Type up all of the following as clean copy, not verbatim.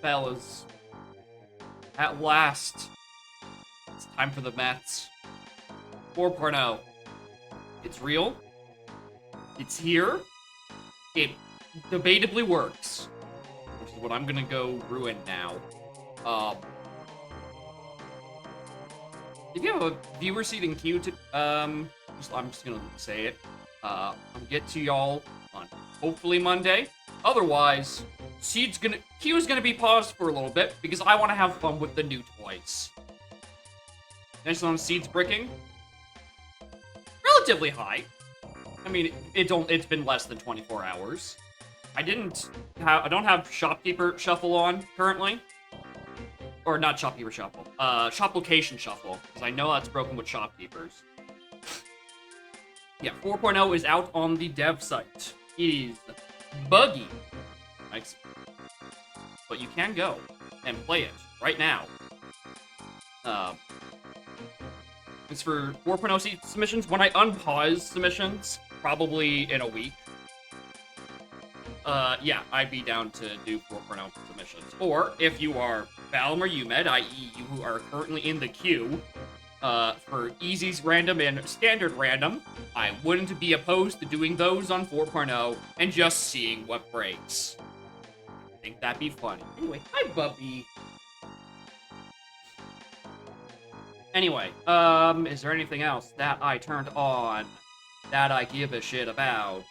fellas. At last. It's time for the Mets. 4.0. It's real. It's here. It debatably works. Which is what I'm gonna go ruin now. If you have a viewer seat in queue to, I'm just gonna say it. I'll get to y'all on hopefully Monday. Otherwise, queue is gonna be paused for a little bit because I want to have fun with the new toys. Next on Seeds bricking, relatively high. I mean, it's been less than 24 hours. I don't have Shopkeeper Shuffle on currently. Or not Shopkeeper Shuffle. Shop Location Shuffle, because I know that's broken with Shopkeepers. Yeah, 4.0 is out on the dev site. It is buggy. Nice. But you can go and play it right now. It's for 4.0 submissions. When I unpause submissions, probably in a week, yeah, I'd be down to do 4.0 submissions. Or, if you are Valm or UMed, i.e. you who are currently in the queue, for Easy's random and standard random, I wouldn't be opposed to doing those on 4.0 and just seeing what breaks. I think that'd be funny. Anyway, hi, Bubby. Anyway, is there anything else that I turned on that I give a shit about?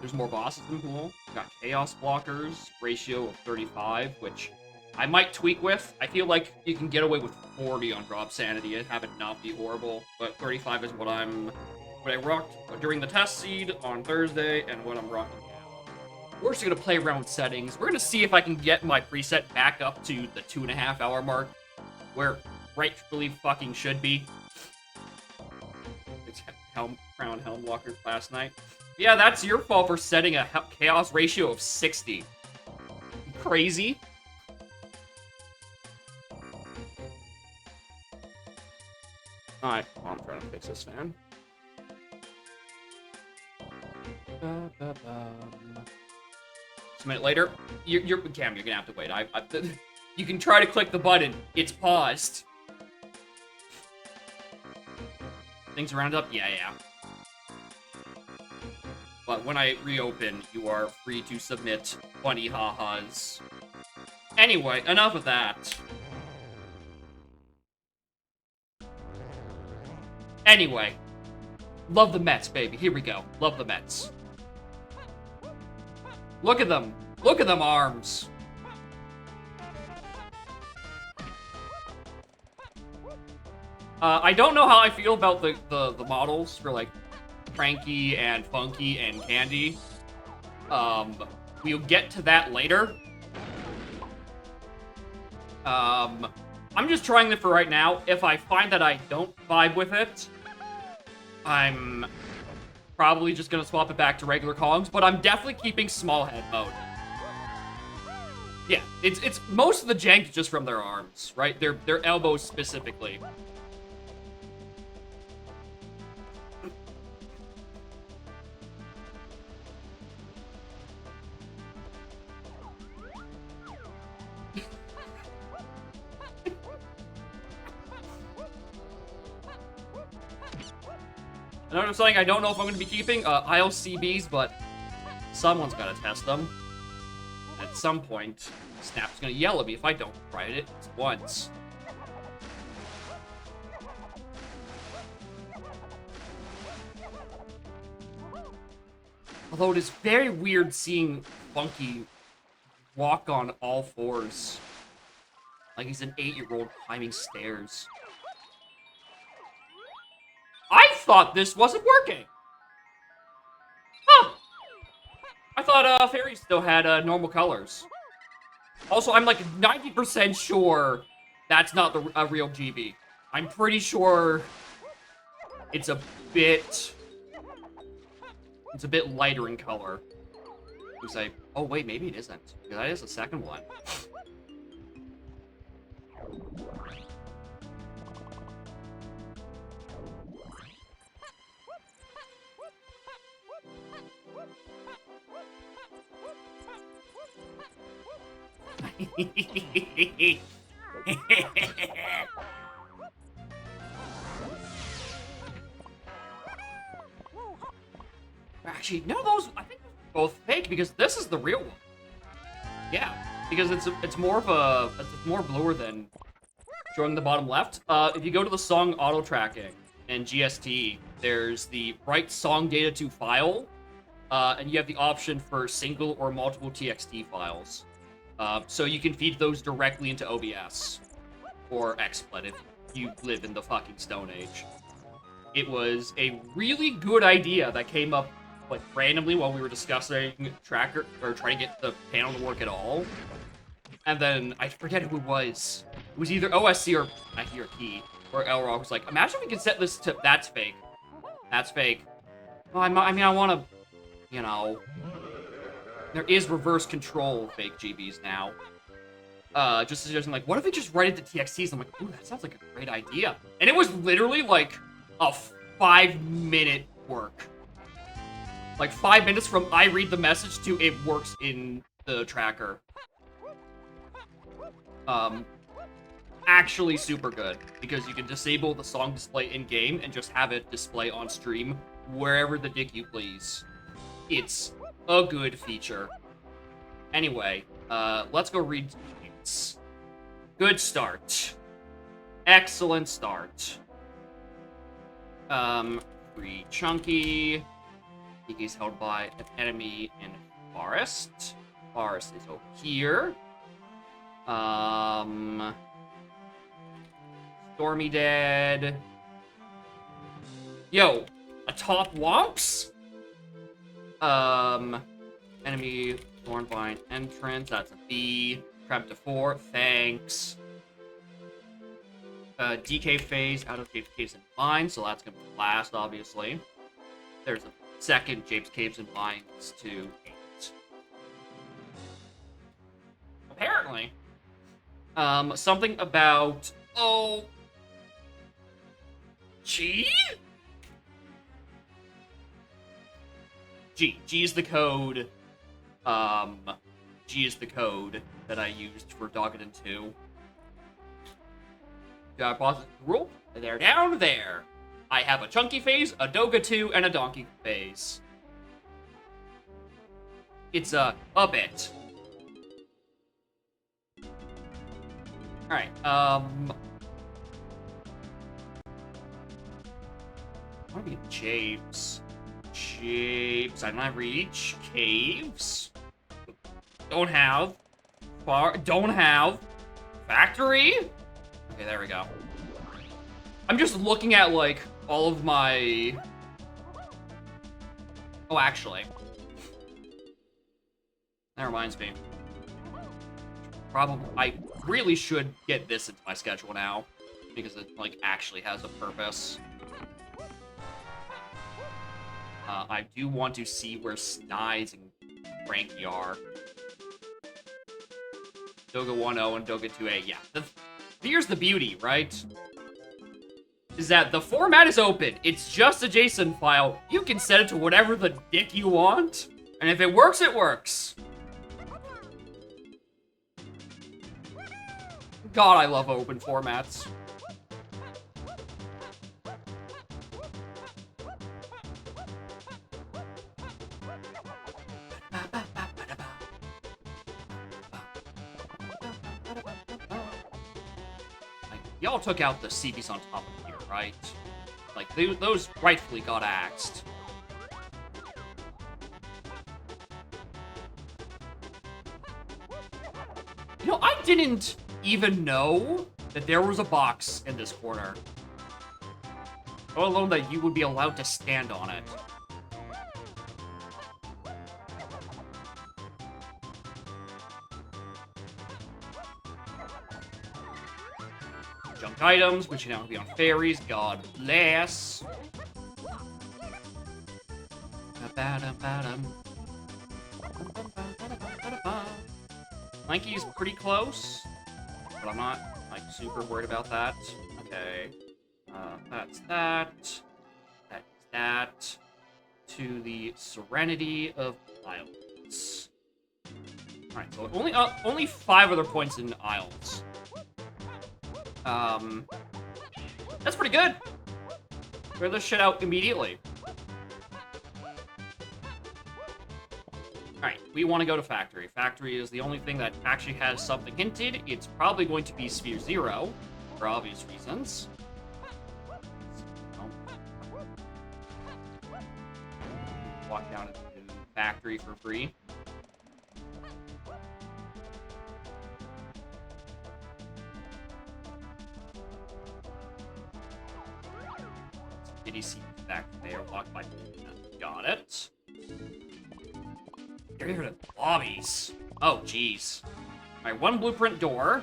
There's more bosses in the pool. Got chaos blockers, ratio of 35, which I might tweak with. I feel like you can get away with 40 on drop sanity and have it not be horrible, but 35 is what I rocked during the test seed on Thursday and what I'm rocking now. We're just gonna play around with settings. We're gonna see if I can get my preset back up to the 2.5 hour mark, where it rightfully fucking should be. It's Crown Helm Walker last night. Yeah, that's your fault for setting a chaos ratio of 60. Crazy. Alright, I'm trying to fix this fan. Just a minute later, Cam, you're gonna have to wait. You can try to click the button. It's paused. Things are rounded up? Yeah. But when I reopen, you are free to submit funny ha-has. Anyway, enough of that. Anyway. Love the Mets, baby. Here we go. Love the Mets. Look at them. Look at them arms. I don't know how I feel about the models for, like, Cranky and Funky and Candy. We'll get to that later. I'm just trying it for right now. If I find that I don't vibe with it, I'm probably just gonna swap it back to regular columns, but I'm definitely keeping small head mode. Yeah, it's most of the jank is just from their arms, right? Their elbows specifically. I know what I'm saying? I don't know if I'm going to be keeping ILCBs, but someone's got to test them. At some point, Snap's going to yell at me if I don't try it once. Although it is very weird seeing Funky walk on all fours. Like he's an 8-year-old climbing stairs. I thought this wasn't working. Huh. I thought fairies still had normal colors. Also, I'm like 90% sure that's not a real GB. I'm pretty sure it's a bit lighter in color. Oh wait, maybe it isn't. That is the second one. Actually, no, those I think those are both fake because this is the real one. Yeah, because it's more of a it's more bluer than showing the bottom left. If you go to the song auto tracking and GST, there's the write song data to file, and you have the option for single or multiple TXT files. So you can feed those directly into OBS or XSplit if you live in the fucking Stone Age. It was a really good idea that came up like randomly while we were discussing tracker or trying to get the panel to work at all. And then I forget who it was. It was either OSC or I hear Key or Elrog was like, imagine we could set this to that's fake. That's fake. Well, I mean, I want to, you know, there is reverse control fake GBs now. Just suggesting like, what if we just write it to TXTs? I'm like, ooh, that sounds like a great idea. And it was literally like a 5-minute work. Like 5 minutes from I read the message to it works in the tracker. Actually super good because you can disable the song display in game and just have it display on stream wherever the dick you please. It's a good feature. Anyway, let's go read tweets. Good start. Excellent start. Free Chunky. He's held by an enemy in Forest. Forest is over here. Stormy dead. Yo, a top Womps? Enemy Thornvine entrance. That's a B. Crab to 4. Thanks. DK phase out of Japes Caves and Vines, so that's gonna be last, obviously. There's a second Japes Caves and Vines to 8. Apparently. Something about G? G is the code. G is the code that I used for Doggedin 2. Got a positive rule. They're down there. I have a Chunky phase, a Doga 2, and a Donkey phase. It's a bit. Alright, I wanna be Japes. Japes. I'm not reach. Caves. Don't have. Don't have. Factory? Okay, there we go. I'm just looking at, like, all of my... Oh, actually. That reminds me. Probably... I really should get this into my schedule now. Because it, like, actually has a purpose. I do want to see where Snides and Frankie are. Doga 1-0 and Doga 2A, yeah. Here's the beauty, right? Is that the format is open. It's just a JSON file. You can set it to whatever the dick you want. And if it works, it works. God, I love open formats. Y'all took out the CBs on top of here, right? Like, those rightfully got axed. You know, I didn't even know that there was a box in this corner. Let alone that you would be allowed to stand on it. Junk items, which you now be on fairies. God bless. Lanky's pretty close, but I'm not, like, super worried about that. Okay. That's that. That's that. To the Serenity of Islands. Alright, so only 5 other points in aisles. That's pretty good. Clear this shit out immediately. Alright, we want to go to Factory. Factory is the only thing that actually has something hinted. It's probably going to be Sphere 0, for obvious reasons. Walk down into Factory for free. Did he see back there? Locked by. Got it. Get rid of lobbies. Oh, jeez. Alright, 1 blueprint door.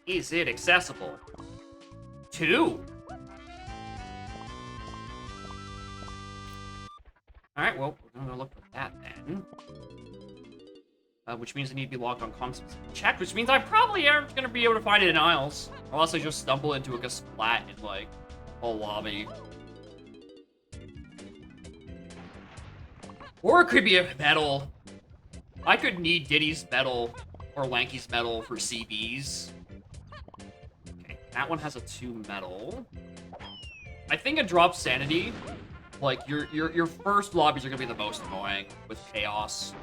Is it accessible? 2. Alright, well, we're gonna look for that then. Which means I need to be logged on concepts checked, which means I probably aren't gonna be able to find it in aisles. Unless I just stumble into a splat in, like, a lobby. Or it could be a medal. I could need Diddy's medal or Lanky's medal for CBs. Okay, that one has a 2 medal. I think it drops sanity. Like, your first lobbies are gonna be the most annoying with chaos.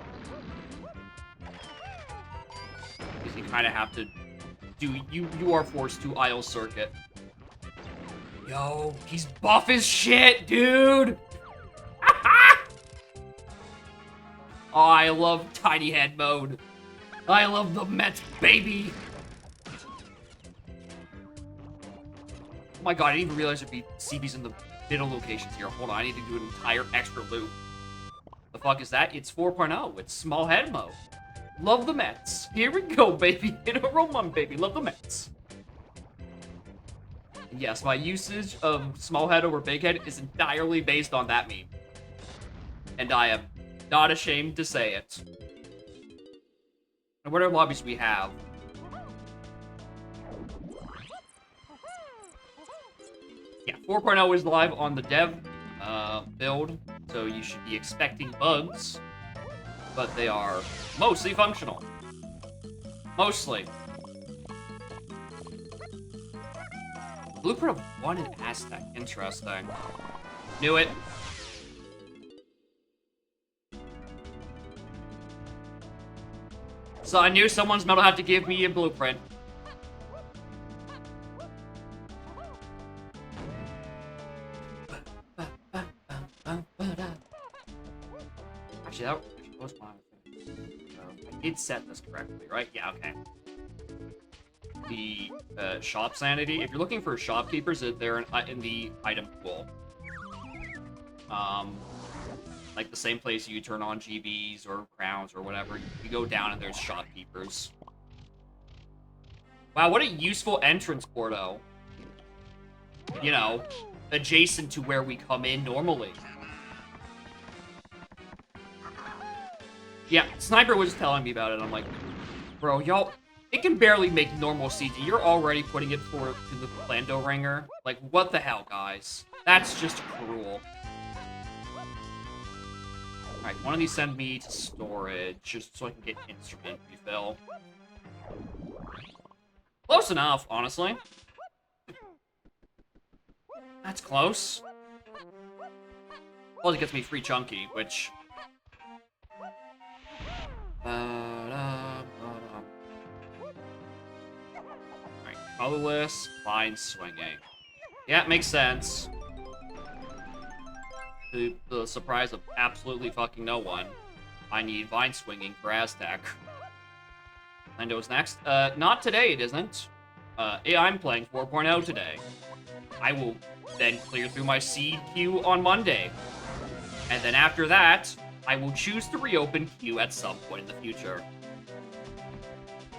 Because you kind of have to do, you are forced to aisle circuit. Yo, he's buff as shit, dude! Oh, I love tiny head mode. I love the Mets, baby! Oh my god, I didn't even realize there'd be CBs in the middle locations here. Hold on, I need to do an entire extra loop. The fuck is that? It's 4.0. It's small head mode. Love the Mets. Here we go, baby. Hit a Roman, baby. Love the Mets. Yes, my usage of small head over big head is entirely based on that meme. And I am not ashamed to say it. And what other lobbies we have? Yeah, 4.0 is live on the dev build, so you should be expecting bugs. But they are mostly functional. Mostly. Blueprint of 1 in Aztec. Interesting. Knew it. So I knew someone's medal had to give me a blueprint. Actually, that was my I did set this correctly, right? Yeah, okay. The shop sanity. If you're looking for shopkeepers, they're in the item pool. Like the same place you turn on GBs or crowns or whatever. You go down and there's shopkeepers. Wow, what a useful entrance, Porto. You know, adjacent to where we come in normally. Yeah, Sniper was telling me about it. I'm like, bro, y'all, it can barely make normal CG. You're already putting it to the Plando Ringer. Like, what the hell, guys? That's just cruel. Alright, one of these send me to storage, just so I can get instrument refill. Close enough, honestly. That's close. Plus, it gets me free chunky, which... Alright, colorless, vine swinging. Yeah, it makes sense. To the surprise of absolutely fucking no one, I need vine swinging for Aztec. Lando's next. Not today, it isn't. I'm playing 4.0 today. I will then clear through my seed queue on Monday. And then after that, I will choose to reopen queue at some point in the future.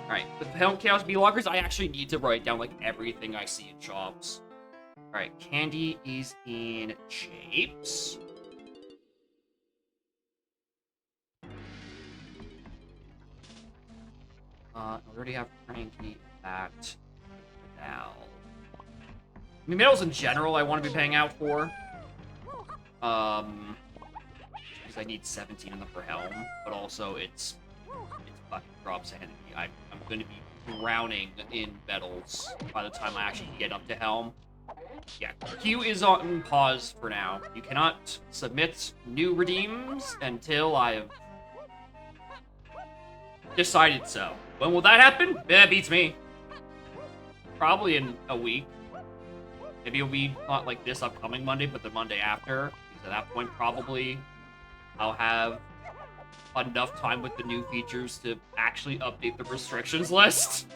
Alright, the Chaos B-Lockers, I actually need to write down, like, everything I see in shops. Alright, candy is in shapes. I already have Cranky at now. I mean, medals in general I want to be paying out for. I because I need 17 in the per helm, but also it's fucking drop sanity. I'm going to be drowning in medals by the time I actually get up to helm. Yeah, Q is on pause for now. You cannot submit new redeems until I've decided so. When will that happen? That beats me. Probably in a week. Maybe it'll be not like this upcoming Monday, but the Monday after. Because at that point, probably I'll have enough time with the new features to actually update the restrictions list.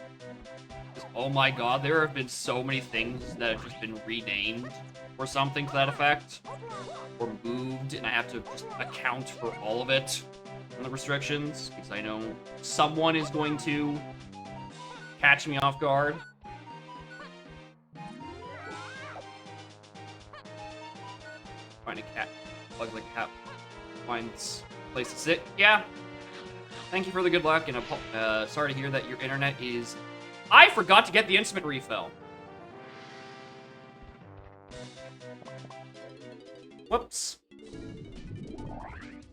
Oh my god, there have been so many things that have just been renamed or something to that effect. Or moved, and I have to just account for all of it in the restrictions. Because I know someone is going to catch me off guard. Find a cat. Bug like a cat finds a place to sit. Yeah. Thank you for the good luck, and sorry to hear that your internet is... I forgot to get the instrument refill. Whoops.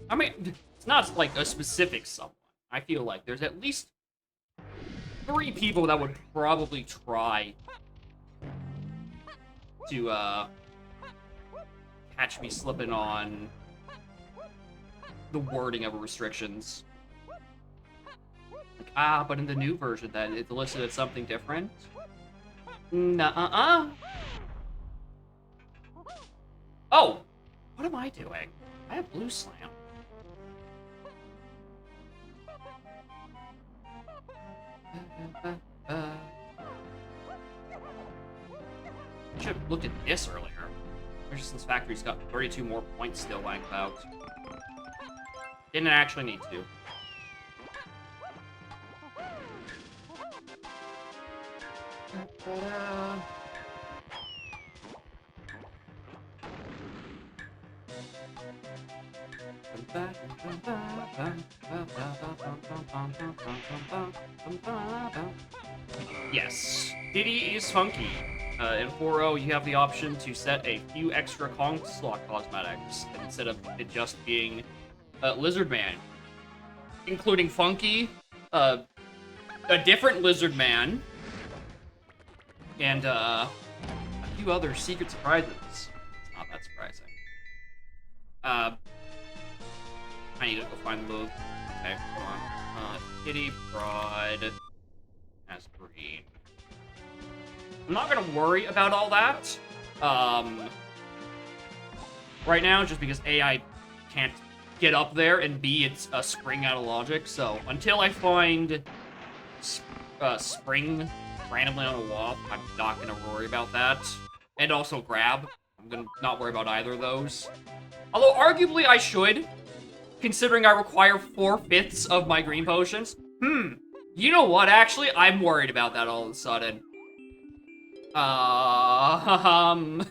I mean, it's not like a specific someone. I feel like there's at least 3 people that would probably try to, catch me slipping on the wording of restrictions. Like, but in the new version, then it's listed as something different. Nuh-uh. Oh, what am I doing? I have blue slam. Should have looked at this earlier. Resistance Factory's got 32 more points still lying about. Didn't actually need to. Yes, Diddy is funky. In 4.0, you have the option to set a few extra Kong slot cosmetics instead of it just being Lizard Man, including Funky, a different Lizard Man, and a few other secret surprises. It's not that surprising. I need to go find the... Okay, come on. Kitty, Prod, Asperine. I'm not gonna worry about all that, right now, just because A, I can't get up there, and B, it's a spring out of logic, so until I find spring randomly on a wall, I'm not gonna worry about that. And also grab. I'm gonna not worry about either of those. Although, arguably, I should, considering I require 4/5 of my green potions. You know what, actually? I'm worried about that all of a sudden. I'm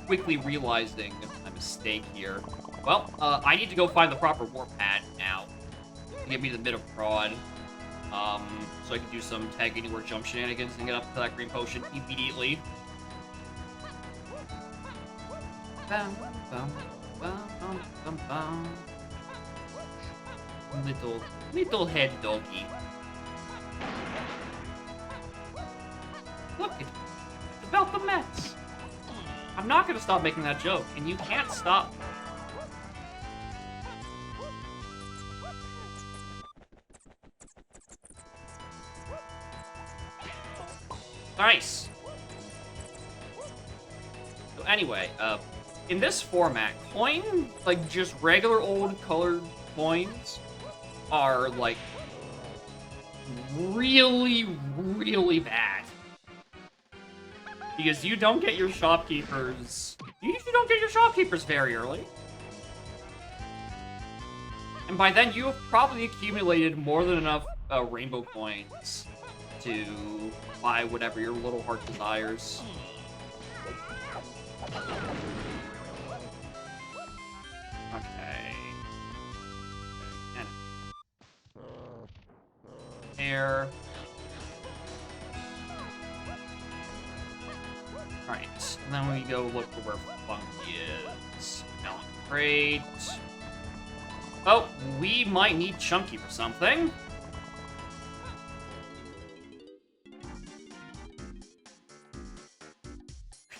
quickly realizing a mistake here. Well, I need to go find the proper warp pad now. Give me the bit of prod. So I can do some tag anywhere jump shenanigans and get up to that green potion immediately. Little head doggy. Look, it's about the Mets. I'm not gonna stop making that joke, and you can't stop. Nice. So anyway, in this format, like just regular old colored coins are like really, really bad. Because you don't get your shopkeepers... You usually don't get your shopkeepers very early. And by then, you have probably accumulated more than enough rainbow coins to buy whatever your little heart desires. Okay. Air. Alright, and then we go look for where Funky is. Talent Crate. Oh, we might need Chunky for something.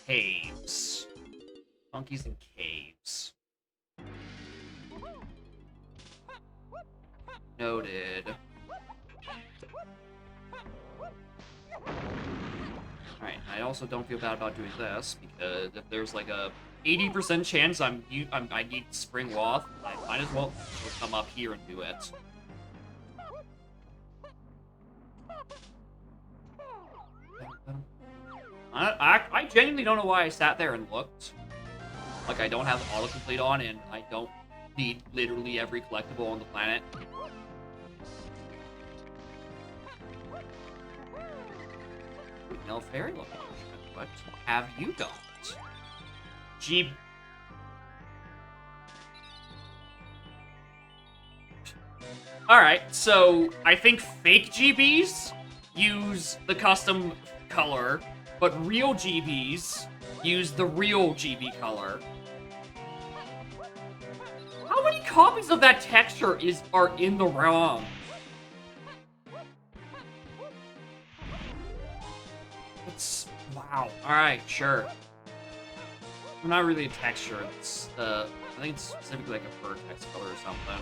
Caves. Funky's in caves. Noted. Alright, I also don't feel bad about doing this, because if there's like a 80% chance I need Spring Wath, I might as well come up here and do it. I genuinely don't know why I sat there and looked. Like, I don't have autocomplete on, and I don't need literally every collectible on the planet. No fairy location. What have you got? G. Alright, so I think fake GBs use the custom color, but real GBs use the real GB color. How many copies of that texture are in the ROM? Wow. Alright, sure. Not really a texture, it's, I think it's specifically like a vertex color or something.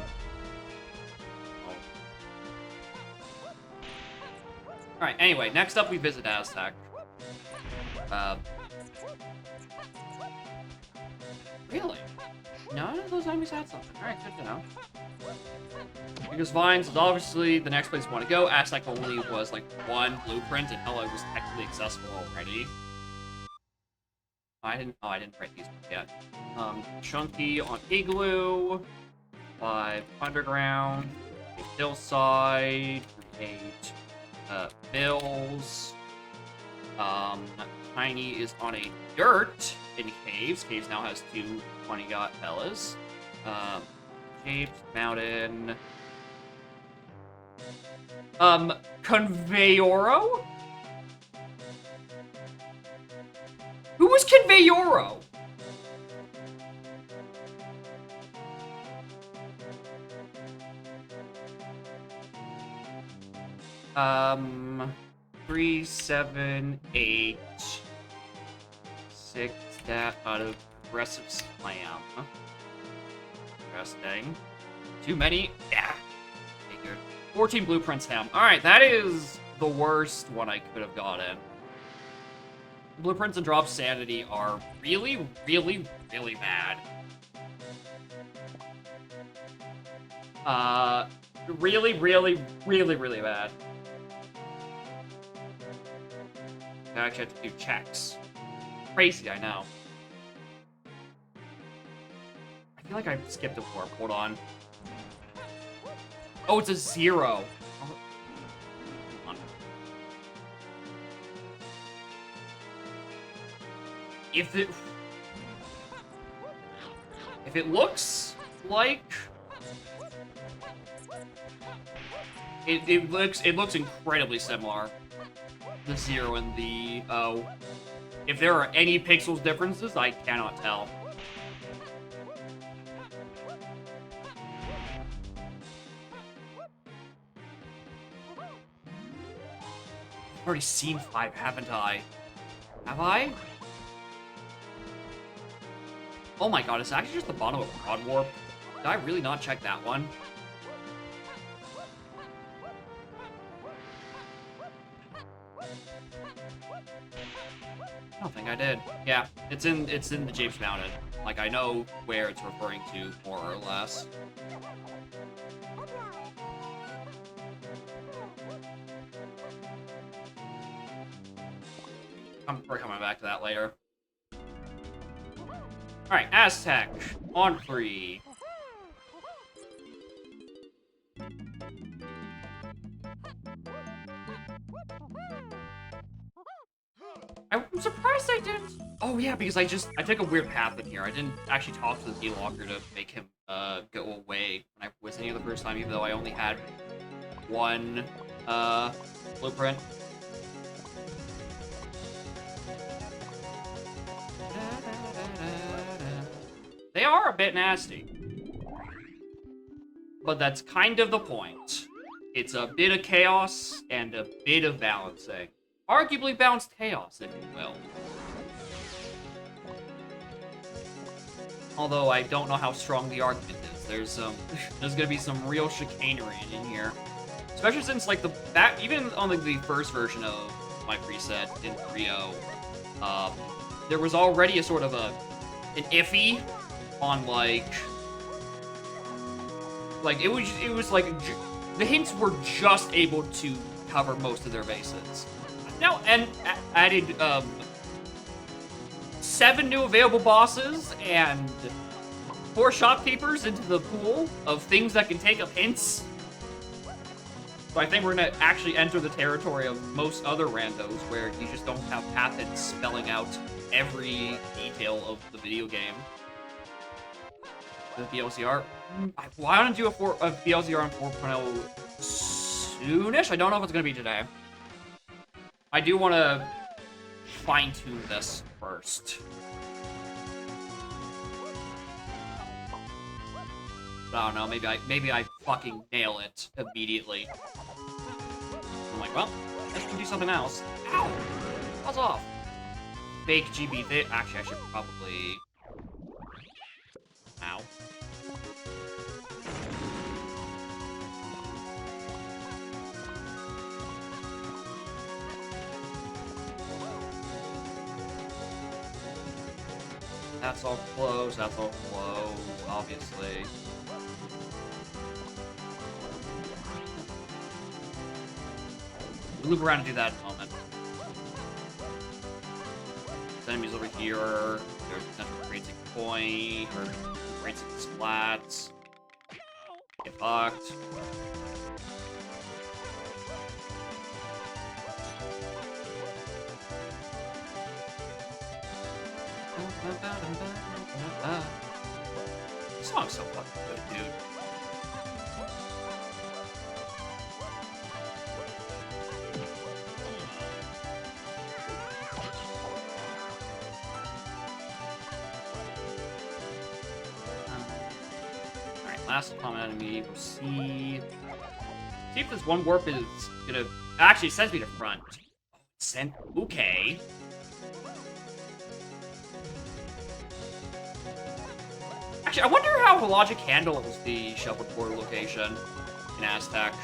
Oh. Alright, anyway, next up we visit Aztec. Really? None of those enemies had something. Alright, good to know. Because Vines is obviously the next place we want to go. Aztec only was like one blueprint, and hell, it was technically accessible already. I didn't write these ones yet. Chunky on Igloo, 5 Underground, 8 Hillside, 8 Bills. Tiny is on a dirt in Caves. Caves now has 2 funny got fellas. Japes, Mountain. Conveyoro? Who was Conveyoro? Um, 3, 7, 8, 6. That out of Aggressive Slam. Interesting. Too many? Yeah. Figured. 14 Blueprints him. Alright, that is the worst one I could have gotten. Blueprints and Drop Sanity are really, really, really bad. Really, really, really, really bad. I actually have to do checks. Crazy, I know. I feel like I skipped a warp. Hold on. Oh, it's a 0. If it looks like it looks incredibly similar. The 0 and the O. If there are any pixels differences, I cannot tell. I've already seen 5, haven't I? Have I? Oh my god, it's actually just the bottom of Rod Warp. Did I really not check that one? I don't think I did. Yeah, it's in the Japes Mountain. Like, I know where it's referring to, more or less. We're coming back to that later. Alright, Aztec, on 3. I'm surprised I didn't... Oh yeah, because I took a weird path in here. I didn't actually talk to the D-Locker to make him go away when I was in here the first time, even though I only had 1 blueprint. are a bit nasty. But that's kind of the point. It's a bit of chaos and a bit of balancing. Arguably balanced chaos, if you will. Although I don't know how strong the argument is. There's gonna be some real chicanery in here. Especially since, like, even on the first version of my preset in 3.0, there was already a sort of an iffy on, like, it was like, the hints were just able to cover most of their bases. Now, and added, 7 new available bosses and 4 shopkeepers into the pool of things that can take up hints. So I think we're gonna actually enter the territory of most other randos where you just don't have path hints spelling out every detail of the video game. The BLCR. Well, I want to do a BLCR on 4.0 soonish. I don't know if it's gonna be today. I do want to fine-tune this first. I don't know, maybe I fucking nail it immediately. I'm like, well, I can do something else. Ow! Buzz off. Fake GB. Actually, I should probably. Ow. That's all closed, obviously. We'll loop around and do that in a moment. There's enemies over here. There's potential for creating point, or creating splats. Get fucked. This song's so fucking good, dude. Alright, last common enemy. We'll see. See if this one warp is gonna. Actually, it sends me to front. Okay. Actually, I wonder how Logic handles the shuffled portal location in Aztec.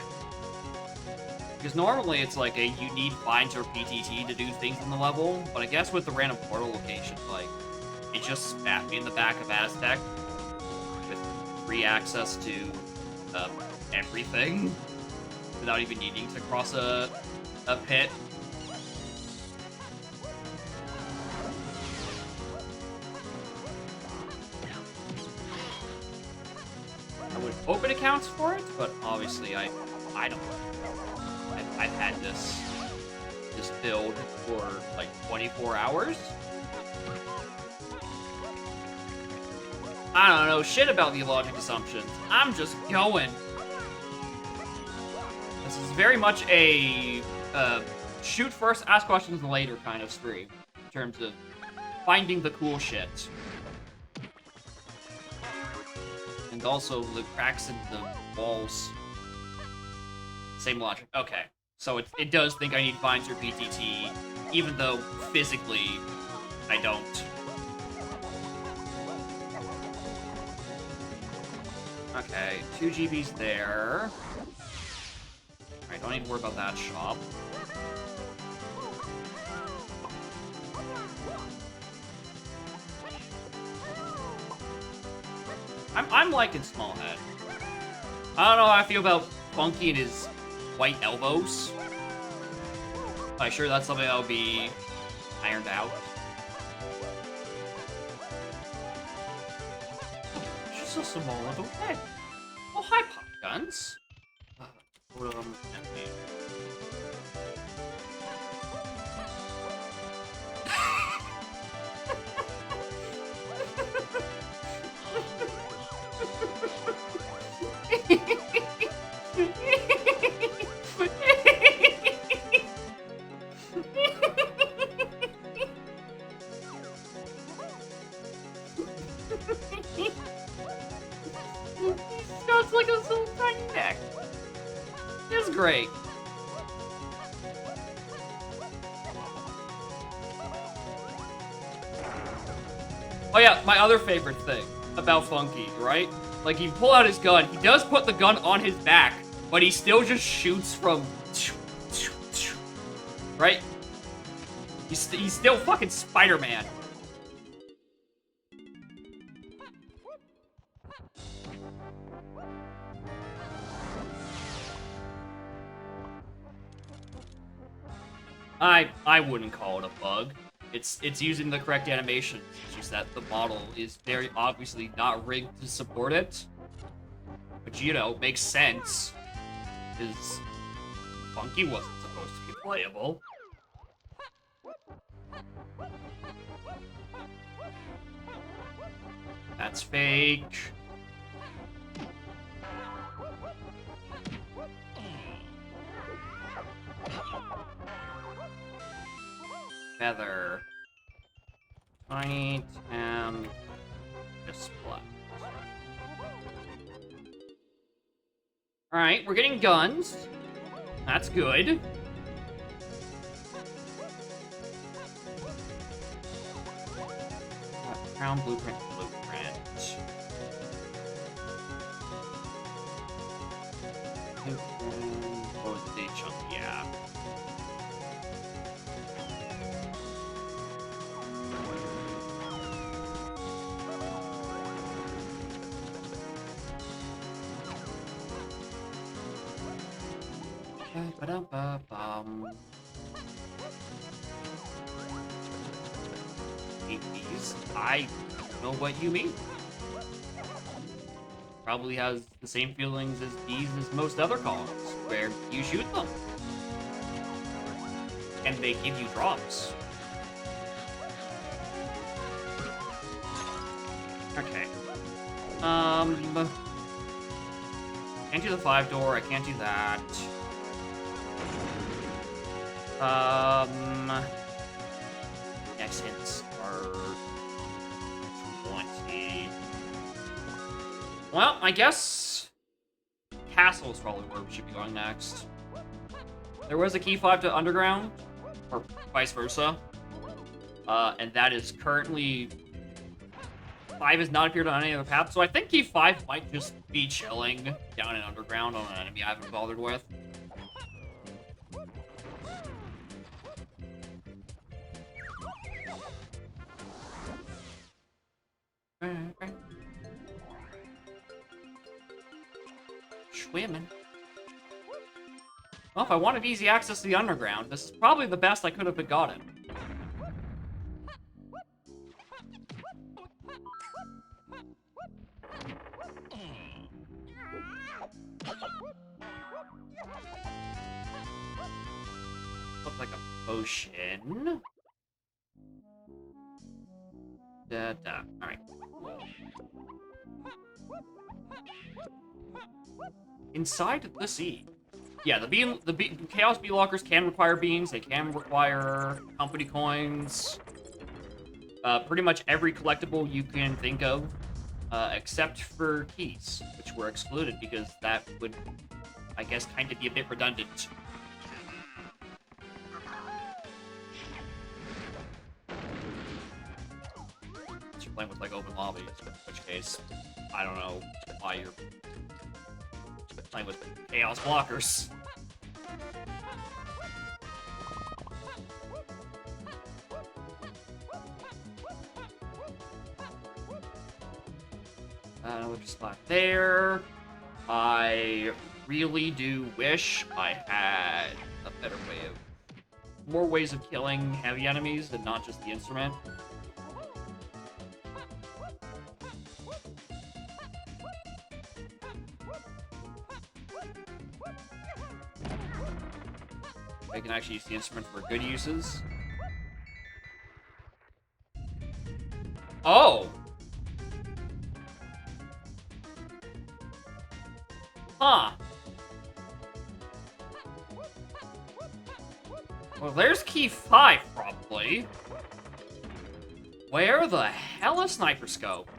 Because normally it's like you need binds or PTT to do things in the level, but I guess with the random portal location, like, it just spat me in the back of Aztec with free access to everything without even needing to cross a pit. I would hope it accounts for it, but obviously I don't. I've had this build for like 24 hours. I don't know shit about the logic assumptions. I'm just going. This is very much a shoot first, ask questions later kind of stream in terms of finding the cool shit. And also the cracks in the walls. Same logic. Okay. So it does think I need binds or PTT, even though physically I don't. Okay, 2 GBs there. Alright, don't need to worry about that shop. I'm liking Smallhead. I don't know how I feel about Funky and his white elbows. I'm sure that's something that'll be ironed out. She's so small little head. Oh, hi, Pop Guns. Empty. He's got like a little tiny neck. It's great. Oh yeah, my other favorite thing about Funky, right? Like, he pull out his gun, he does put the gun on his back, but he still just shoots from... Right? He's still fucking Spider-Man. I wouldn't call it a bug. It's using the correct animation. It's just that the model is very obviously not rigged to support it. Which, you know, makes sense. Because Funky wasn't supposed to be playable. That's fake. Feather. Tiny Tam display. Alright, we're getting guns. That's good. Crown blueprint. What was the date chunk? Yeah. These, I don't know what you mean. Probably has the same feelings as these as most other columns, where you shoot them. And they give you drops. Okay. Can't do the 5-door, I can't do that. Next hints are 20. Well, I guess Castle is probably where we should be going next. There was a key 5 to Underground, or vice versa. And that is currently... 5 has not appeared on any other path, so I think key 5 might just be chilling down in Underground on an enemy I haven't bothered with. Swimming. Well, if I wanted easy access to the Underground, this is probably the best I could have gotten. Looks like a potion. Alright. Inside the sea. Yeah, the Chaos Bee Lockers can require beans. They can require company coins. Pretty much every collectible you can think of, except for keys, which were excluded because that would, I guess, kind of be a bit redundant. Unless you're playing with, like, open lobbies, in which case, I don't know why you're playing with Chaos Blockers. Another spot there. I really do wish I had a better way of... more ways of killing heavy enemies and not just the instrument. I can actually use the instrument for good uses. Oh! Huh. Well, there's key 5, probably. Where the hell is Sniper Scope?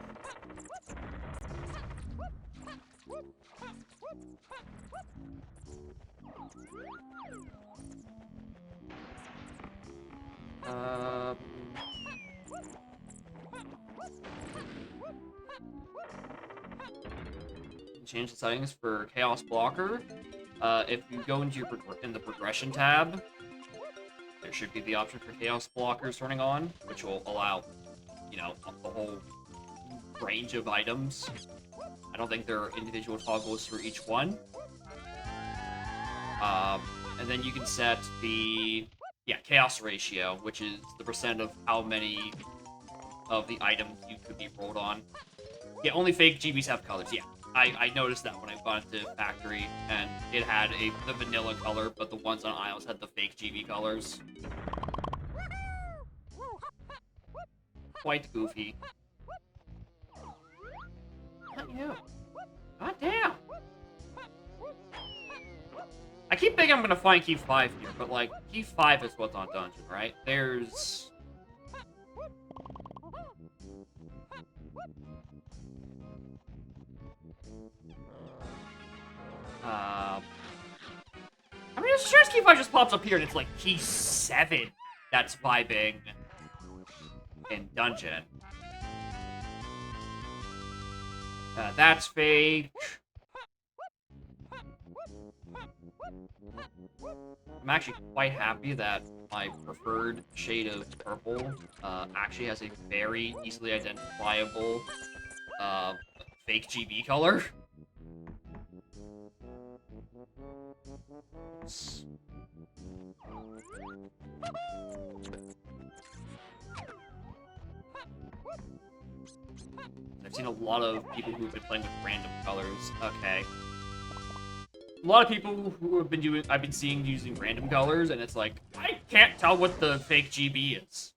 Change the settings for Chaos Blocker. If you go into your in the progression tab, there should be the option for Chaos Blockers turning on, which will allow, you know, the whole range of items. I don't think there are individual toggles for each one. And then you can set the, Chaos Ratio, which is the percent of how many of the items you could be rolled on. Yeah, only fake GBs have colors, yeah. I noticed that when I got into Factory, and it had the vanilla color, but the ones on Isles had the fake GB colors. Quite goofy. Not you. God damn! I keep thinking I'm gonna find Key 5 here, but, like, Key 5 is what's on Dungeon, right? There's... I mean, it's sure Key 5 just pops up here, and it's like Key 7 that's vibing in Dungeon. That's fake. I'm actually quite happy that my preferred shade of purple actually has a very easily identifiable fake GB color. I've seen a lot of people who've been playing with random colors. Okay. A lot of people who have been I've been seeing using random colors, and it's like, I can't tell what the fake GB is.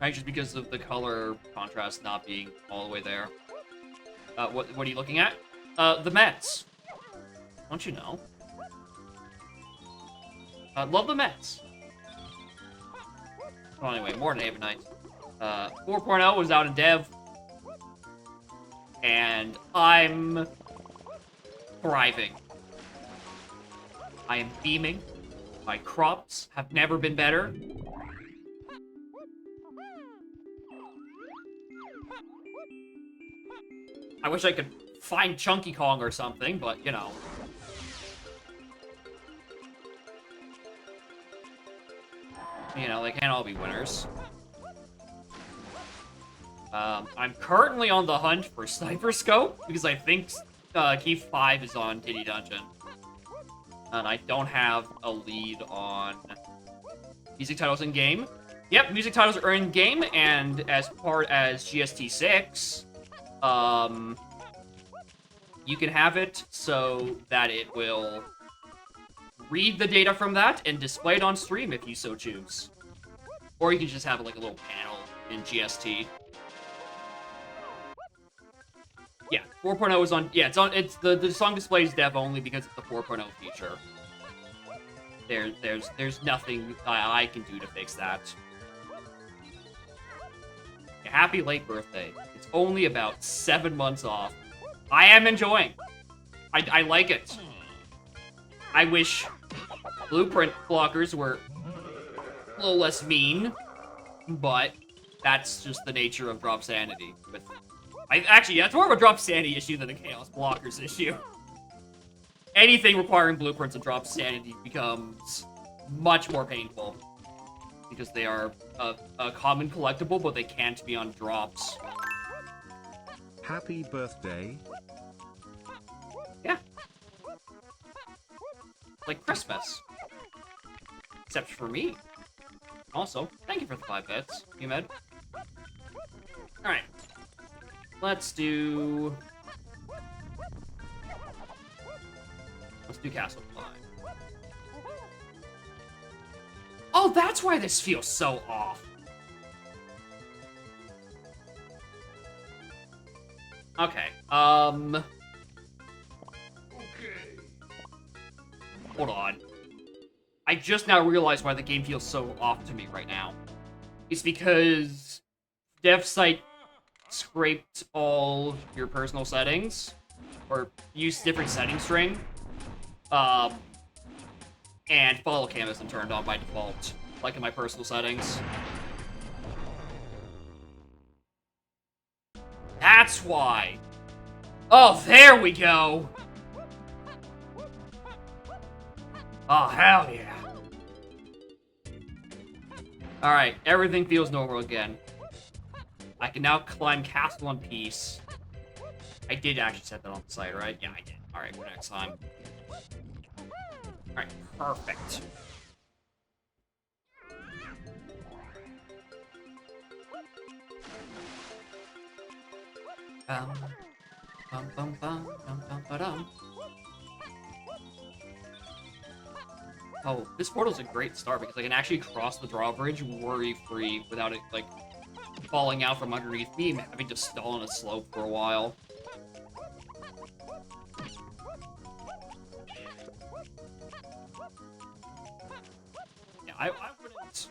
Right, just because of the color contrast not being all the way there. What are you looking at? The Mets. Don't you know? Love the Mets. Well, anyway, more than Night. 4.0 was out in dev. And I'm thriving. I am beaming. My crops have never been better. I wish I could find Chunky Kong or something, but, you know. You know, they can't all be winners. I'm currently on the hunt for Sniper Scope, because I think Key 5 is on Titty Dungeon. And I don't have a lead on music titles in-game. Yep, music titles are in-game, and as part as GST6, you can have it so that it will read the data from that and display it on stream if you so choose. Or you can just have like a little panel in GST. Yeah, 4.0 is on. Yeah, it's the song display is dev only because it's the 4.0 feature. There's nothing I can do to fix that. Yeah, happy late birthday. It's only about 7 months off. I am enjoying. I like it. I wish blueprint blockers were a little less mean, but that's just the nature of drop sanity. Actually, that's more of a drop sanity issue than a chaos blockers issue. Anything requiring blueprints and drop sanity becomes much more painful because they are a common collectible, but they can't be on drops. Happy birthday. Yeah. Like Christmas. Except for me. Also, thank you for the 5 bits, Umed. Alright. Let's do Castle Climb. Oh, that's why this feels so off. Okay, Hold on. I just now realized why the game feels so off to me right now. It's because DevSite scraped all your personal settings or use different setting string, and follow cam isn't turned on by default, like in my personal settings. That's why. Oh, there we go. Oh, hell yeah. Alright, everything feels normal again. I can now climb Castle in Peace. I did actually set that on the site, right? Yeah, I did. Alright, for next time. Alright, perfect. Oh, this portal's a great start because I can actually cross the drawbridge worry-free without it, like, falling out from underneath me and having to stall on a slope for a while. Yeah, I wouldn't...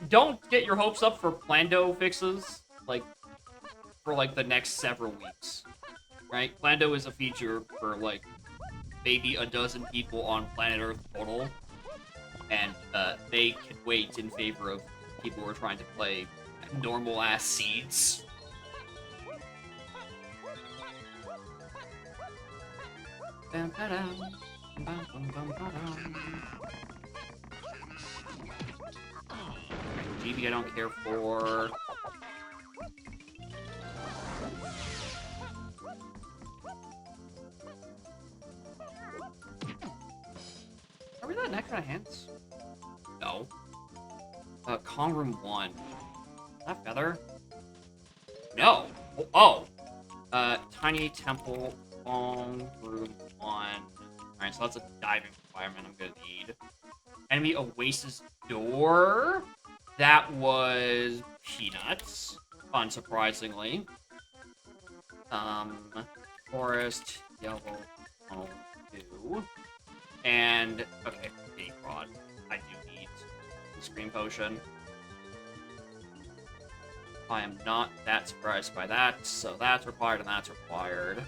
Don't get your hopes up for Plando fixes, like, for, like, the next several weeks, right? Plando is a feature for, like, maybe a dozen people on planet Earth total, and they can wait in favor of people who are trying to play normal-ass seeds. GB I don't care for. Are we that next kind of hints? No. Con Room 1. Is that Feather? No. Oh. Tiny Temple, Long Room 1. Alright, so that's a diving requirement I'm gonna need. Enemy Oasis Door. That was Peanuts, unsurprisingly. Forest, Yellow, Tunnel 2. And, okay, Big Rod. I do need the Scream Potion. I am not that surprised by that, so that's required and that's required.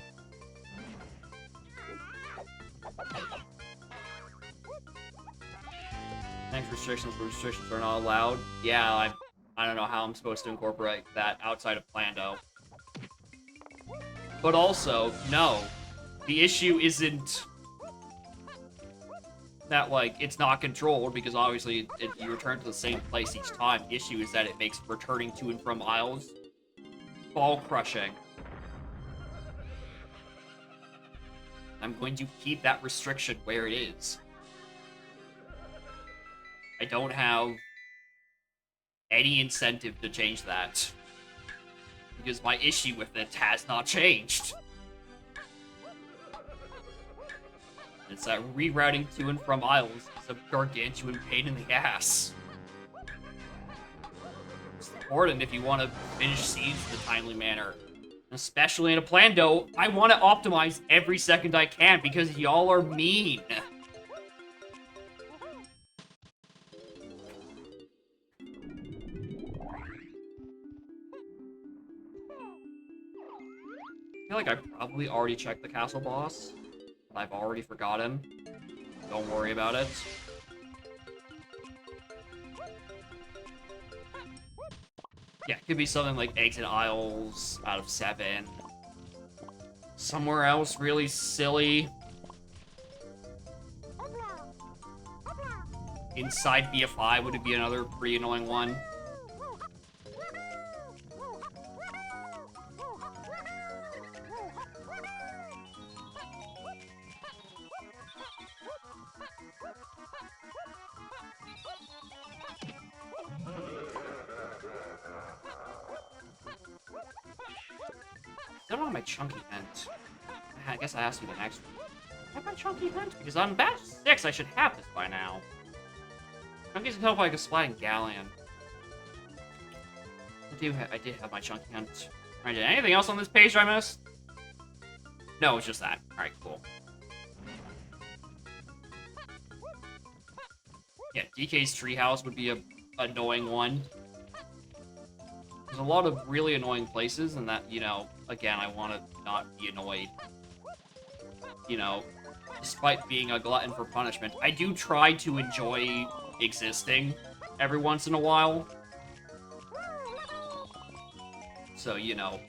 Thanks restrictions, but restrictions are not allowed. Yeah, I don't know how I'm supposed to incorporate that outside of Plando. But also, no, the issue isn't that, like, it's not controlled, because obviously you return to the same place each time. The issue is that it makes returning to and from aisles ball-crushing. I'm going to keep that restriction where it is. I don't have any incentive to change that, because my issue with it has not changed. It's that rerouting to and from aisles is a gargantuan pain in the ass. It's important if you want to finish seeds in a timely manner. Especially in a Plando, I want to optimize every second I can because y'all are mean. I feel like I probably already checked the castle boss, but I've already forgotten. Don't worry about it. Yeah, it could be something like exit aisles out of 7. Somewhere else really silly. Inside BFI would be another pretty annoying one. I don't have my chunky hint. I guess I asked you the next one. I have my chunky hint? Because on batch 6, I should have this by now. Chunky's can help like a splatting galleon. I did have my chunky hint. Alright, did anything else on this page I missed? No, it's just that. Alright, cool. Yeah, DK's treehouse would be a annoying one. There's a lot of really annoying places, and that, you know, again, I want to not be annoyed. You know, despite being a glutton for punishment, I do try to enjoy existing every once in a while. So, you know,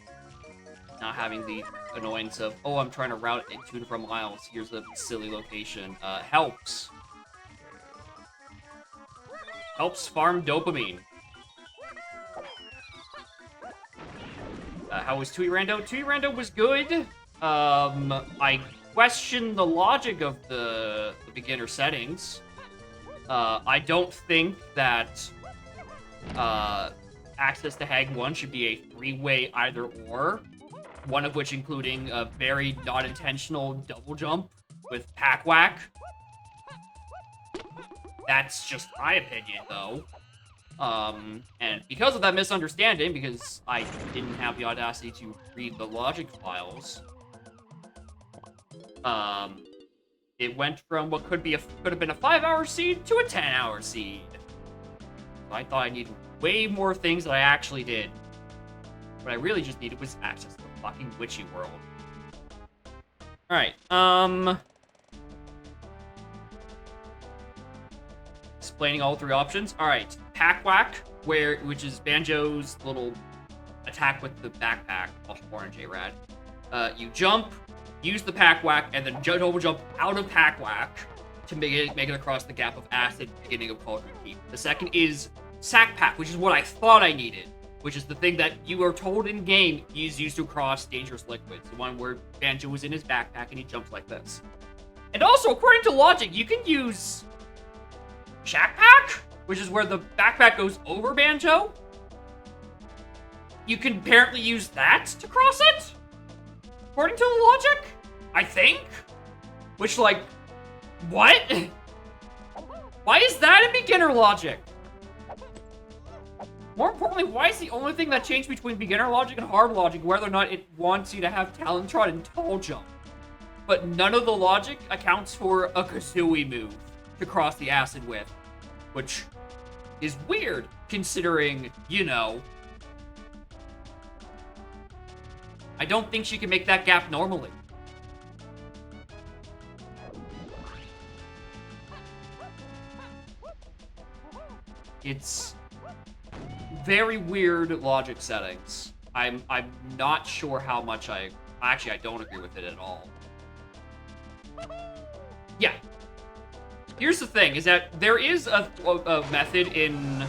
not having the annoyance of, oh, I'm trying to route it 2 to 4 miles, here's a silly location, helps. Helps farm dopamine. How was Tui Rando? Tui Rando was good. I question the logic of the beginner settings. I don't think that access to Hag 1 should be a 3-way either or, one of which including a very not-intentional double jump with Pack Whack. That's just my opinion, though. And because of that misunderstanding, because I didn't have the audacity to read the logic files, it went from what could have been a 5-hour seed to a 10-hour seed. So I thought I needed way more things than I actually did. What I really just needed was access to the fucking witchy world. Alright, explaining all 3 options. Alright, Pack Whack, which is Banjo's little attack with the backpack, Orange A-Rad. You jump, use the Pack Whack, and then double jump out of Pack Whack to make it across the gap of acid, beginning of Cauldron Keep. The second is Sack Pack, which is what I thought I needed, which is the thing that you are told in game is used to cross dangerous liquids. The one where Banjo was in his backpack and he jumps like this. And also, according to logic, you can use Shack Pack, which is where the backpack goes over Banjo. You can apparently use that to cross it, according to the logic, I think. Which, like, what? Why is that in beginner logic? More importantly, why is the only thing that changed between beginner logic and hard logic whether or not it wants you to have Talon Trot and Tall Jump? But none of the logic accounts for a Kazooie move to cross the acid with, which is weird, considering, you know, I don't think she can make that gap normally. It's very weird logic settings. I'm not sure how much I don't agree with it at all. Yeah. Here's the thing, is that there is a method in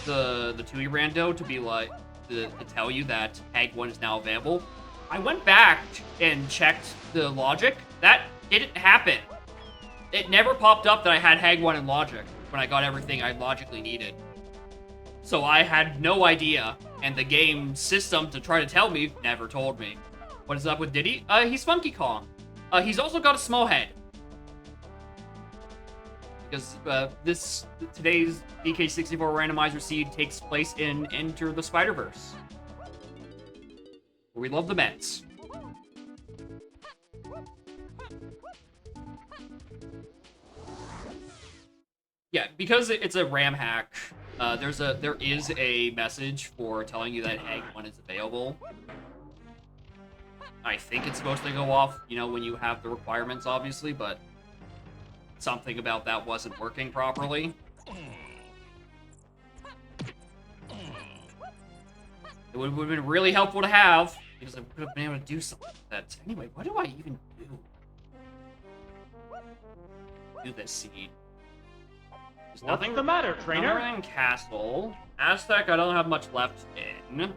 the Tui Rando to be like, to tell you that Hag 1 is now available. I went back and checked the logic. That didn't happen. It never popped up that I had Hag 1 in logic when I got everything I logically needed. So I had no idea, and the game system to try to tell me never told me. What is up with Diddy? He's Funky Kong. He's also got a small head. Because today's DK64 randomizer seed takes place in Enter the Spider-Verse, where we love the Mets. Yeah, because it's a RAM hack, there is a message for telling you that Hag 1 is available. I think it's supposed to go off, you know, when you have the requirements, obviously, but something about that wasn't working properly. It would have been really helpful to have, because I would have been able to do something with that. Anyway, what do I even do? Do this seed. There's What's nothing the matter, trainer? In Castle. Aztec, I don't have much left in.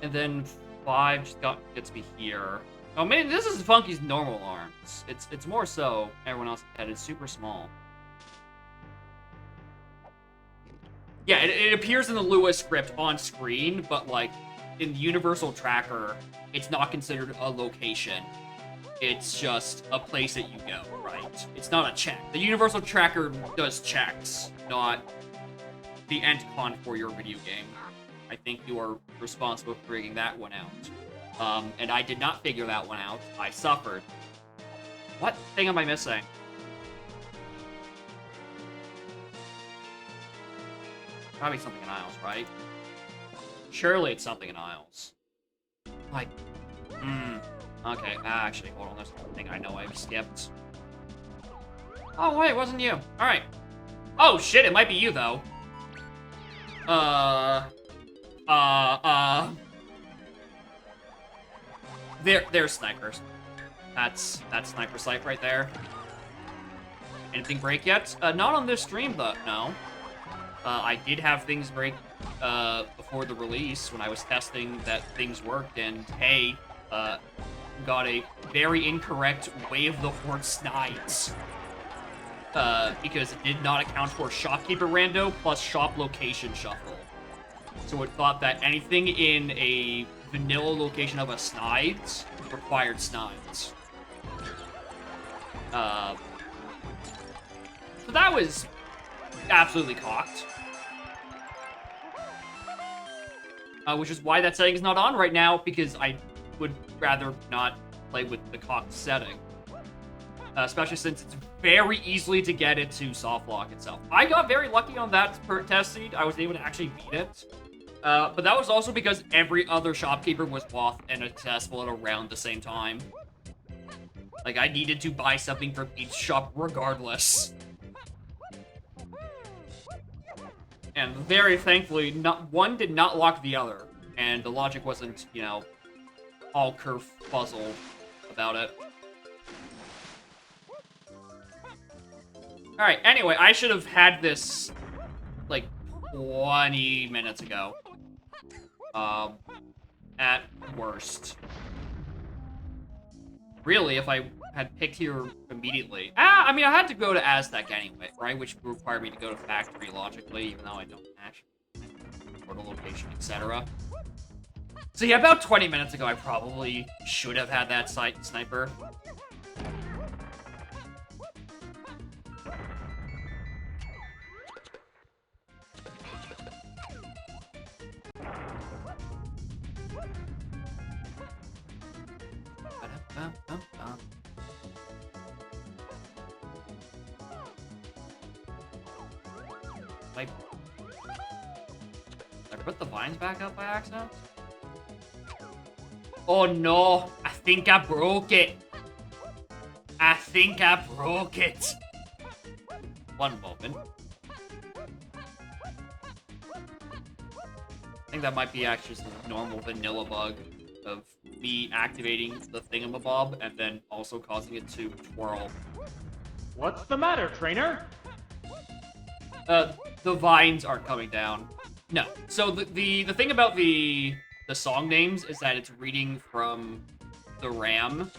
And then 5 just gets me here. Oh man, this is Funky's normal arms. It's more so everyone else's head is super small. Yeah, it appears in the Lua script on screen, but like in the Universal Tracker, it's not considered a location. It's just a place that you go, right? It's not a check. The Universal Tracker does checks, not the Anticon for your video game. I think you are responsible for figuring that one out. And I did not figure that one out. I suffered. What thing am I missing? Gotta be something in Isles, right? Surely it's something in Isles. Like, okay, actually, hold on, there's one thing I know I've skipped. Oh, wait, it wasn't you. Alright. Oh, shit, it might be you, though. There's snipers. That's sniper sight right there. Anything break yet? Not on this stream, though, no. I did have things break, before the release when I was testing that things worked, and hey, got a very incorrect Wave the Horde Snides. Because it did not account for Shopkeeper Rando plus Shop Location Shuffle. So it thought that anything in a vanilla location of a Snides required Snides. So that was absolutely cocked. Which is why that setting is not on right now, because I would rather not play with the cocked setting. Especially since it's very easily to get it to softlock itself. I got very lucky on that test seed. I was able to actually beat it. But that was also because every other shopkeeper was WOF and accessible at around the same time. Like, I needed to buy something from each shop regardless. And very thankfully, one did not lock the other. And the logic wasn't, you know, all kerfuzzled about it. Alright, anyway, I should have had this, like, 20 minutes ago. At worst. Really, if I had picked here immediately. I mean, I had to go to Aztec anyway, right? Which required me to go to Factory logically, even though I don't actually. Or the location, etc. So yeah, about 20 minutes ago, I probably should have had that sniper. Did I put the vines back up by accident? Oh no, I think I broke it. I think I broke it. One moment. I think that might be actually just a normal vanilla bug of me activating the thingamabob and then also causing it to twirl. What's the matter, trainer? The vines aren't coming down. No. So the thing about the song names is that it's reading from the RAM,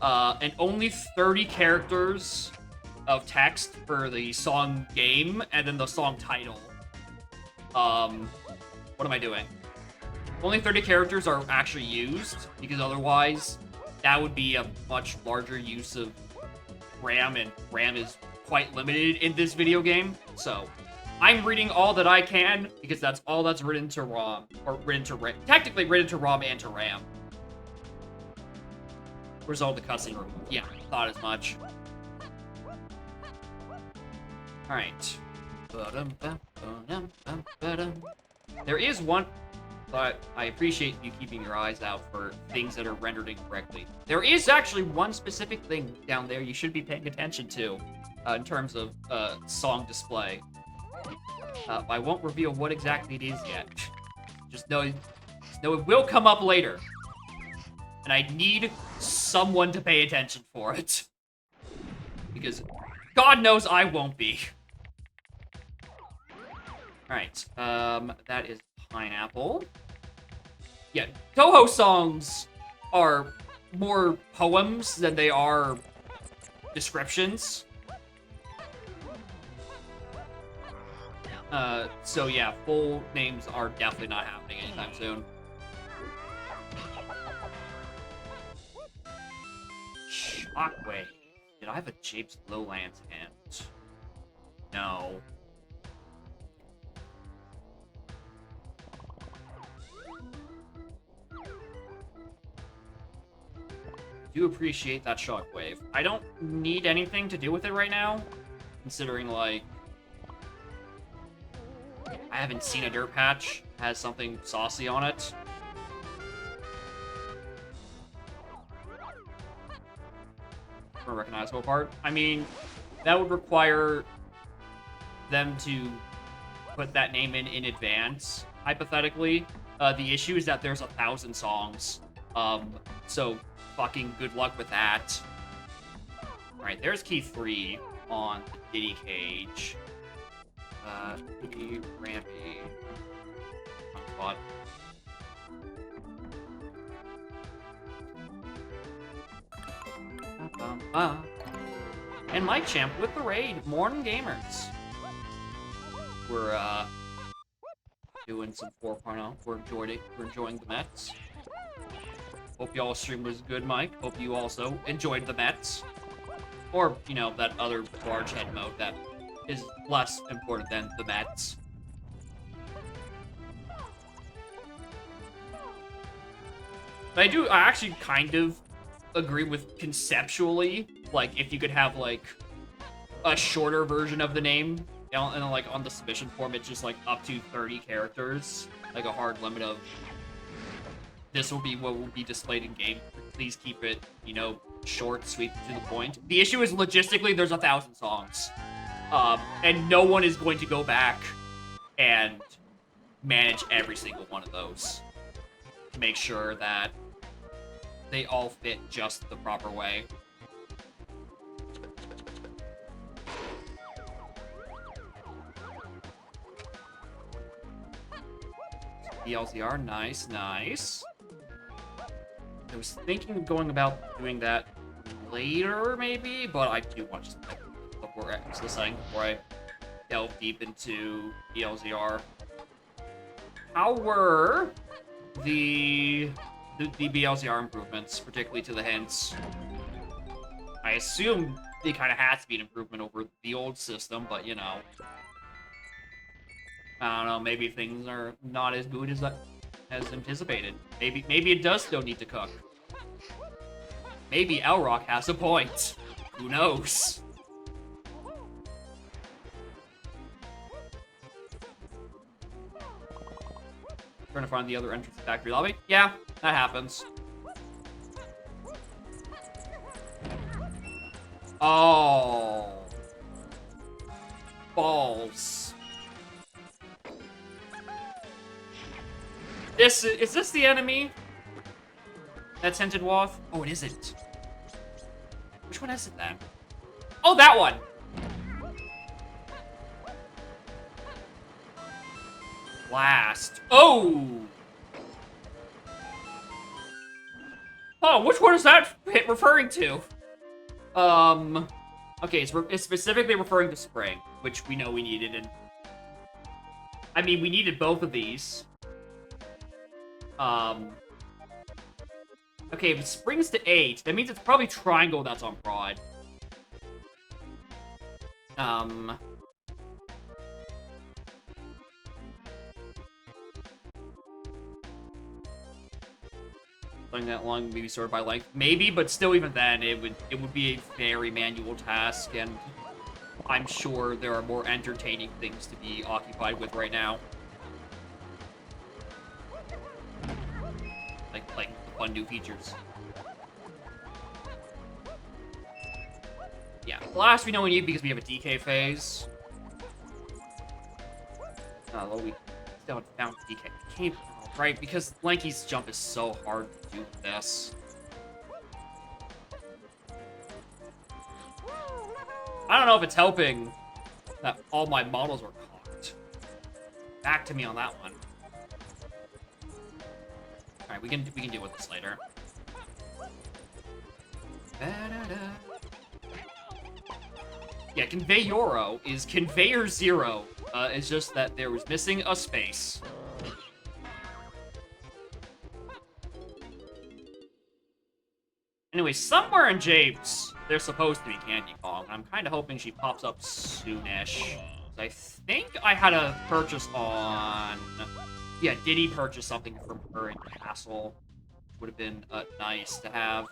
and only 30 characters of text for the song game, and then the song title. What am I doing? Only 30 characters are actually used, because otherwise that would be a much larger use of RAM, and RAM is quite limited in this video game, so I'm reading all that I can, because that's all that's written to ROM, or written to RAM, technically written to ROM and to RAM. Result of the cutscene removed. Yeah, thought as much. Alright. There is one, but I appreciate you keeping your eyes out for things that are rendered incorrectly. There is actually one specific thing down there you should be paying attention to, in terms of song display. I won't reveal what exactly it is yet. Just know it will come up later. And I need someone to pay attention for it. Because God knows I won't be. Alright, that is pineapple. Yeah, Touhou songs are more poems than they are descriptions. So yeah, full names are definitely not happening anytime soon. Shockwave. Did I have a Japes Lowlands hint? No. Do appreciate that Shockwave. I don't need anything to do with it right now, considering, like, I haven't seen a dirt patch that has something saucy on it. A recognizable part. I mean, that would require them to put that name in advance, hypothetically. The issue is that there's 1,000 songs. So fucking good luck with that. Alright, there's key 3 on the Diddy cage. Diddy, Rampy. Spot. And Mike Champ with the raid. Morning gamers. We're doing some 4.0. We're enjoying the Mets. Hope y'all's stream was good, Mike. Hope you also enjoyed the Mets. Or, you know, that other large head mode that is less important than the Mets. But I actually kind of agree with conceptually, like, if you could have, like, a shorter version of the name, and like, on the submission form, it's just, like, up to 30 characters, like, a hard limit of, this will be what will be displayed in game. Please keep it, you know, short, sweet, to the point. The issue is, logistically, there's 1,000 songs. And no one is going to go back and manage every single one of those to make sure that they all fit just the proper way. BLZR, nice, nice. I was thinking of going about doing that later, maybe, but I do want to just before I delve deep into BLZR. How were the BLZR improvements, particularly to the hints? I assume they kind of had to be an improvement over the old system, but you know, I don't know. Maybe things are not as good as anticipated. Maybe it does still need to cook. Maybe Elrock has a point. Who knows? Trying to find the other entrance to the factory lobby. Yeah, that happens. Oh. Balls. Is this the enemy? That's Hinted Waff? Oh, it isn't. Which one is it then? Oh, that one! Blast. Oh! Oh, which one is that hit referring to? Okay, it's specifically referring to Spring, which we know we needed, and... I mean, we needed both of these. Okay, if it springs to 8, that means it's probably Triangle that's on Prod. Playing that long, maybe sorted by length. Maybe, but still even then, it would be a very manual task, and I'm sure there are more entertaining things to be occupied with right now. Like the fun new features. Yeah, Blast we know we need because we have a DK phase. Well, we still haven't found DK. Can't, right, because Lanky's jump is so hard to do with this. I don't know if it's helping that all my models are caught. Back to me on that one. Alright, we can deal with this later. Yeah, Conveyoro is Conveyor 0. It's just that there was missing a space. Anyway, somewhere in Japes, there's supposed to be Candy Kong. I'm kind of hoping she pops up soonish. I think I had a purchase on... Yeah, Diddy purchased something from her in Castle. Would have been nice to have.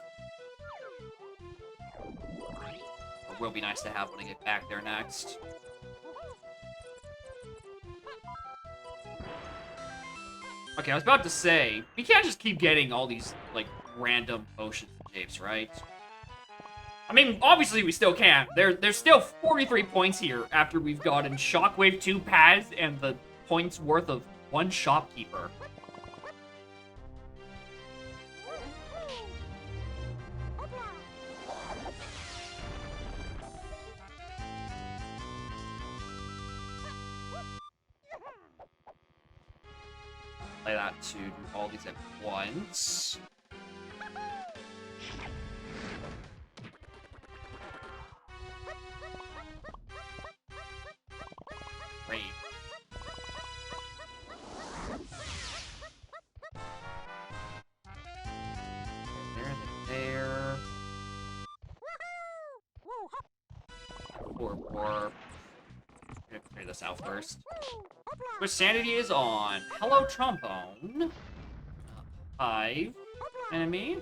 Or will be nice to have when I get back there next. Okay, I was about to say, we can't just keep getting all these, like, random potions and shapes, right? I mean, obviously we still can. There's still 43 points here after we've gotten Shockwave 2 pads and the points worth of 1 shopkeeper. Play that to do all these at once. Great. There. Four. Gonna clear this out first. Which sanity is on? Hello, trombone. 5. Enemy.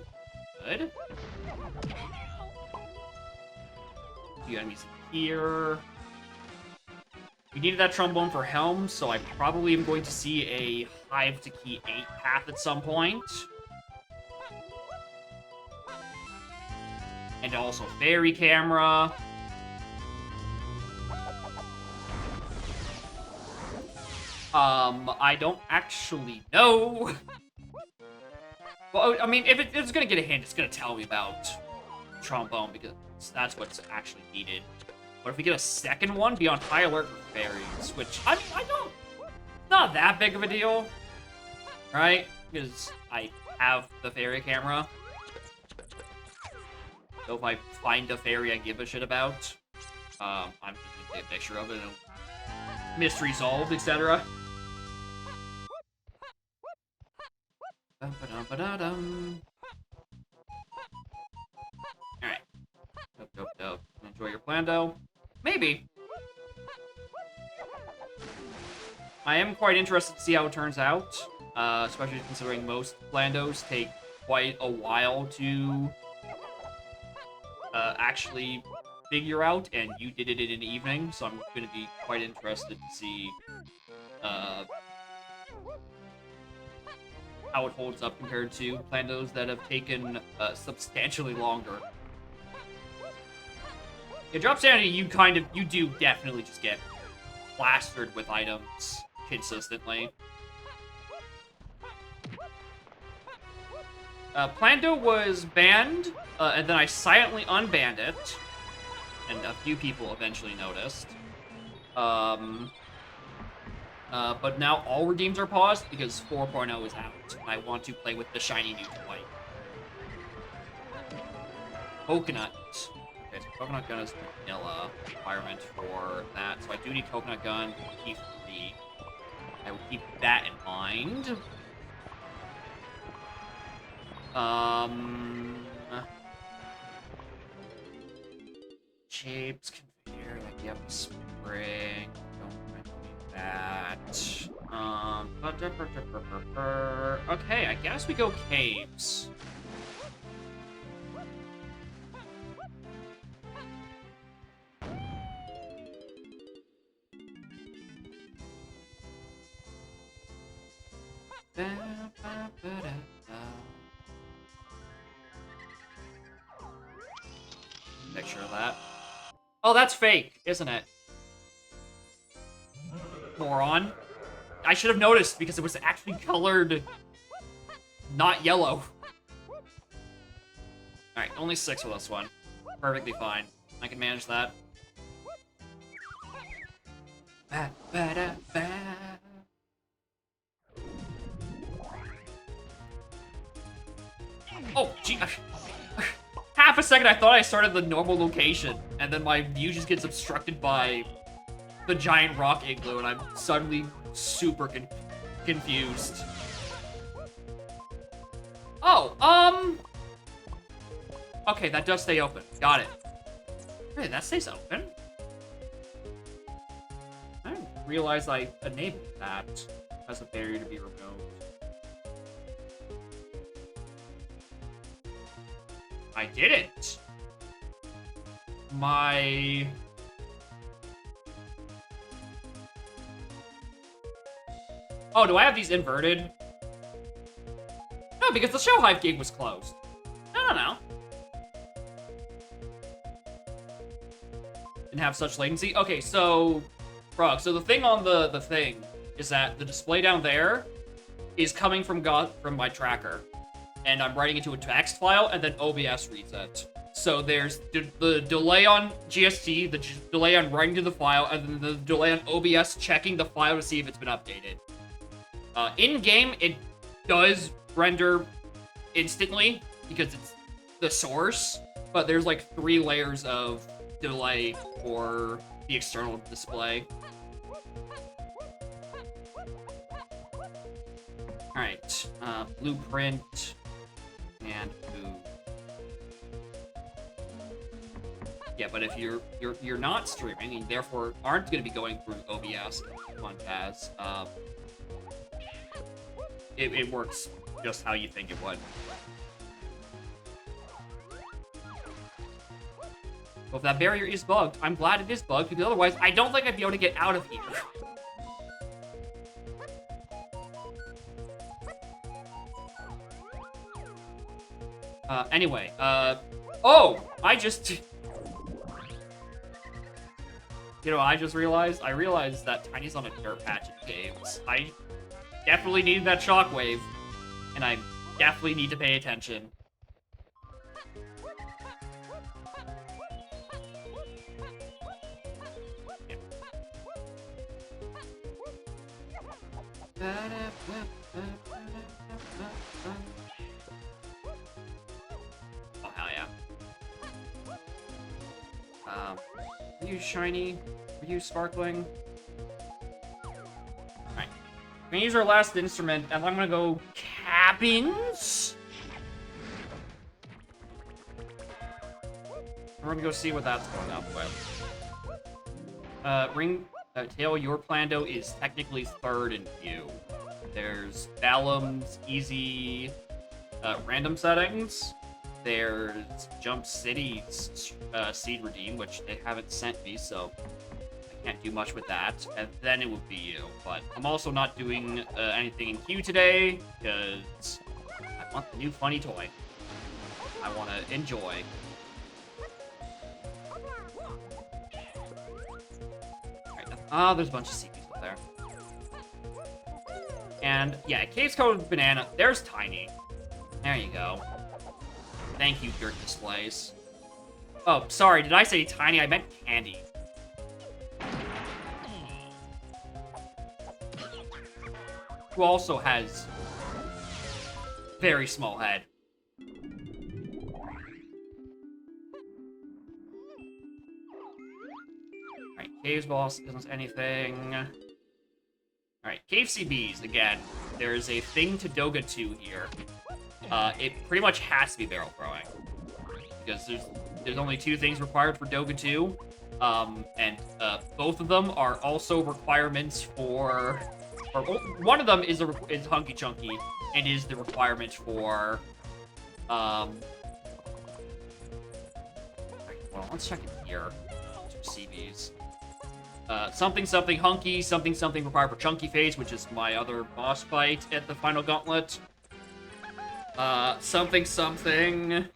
Good. Few enemies here. We needed that trombone for Helm, so I probably am going to see a Hive to Key 8 path at some point. And also Fairy Camera. I don't actually know. Well, I mean, if it's gonna get a hint, it's gonna tell me about trombone, because that's what's actually needed. But if we get a second one, be on high alert for fairies, which I don't, not that big of a deal, right? Because I have the fairy camera. So if I find a fairy I give a shit about, I'm just gonna take a picture of it and mystery solved, etc. Alright. Dope. Enjoy your Plando? Maybe. I am quite interested to see how it turns out, especially considering most Plandos take quite a while to actually figure out, and you did it in an evening, so I'm going to be quite interested to see how it holds up compared to Plandos that have taken substantially longer. Yeah, drop sanity, you do definitely just get plastered with items consistently. Plando was banned, and then I silently unbanned it, and a few people eventually noticed. But now all redeems are paused because 4.0 is out, and I want to play with the shiny new toy. Coconut. Okay, so Coconut Gun is vanilla requirement for that, so I do need Coconut Gun, key 3. I will keep that in mind. Shapes, conveyor, like, yep, spring. Don't need that. Okay, I guess we go caves. Picture of that. Oh, that's fake, isn't it? Moron. I should have noticed because it was actually colored not yellow. Alright, only 6 with this one. Perfectly fine. I can manage that. Oh, gee. Half a second I thought I started the normal location, and then my view just gets obstructed by the giant rock igloo, and I'm suddenly super confused. Oh, okay, that does stay open. Got it. Hey, that stays open. I didn't realize I enabled that as a barrier to be removed. I didn't. My... Oh, do I have these inverted? Oh, because the show hive gate was closed. I don't know. Didn't have such latency. Okay, so... Frog, so the thing on the thing is that the display down there is coming from my tracker. And I'm writing it to a text file, and then OBS reads it. So there's the delay on GST, the delay on writing to the file, and then the delay on OBS checking the file to see if it's been updated. In-game, it does render instantly, because it's the source, but there's like 3 layers of delay for the external display. Alright, blueprint, and move. Yeah, but if you're not streaming, and therefore aren't going to be going through OBS on Taz, it works just how you think it would. Well, if that barrier is bugged, I'm glad it is bugged, because otherwise I don't think I'd be able to get out of here. Anyway, oh! I just... You know, I realized that Tiny's on a dirt patch in games. I definitely needed that shockwave, and I definitely need to pay attention. Oh, hell yeah. Are you shiny? Are you sparkling? Alright. We're gonna use our last instrument, and I'm gonna go cabins. We're gonna go see what that's going up with. Tail, your Plando is technically 3rd in queue. There's Balam's easy random settings. There's Jump City's seed redeem, which they haven't sent me, so I can't do much with that. And then it would be you. But I'm also not doing anything in queue today, because I want the new funny toy. I want to enjoy. Ah, there's a bunch of CPs up there. And, yeah, Cave's Code Banana. There's Tiny. There you go. Thank you, Dirt Displays. Oh, sorry, did I say Tiny? I meant Candy. Who also has very small head. Alright, Cave's boss doesn't anything. Alright, Cave CBs, again. There's a thing to Doga 2 here. It pretty much has to be barrel throwing. Because there's only 2 things required for Doga 2. And both of them are also requirements for... Or one of them is Hunky Chunky, and is the requirement for... Well, let's check it here. Some CBs. Something something hunky, something something required for Chunky Face, which is my other boss fight at the final gauntlet. Something something.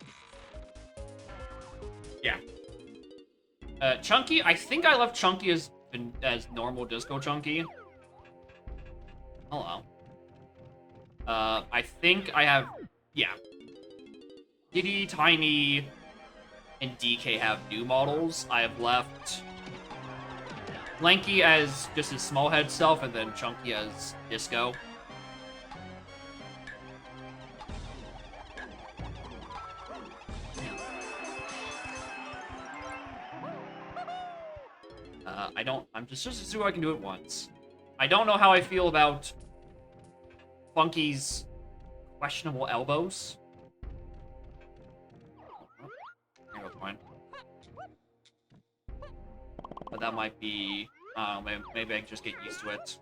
Yeah. Chunky, I think I left Chunky as normal Disco Chunky. Hello. I think I have, yeah. Diddy, Tiny, and DK have new models. I have left Lanky as just his small head self, and then Chunky as Disco. I'm just to see if I can do it once. I don't know how I feel about Funky's questionable elbows. There goes mine. But that might be... maybe I can just get used to it.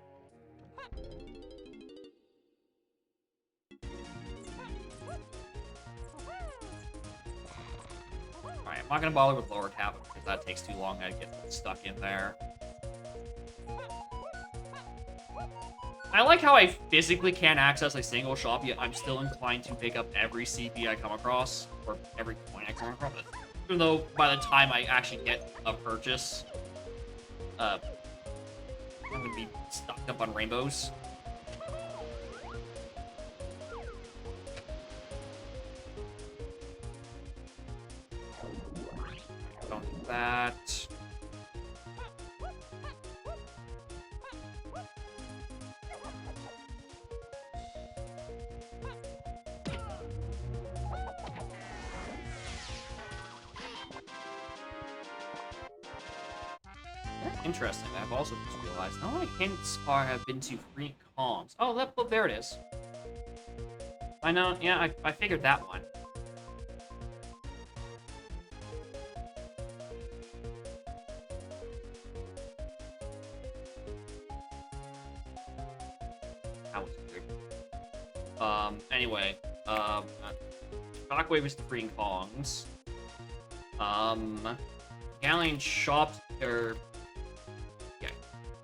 Alright, I'm not gonna bother with lower tab because that takes too long to get stuck in there. I like how I physically can't access a single shop, yet I'm still inclined to pick up every CP I come across, or every coin I come across. Even though by the time I actually get a purchase, I'm gonna be stocked up on rainbows. Don't do that. Interesting. I've also just realized how many hints have been to free comms. Oh, look, there it is. I know. Yeah, I figured that one. That was weird. Anyway, Shockwave is the freeing Kongs. Galleon shops or yeah,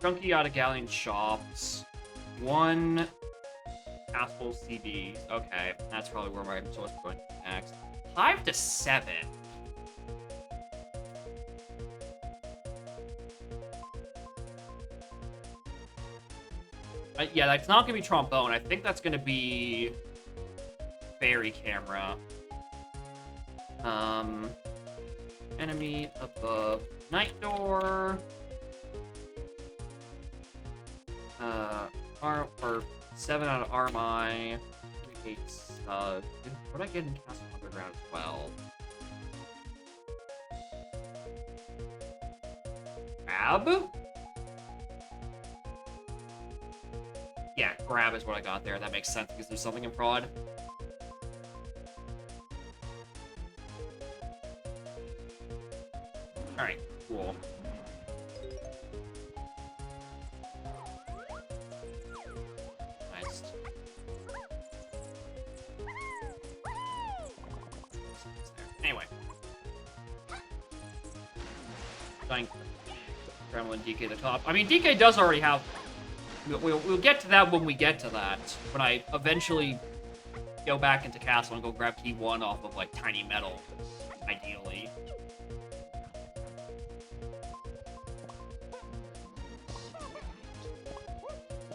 Chunky out of Galleon shops. 1 Castle CB. Okay, that's probably where I'm supposed to go next. 5 to 7. Yeah, that's not gonna be trombone. I think that's gonna be fairy camera. Enemy above night door. Or 7 out of Armai. 3 8 What did I get in Castle Underground as well? Grab? Yeah, grab is what I got there. That makes sense because there's something in prod. Alright, cool. Nice. Anyway. Thank Gremlin DK at the top. I mean, DK does already have... We'll get to that when we get to that. When I eventually go back into Castle and go grab key 1 off of, like, Tiny Metal. Ideally.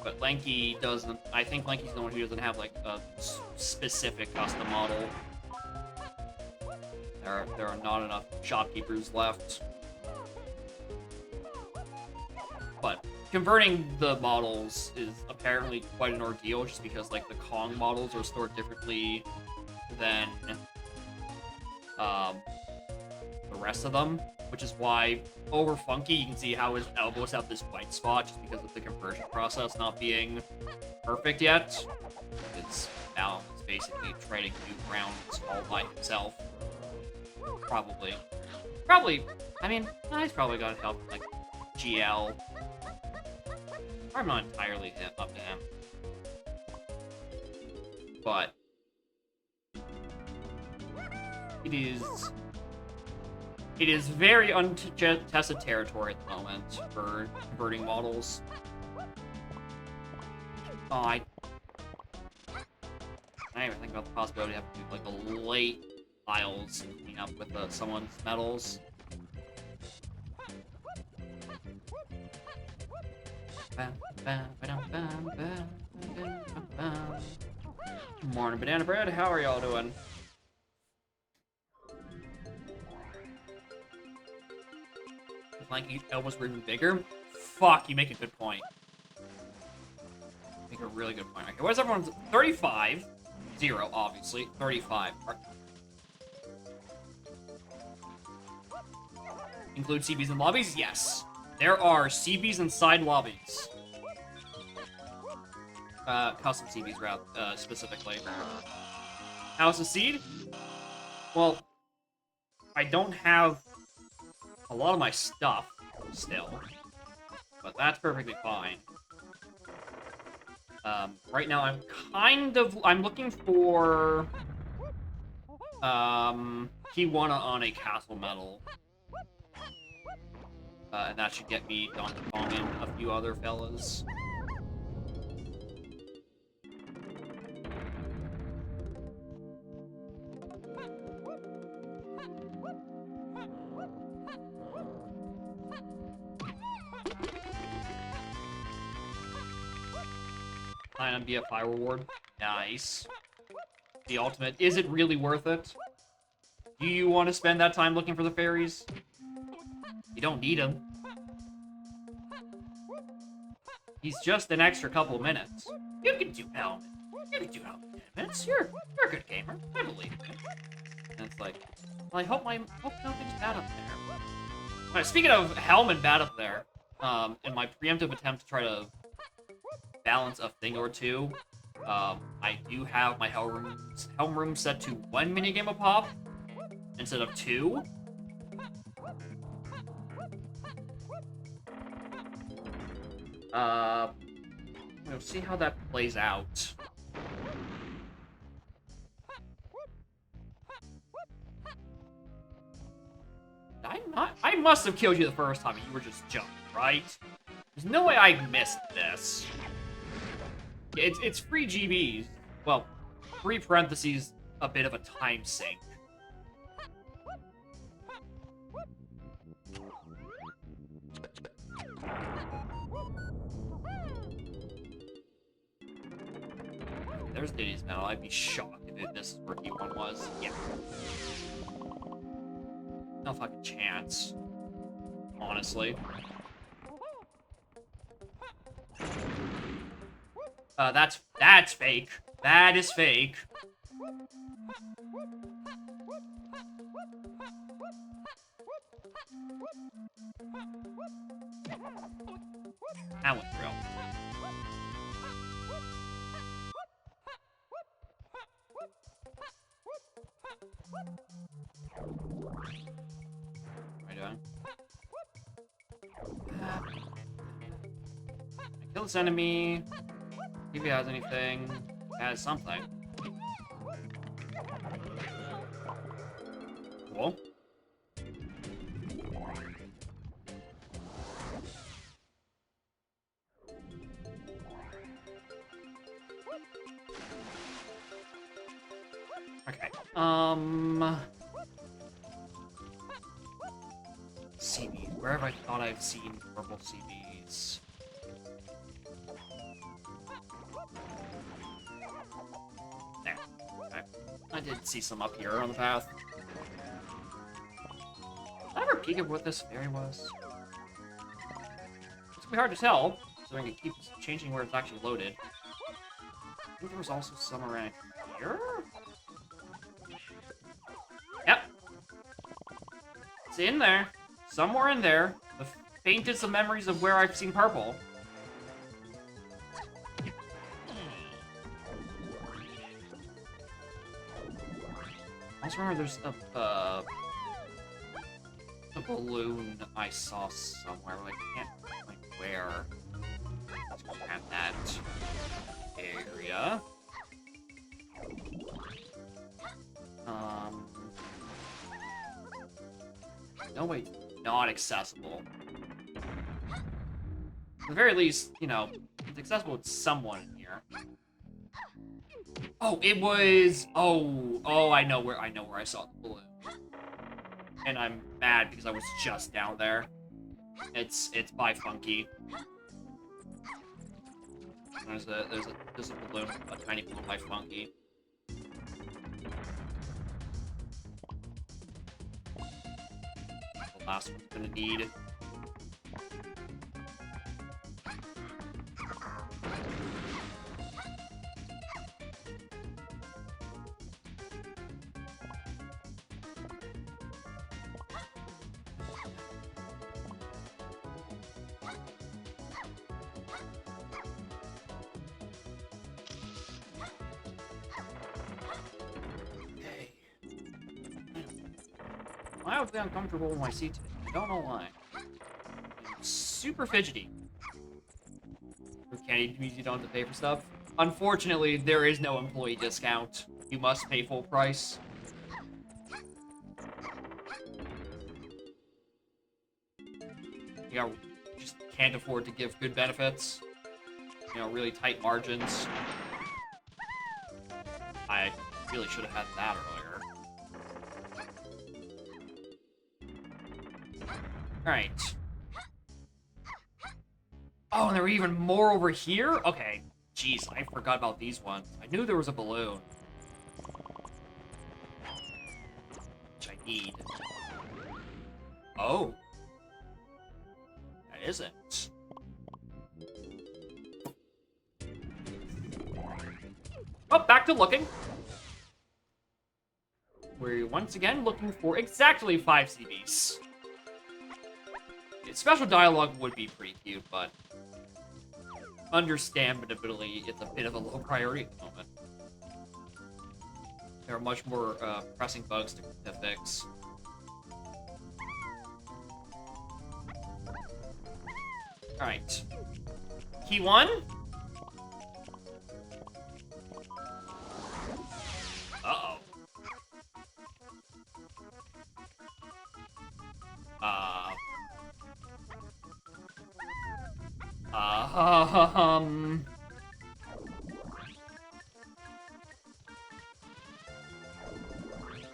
But Lanky doesn't... I think Lanky's the one who doesn't have, like, a specific custom model. There are not enough shopkeepers left. But converting the models is apparently quite an ordeal, just because, like, the Kong models are stored differently than the rest of them. Which is why, over Funky, you can see how his elbows have this white spot, just because of the conversion process not being perfect yet. It's now it's basically trading new grounds all by himself. Probably. I mean, he's probably got help from, like, GL. I'm not entirely up to him. But it is very untested territory at the moment for converting models. Oh, I didn't even think about the possibility of having to do, like, a late Isles clean up with someone's medals. Morning, Banana Bread. How are y'all doing? Like, elbows were even bigger? Fuck, you make a good point. Make a really good point. Okay, what is everyone's... 35. 0, obviously. 35. Include CBs in lobbies? Yes. There are CBs inside lobbies. Custom CBs, rather, specifically. House of Seed? Well, I don't have a lot of my stuff still, but that's perfectly fine. Right now I'm looking for key 1 on a castle medal. And that should get me Donkey Kong and a few other fellas. and be a fire reward. Nice. The ultimate. Is it really worth it? Do you want to spend that time looking for the fairies? You don't need them. He's just an extra couple minutes. You can do Helmet. You can do Helmet in minutes. You're a good gamer. I believe you. And it's like, well, I hope nothing's bad up there. Alright, speaking of Helmet bad up there, in my preemptive attempt to try to balance a thing or two, I do have my Helm room set to 1 minigame a pop instead of 2. We'll see how that plays out. I must have killed you the first time and you were just jumping, right? There's no way I missed this. It's free GBs. Well, free parentheses, a bit of a time sink. There's Diddy's medal. I'd be shocked if this is where E1 was. Yeah. No fucking chance. Honestly. That's fake. That is fake. That went real. What am I doing? I kill this enemy. See if he has anything. He has something. Cool. Okay. CBs. Where have I thought I've seen purple CBs? There. Okay. I did see some up here on the path. Did I ever peek at what this fairy was? It's gonna be hard to tell, so I can keep changing where it's actually loaded. I think there was also some around here? Yep. It's in there. Somewhere in there. The faintest of memories of where I've seen purple. I also remember there's a balloon I saw somewhere, but I can't find where. Let's grab that area. No way, not accessible. At the very least, you know, it's accessible to someone in here. Oh, it was. Oh, I know where I saw the balloon, and I'm mad because I was just down there. It's by Funky. There's a balloon, a tiny balloon by Funky. The last one's gonna need. Mildly uncomfortable in my seat today. I don't know why. Super fidgety. For candy means you don't have to pay for stuff. Unfortunately, there is no employee discount. You must pay full price. You know, just can't afford to give good benefits. You know, really tight margins. I really should have had that earlier. Alright. Oh, and there were even more over here? Okay. jeez, I forgot about these ones. I knew there was a balloon. Which I need. Oh. That isn't. Oh, back to looking. We're once again looking for exactly 5 CBs. Special dialogue would be pretty cute, but understandably, it's a bit of a low priority at the moment. There are much more pressing bugs to fix. Alright. Key 1? Uh-oh.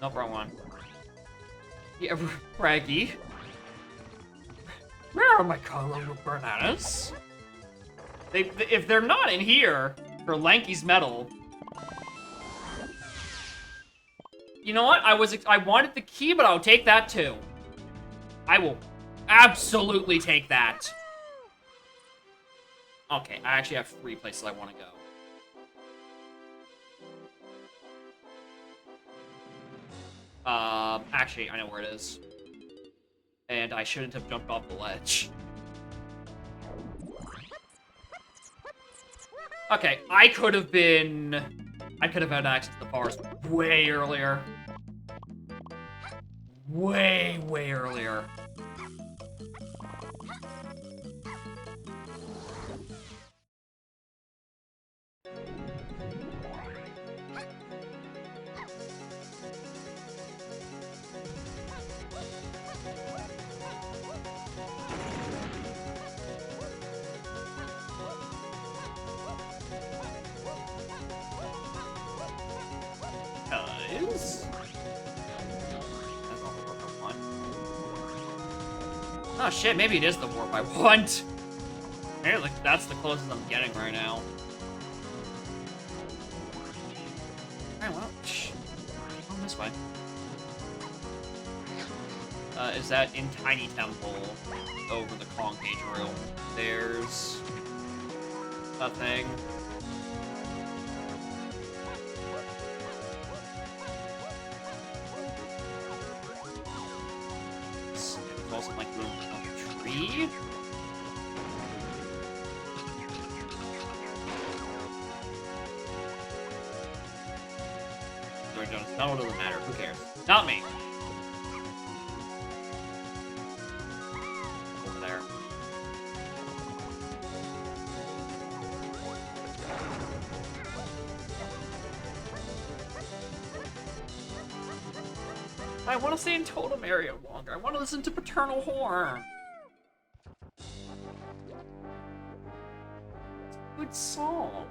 Nope, wrong one. Yeah, Raggy. Where are my color bananas? If they're not in here for Lanky's medal, you know what? I wanted the key, but I'll take that too. I will absolutely take that. Okay, I actually have 3 places I want to go. Actually, I know where it is. And I shouldn't have jumped off the ledge. Okay, I could have had access to the forest way earlier. Way earlier. Oh shit, maybe it is the warp I want. Apparently, that's the closest I'm getting right now. Alright, well, going this way. Is that in Tiny Temple over the Concage room? There's a thing. There's also like a tree. No, it doesn't matter. Who cares? Not me. Over there. I want to stay in Totem area longer. I want to listen to Paternal Horn. It's a good song.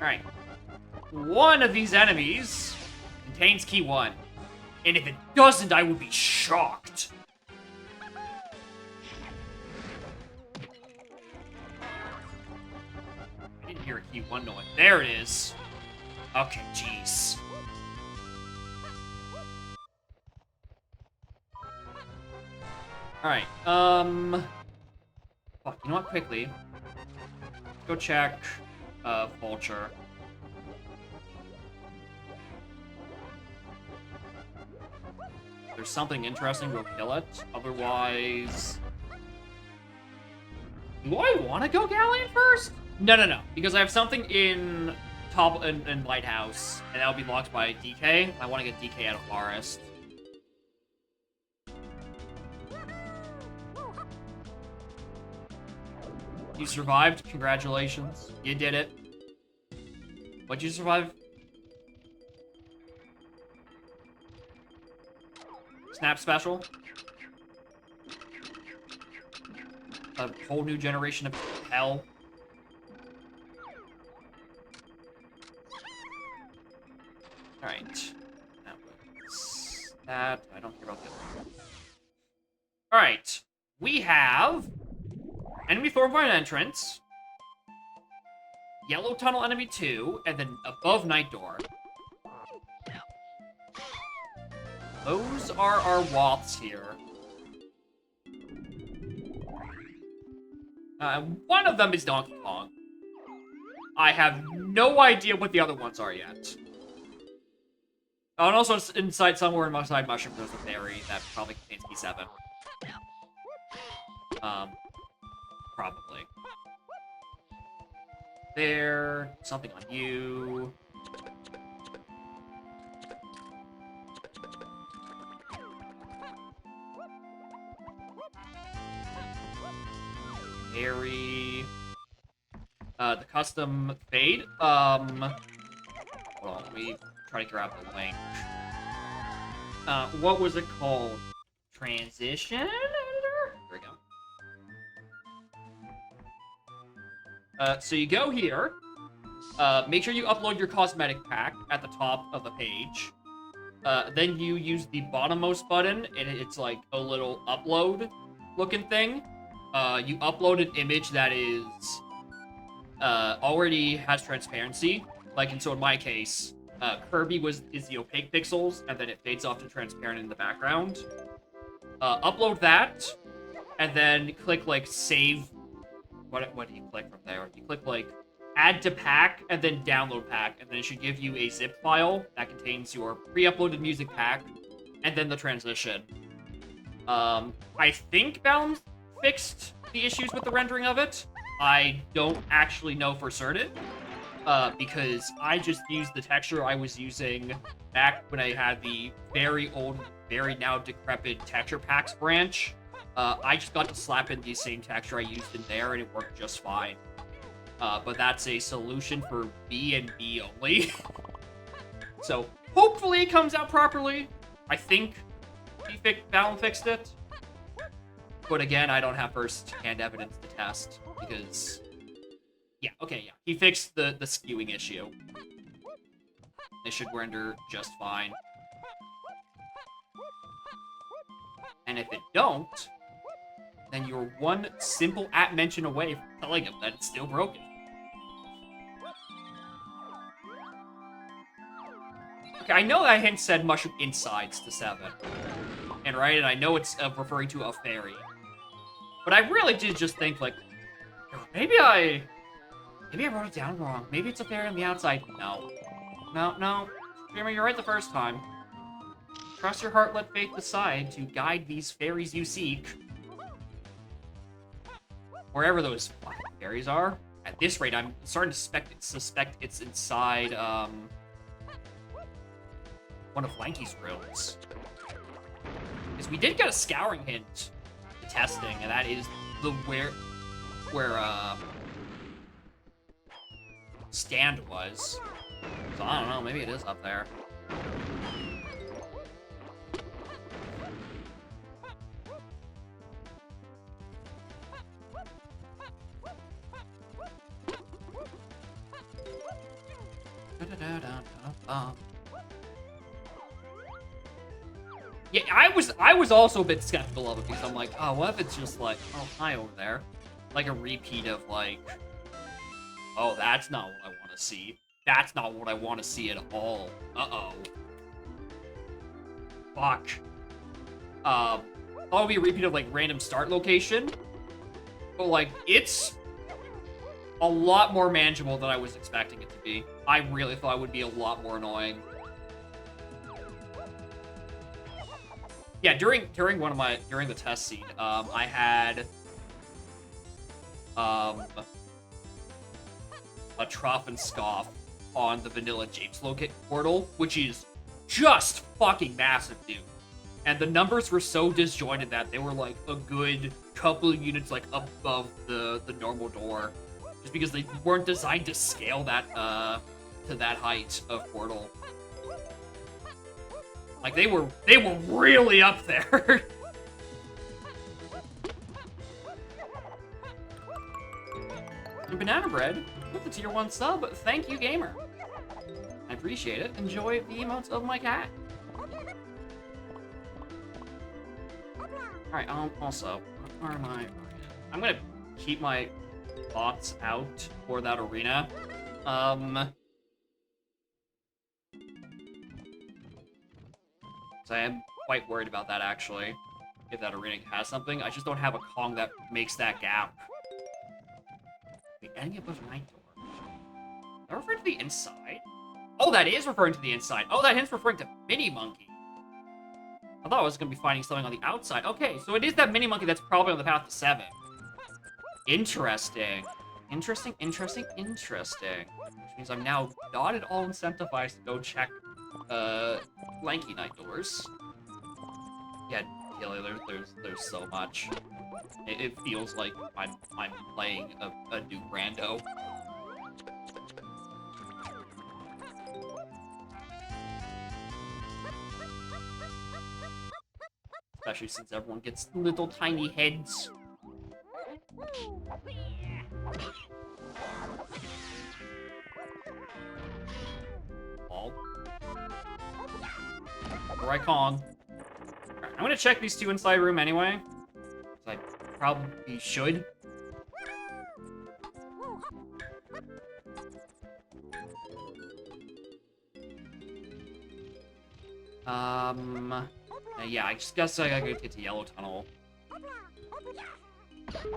Alright. One of these enemies contains key 1. And if it doesn't, I would be shocked. I didn't hear a key 1 noise. There it is. Okay, jeez. Alright, fuck, you know what, quickly. Go check, Vulture. If there's something interesting, we'll kill it. Otherwise... Do I want to go Galleon first? No. Because I have something in in Lighthouse, and that'll be blocked by DK. I want to get DK out of Forest. You survived. Congratulations. You did it. What'd you survive? Snap special? A whole new generation of hell. that. I don't care about the other one. Alright. We have enemy Thornvine entrance, Yellow Tunnel enemy 2, and then above Night Door. Those are our Woths here. One of them is Donkey Kong. I have no idea what the other ones are yet. Oh, and also inside somewhere inside Mushroom, there's a berry that probably contains P7. Probably. There. Something on you. Berry. The custom fade. Hold on, let me try to grab the link. What was it called? Transition editor? There we go. So you go here. Make sure you upload your cosmetic pack at the top of the page. Then you use the bottommost button, and it's like a little upload looking thing. You upload an image that is already has transparency. Like, and so in my case, Kirby is the opaque pixels, and then it fades off to transparent in the background. Upload that, and then click, like, save. What do you click from there? You click, like, add to pack, and then download pack, and then it should give you a zip file that contains your pre-uploaded music pack, and then the transition. I think Balance fixed the issues with the rendering of it. I don't actually know for certain. Because I just used the texture I was using back when I had the very old, very now decrepit texture packs branch. I just got to slap in the same texture I used in there, and it worked just fine. But that's a solution for B and B only. So hopefully it comes out properly. I think Fallon fixed it. But again, I don't have first-hand evidence to test, because... Yeah, okay, yeah. He fixed the skewing issue. It should render just fine. And if it don't, then you're one simple @ mention away from telling him that it's still broken. Okay, I know that hint said mushroom insides to 7. And I know it's referring to a fairy. But I really did just think, like, maybe I wrote it down wrong. Maybe it's a fairy on the outside. No. No. Dreamer, you're right the first time. Trust your heart, let faith decide to guide these fairies you seek. Wherever those fairies are. At this rate, I'm starting to suspect it's inside, one of Lanky's rooms. Because we did get a scouring hint to testing, and that is the where stand was. So I don't know, maybe it is up there. Yeah, I was also a bit skeptical of it because I'm like, oh, what if it's just like, oh, hi over there, like a repeat of like, oh, that's not what I want to see. That's not what I want to see at all. Uh-oh. Fuck. That'll be a repeat of like random start location, but like it's a lot more manageable than I was expecting it to be. I really thought it would be a lot more annoying. Yeah, during the test scene, I had a Trough and Scoff on the vanilla Japes locate portal, which is just fucking massive, dude. And the numbers were so disjointed that they were like a good couple of units like above the normal door, just because they weren't designed to scale that to that height of portal. Like they were really up there. And Banana Bread with the tier 1 sub. Thank you, gamer. I appreciate it. Enjoy the emotes of my cat. Alright, also, where am I? I'm gonna keep my thoughts out for that arena. So I am quite worried about that, actually. If that arena has something. I just don't have a Kong that makes that gap. The enemy above night door. Is that referring to the inside? Oh, that is referring to the inside. Oh, that hint's referring to Mini Monkey. I thought I was going to be finding something on the outside. Okay, so it is that Mini Monkey that's probably on the path to 7. Interesting. Interesting. Which means I'm now not at all incentivized to go check, Lanky Night doors. Yeah, there's so much. It feels like I'm playing a new Brando. Especially since everyone gets little tiny heads. Ball. Alright, Kong. Alright, I'm gonna check these two inside room anyway. I probably should. Yeah, I just guess I gotta get to Yellow Tunnel.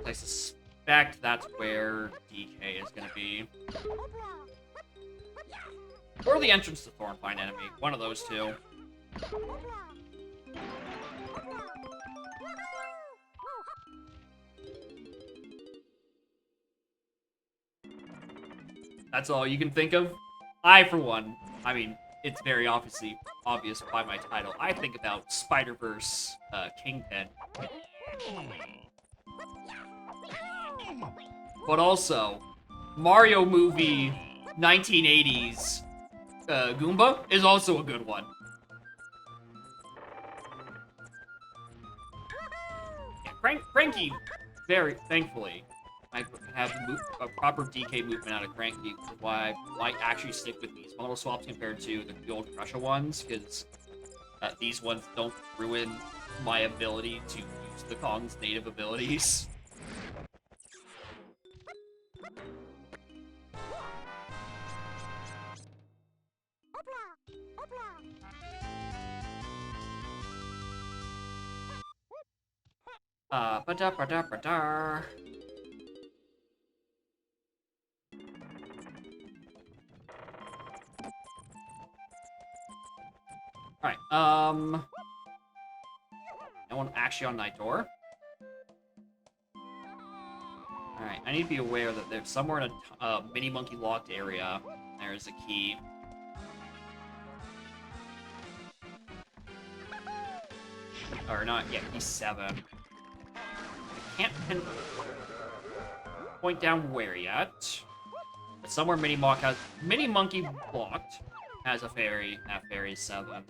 I suspect that's where DK is gonna be. Or the entrance to Thornpine Enemy. One of those two. That's all you can think of? I, for one, I mean, it's very obvious by my title. I think about Spider-Verse Kingpin. But also, Mario movie 1980s Goomba is also a good one. Yeah, Cranky, very thankfully, I have a proper DK movement out of Cranky, which is why I might actually stick with these model swaps compared to the old Crusher ones, because these ones don't ruin my ability to use the Kong's native abilities. Ba-da-ba-da-ba-da. Alright, no one actually on Night Door. Alright, I need to be aware that there's somewhere in a Mini Monkey locked area, there's a key. Or not, yeah, key 7. I can't point down where yet. But somewhere Mini Monkey blocked has a fairy at fairy 7.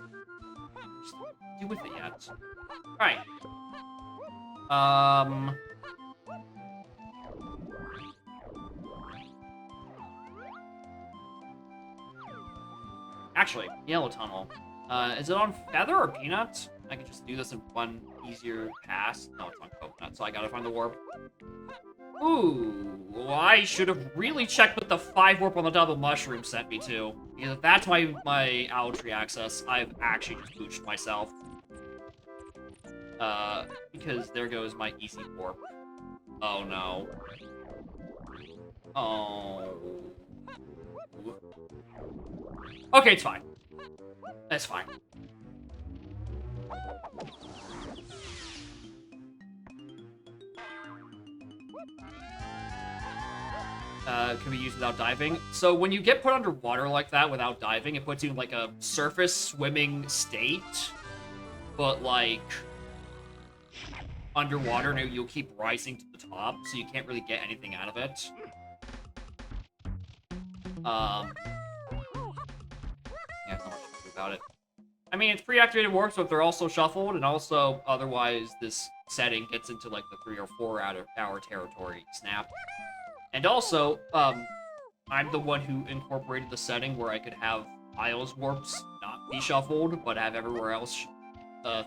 Just do with it yet. Alright. Actually, Yellow Tunnel. Is it on Feather or Peanut? I could just do this in one easier pass. No, it's on Coconut, so I gotta find the warp. Ooh, I should have really checked what the 5 warp on the double mushroom sent me to. Because if that's my owl tree access, I've actually just booched myself. Because there goes my easy warp. Oh no. Oh. Okay, it's fine. That's fine. Can be used without diving. So when you get put underwater like that without diving, it puts you in like a surface swimming state, but like underwater, and you'll keep rising to the top, so you can't really get anything out of it. Yeah, not much to do about it. I mean, it's pre-activated warp, so if they're also shuffled, and also otherwise this setting gets into like the 3 or 4 hour territory snap. And also, I'm the one who incorporated the setting where I could have Isles warps not be shuffled, but have everywhere else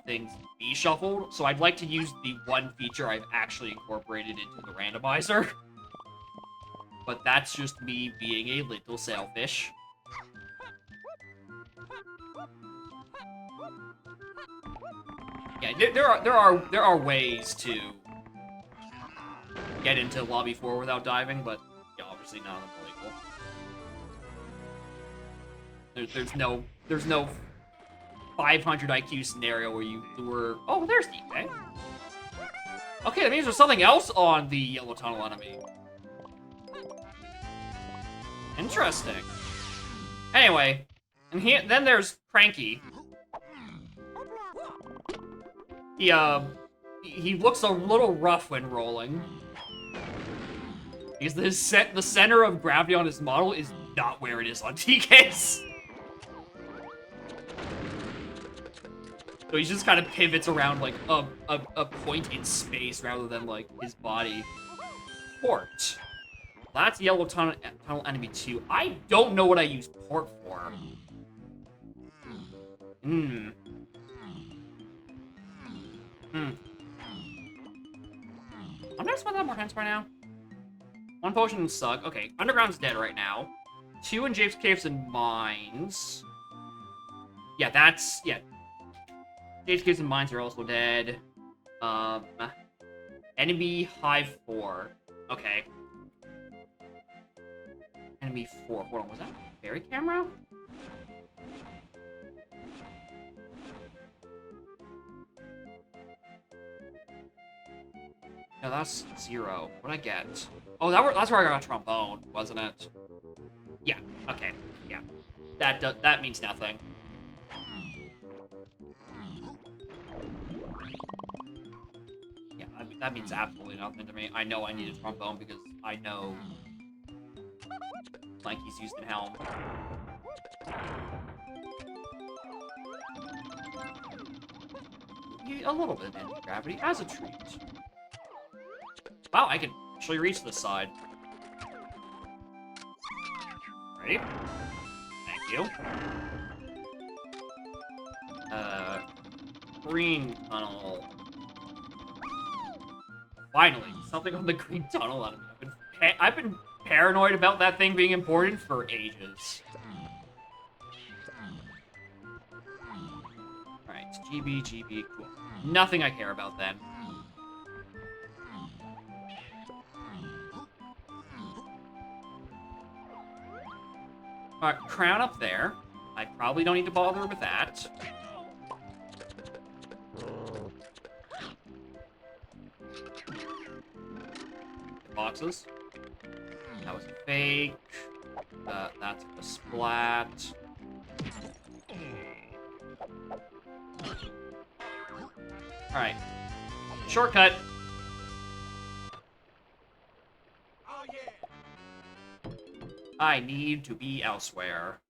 things be shuffled, so I'd like to use the one feature I've actually incorporated into the randomizer. But that's just me being a little selfish. Yeah, there are ways to get into lobby 4 without diving, but yeah, obviously none of them are legal. There's no 500 IQ scenario where you lure. Oh, there's DK. Okay, that means there's something else on the yellow tunnel enemy. Interesting. Anyway, and then there's Cranky. He looks a little rough when rolling. Because the center of gravity on his model is not where it is on TK's. So he just kind of pivots around like a point in space rather than like his body. Port. That's yellow tunnel enemy 2. I don't know what I use port for. I'm gonna spend that more hands right now. 1 potion and suck. Okay, Underground's dead right now. 2 in Jake's Caves and Mines. Yeah, that's... Yeah. Jake's Caves and Mines are also dead. Enemy Hive 4. Okay. Enemy 4. Hold on, was that Fairy Camera? No, that's 0. What'd I get? Oh, that's where I got a trombone, wasn't it? Yeah, okay, yeah. That means nothing. Yeah, that means absolutely nothing to me. I know I need a trombone because I know Lanky's used in Helm. A little bit of anti-gravity as a treat. Wow, I can actually reach this side. Ready? Thank you. Green tunnel. Finally, something on the green tunnel. I've been paranoid about that thing being important for ages. Alright, GB, cool. Nothing I care about then. Alright, crown up there. I probably don't need to bother with that. Boxes. That was a fake. That's a splat. Alright. Shortcut. I need to be elsewhere.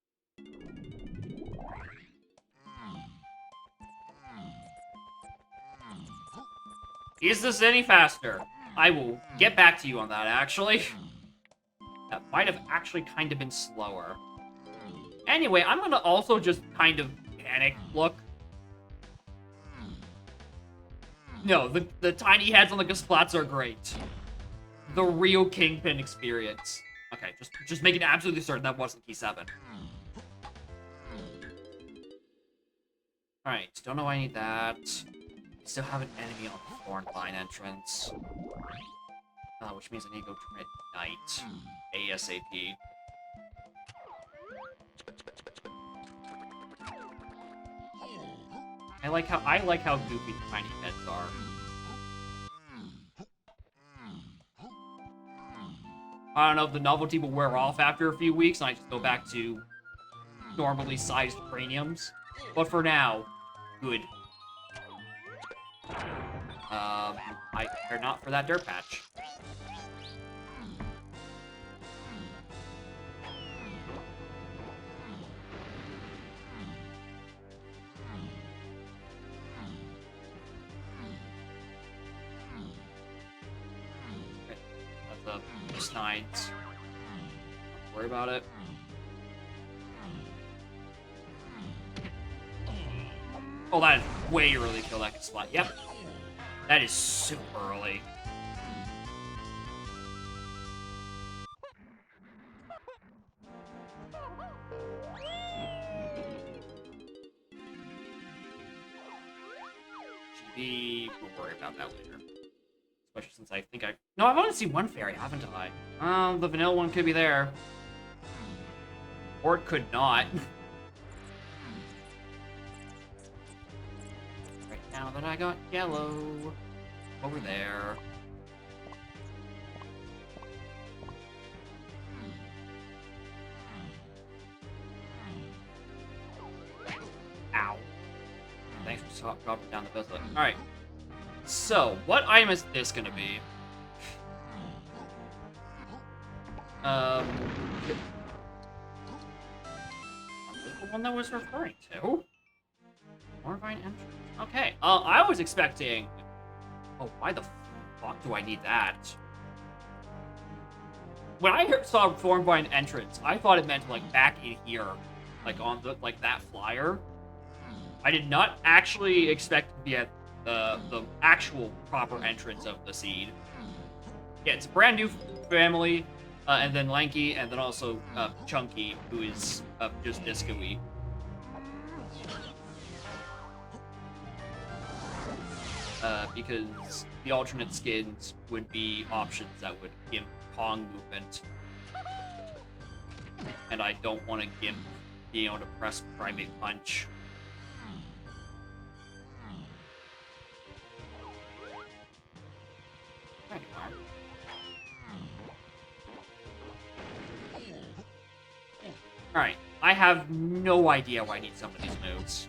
Is this any faster? I will get back to you on that, actually. That might have actually kind of been slower. Anyway, I'm gonna also just kind of panic look. No, the tiny heads on the Gasplats are great. The real Kingpin experience. Okay, just making absolutely certain that wasn't key 7. Alright, don't know I need that. Still have an enemy on the Thorn Vine entrance. Which means I need to go to midnight. ASAP. I like how goofy the tiny heads are. I don't know if the novelty will wear off after a few weeks and I just go back to normally sized craniums. But for now, good. I care not for that dirt patch. That's Snines. Don't worry about it. Oh, that is way early kill that can slide. Yep. That is super early. GB, we'll worry about that later. Especially since I think no, I've only seen one fairy, haven't I? The vanilla one could be there. Or it could not. Right now that I got yellow. Over there. Ow. Thanks for dropping down the buzzlet. Alright. So, what item is this gonna be? This is the one that was referring to. Orvine entrance. Okay. I was expecting. Oh, why the fuck do I need that? When I saw Thornvine entrance, I thought it meant like back in here, like on the that flyer. I did not actually expect to be at the actual proper entrance of the seed. Yeah, it's a brand new family, and then Lanky, and then also Chunky, who is just disco-y. Because the alternate skins would be options that would give Kong movement. And I don't want to give being able to press Primate Punch. Alright, I have no idea why I need some of these moves.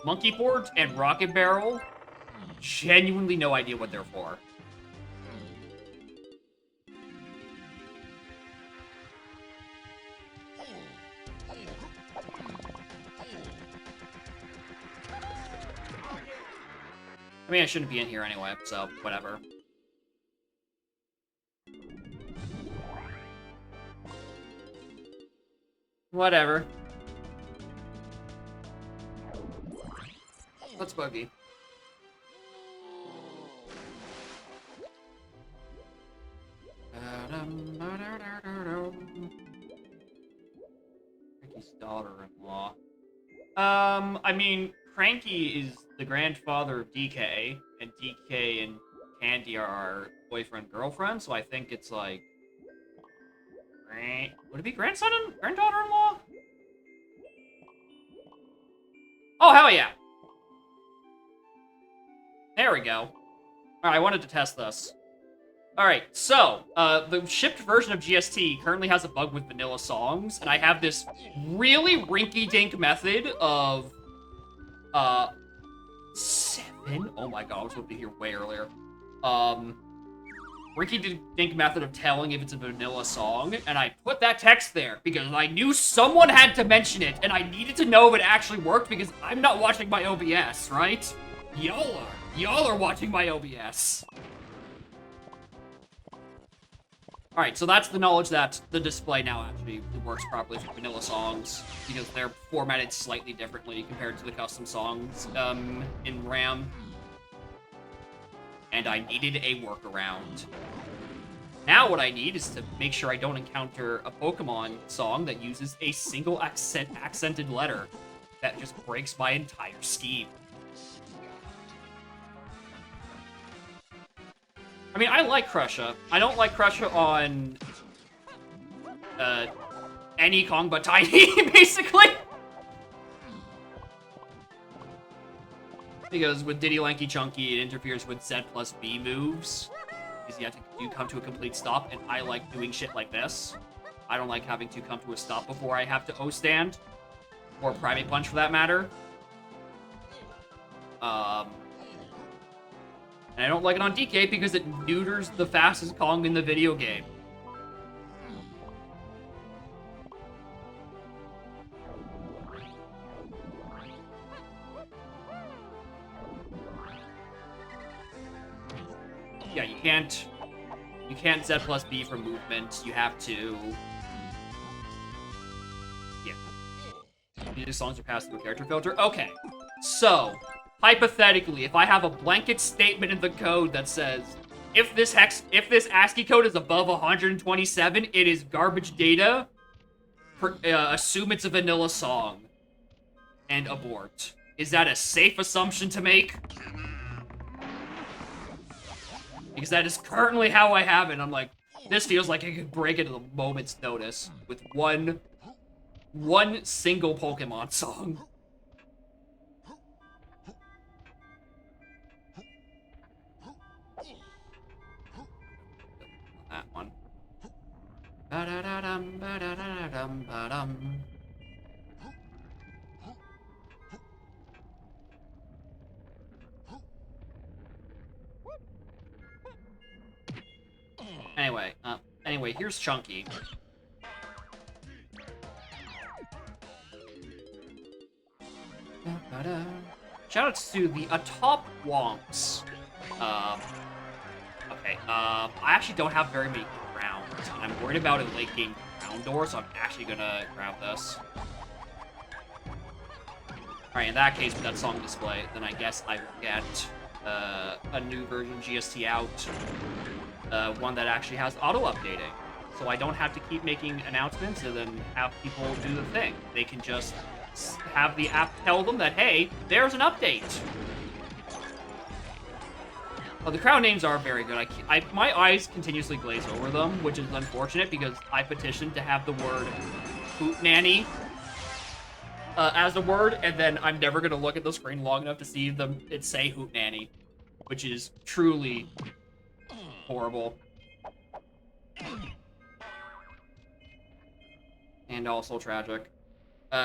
Monkey Board and Rocket Barrel, genuinely no idea what they're for. I mean, I shouldn't be in here anyway, so whatever. Whatever. What's buggy? Cranky's daughter-in-law. I mean, Cranky is the grandfather of DK, and DK and Candy are boyfriend-girlfriend, so I think it's like... Would it be grandson and granddaughter-in-law? Oh, hell yeah! There we go. Alright, I wanted to test this. Alright, so, the shipped version of GST currently has a bug with vanilla songs, and I have this really rinky-dink method of, 7? Oh my god, I was hoping to hear way earlier. Rinky-dink method of telling if it's a vanilla song, and I put that text there because I knew someone had to mention it, and I needed to know if it actually worked because I'm not watching my OBS, right? Y'all are. Y'all are watching my OBS. Alright, so that's the knowledge that the display now actually works properly for vanilla songs, because they're formatted slightly differently compared to the custom songs in RAM. And I needed a workaround. Now what I need is to make sure I don't encounter a Pokemon song that uses a single accented letter that just breaks my entire scheme. I mean, I like Crusha. I don't like Crusha on any Kong but Tiny, basically. Because with Diddy Lanky Chunky, it interferes with Z plus B moves. Because you have to come to a complete stop, and I like doing shit like this. I don't like having to come to a stop before I have to O-stand. Or Primate Punch, for that matter. And I don't like it on DK because it neuters the fastest Kong in the video game. Yeah, you can't Z plus B for movement. You have to... Yeah. These songs are passed through a character filter. Okay, so... hypothetically, if I have a blanket statement in the code that says, if this ASCII code is above 127, it is garbage data. Assume it's a vanilla song. And abort. Is that a safe assumption to make? Because that is currently how I have it. I'm like, this feels like it could break at a moment's notice with one single Pokemon song. That one. Ba-da-da-dum, ba-da-da-dum, ba-dum. Anyway, here's Chunky. Shoutouts to the Atop Wonks. Okay, I actually don't have very many rounds, and I'm worried about a late game round door, so I'm actually gonna grab this. Alright, in that case, with that song display, then I guess I will get a new version GST out, one that actually has auto-updating. So I don't have to keep making announcements and then have people do the thing. They can just have the app tell them that, hey, there's an update. Well, the crowd names are very good. My eyes continuously glaze over them, which is unfortunate because I petitioned to have the word Hoot Nanny as a word, and then I'm never going to look at the screen long enough to see it say Hoot Nanny, which is truly horrible. And also tragic.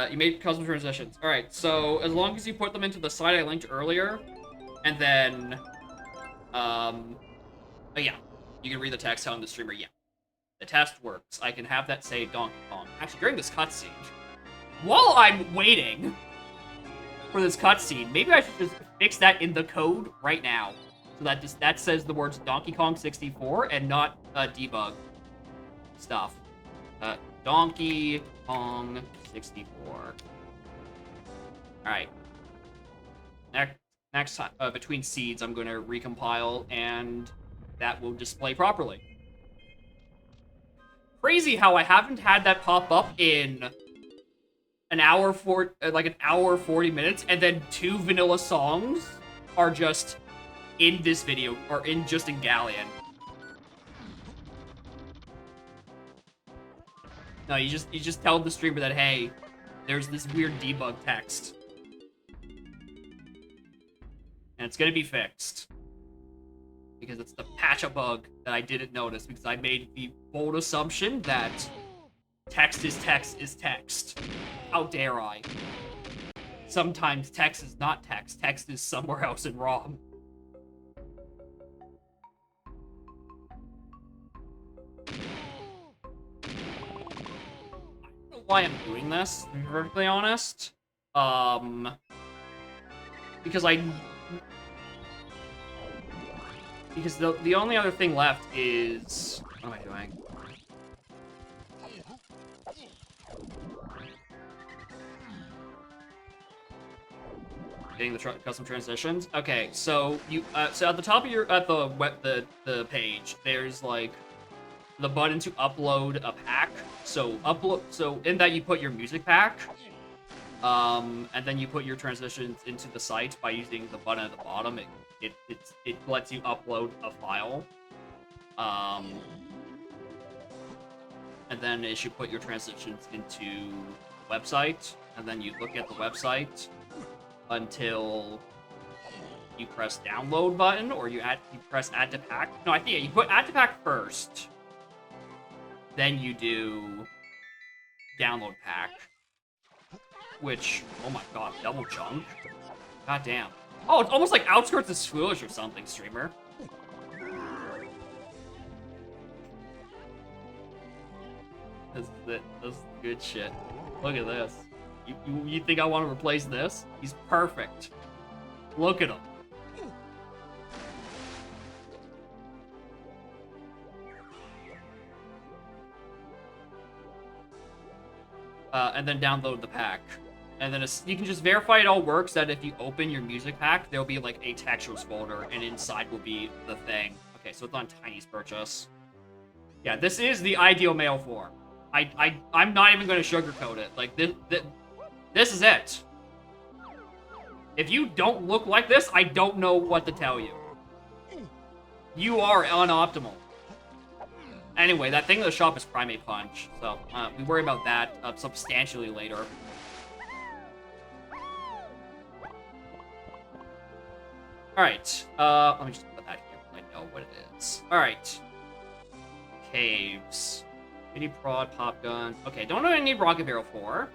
You made custom transitions. Alright, so as long as you put them into the site I linked earlier, and then, oh yeah, you can read the text telling the streamer, yeah, the test works. I can have that say Donkey Kong. Actually, during this cutscene, while I'm waiting for this cutscene, maybe I should just fix that in the code right now. So that that says the words Donkey Kong 64 and not debug stuff. Donkey Kong 64. Alright. Next time, between seeds, I'm going to recompile, and that will display properly. Crazy how I haven't had that pop up in an hour 40 minutes, and then 2 vanilla songs are just in this video, or just in Galleon. No, you just tell the streamer that, hey, there's this weird debug text. And it's gonna be fixed. Because it's the patch a bug that I didn't notice, because I made the bold assumption that text is text is text. How dare I? Sometimes text is not text. Text is somewhere else in ROM. Why I'm doing this, to be perfectly honest. Because the only other thing left is... What am I doing? Getting the custom transitions. Okay, so so at the top of the page, there's like the button to upload a pack. So in that you put your music pack, and then you put your transitions into the site by using the button at the bottom. It lets you upload a file, and then it should put your transitions into the website, and then you look at the website until you press download button, or you press add to pack. No, I think you put add to pack first. Then you do download pack, which, oh my god, double chunk. God damn. Oh, it's almost like Outskirts of Swilish or something, streamer. This is good shit. Look at this. You think I want to replace this? He's perfect. Look at him. And then download the pack. And then you can just verify it all works, that if you open your music pack, there'll be like a textures folder, and inside will be the thing. Okay, so it's on Tiny's purchase. Yeah, this is the ideal male form. I'm not even going to sugarcoat it. Like, this is it. If you don't look like this, I don't know what to tell you. You are unoptimal. Anyway, that thing in the shop is Primate Punch, so we worry about that substantially later. Alright, let me just put that here so I know what it is. Alright. Caves. Mini prod, pop gun. Okay, don't know what I need rocket barrel for.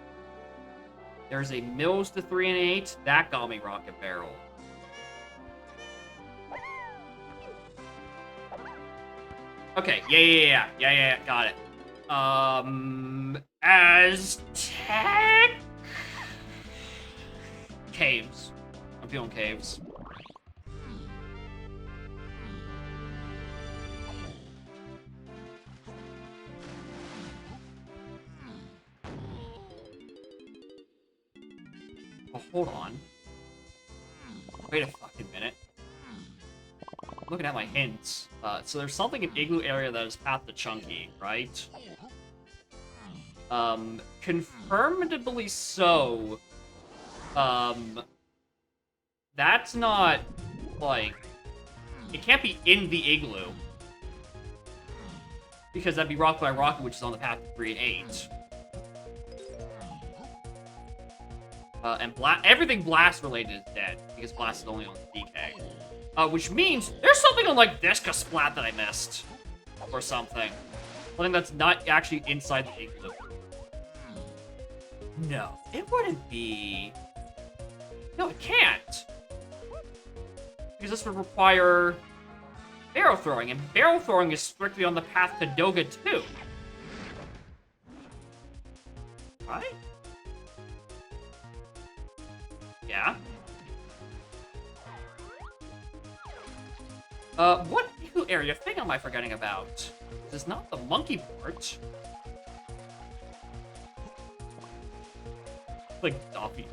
There's a Mills to 3 and 8. That got me rocket barrel. Okay, yeah, got it. Aztec? Caves. I'm feeling caves. Oh, hold on. Wait a fucking minute. I'm looking at my hints. So there's something in Igloo area that is path to Chunky, right? Confirmatively so. That's not, like... It can't be in the Igloo. Because that'd be Rock by Rocket, which is on the path to 3 and 8. And everything Blast related is dead, because Blast is only on DK. Which means there's something on, like, Disca Splat that I missed. Or something. Something that's not actually inside the Igloo. No, it wouldn't be... No, it can't. Because this would require barrel throwing, and barrel throwing is strictly on the path to Doga 2. Right? Yeah. What Igloo area thing am I forgetting about? This is not the monkey port. Like, Doffy.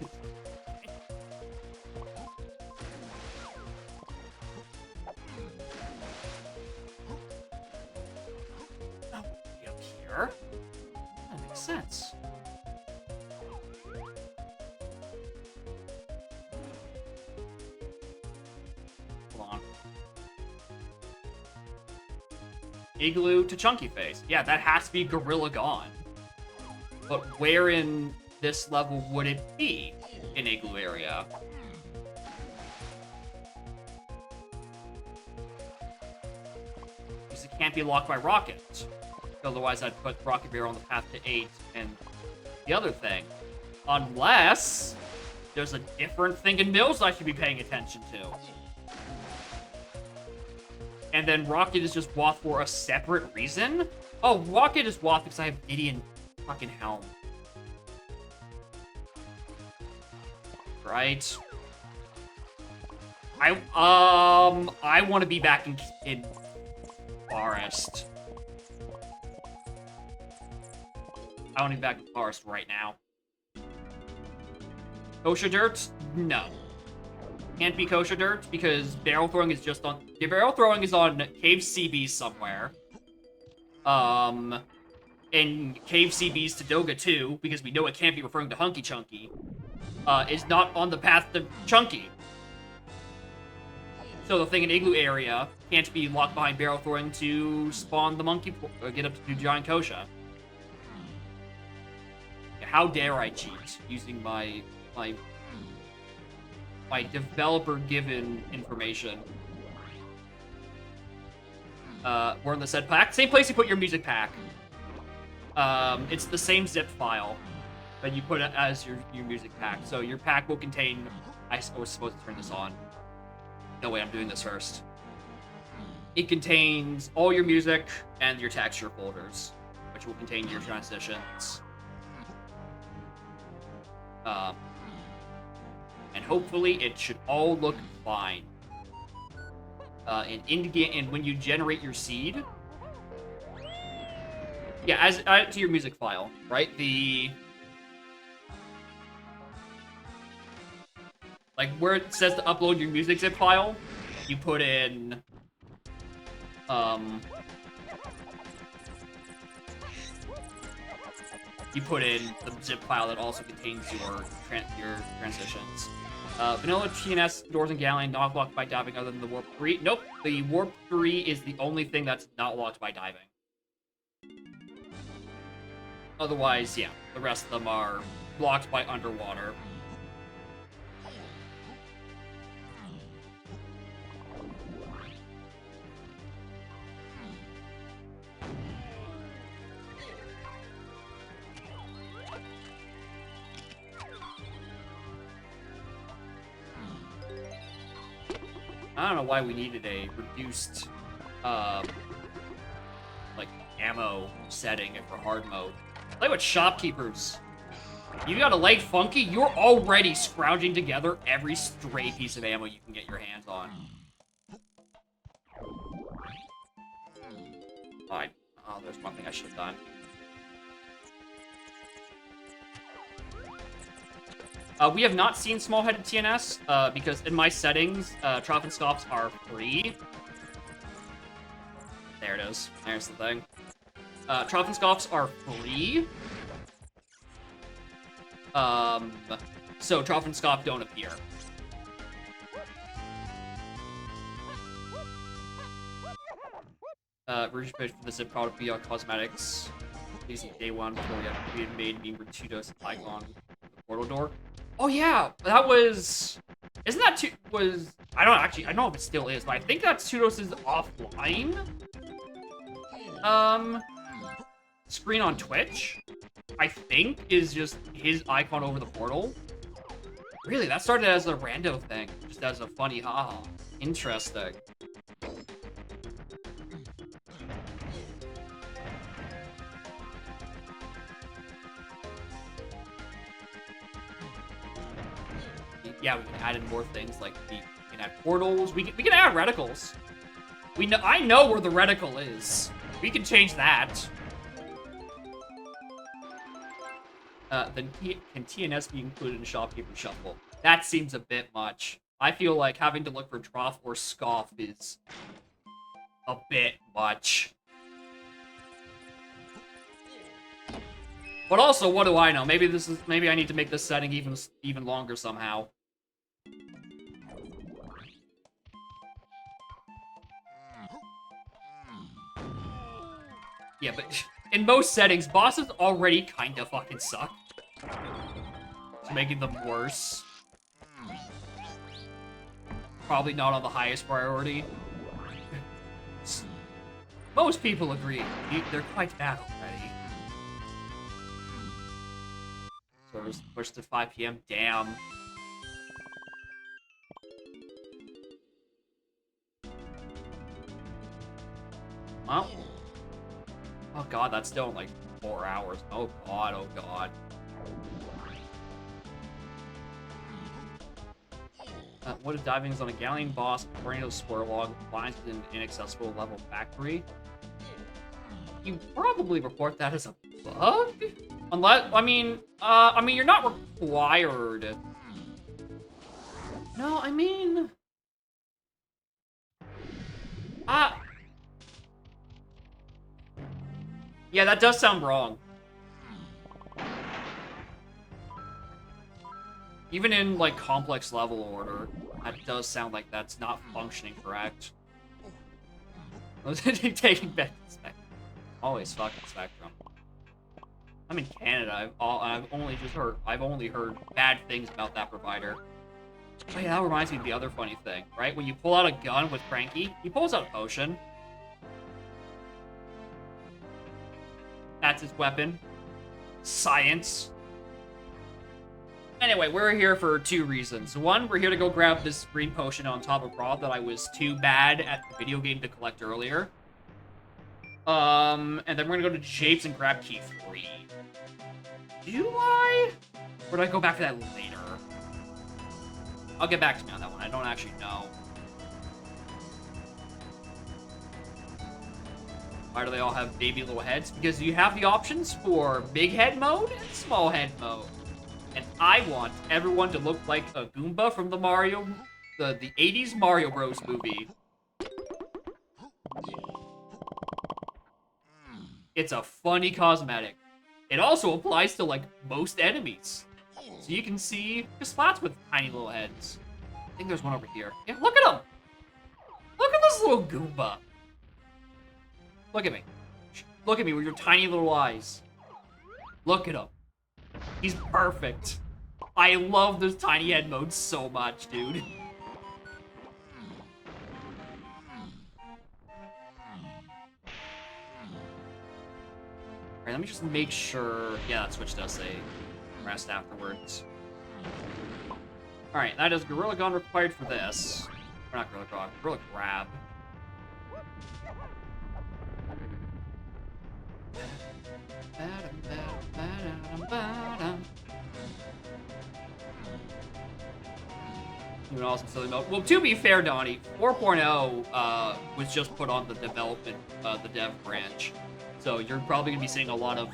Oh, be up here? That makes sense. Hold on. Igloo to Chunky Face. Yeah, that has to be Gorilla Gone. But where in this level would it be in Igloo area? Because it can't be locked by Rocket. Otherwise, I'd put Rocket Bear on the path to 8 and the other thing. Unless there's a different thing in Mills I should be paying attention to. And then Rocket is just Wath for a separate reason? Oh, Rocket is Wath because I have Gideon fucking Helm. Right? I want to be back in Forest. I want to be back in Forest right now. Kosher Dirt? No. Can't be Kosher Dirt because barrel throwing is just on... The barrel throwing is on Cave CBs somewhere. And Cave CBs to Doga 2, because we know it can't be referring to Hunky Chunky, is not on the path to Chunky. So the thing in Igloo area can't be locked behind barrel throwing to spawn the monkey, or get up to Giant Kosha. How dare I cheat using my developer-given information. We're in the said pack. Same place you put your music pack. It's the same zip file that you put as your music pack. So your pack will contain... I was supposed to turn this on. No way, I'm doing this first. It contains all your music and your texture folders, which will contain your transitions. And hopefully it should all look fine. And when you generate your seed, yeah, add it to your music file, right? Like, where it says to upload your music zip file, you put in, the zip file that also contains your transitions. Vanilla TNS doors and galleon not locked by diving other than the warp 3. Nope, the warp 3 is the only thing that's not locked by diving. Otherwise, yeah, the rest of them are blocked by underwater. I don't know why we needed a reduced, like, ammo setting for hard mode. Play with shopkeepers. You got a leg funky, you're already scrounging together every stray piece of ammo you can get your hands on. Fine. Oh, there's one thing I should have done. We have not seen small-headed TNS, because in my settings, Trophinscops are free. There it is. There's the thing. Trophinscops are free. So Trophinscop don't appear. Rouge page for the zip product via cosmetics. Using day one before we had made me Tudos icon the portal door. Oh yeah, that was. Isn't that was? I don't know if it still is, but I think that's Tudos' offline. Screen on Twitch, I think, is just his icon over the portal. Really, that started as a rando thing, just as a funny haha. Interesting. Yeah, we can add in more things, like we can add portals, we can add reticles. I know where the reticle is. We can change that. Then can TNS be included in Shopkeeper Shuffle? That seems a bit much. I feel like having to look for Trough or Scoff is a bit much. But also, what do I know? Maybe I need to make this setting even longer somehow. Yeah, but in most settings, bosses already kinda fucking suck. It's making them worse. Probably not on the highest priority. Most people agree. They're quite bad already. So we're pushed to 5 PM. Damn. Well. Oh god, that's still in like 4 hours. Oh god, oh god. What if diving is on a galleon boss, tornado square log, finds an inaccessible level factory? You probably report that as a bug? Unless, I mean, you're not required. No, I mean... yeah, that does sound wrong. Even in, like, complex level order, that does sound like that's not functioning correct. Taking back the Spectrum. Always fucking Spectrum. I'm in Canada. I've only heard bad things about that provider. Oh yeah, that reminds me of the other funny thing, right? When you pull out a gun with Cranky, he pulls out a potion. That's his weapon. Science. Anyway, we're here for 2 reasons. One, we're here to go grab this green potion on top of Rob that I was too bad at the video game to collect earlier. And then we're gonna go to Japes and grab key 3. Do I? Or do I go back to that later? I'll get back to me on that one. I don't actually know. Why do they all have baby little heads? Because you have the options for big head mode and small head mode. And I want everyone to look like a Goomba from the the 80s Mario Bros. Movie. It's a funny cosmetic. It also applies to, like, most enemies. So you can see the spots with tiny little heads. I think there's one over here. Yeah, look at him! Look at this little Goomba! Look at me. Look at me with your tiny little eyes. Look at him. He's perfect. I love this tiny head mode so much, dude. Alright, let me just make sure... Yeah, that switch does say rest afterwards. Alright, that is Gorilla Gun required for this. Or not Gorilla Gun, Gorilla Grab. An awesome silly mode. Well, to be fair, Donnie, 4.0 was just put on the development, the dev branch. So you're probably going to be seeing a lot of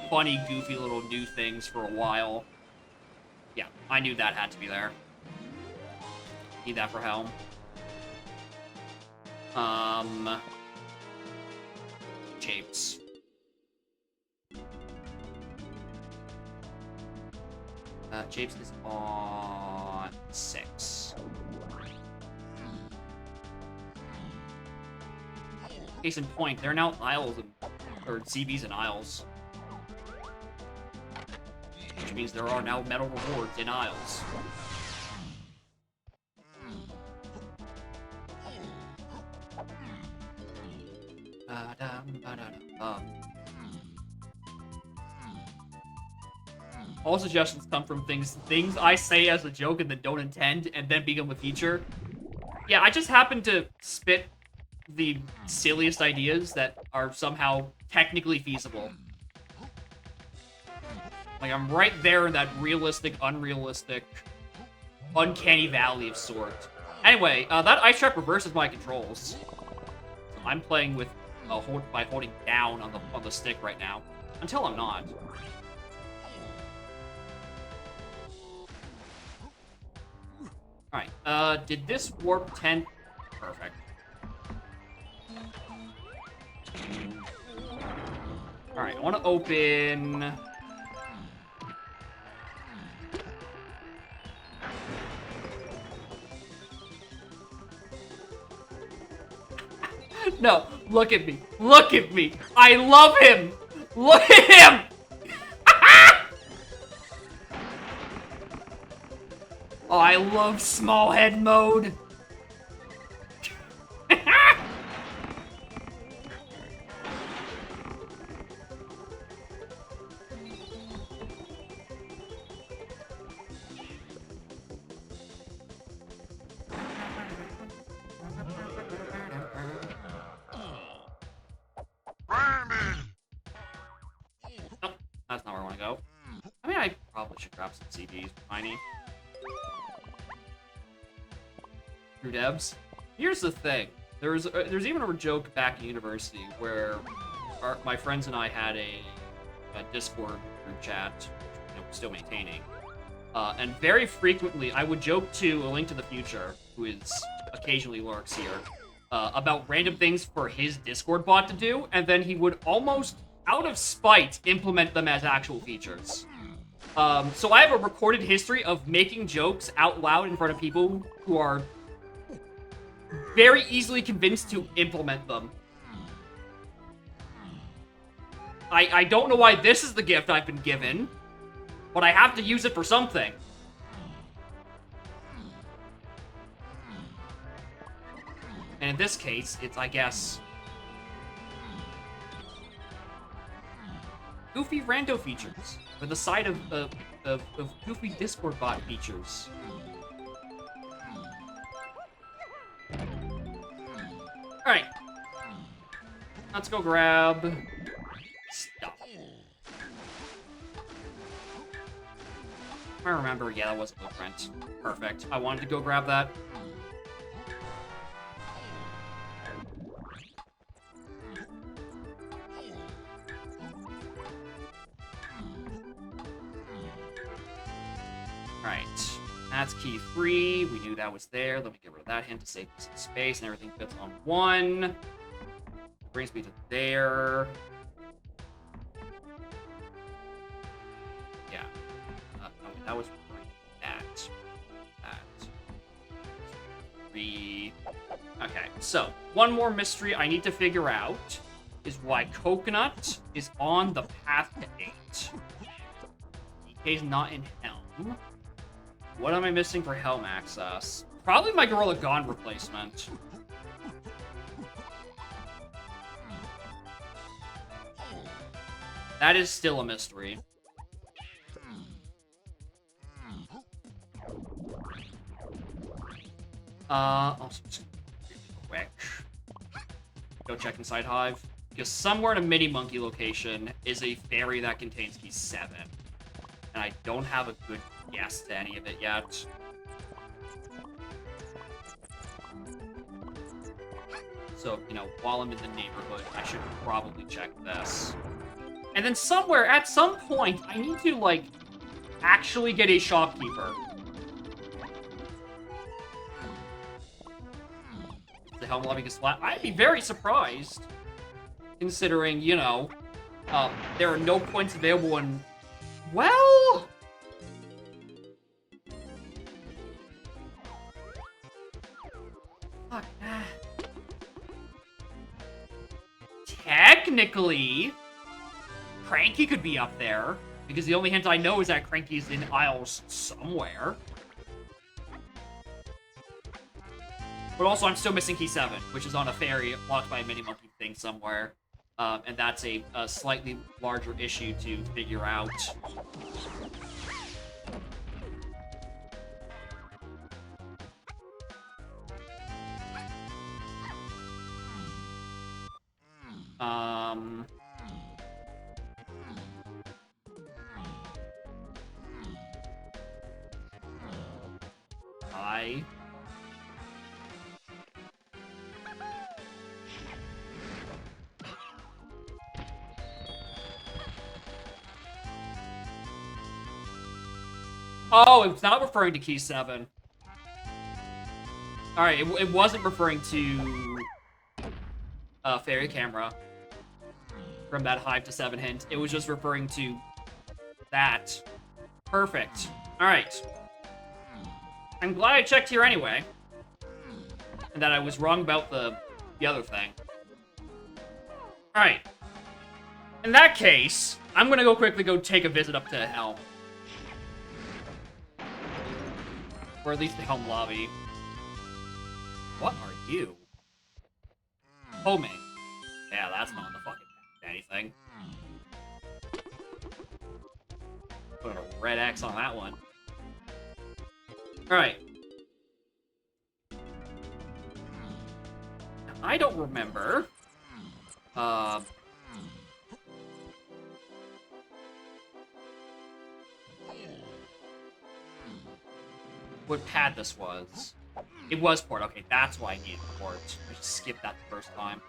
funny, goofy little new things for a while. Yeah, I knew that had to be there. Need that for Helm. Japes. Japes is on 6. Case in point, there are now Isles, or CBs and Isles. Which means there are now medal rewards in Isles. All suggestions come from things I say as a joke and then don't intend, and then become a feature. Yeah, I just happen to spit the silliest ideas that are somehow technically feasible. Like, I'm right there in that realistic, unrealistic, uncanny valley of sort. Anyway, that ice trap reverses my controls. I'm playing with by holding down on the stick right now, until I'm not. Alright, did this warp 10? Perfect. Alright, I want to open... No, look at me. Look at me. I love him. Look at him. Oh, I love small head mode. That's not where I want to go. I mean, I probably should grab some CDs, tiny. Through devs. Here's the thing. There's even a joke back in university where my friends and I had a Discord group chat, which we're still maintaining. And very frequently, I would joke to A Link to the Future, who is occasionally lurks here, about random things for his Discord bot to do, and then he would almost, out of spite, implement them as actual features. So I have a recorded history of making jokes out loud in front of people who are very easily convinced to implement them. I don't know why this is the gift I've been given, but I have to use it for something. And in this case, it's, I guess, goofy rando features, or the side of goofy Discord bot features. Alright. Let's go grab stuff. I remember, yeah, that was a blueprint. Perfect. I wanted to go grab that. Alright. That's key 3. We knew that was there. Let me get rid of that hint to save some space, and everything fits on 1. Brings me to there. Yeah. No, that was that. That. 3. Okay, so one more mystery I need to figure out is why Coconut is on the path to 8. DK's not in Helm. What am I missing for Helm access? Probably my Gorilla Gone replacement. That is still a mystery. Also, just really quick. Go check inside Hive. Because somewhere in a mini monkey location is a fairy that contains key 7. And I don't have a good guess to any of it yet. So, you know, while I'm in the neighborhood, I should probably check this. And then somewhere, at some point, I need to, like, actually get a shopkeeper. The Helm lobby gets flat. I'd be very surprised, considering, you know, there are no points available in... Well... Fuck. Technically, Cranky could be up there, because the only hint I know is that Cranky's in aisles somewhere. But also, I'm still missing key 7, which is on a ferry locked by a mini monkey thing somewhere. And that's a slightly larger issue to figure out. Oh, it's not referring to key 7. Alright, it wasn't referring to fairy camera from that Hive to 7 hint. It was just referring to that. Perfect. Alright. I'm glad I checked here anyway. And that I was wrong about the other thing. Alright. In that case, I'm gonna quickly go take a visit up to Helm. Or at least the Helm lobby. What are you? Homing. Yeah, that's not on the fucking anything. Put a red X on that one. Alright. I don't remember. What pad this was. It was port. Okay, that's why I needed port. I just skipped that the first time.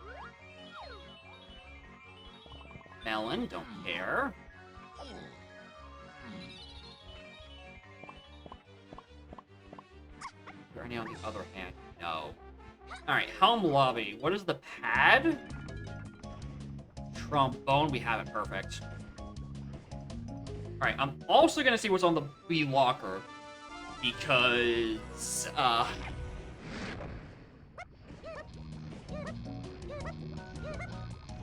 Melon, don't care. Is there any on the other hand? No. Alright, Helm lobby. What is the pad? Trombone, we have it. Perfect. Alright, I'm also gonna see what's on the B locker. Because,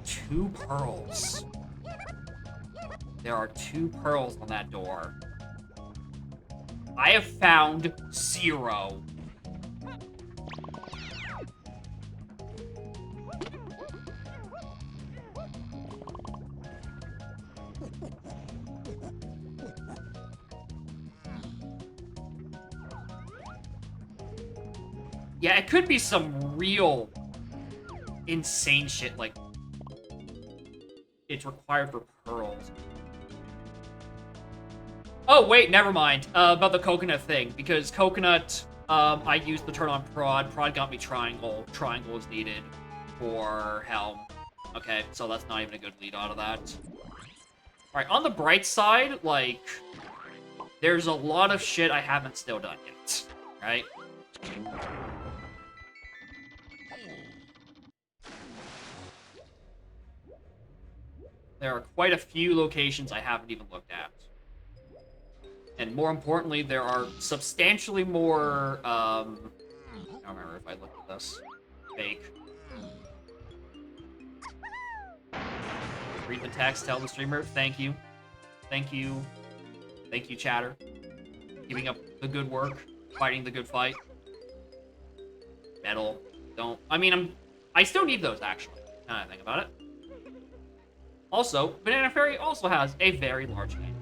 2 pearls. There are 2 pearls on that door. I have found 0. Yeah, it could be some real insane shit, like it's required for pearls. Oh, wait, never mind. About the coconut thing, because coconut, I used the turn on prod. Prod got me triangle. Triangle is needed for Helm. Okay, so that's not even a good lead out of that. Alright, on the bright side, like, there's a lot of shit I haven't still done yet, right? There are quite a few locations I haven't even looked at. And more importantly, there are substantially more, I don't remember if I looked at this. Fake. Read the text, tell the streamer, thank you. Thank you. Thank you, chatter. Giving up the good work, fighting the good fight. Metal. Don't. I mean, I still need those, actually, now that I think about it. Also, Banana Fairy also has a very large head.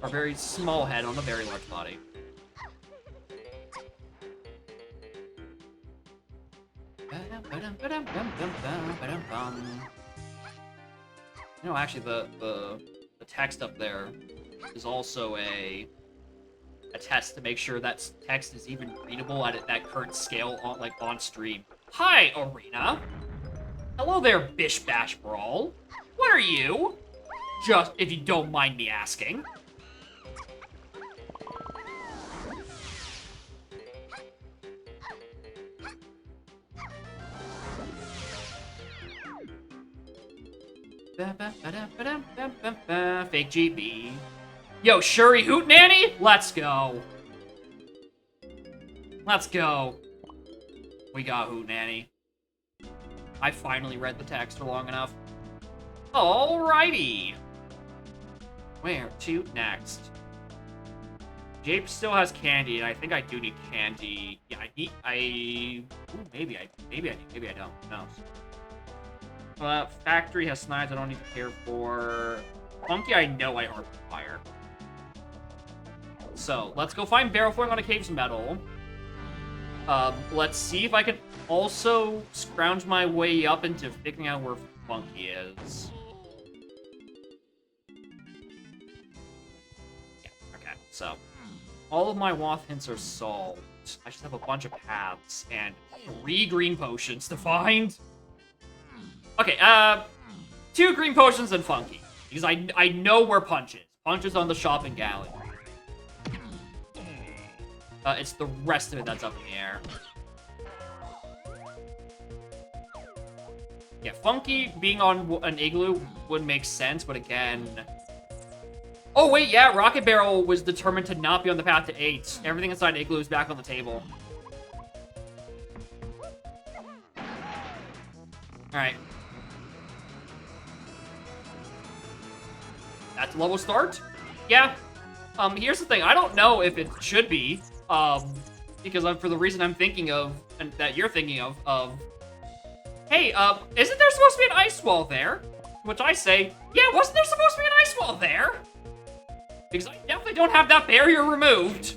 Or very small head on a very large body. You know, actually, the text up there is also a test to make sure that text is even readable at that current scale on stream. Hi, Arena. Hello there, Bish Bash Brawl. What are you? Just if you don't mind me asking. Fake GB. Yo, Shuri Hootenanny? Let's go. Let's go. We got Hootenanny. I finally read the text for long enough. Alrighty. Where to next? Jape still has candy, and I think I do need candy. Yeah, ooh, maybe I don't. No. Factory has knives I don't need to care for. Funky, I know I are fire. So, let's go find barrel flooring on a cave's metal. Let's see if I can also scrounge my way up into figuring out where Funky is. Yeah, okay, so. All of my Wath hints are solved. I just have a bunch of paths and 3 green potions to find. Okay, 2 green potions and Funky. Because I know where Punch is. Punch is on the shopping galley. It's the rest of it that's up in the air. Yeah, Funky being on an igloo would make sense, but again... Oh, wait, yeah, Rocket Barrel was determined to not be on the path to 8. Everything inside igloo is back on the table. Alright. That's a level start? Yeah. Here's the thing. I don't know if it should be. Because for the reason I'm thinking of, and that you're thinking of, hey, isn't there supposed to be an ice wall there? Which I say, yeah, wasn't there supposed to be an ice wall there? Because I definitely don't have that barrier removed.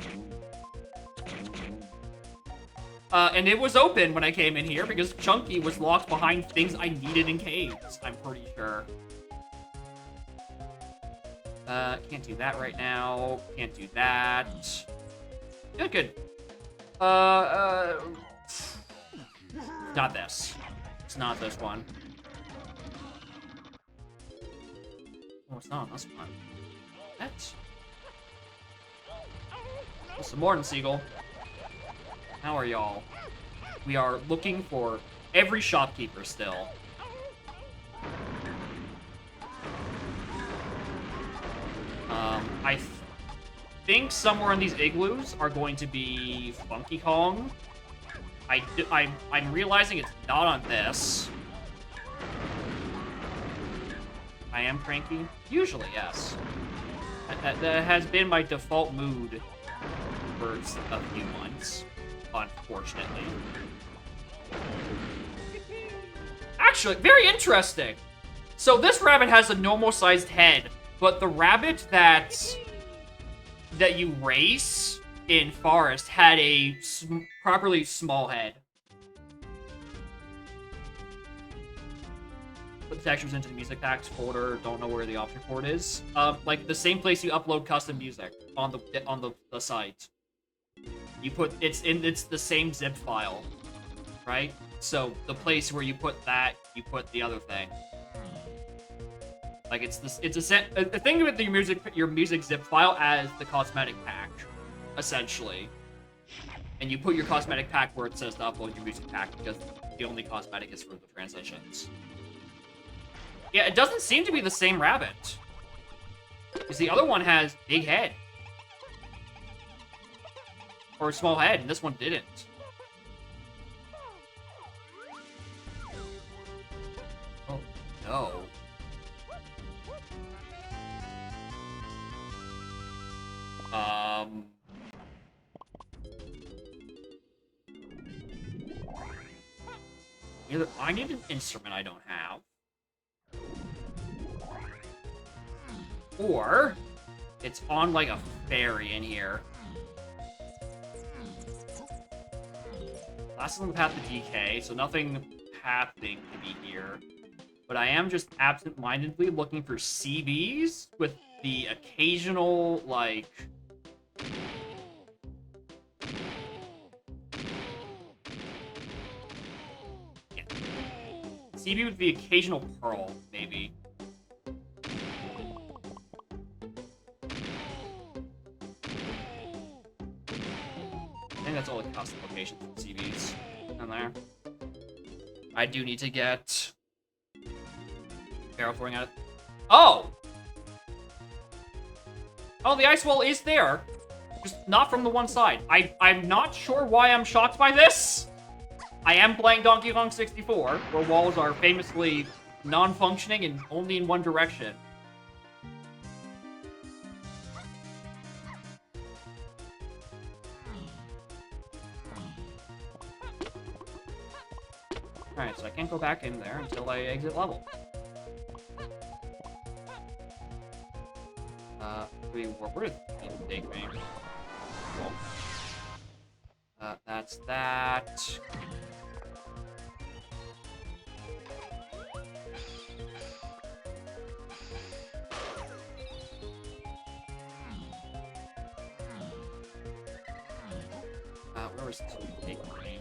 And it was open when I came in here because Chunky was locked behind things I needed in caves, I'm pretty sure. Can't do that right now. Can't do that. Good, good. Not this. It's not this one. Oh, it's not on this one. What? Oh, some more than Seagull. How are y'all? We are looking for every shopkeeper still. I think somewhere in these igloos are going to be Funky Kong. I'm realizing it's not on this. I am cranky? Usually, yes. That has been my default mood for a few months, unfortunately. Actually, very interesting. So this rabbit has a normal-sized head, but the rabbit that you race in Forest had a properly small head. Put the textures into the music packs folder. Don't know where the option port is. Like the same place you upload custom music on the site. You put it's the same zip file, right? So the place where you put that, you put the other thing. Like it's this, it's a thing with your music zip file as the cosmetic pack, essentially. And you put your cosmetic pack where it says to upload your music pack because the only cosmetic is for the transitions. Yeah, it doesn't seem to be the same rabbit. Because the other one has big head. Or a small head, and this one didn't. Oh, no. Either I need an instrument I don't have. Or it's on like a ferry in here. Last on the path to DK, so nothing happening to be here. But I am just absent-mindedly looking for CBs with the occasional, like... Yeah. CB with the occasional pearl, maybe. I think that's all the custom locations for CVs in there. I do need to get barrel throwing at it. Oh! Oh, the ice wall is there. Just not from the one side. I'm not sure why I'm shocked by this. I am playing Donkey Kong 64, where walls are famously non-functioning and only in one direction. Alright, so I can't go back in there until I exit level. Where did it take me? Cool. That's that. Where was this taking me?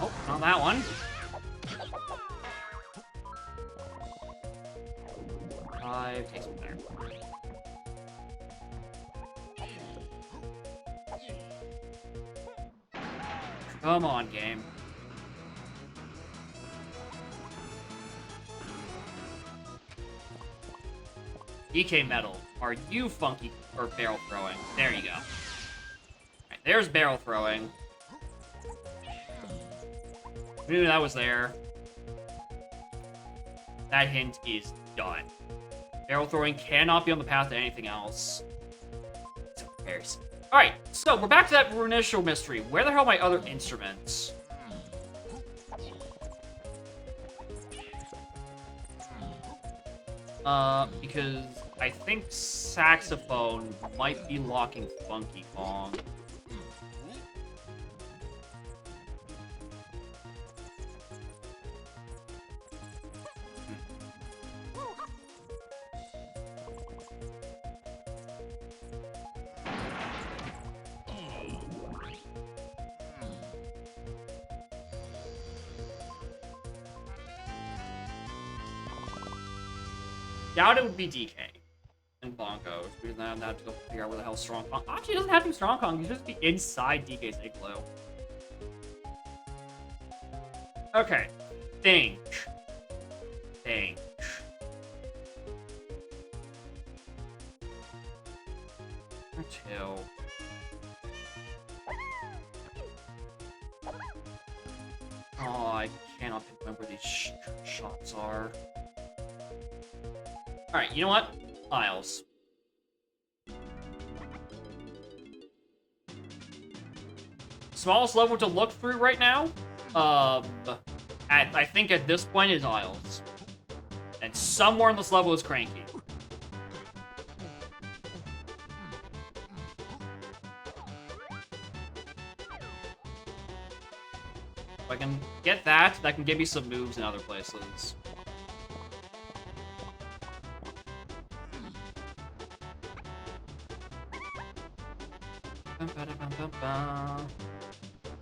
Oh, not that one. Takes me there. Come on, game. DK Metal, are you funky or barrel throwing? There you go. Alright, there's barrel throwing. I knew that was there. That hint is done. Barrel throwing cannot be on the path to anything else. It's embarrassing. Alright, so we're back to that initial mystery. Where the hell are my other instruments? Because I think saxophone might be locking Funky Kong. Doubt it would be DK and Bonkos, because then I'd have to go figure out where the hell Strong Kong. Actually, it doesn't have to be Strong Kong, you just be inside DK's igloo. Okay. Think. Or two. Oh, I cannot pinpoint where these shots are. Alright, you know what? Isles. Smallest level to look through right now, I think at this point is Isles. And somewhere on this level is Cranky. If I can get that, that can give me some moves in other places.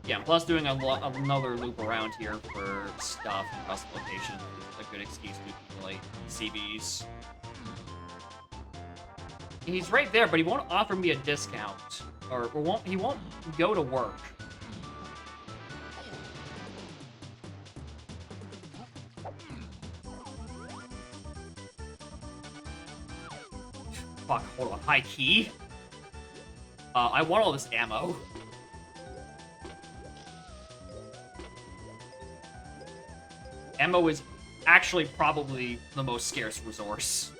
Yeah, plus doing another loop around here for stuff and custom locations is a good excuse to accumulate CBs. He's right there, but he won't offer me a discount. He won't go to work. Fuck, hold on. High key? I want all this ammo. Ammo is actually probably the most scarce resource.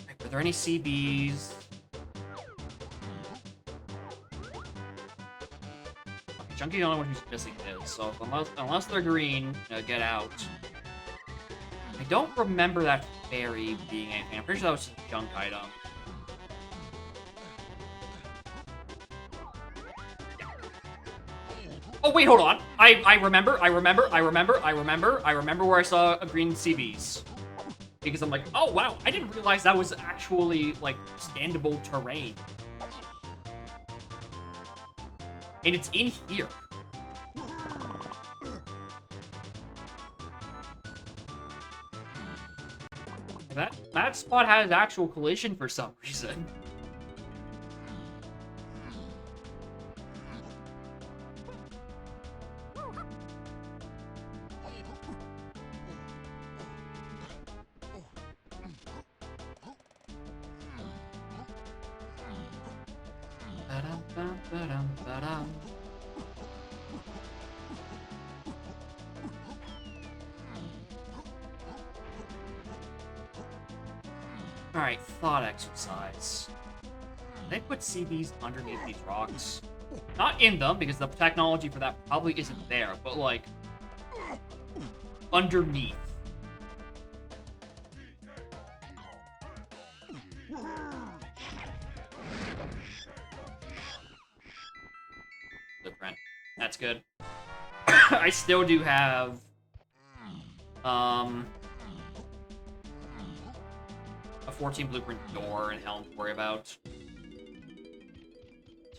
Are there any CBs? Okay, Chunky's the only one who's missing his, so unless they're green, get out. I don't remember that fairy being anything. I'm pretty sure that was just a junk item. Oh, wait, hold on. I remember where I saw a green CBs. Because I'm like, oh, wow, I didn't realize that was actually, like, standable terrain. And it's in here. That spot has actual collision for some reason. Alright, thought exercise. They put CBs underneath these rocks. Not in them, because the technology for that probably isn't there, but like, underneath. Blueprint. That's good. I still do have, a 14 blueprint door and helm to worry about.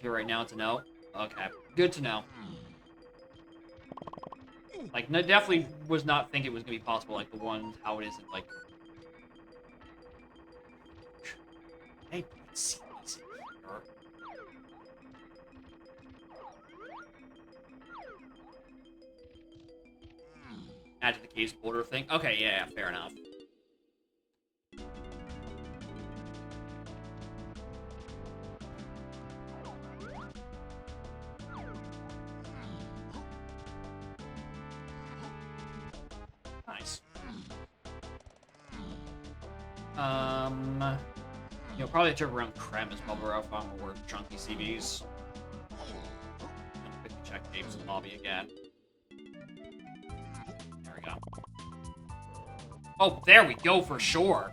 Here right now, it's a no. Okay, good to know. Like, no, definitely was not think it was gonna be possible. Like the one how it isn't like. Hey, see these here. Add to the case border thing. Okay, yeah, fair enough. Nice. You know, probably a trip around Krem is probably where I'll find more chunky CVs. Quick check Dave's lobby again. There we go. Oh, there we go for sure.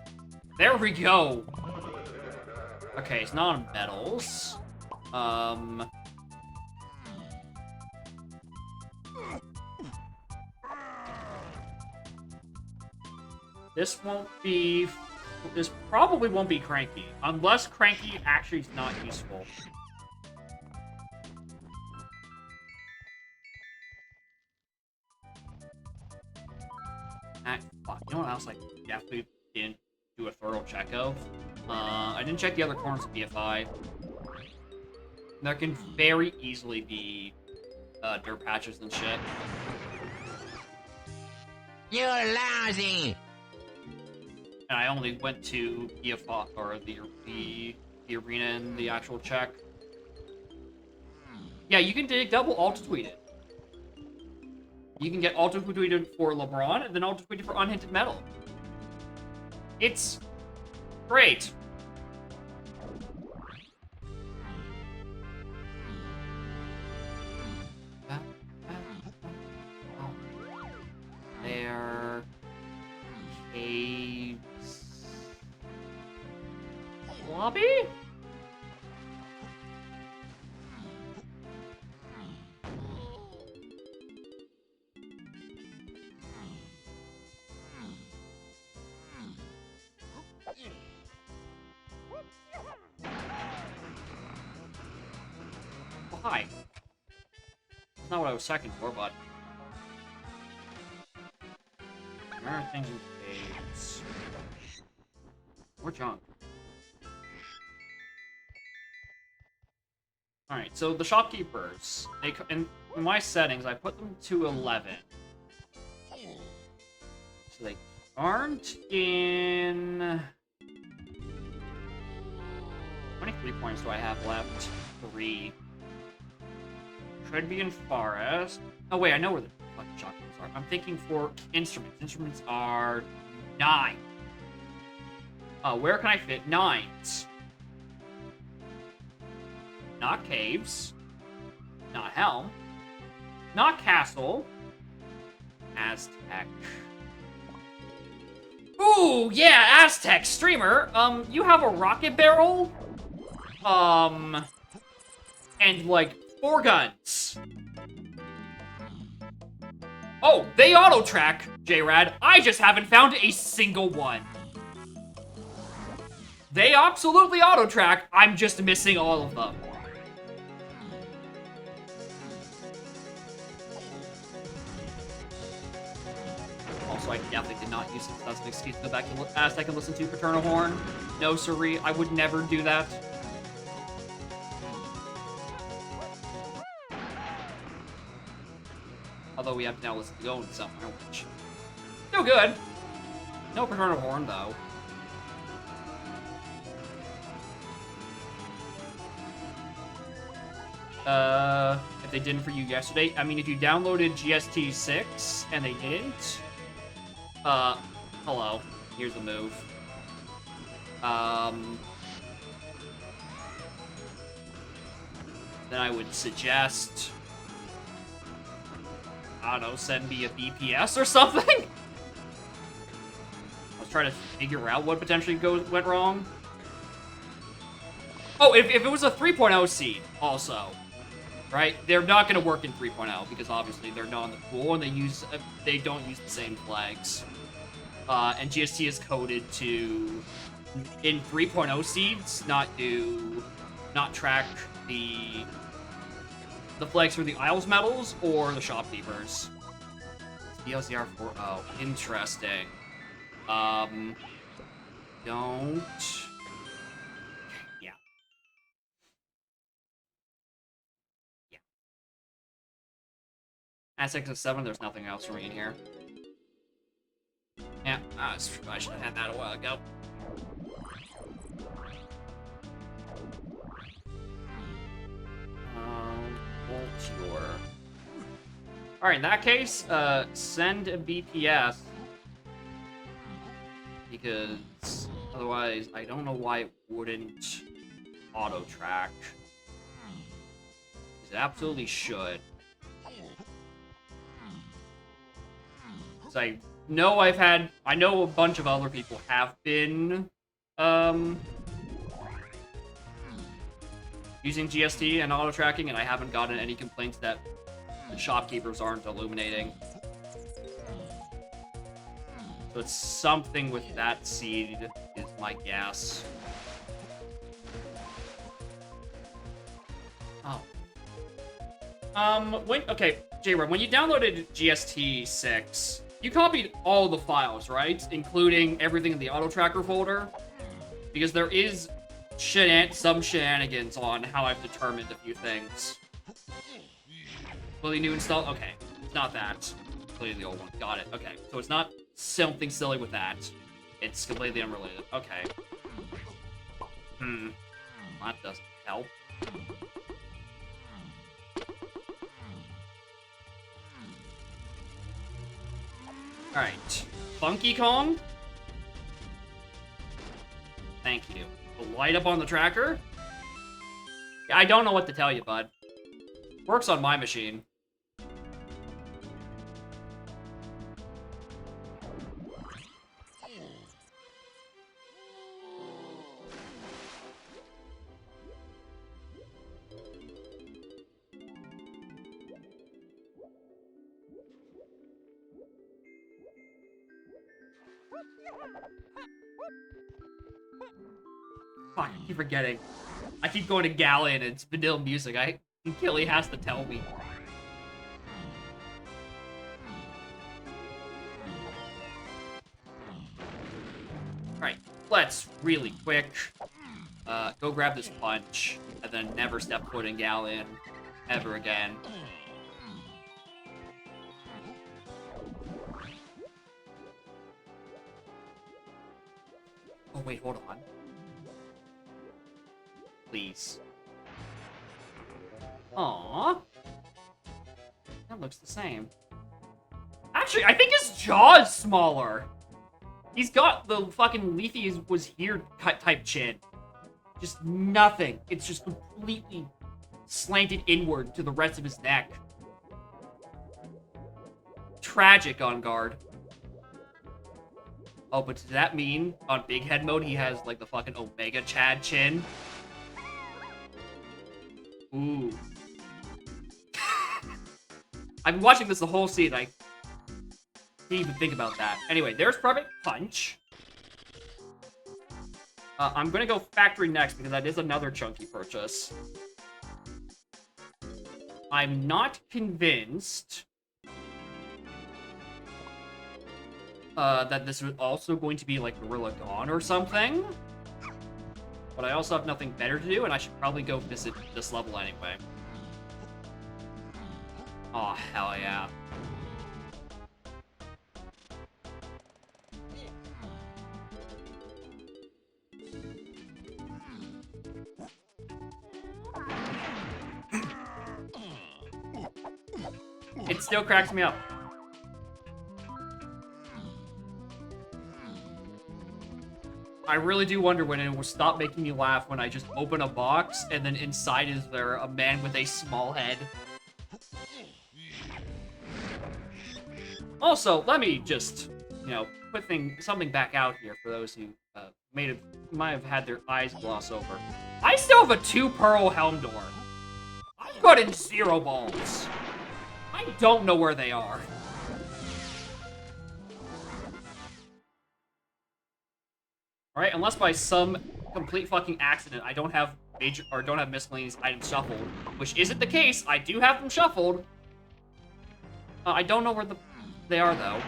There we go. Okay, it's not on metals. This probably won't be Cranky. Unless Cranky actually is not useful. Fuck, you know what else I definitely didn't do a thorough check of? I didn't check the other corners of BFI. There can very easily be dirt patches and shit. You're lousy! And I only went to BFI, or the arena and the actual check. Yeah, you can dig double auto-tweet it. You can get auto-tweeted for LeBron, and then auto-tweeted for unhinted metal. It's great. Caves... Lobby? Oh, hi. That's not what I was checking for, but... There are things in caves. More junk. Alright, so the shopkeepers, in my settings, I put them to 11. So they aren't in... How many 3 points do I have left? 3. Could be in Forest. Oh wait, I know where the fucking shopkeepers are. I'm thinking for instruments. Instruments are 9. Where can I fit 9s? Not caves. Not helm. Not castle. Aztec. Ooh, yeah, Aztec streamer. You have a rocket barrel. And like 4 guns. Oh, they auto-track, J-Rad. I just haven't found a single one. They absolutely auto-track. I'm just missing all of them. Also, I definitely did not use it as an excuse to go back to Aztec and listen to Paternal Horn. No, siree, I would never do that. Although we have to now listen to Going somewhere, which... Still good. No Paternal Horn, though. If they didn't for you yesterday, I mean, if you downloaded GST 6 and they didn't, hello. Here's the move. Then I would suggest, I don't know, send me a BPS or something? I was trying to figure out what potentially went wrong. Oh, if it was a 3.0 seed, also, right? They're not going to work in 3.0 because obviously they're not in the pool and they don't use the same flags. And GST is coded to, in 3.0 seeds, not track the flags for the Isles medals or the shopkeepers. DLCR 4.0, interesting. Don't. At 6 and 7, there's nothing else for me in here. Yeah, I should have had that a while ago. Volture. Alright, in that case, send a BPS. Because otherwise, I don't know why it wouldn't auto-track. It absolutely should. I know I know a bunch of other people have been, using GST and auto-tracking, and I haven't gotten any complaints that the shopkeepers aren't illuminating. So it's something with that seed, is my guess. Oh. Okay, J-Rob, when you downloaded GST 6, you copied all the files, right? Including everything in the auto-tracker folder? Because there is some shenanigans on how I've determined a few things. Completely new install? Okay, it's not that. Completely the old one. Got it. Okay, so it's not something silly with that. It's completely unrelated. Okay. That doesn't help. Alright. Funky Kong? Thank you. The light up on the tracker? I don't know what to tell you, bud. Works on my machine. Fuck, I keep forgetting. I keep going to Gala and it's vanilla music. Killy has to tell me. Alright, let's really quick go grab this punch and then never step foot in Gala ever again. Oh wait, hold on. Please. Aww. That looks the same. Actually, I think his jaw is smaller. He's got the fucking Leafy was here type chin. Just nothing. It's just completely slanted inward to the rest of his neck. Tragic on guard. Oh, but does that mean on big head mode he has like the fucking Omega Chad chin? Ooh. I've been watching this the whole scene. I didn't even think about that. Anyway, there's Private Punch. I'm gonna go factory next because that is another chunky purchase. I'm not convinced that this is also going to be like Gorilla Dawn or something. But I also have nothing better to do, and I should probably go visit this level anyway. Aw, hell yeah. It still cracks me up. I really do wonder when it will stop making me laugh when I just open a box and then inside is there a man with a small head. Also, let me just, you know, put something back out here for those who might have had their eyes gloss over. I still have a 2-pearl helm door. I've gotten 0 balls. I don't know where they are. Alright, unless by some complete fucking accident I don't have miscellaneous items shuffled, which isn't the case. I do have them shuffled. I don't know where they are though.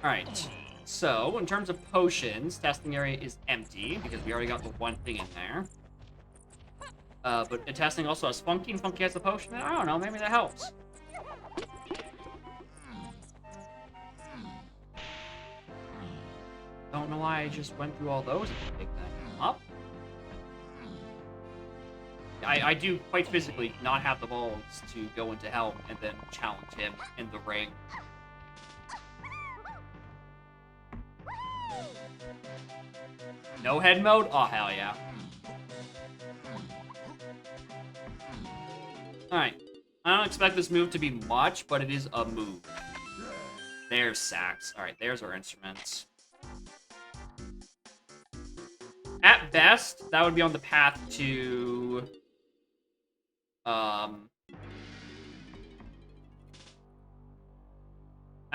Alright, so in terms of potions, testing area is empty because we already got the one thing in there. But the testing also has Funky, and Funky has a potion. I don't know, maybe that helps. Don't know why I just went through all those to pick that up. I do quite physically not have the balls to go into hell and then challenge him in the ring. No head mode? Oh, hell yeah. Alright. I don't expect this move to be much, but it is a move. There's sax. Alright, there's our instruments. At best, that would be on the path to... That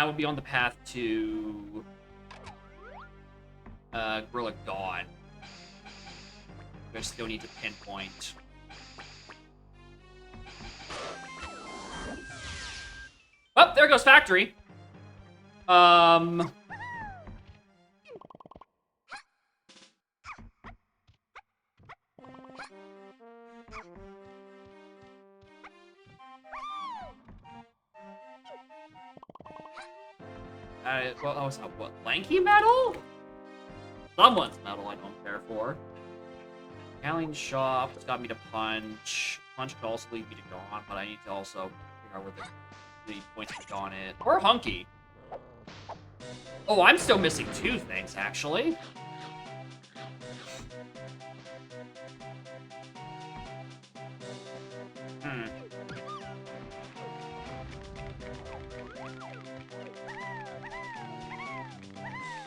would be on the path to... Gorilla God. I still need to pinpoint. Oh, there goes Factory. Well, I was what? Lanky metal? Someone's metal I don't care for. Alien shop. It's got me to punch. Punch could also lead me to Dawn, but I need to also figure out where the points for Dawn is. Or Hunky. Oh, I'm still missing 2 things, actually.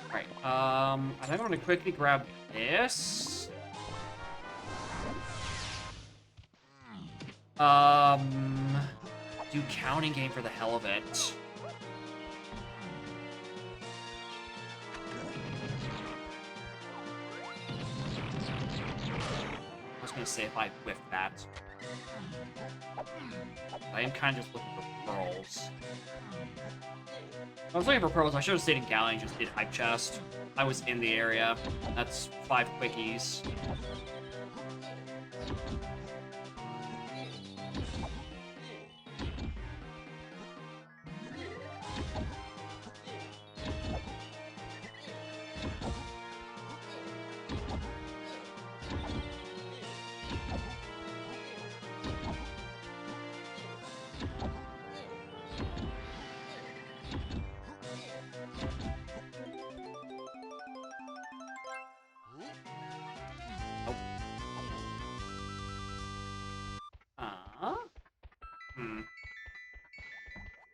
Alright, I think I'm gonna quickly grab this. Do counting game for the hell of it. gonna say if I whiff that. I am kind of just looking for pearls. If I was looking for pearls, I should have stayed in Galley and just did Hype Chest. I was in the area. That's 5 quickies.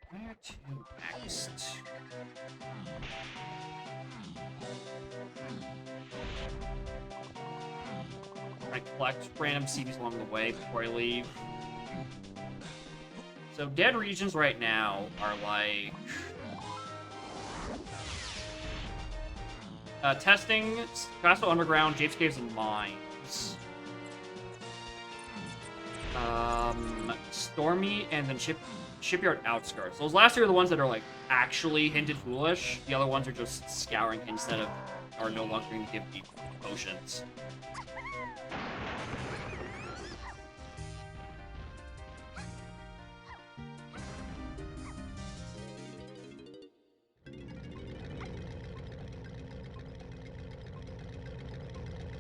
Where to next? I collect random CDs along the way before I leave. So dead regions right now are like... testing, Castle Underground, Japes Caves, and Mines. Stormy, and then Shipyard Outskirts. Those last two are the ones that are, like, actually hinted foolish. The other ones are just scouring instead of... are no longer going to give me potions.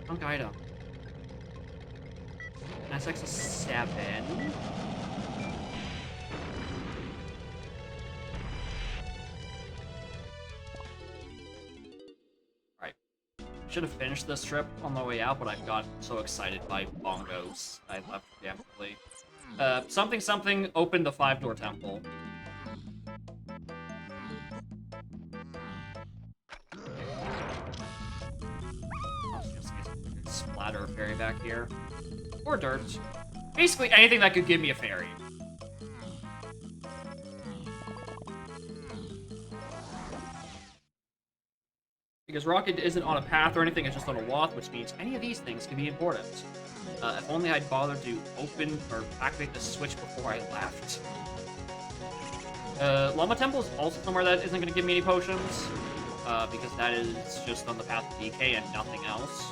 Punk item. SX is 7. Alright. Should have finished this trip on the way out, but I got so excited by bongos. I left preemptively. Something, opened the 5-door temple. Splatter fairy back here. Or dirt. Basically anything that could give me a fairy. Because Rocket isn't on a path or anything, it's just on a walk, which means any of these things can be important. If only I'd bothered to open or activate the switch before I left. Llama Temple is also somewhere that isn't going to give me any potions. Because that is just on the path to DK and nothing else.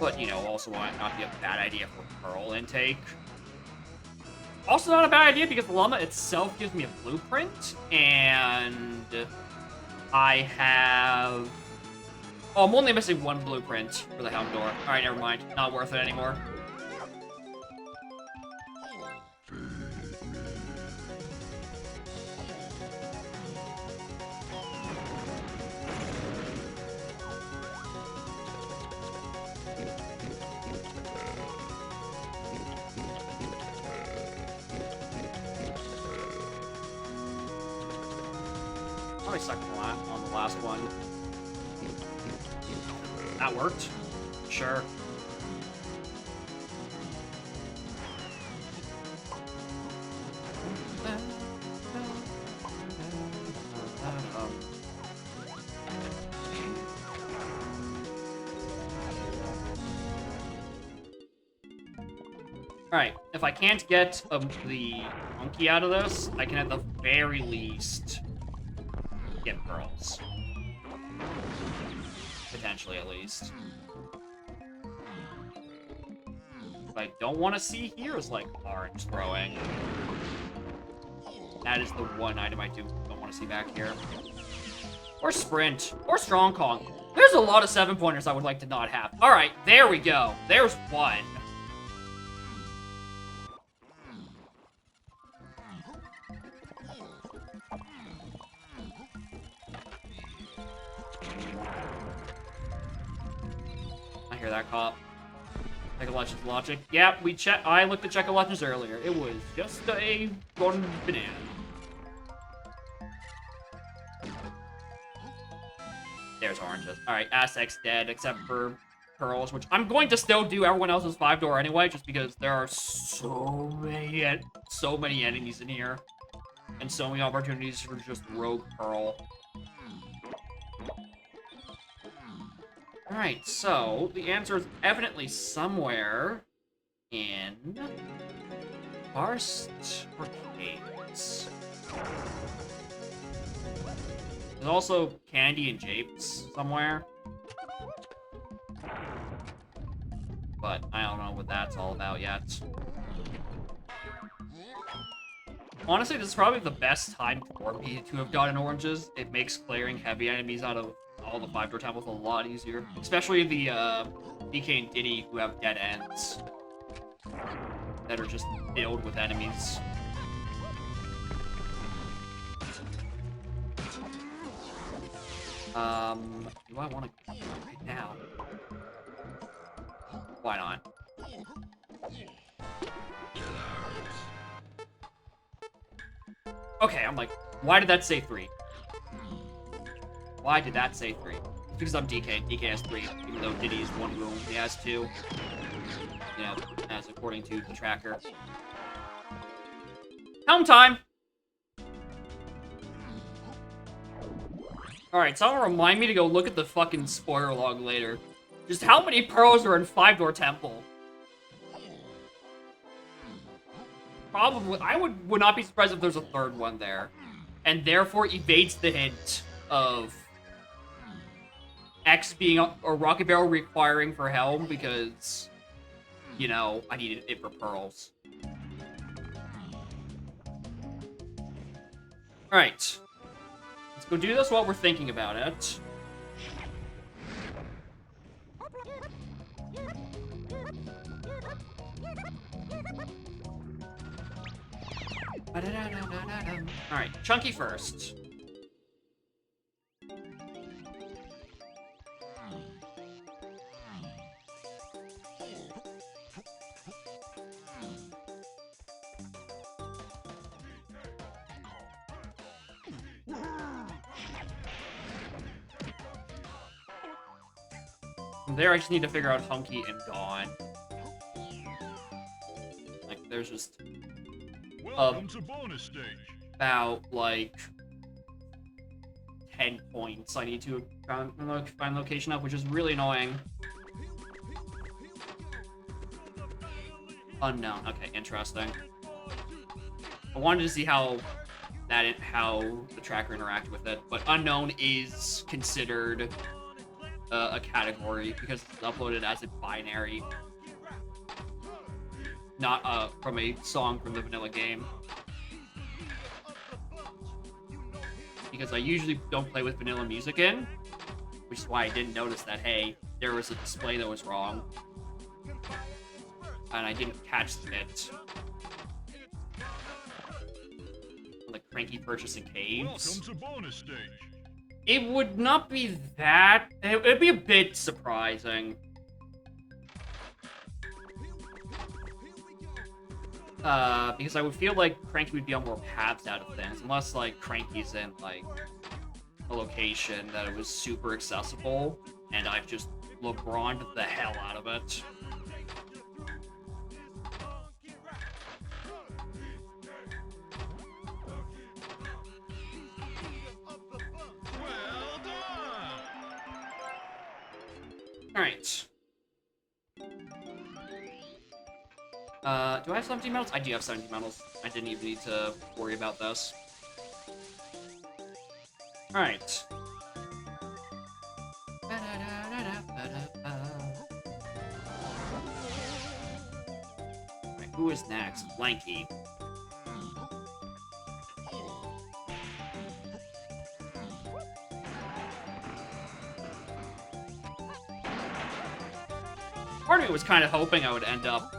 But, you know, also might not be a bad idea for Pearl intake. Also not a bad idea because the Llama itself gives me a blueprint, and I have... Oh, I'm only missing 1 blueprint for the Helm Door. Alright, never mind. Not worth it anymore. Probably sucked on the last one. That worked. Sure. Alright, if I can't get the monkey out of this, I can at the very least get pearls. Potentially, at least. What I don't want to see here is, like, orange throwing. That is the one item I don't want to see back here. Or sprint. Or strong Kong. There's a lot of 7-pointers I would like to not have. Alright, there we go. There's one. Hear that cop. Check of Legends logic. Yeah, I looked at Check of Legends earlier. It was just a golden banana. There's oranges. Alright, Aztec's dead, except for pearls, which I'm going to still do everyone else's 5-door anyway, just because there are so many enemies in here. And so many opportunities for just rogue pearl. Alright, so the answer is evidently somewhere in Forest or Caves. There's also Candy and Japes somewhere. But I don't know what that's all about yet. Honestly, this is probably the best time for me to have gotten oranges. It makes clearing heavy enemies out of all the 5-door temples a lot easier. Especially the DK and Diddy who have dead ends. That are just filled with enemies. Do I want to go right now? Why not? Okay, I'm like, why did that say 3? Why did that say 3? Because I'm DK. DK has 3, even though Diddy is one who only has 2. You know, as according to the tracker. Helm time! Alright, someone remind me to go look at the fucking spoiler log later. Just how many pearls are in 5-door temple? Probably, I would not be surprised if there's a 3rd one there. And therefore evades the hint of X being a rocket barrel requiring for Helm because, you know, I needed it for pearls. Alright. Let's go do this while we're thinking about it. Alright, Chunky first. From there, I just need to figure out Hunky and Gone. Like, there's just Welcome to bonus stage. about, like, 10 points I need to find location up, which is really annoying. Unknown. Okay, interesting. I wanted to see how the tracker interacted with it, but unknown is considered a category because it's uploaded as a binary, not from a song from the vanilla game. Because I usually don't play with vanilla music in, which is why I didn't notice that, hey, there was a display that was wrong. And I didn't catch it. Like Cranky purchasing caves. Welcome to bonus stage. It would not be that. It would be a bit surprising. Because I would feel like Cranky would be on more paths out of things, unless like Cranky's in like a location that it was super accessible, and I've just LeBron'd the hell out of it. Alright. Do I have 17 medals? I do have 17 medals. I didn't even need to worry about this. Alright. Alright, who is next? Lanky. Part of me was kind of hoping I would end up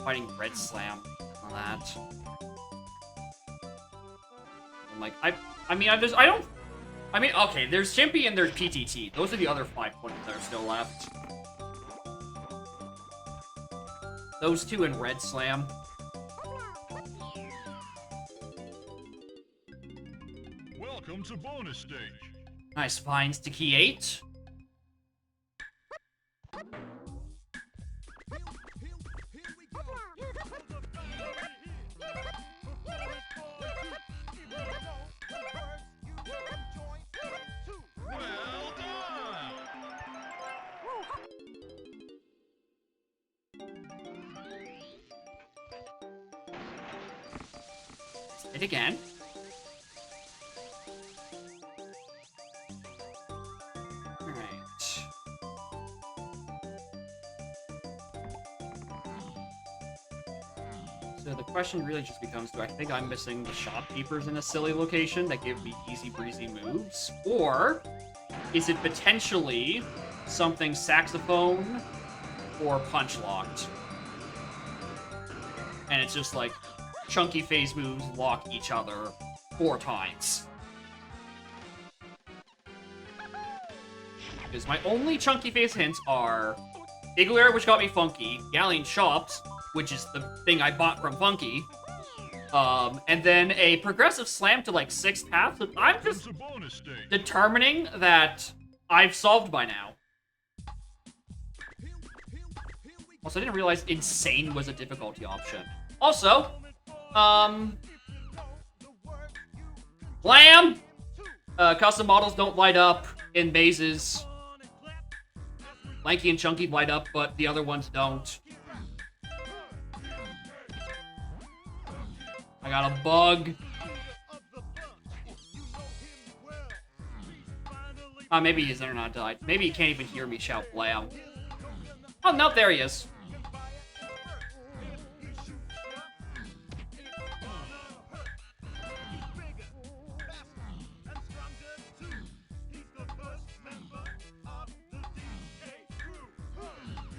fighting Red Slam on that. I'm like, okay, there's Chimpy and there's PTT. Those are the other 5 points that are still left. Those 2 in Red Slam. Welcome to bonus stage. Nice finds to key 8. Hit again. Alright. So the question really just becomes, do I think I'm missing the shopkeepers in a silly location that give me easy breezy moves? Or is it potentially something saxophone or punch locked? And it's just like chunky phase moves lock each other 4 times. Because my only chunky phase hints are Igloo Air, which got me Funky, Galleon Shops, which is the thing I bought from Funky, and then a progressive slam to like 6th path. So I'm just determining that I've solved by now. Also, I didn't realize Insane was a difficulty option. Also, Blam! Custom models don't light up in mazes. Lanky and Chunky light up, but the other ones don't. I got a bug. Maybe his internet died. Maybe he can't even hear me shout Blam. Oh, no, there he is.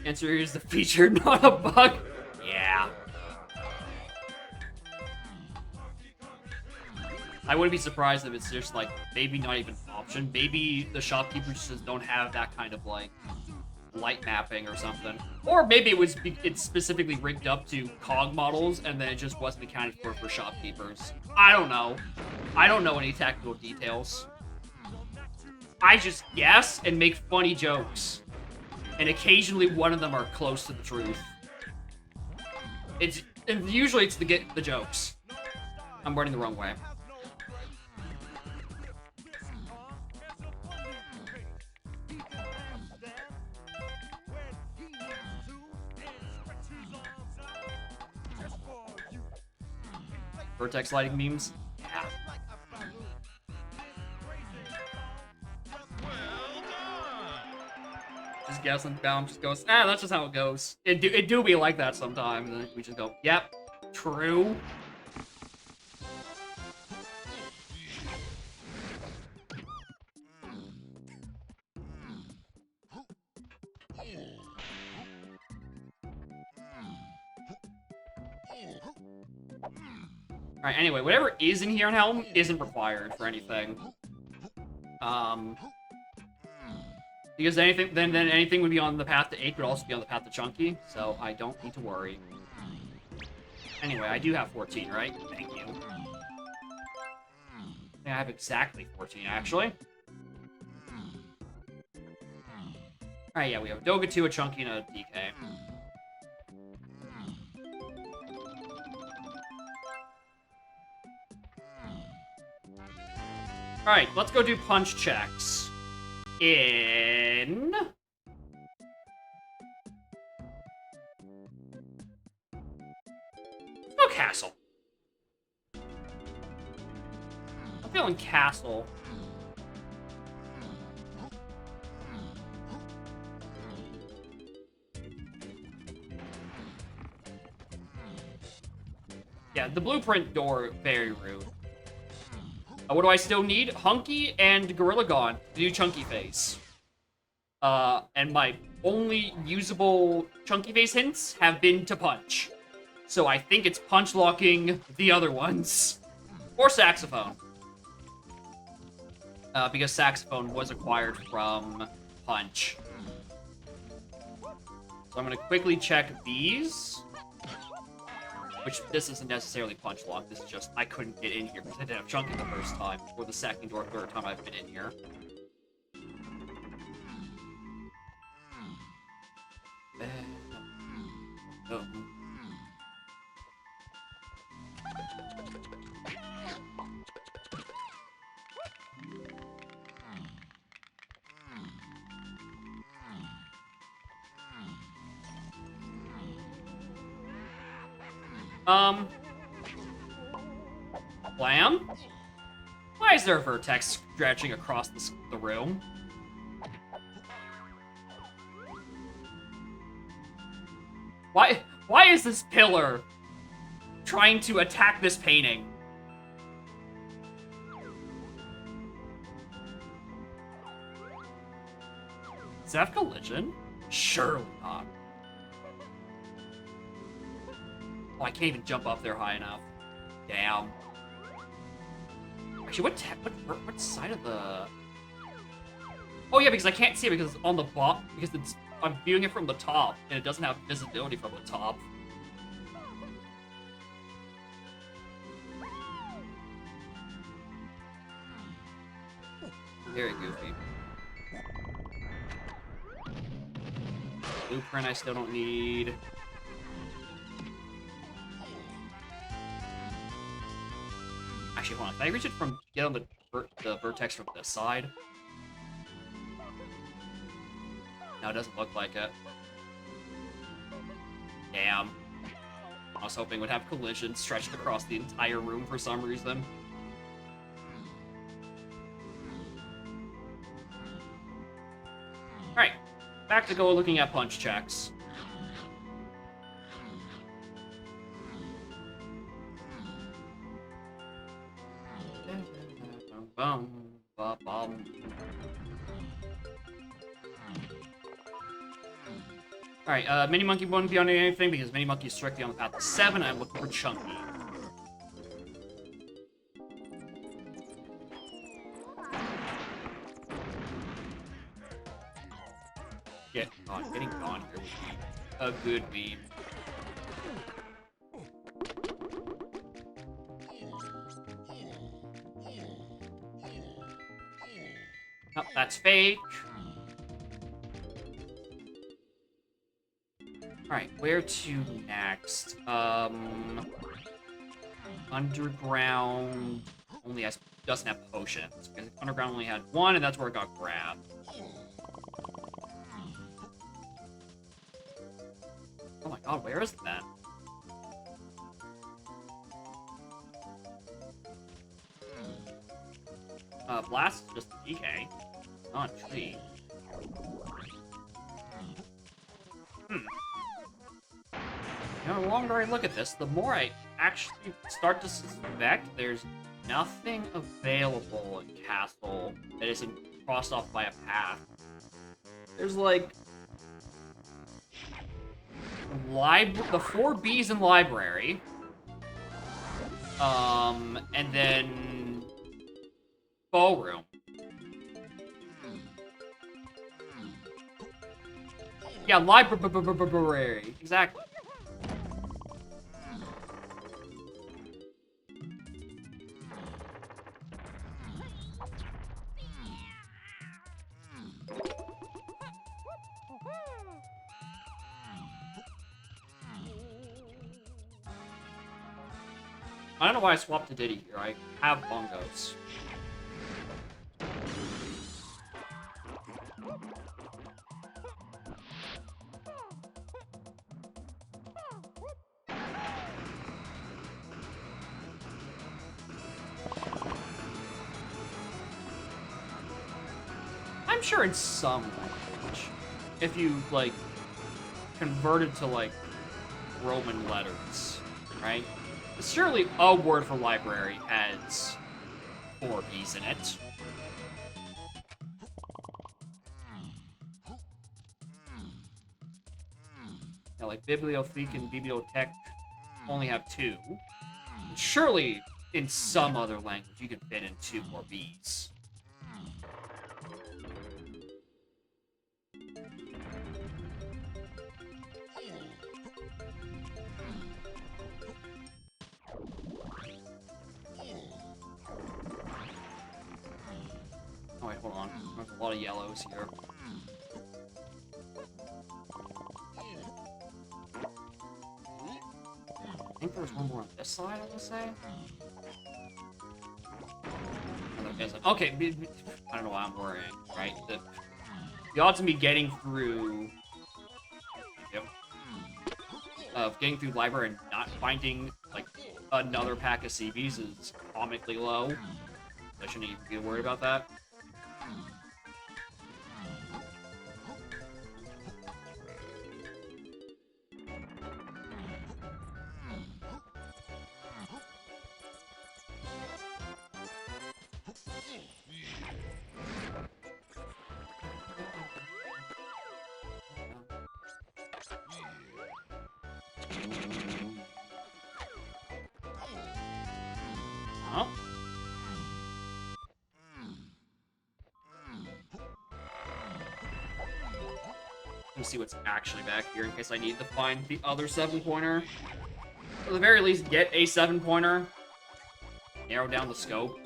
Answer is the feature, not a bug. Yeah. I wouldn't be surprised if it's just like maybe not even an option. Maybe the shopkeepers just don't have that kind of like light mapping or something. Or maybe it's specifically rigged up to cog models and then it just wasn't accounted for shopkeepers. I don't know. I don't know any technical details. I just guess and make funny jokes. And occasionally one of them are close to the truth. Usually it's the jokes. I'm running the wrong way. Vertex lighting memes? Yeah. Just Gasland Bound just goes, that's just how it goes. It do be like that sometimes, and we just go, yep, true. Alright, anyway, whatever is in here in Helm isn't required for anything. Because then anything would be on the path to 8 would also be on the path to Chunky, so I don't need to worry. Anyway, I do have 14, right? Thank you. I think I have exactly 14, actually. Alright, yeah, we have Doga 2, a Chunky, and a DK. Alright, let's go do punch checks. In... No Castle. I'm feeling Castle. Yeah, the blueprint door, very rude. What do I still need? Hunky and Gorilla Gone to do Chunky Face. And my only usable Chunky Face hints have been to punch. So I think it's punch locking the other ones. Or Saxophone. Because Saxophone was acquired from punch. So I'm gonna quickly check these. Which, this isn't necessarily punch lock, this is just, I couldn't get in here because I didn't have Chunky the first time, or the second or third time I've been in here. Blam? Why is there a vertex stretching across the room? Why is this pillar trying to attack this painting? Does it have collision? Surely not. Oh, I can't even jump up there high enough. Damn. Actually, what side of the... Oh yeah, because I can't see it because it's on the bottom. Because I'm viewing it from the top, and it doesn't have visibility from the top. Very goofy. Blueprint I still don't need. Actually, hold on. Can I reach it from... Get on the vertex from this side? No, it doesn't look like it. Damn. I was hoping it would have collision stretched across the entire room for some reason. Alright. Back to go looking at punch checks. Alright, Mini Monkey won't be on anything because Mini Monkey is strictly on the path to 7. I'm looking for Chunky. Getting gone here would be a good meme. Oh, that's fake. Alright, where to next? Underground only doesn't have potions, because Underground only had 1, and that's where it got grabbed. Oh my god, where is that? Blast is just a DK. Not a tree. You know, the longer I look at this, the more I actually start to suspect there's nothing available in Castle that isn't crossed off by a path. There's like... the 4 Bs in Library. And then... Ballroom. Yeah, library. Exactly. I don't know why I swapped to Diddy here. I have bongos. I'm sure in some language, if you, like, converted to, like, Roman letters, right? Surely a word for library has 4 B's in it. Yeah, like bibliothèque and bibliothèque only have 2. Surely in some other language you could fit in 2 more B's. Oh wait, hold on. There's a lot of yellows here. I think there was one more on this side, I want to say. Okay, I don't know why I'm worrying, right? The odds of me getting through... Yep. Of getting through library and not finding, like, another pack of CBs is comically low. I shouldn't even be worried about that. Huh? Let me see what's actually back here in case I need to find the other 7-pointer. At the very least, get a 7-pointer. Narrow down the scope.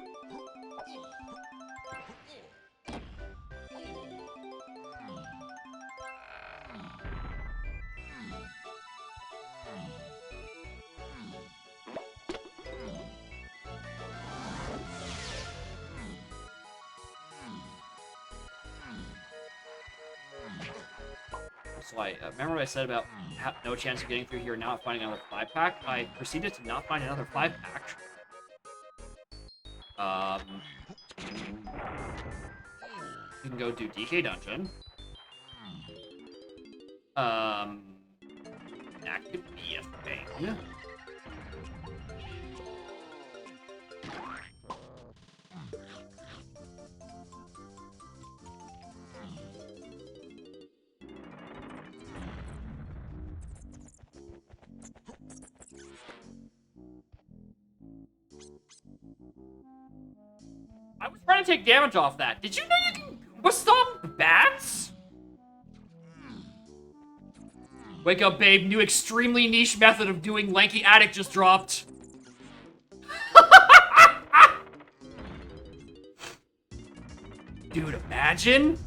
So I remember what I said about no chance of getting through here, not finding another 5-pack. I proceeded to not find another 5-pack. You can go do DK Dungeon. That could be a thing. I was trying to take damage off that. Did you know you can Goomba bats? Wake up, babe. New extremely niche method of doing lanky addict just dropped. Dude, imagine.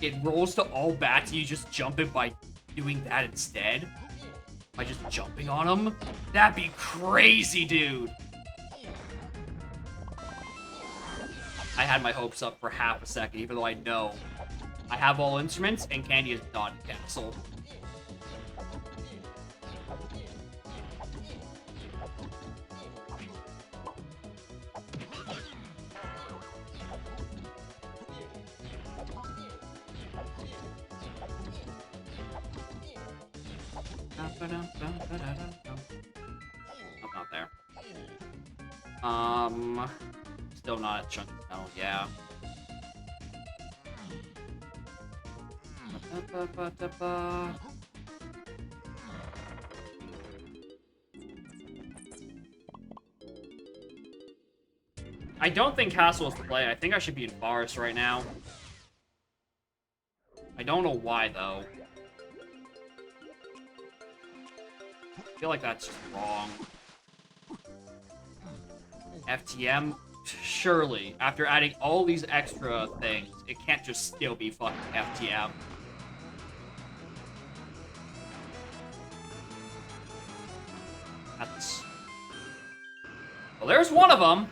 It rolls to all bats and you just jump it by doing that instead. By just jumping on them. That'd be crazy, dude. I had my hopes up for half a second, even though I know I have all instruments and Candy is not in castle. I'm not there. Still not a chunky metal, yeah. I don't think Castle is the play. I think I should be in Forest right now. I don't know why, though. I feel like that's just wrong. FTM? Surely, after adding all these extra things, it can't just still be fucking FTM. That's... Well, there's one of them.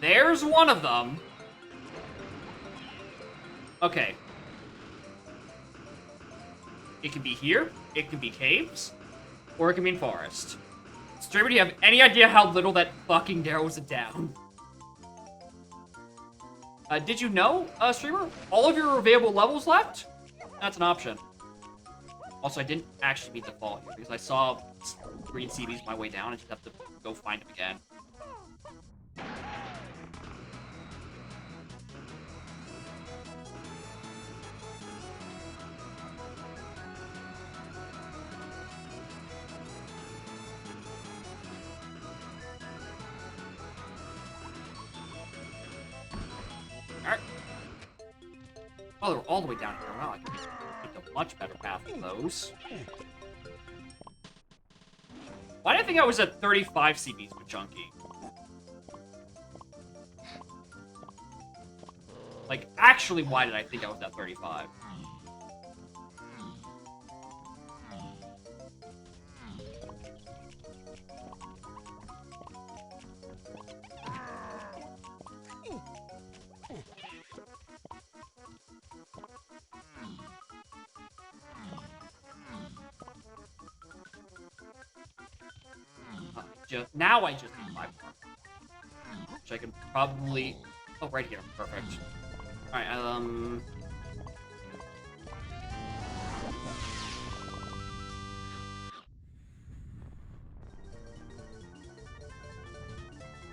There's one of them. Okay. It can be here, it can be caves, or it can be in forest. Streamer, do you have any idea how little that fucking narrows it down? Did you know, Streamer? All of your available levels left? That's an option. Also, I didn't actually beat the fall here, because I saw green CBs my way down, and just have to go find them again. Alright. Oh, they're all the way down here. Wow, I can make a much better path of those. Why did I think I was at 35 CBs with Chunky? Like, actually, why did I think I was at 35? now I just need 5 more. Which I can probably... Oh, right here. Perfect. Alright,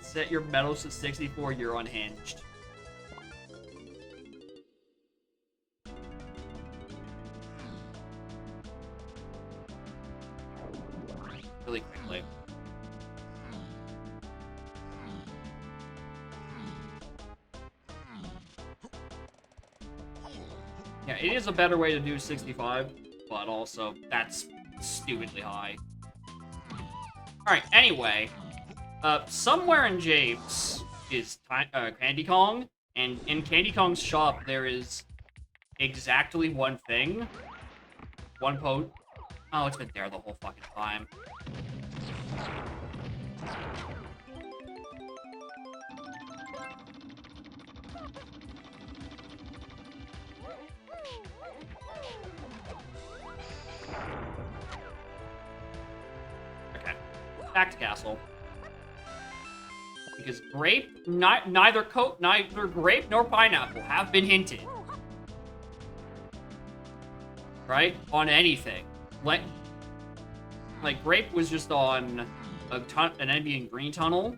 set your medals to 64, you're unhinged. Really quickly. Yeah, it is a better way to do 65, but also, that's stupidly high. Alright, anyway. Somewhere in Japes is Candy Kong, and in Candy Kong's shop, there is exactly one thing. One po... Oh, it's been there the whole fucking time. Okay. Back to castle. Because grape, neither grape nor pineapple have been hinted. Right? On anything. Like grape was just on an envy and green tunnel.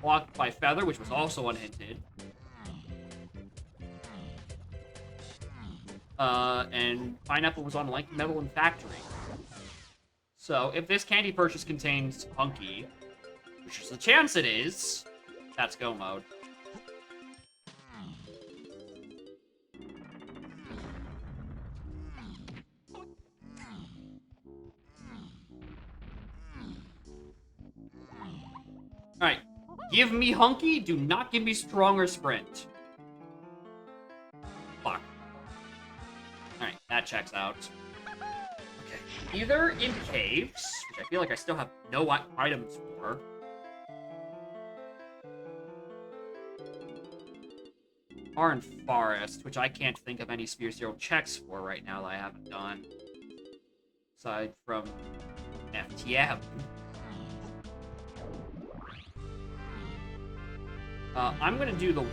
Blocked by feather, which was also unhinted. And pineapple was on like metal and factory. So if this candy purchase contains Hunky, which is a chance it is, that's go mode. Alright. Give me Hunky, do not give me Strong or Sprint. Fuck. Alright, that checks out. Okay. Either in caves, which I feel like I still have no items for. Or in forest, which I can't think of any Sphere Zero checks for right now that I haven't done. Aside from FTM. I'm gonna do the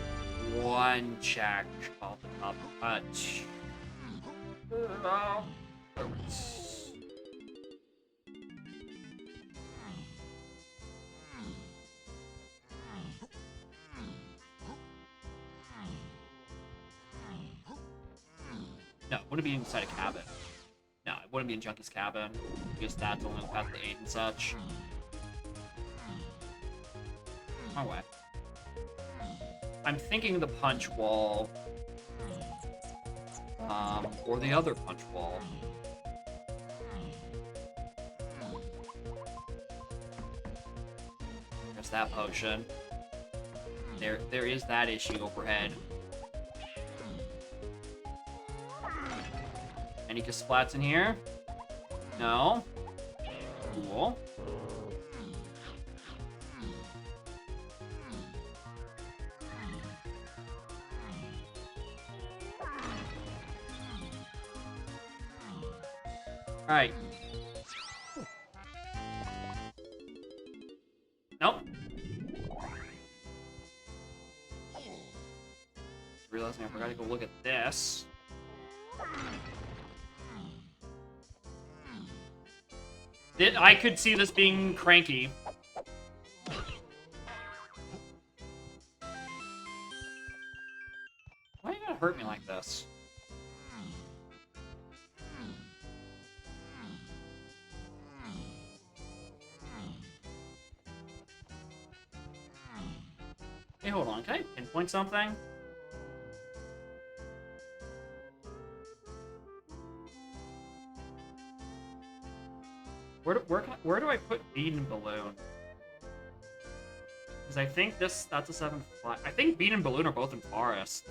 one check off the top. No, it wouldn't be inside a cabin. No, it wouldn't be in Junkie's cabin, because that's only the path to 8 and such. My way. I'm thinking the punch wall. Or the other punch wall. There's that potion. There is that issue overhead. Any Kasplats in here? No. Cool. Alright. Nope. Just realizing I forgot to go look at this. I could see this being cranky. Why are you gonna hurt me like this? Hey, hold on. Can I pinpoint something? Where do I put Bean and Balloon? Because I think that's a 7 flat. I think Bean and Balloon are both in Forest.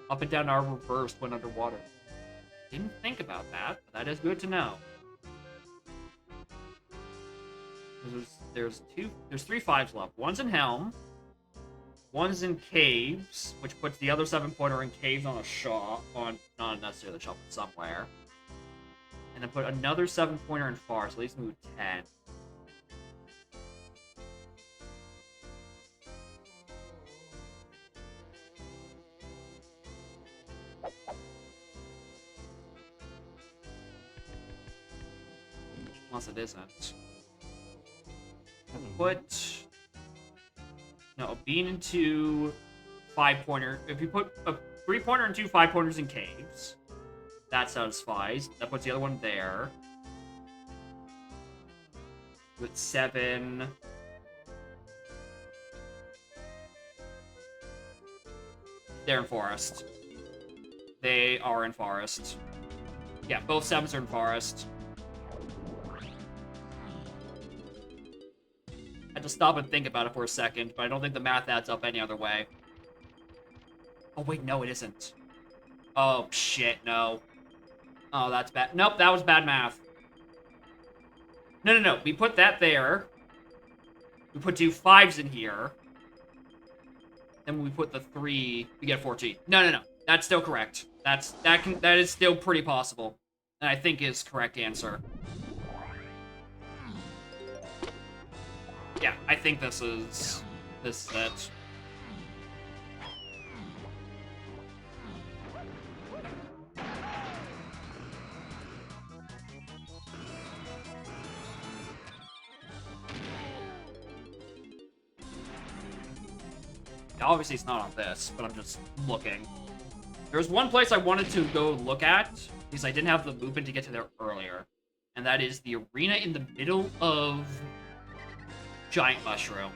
Up and down are reversed when underwater. Didn't think about that, but that is good to know. There's 3 5s left. One's in Helm. One's in caves, which puts the other 7-pointer in caves on a shop, on not necessarily the shop, but somewhere. And then put another 7-pointer in forest. At least move 10. Unless it isn't. Put... No, a bean into 5-pointer. If you put a 3-pointer and 2 5-pointers in caves, that satisfies. That puts the other one there. With 7... They're in forest. They are in forest. Yeah, both 7s are in forest. I had to stop and think about it for a second, but I don't think the math adds up any other way. Oh, wait, no, it isn't. Oh, shit, no. Oh, that's bad. Nope, that was bad math. No. We put that there. We put 2 5s in here. Then when we put the 3, we get 14. No. That's still correct. That is still pretty possible. And I think is correct answer. Yeah, I think this is it. Obviously, it's not on this, but I'm just looking. There's one place I wanted to go look at, because I didn't have the movement to get to there earlier. And that is the arena in the middle of Giant Mushroom.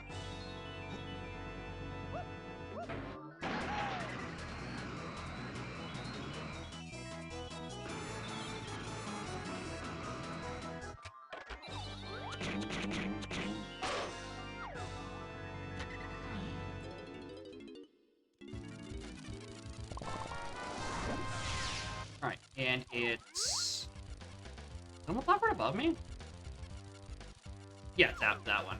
Alright, and it's... Is the platform above me? Yeah, that one.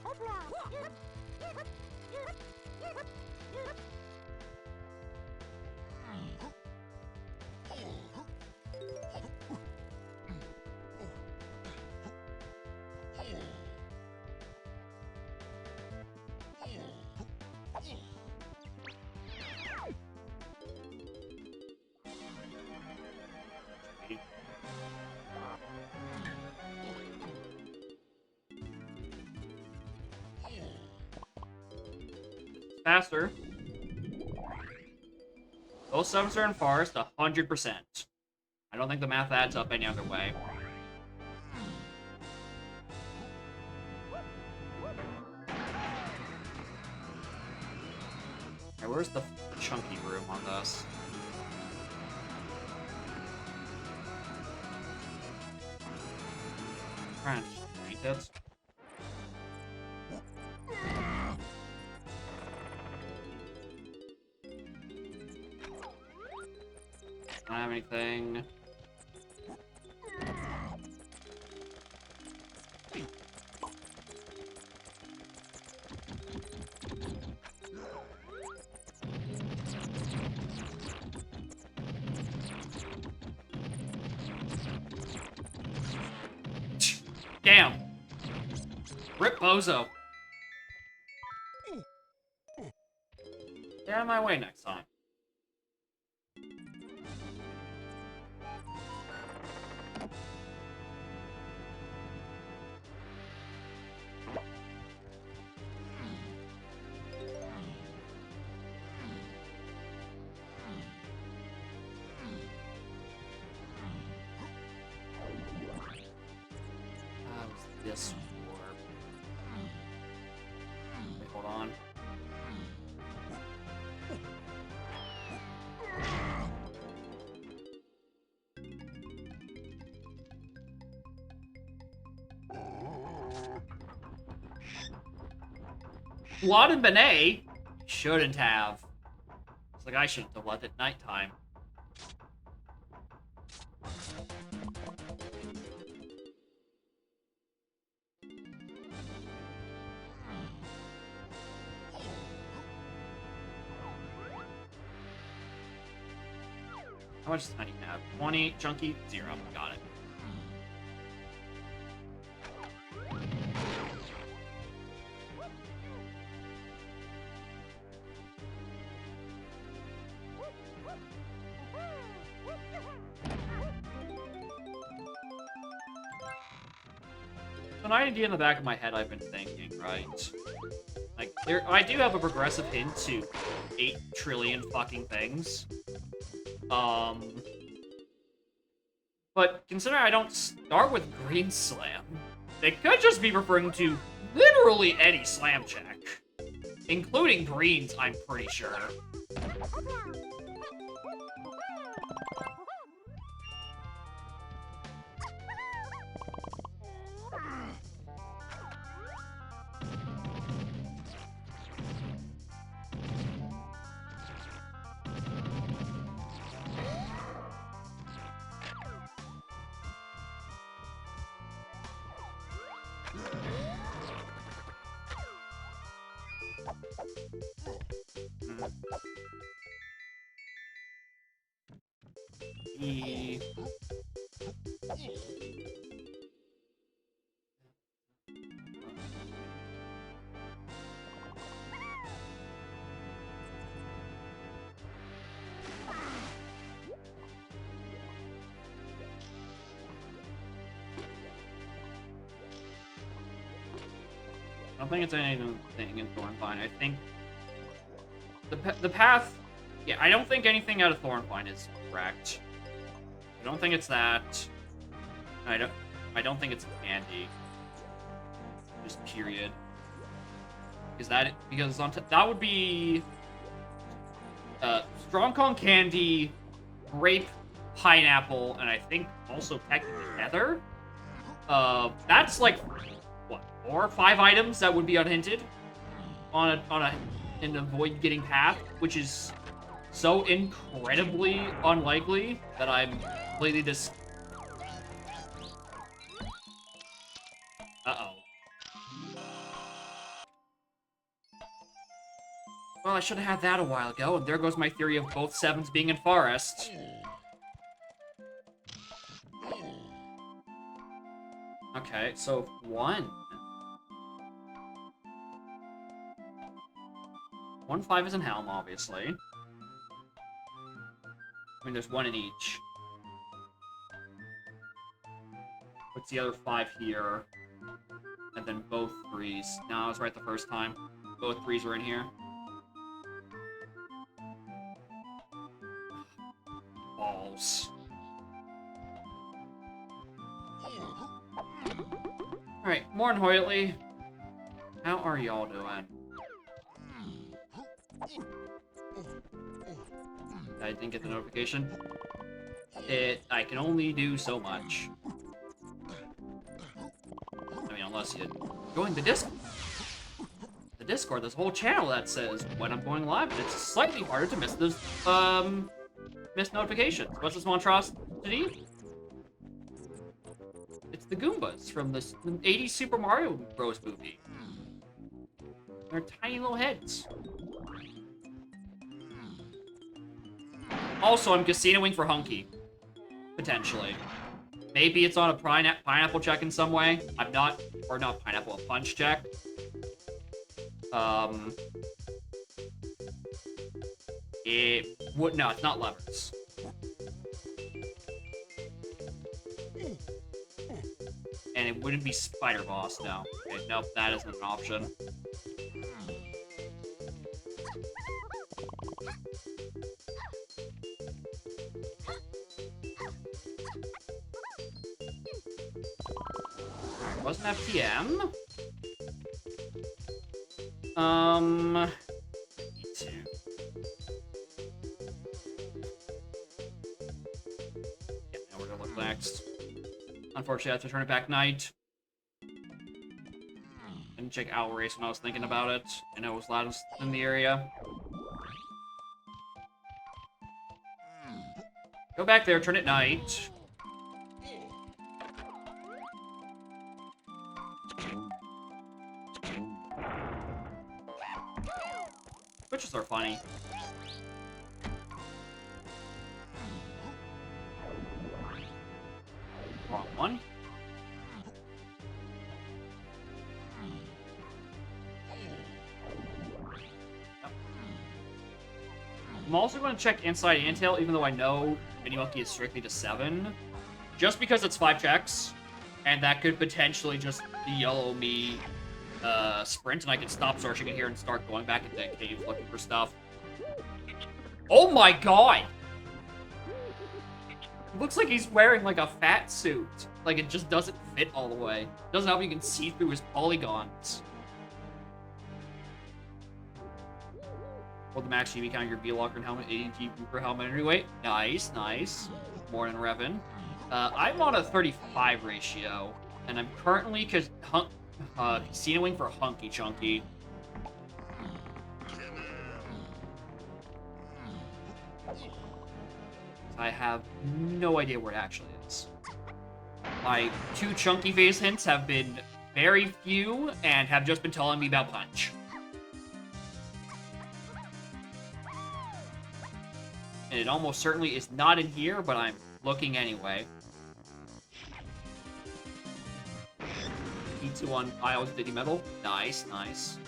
Faster. Both 7s are in forest, 100%. I don't think the math adds up any other way. Alright, where's the chunky room on this? Trying to paint it. Don't have anything. Damn. Rip Bozo. Get out of my way next time. This war. Wait, hold on. Blood and Benet shouldn't have. It's like I shouldn't have left at nighttime. How much does Tiny have? 20. Chunky? 0. Got it. An idea in the back of my head I've been thinking, right? Like, I do have a progressive hint to 8 trillion fucking things. But considering I don't start with Green Slam, they could just be referring to literally any slam check. Including greens, I'm pretty sure. E. I don't think it's anything in Thornvine. I think the path. Yeah, I don't think anything out of Thornvine is correct. I don't think it's that. I don't think it's candy. Just period. That would be Strong Kong candy, grape, pineapple, and I think also technically heather. That's like what, 4 or 5 items that would be unhinted on an avoid getting path, which is so incredibly unlikely that I'm completely just. Uh-oh. Well, I should have had that a while ago, and there goes my theory of both 7s being in forest. Okay, so 1. 1 5 is in Helm, obviously. I mean, there's 1 in each. What's the other 5 here? And then both 3s. No, I was right the first time. Both 3s were in here. Balls. Alright, Morn Hoyley. How are y'all doing? I didn't get the notification. I can only do so much. I mean, unless you join the Discord. The Discord, there's a whole channel that says when I'm going live, and it's slightly harder to miss those, miss notifications. What's this monstrosity? It's the Goombas from the 80s Super Mario Bros. Movie. They're tiny little heads. Also, I'm casinoing for Hunky. Potentially. Maybe it's on a pineapple check in some way. I'm not, or not pineapple, a punch check. It would, no, it's not levers. And it wouldn't be Spider Boss, no. Okay, nope, that isn't an option. Wasn't FTM? Me too. Yeah, now we're gonna look next. Unfortunately, I have to turn it back night. Didn't check Owl Race when I was thinking about it. I know it was loudest in the area. Go back there, turn it night. Switches are funny. Wrong one. I'm also going to check Inside Intel, even though I know Mini Monkey is strictly to 7. Just because it's 5 checks, and that could potentially just yellow me sprint, and I can stop searching it here and start going back into the cave looking for stuff. Oh my god! It looks like he's wearing like a fat suit. Like it just doesn't fit all the way. Doesn't help you can see through his polygons. Hold the max GB count your V-Locker and helmet, 80 GB per helmet anyway. Nice, nice. More than Revan. I'm on a 35 ratio, and I'm currently casinoing for Hunky Chunky. I have no idea where it actually is. My 2 Chunky Face hints have been very few, and have just been telling me about Punch. And it almost certainly is not in here, but I'm looking anyway. E2 on Iowa's Diddy Metal. Nice, nice.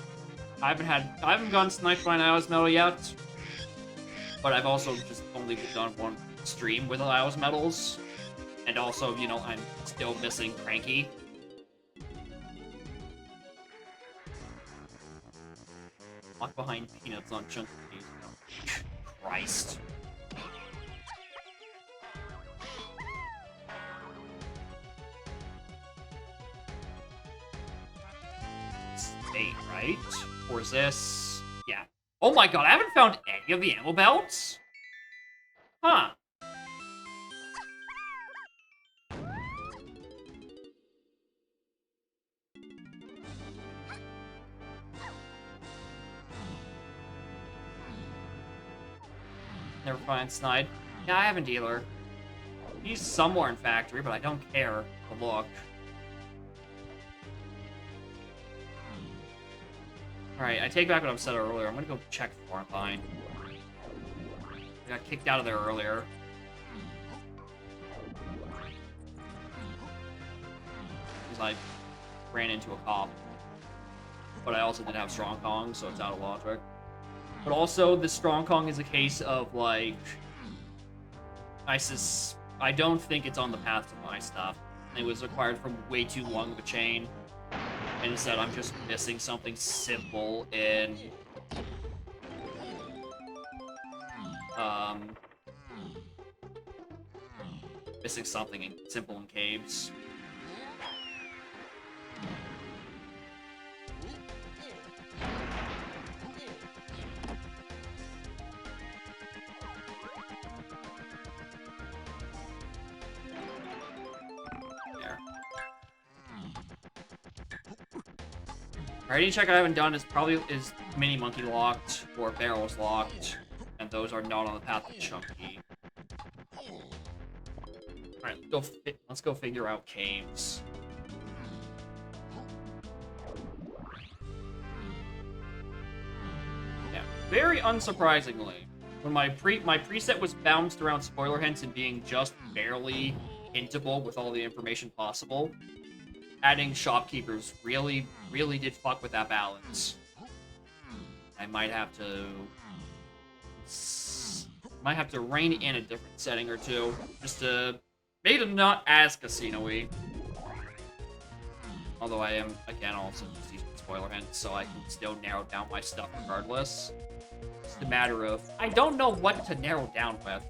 I haven't gotten sniped by an Iowa's Metal yet. But I've also just only done 1 stream with Iowa's Metals. And also, you know, I'm still missing Cranky. Lock behind peanuts on Chunky. Christ. Eight, right? Or is this... Yeah. Oh my god, I haven't found any of the ammo belts? Huh. Never find Snide. Yeah, I have a dealer. He's somewhere in factory, but I don't care to look. Alright, I take back what I said earlier. I'm gonna go check Quarantine. I got kicked out of there earlier. Because I ran into a cop. But I also did have Strong Kong, so it's out of logic. But also, the Strong Kong is a case of, like... I don't think it's on the path to my stuff. It was acquired from way too long of a chain. And instead, I'm just missing something simple in... missing something simple in caves. Alright, any check I haven't done is Mini Monkey locked or Barrels locked, and those are not on the path to Chunky. Alright, let's go figure out caves. Yeah, very unsurprisingly, when my preset was bounced around spoiler hints and being just barely hintable with all the information possible, adding shopkeepers really did fuck with that balance. I might have to rein in a different setting or two, just to make it not as casino-y. Although I am, again, also using spoiler hints, so I can still narrow down my stuff regardless. It's a matter of, I don't know what to narrow down with.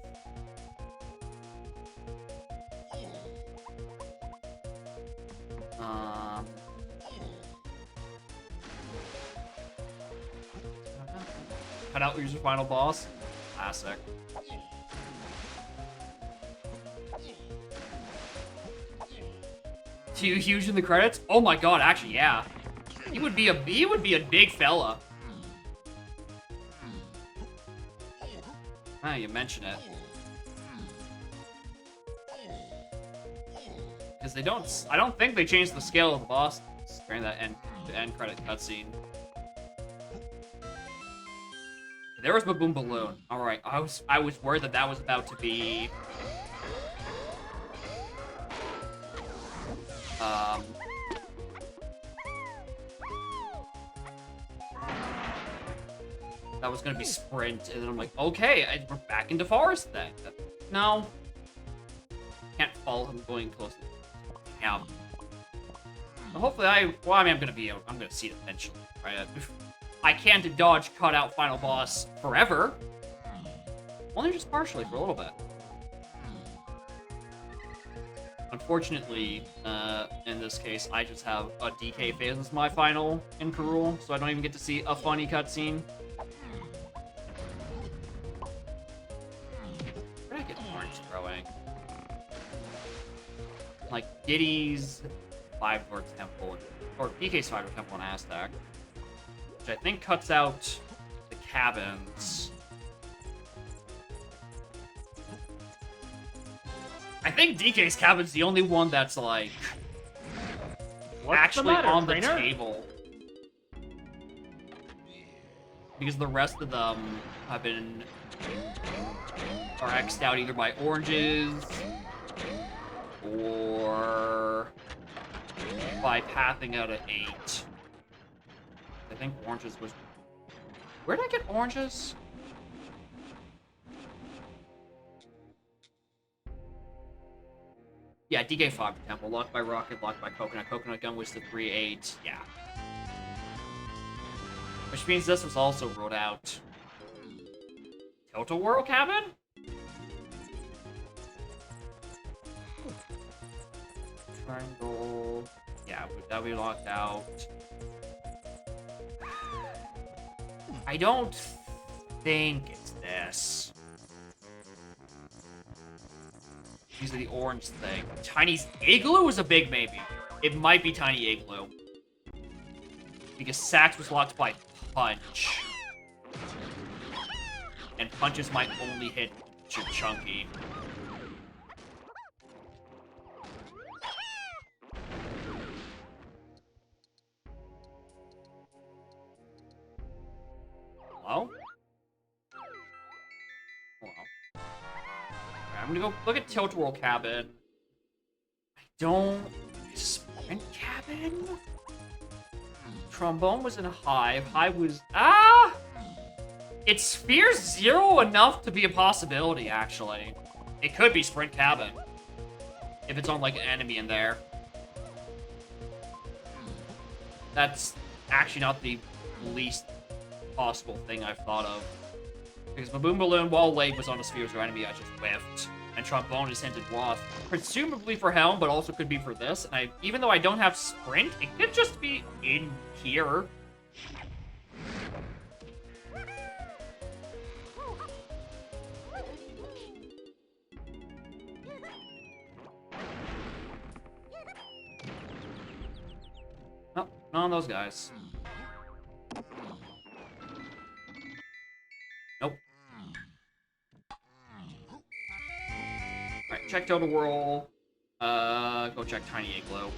Cut out your final boss. Classic. Too huge in the credits? Oh my god, actually, yeah. He would be a big fella. Ah, you mention it. Because I don't think they changed the scale of the boss during that end credit cutscene. There was Baboon Balloon. Alright, I was worried that was about to be... That was gonna be sprint, and then I'm like, okay, we're back into forest then. No. Can't follow him going close. Yeah. Well, hopefully I'm gonna see it eventually, right? I can't dodge cutout final boss forever. Only just partially for a little bit. Unfortunately, in this case, I just have a DK phase as my final in Karul, so I don't even get to see a funny cutscene. Where did I get orange throwing? Like Diddy's Five-Door Temple, or DK's Five-Door Temple in Aztec, which I think cuts out the cabins. I think DK's cabin's the only one that's like What's the matter, on the trainer? table. Because the rest of them are X'd out either by oranges or by pathing out at 8. I think oranges was... Where did I get oranges? Yeah, DK 5 Temple. Locked by Rocket, locked by Coconut. Coconut Gun was the 3-8. Yeah. Which means this was also ruled out. Tilt-A-Whirl Cabin? Triangle. Yeah, that we locked out. I don't think it's this. These are the orange thing. Tiny's Igloo is a big maybe. It might be Tiny Igloo. Because Sax was locked by Punch. And Punch is my only hit to Chunky. Hello? Hello? Alright, I'm gonna go look at Tilt-A-Whirl Cabin. I don't... Sprint Cabin? Trombone was in a Hive. Hive was... Ah! It's Sphere 0 enough to be a possibility, actually. It could be Sprint Cabin. If it's on, like, an enemy in there. That's actually not the least possible thing I've thought of. Because Baboon Balloon, while late, was on a Sphere 0 enemy I just whiffed. And Trombone is hinted Wath. Presumably for Helm, but also could be for this. And even though I don't have Sprint, it could just be in here. Nope, none of those guys. Nope. Alright, check Tilt-A-Whirl. Go check Tiny Igloo.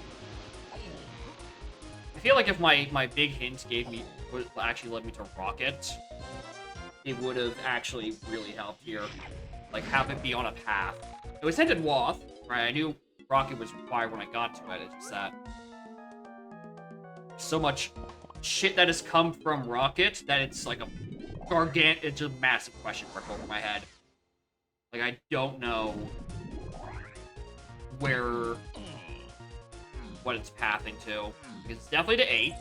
I feel like if my big hint would actually led me to Rocket, it would have actually really helped here. Like, have it be on a path. It was hinted Wath, right? I knew Rocket was required when I got to it. It's just that so much shit that has come from Rocket that it's like it's a massive question mark over my head. Like, I don't know what it's pathing to. Because it's definitely to 8,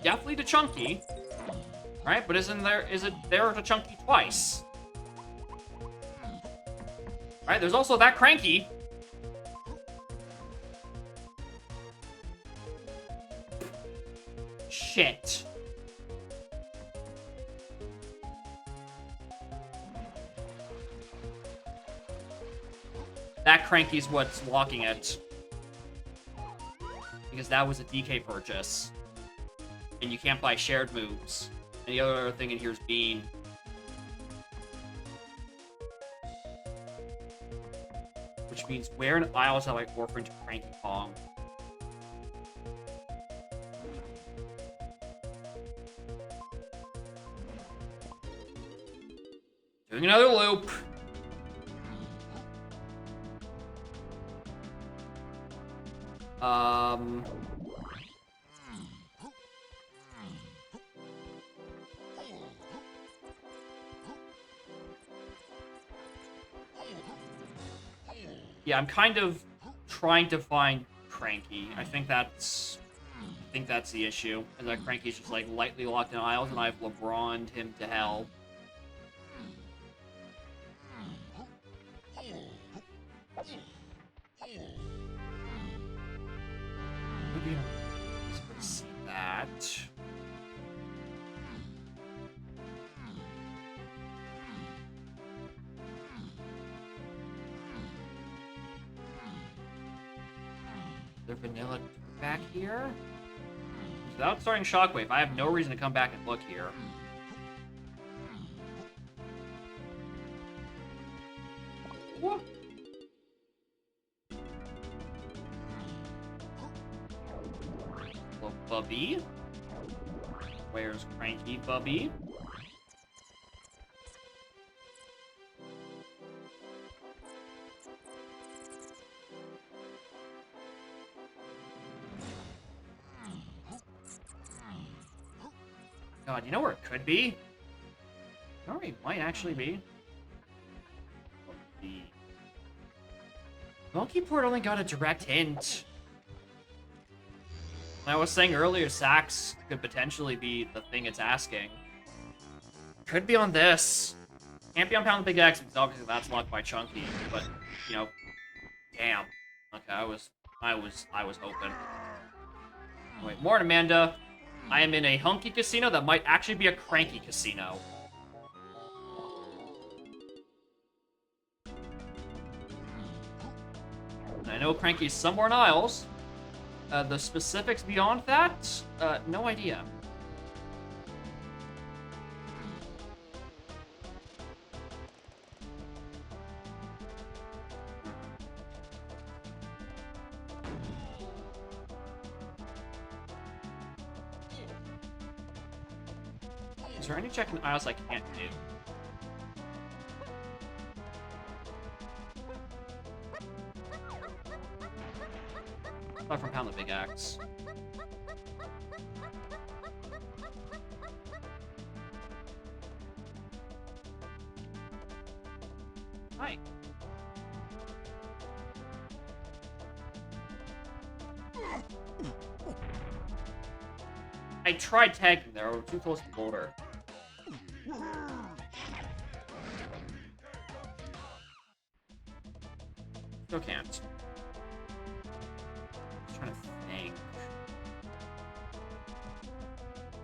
definitely to Chunky, right? But is it there to Chunky twice? Right, there's also that Cranky. Shit. That Cranky's what's locking it. Because that was a DK purchase. And you can't buy shared moves. And the other thing in here is Bean. Which means where in Isles have I orphaned Cranky Kong? Doing another loop. Um... Yeah, I'm kind of trying to find Cranky. I think that's the issue. Is that Cranky's just like lightly locked in aisles, and I've LeBron'd him to hell. Maybe I'm supposed to see that. Is there vanilla back here? Without starting Shockwave, I have no reason to come back and look here. What? Hello, Bubby. Where's Cranky Bubby? God, you know where it could be? You know where it might actually be? The Monkey Port only got a direct hint. I was saying earlier, Sax could potentially be the thing it's asking. Could be on this. Can't be on Pound the Big X because obviously that's locked by Chunky. But you know, damn. Okay, I was hoping. Wait, more Amanda. I am in a hunky casino that might actually be a cranky casino. And I know Cranky's somewhere in Isles. The specifics beyond that, no idea. Is there any checking aisles I can't do? Apart from Pound the Big Axe. Hi. I tried tagging there, we were too close to the border. Still can't. Just trying to think.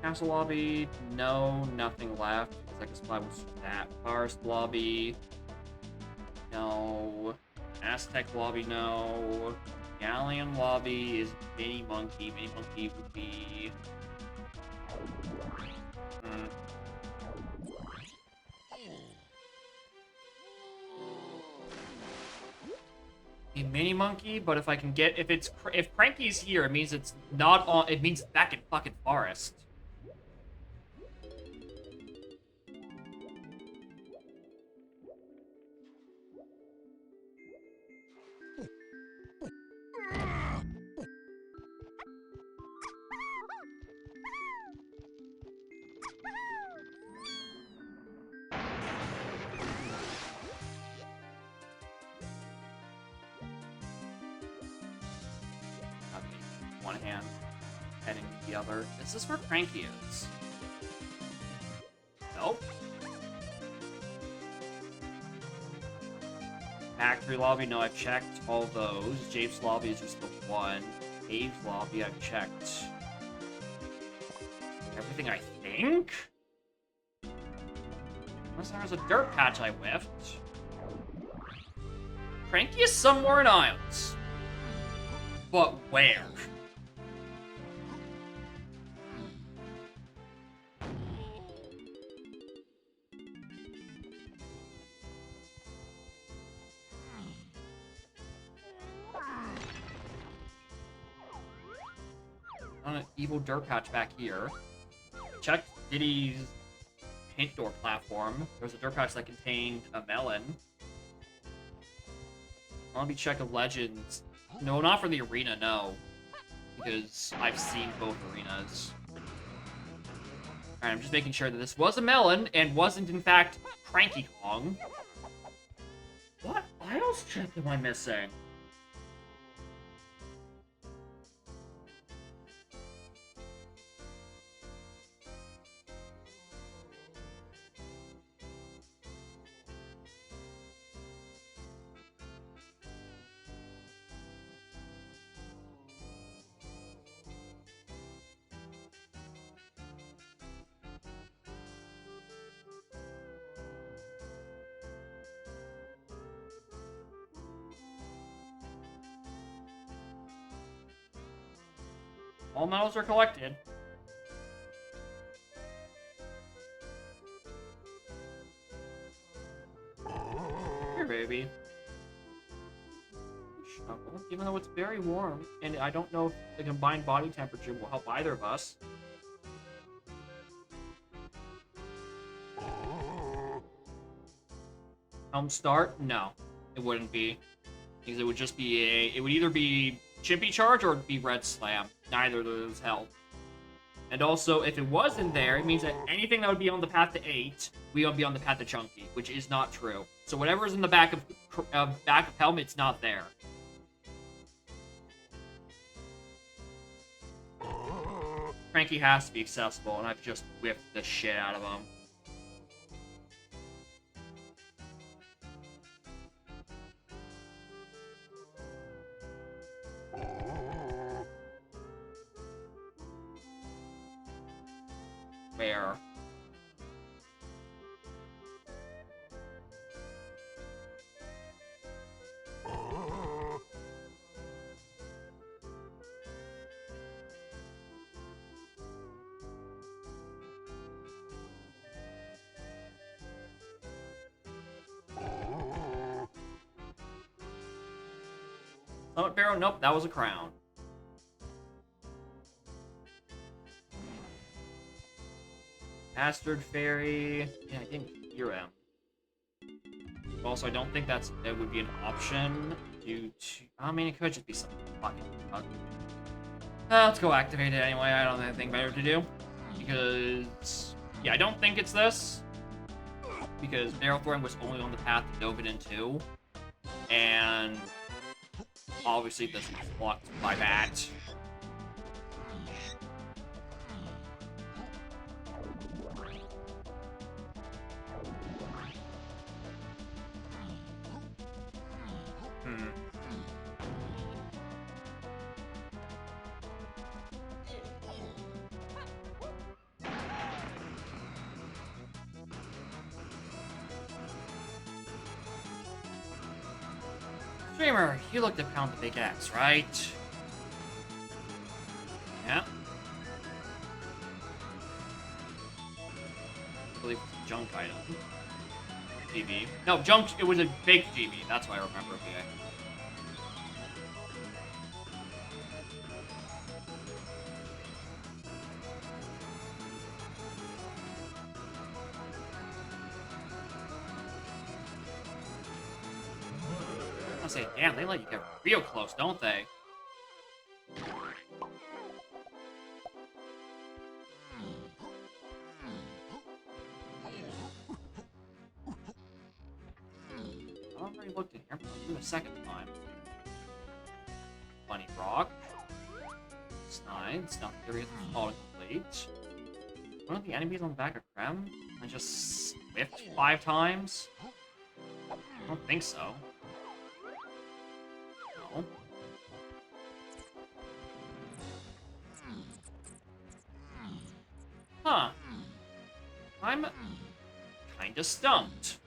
Castle lobby, no, nothing left. Second spot was that. Forest lobby, no. Aztec lobby, no. Galleon lobby is Mini Monkey. Mini Monkey would be. A Mini Monkey, but if I can get if Cranky's here, it means it's not on. It means back in fucking Forest. One hand heading to the other. Is this where Cranky is? Nope. Factory lobby, no, I've checked all those. Jape's lobby is just the one. Cave's lobby, I've checked everything, I think? Unless there was a dirt patch I whiffed. Cranky is somewhere in Isles. But where? On an evil dirt patch back here. Check Diddy's hint door platform. There's a dirt patch that contained a melon. Let me check of legends. No, not for the arena, no. because I've seen both arenas. Alright, I'm just making sure that this was a melon and wasn't, in fact, Cranky Kong. What IELTS check am I missing? All medals are collected. Here, baby. Shovel, even though it's very warm, and I don't know if the combined body temperature will help either of us. Start? No, it wouldn't be. Because it would just be it would either be Chimpy Charge or it'd be Red Slam. Neither of those help. And also, if it wasn't there, it means that anything that would be on the path to 8, we would be on the path to Chunky, which is not true. So whatever's in the back of Helmet's not there. Cranky has to be accessible, and I've just whipped the shit out of him. Where? Summit Barrow? Nope, that was a crown. Bastard Fairy. Yeah, I didn't hear him. Also, I don't think that would be an option due to. I mean, it could just be something fucking. Let's go activate it anyway. I don't have anything better to do. Because. Yeah, I don't think it's this. Because Barrel Throwing was only on the path to Novaden 2. And. Obviously, this is blocked by that. Streamer, you looked at Pound the Big X, right? Yeah. I believe it's a junk item. GB. No, junk, it was a fake GB. That's why I remember it being. I say, damn, they let you get real close, don't they? I already looked in here, but I'll do it a second time. Bunny Rock. Snide. Snuff Fury autocomplete. One of the enemies on the back of Krem? I just whipped 5 times? I don't think so. No. Huh. I'm kinda stumped.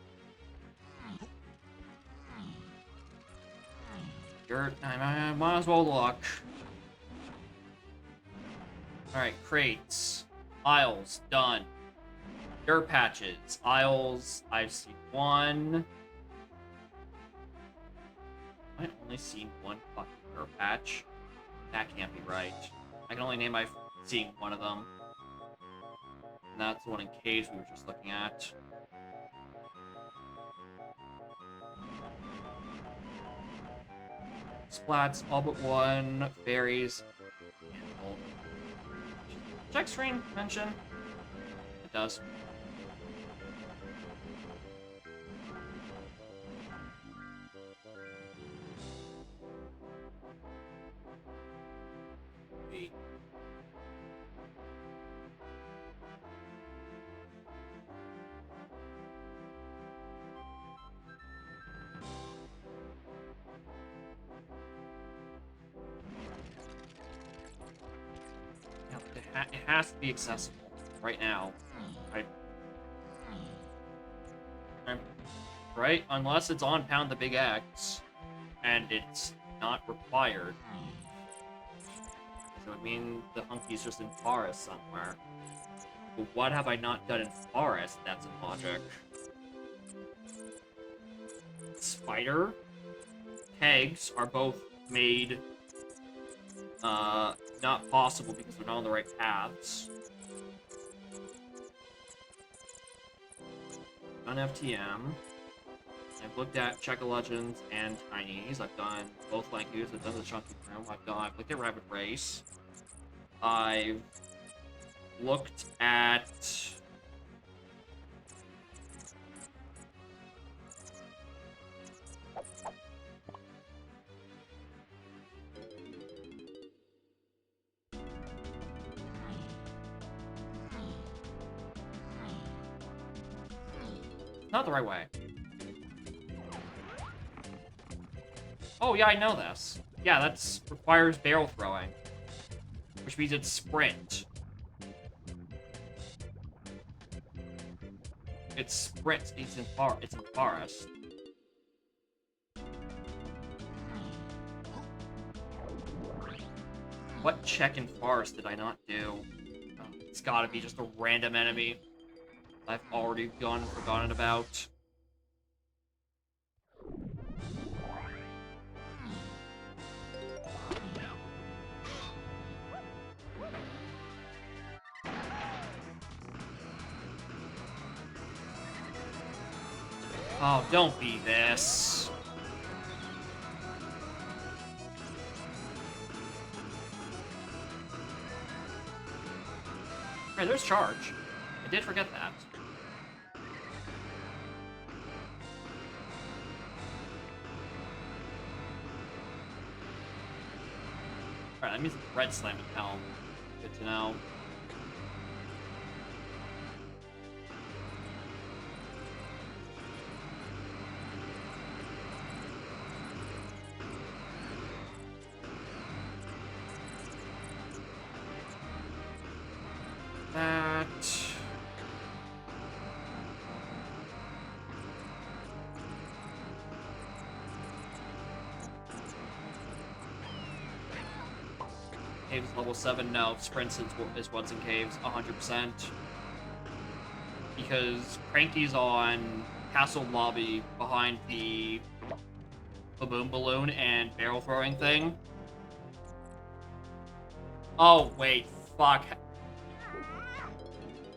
Dirt, I might as well look. Alright, crates. Aisles, done. Dirt patches. Aisles, I've seen 1. I've only seen 1 fucking dirt patch. That can't be right. I can only name I've seen 1 of them. And that's the one in Cage we were just looking at. Splats, all but 1. Fairies. Check screen mention? It does. It has to be accessible right now. Right? Unless it's on Pound the Big X, and it's not required. So I mean, the Hunky's just in Forest somewhere. But what have I not done in Forest? That's a logic. Spider, Pegs are both made not possible because they're not on the right paths. Done FTM. I've looked at Checker Legends and Tinies. I've done both Lankus. I've done the Chunky Room. I've looked at Rabbit Race. I've looked at... Not the right way. Oh, yeah, I know this. Yeah, that requires barrel throwing. Which means it's sprint. It's sprint. It's in Forest. What check in Forest did I not do? Oh, it's gotta be just a random enemy I've already forgotten about. Oh, don't be this. Right, there's charge. I did forget that. Alright, that means it's red slam and helm. Good to know. That... Caves level 7, no. Sprints is what's in Caves, 100%. Because Cranky's on Castle Lobby behind the Baboon Balloon and barrel throwing thing. Oh, wait. Fuck.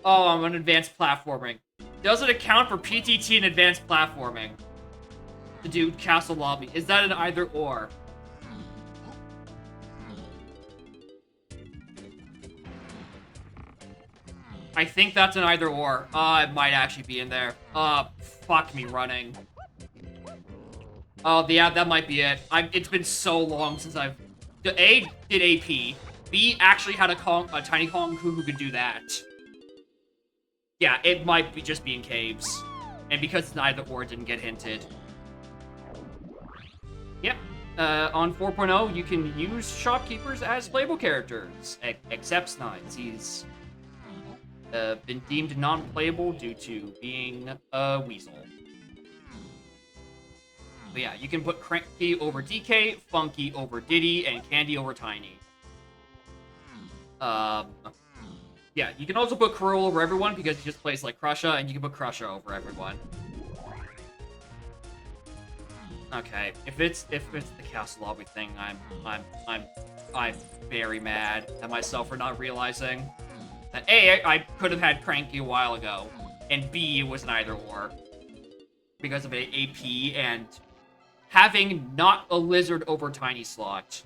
Oh, I'm on advanced platforming. Does it account for PTT and advanced platforming to do Castle Lobby? Is that an either or? I think that's an either or. It might actually be in there. Fuck me running. Oh, yeah, that might be it. It's been so long since I've... A, did AP. B, actually had a Tiny Kong who could do that. Yeah, it might be just be in Caves. And because it's neither or, it didn't get hinted. Yep. On 4.0, you can use shopkeepers as playable characters. Except Snines. He's been deemed non-playable due to being a weasel. But yeah, you can put Cranky over DK, Funky over Diddy, and Candy over Tiny. Yeah, you can also put Cruel over everyone because he just plays like Crusha, and you can put Crusha over everyone. Okay, if it's the Castle Lobby thing, I'm very mad at myself for not realizing that A, I could have had Cranky a while ago, and B, it was an either or because of AP and having not a lizard over Tiny slot.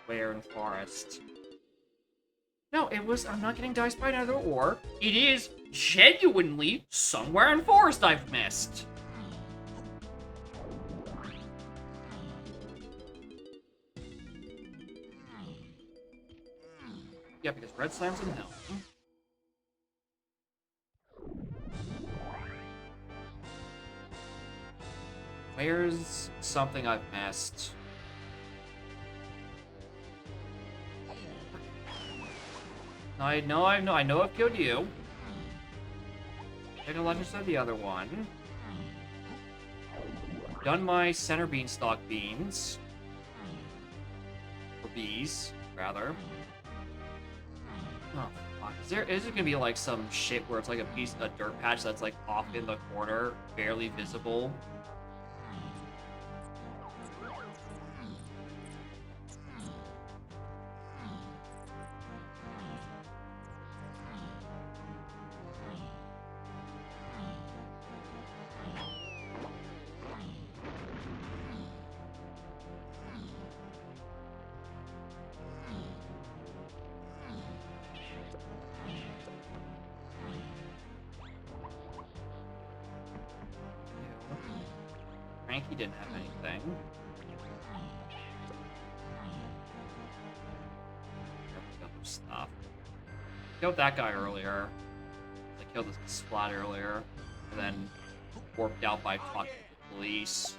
Where in forest? No, it was. I'm not getting diced by another ore. It is genuinely somewhere in forest I've missed. Yeah, because red slime's in hell. Where's something I've missed? I know I've killed you. Take a legend of the other one. Done my center beanstalk beans. Or bees, rather. Oh, fuck. Is it gonna be like some shit where it's like a dirt patch that's like off in the corner, barely visible? Frankie didn't have anything. Stuff. Killed that guy earlier. I killed this splat earlier, and then warped out by talking to the police.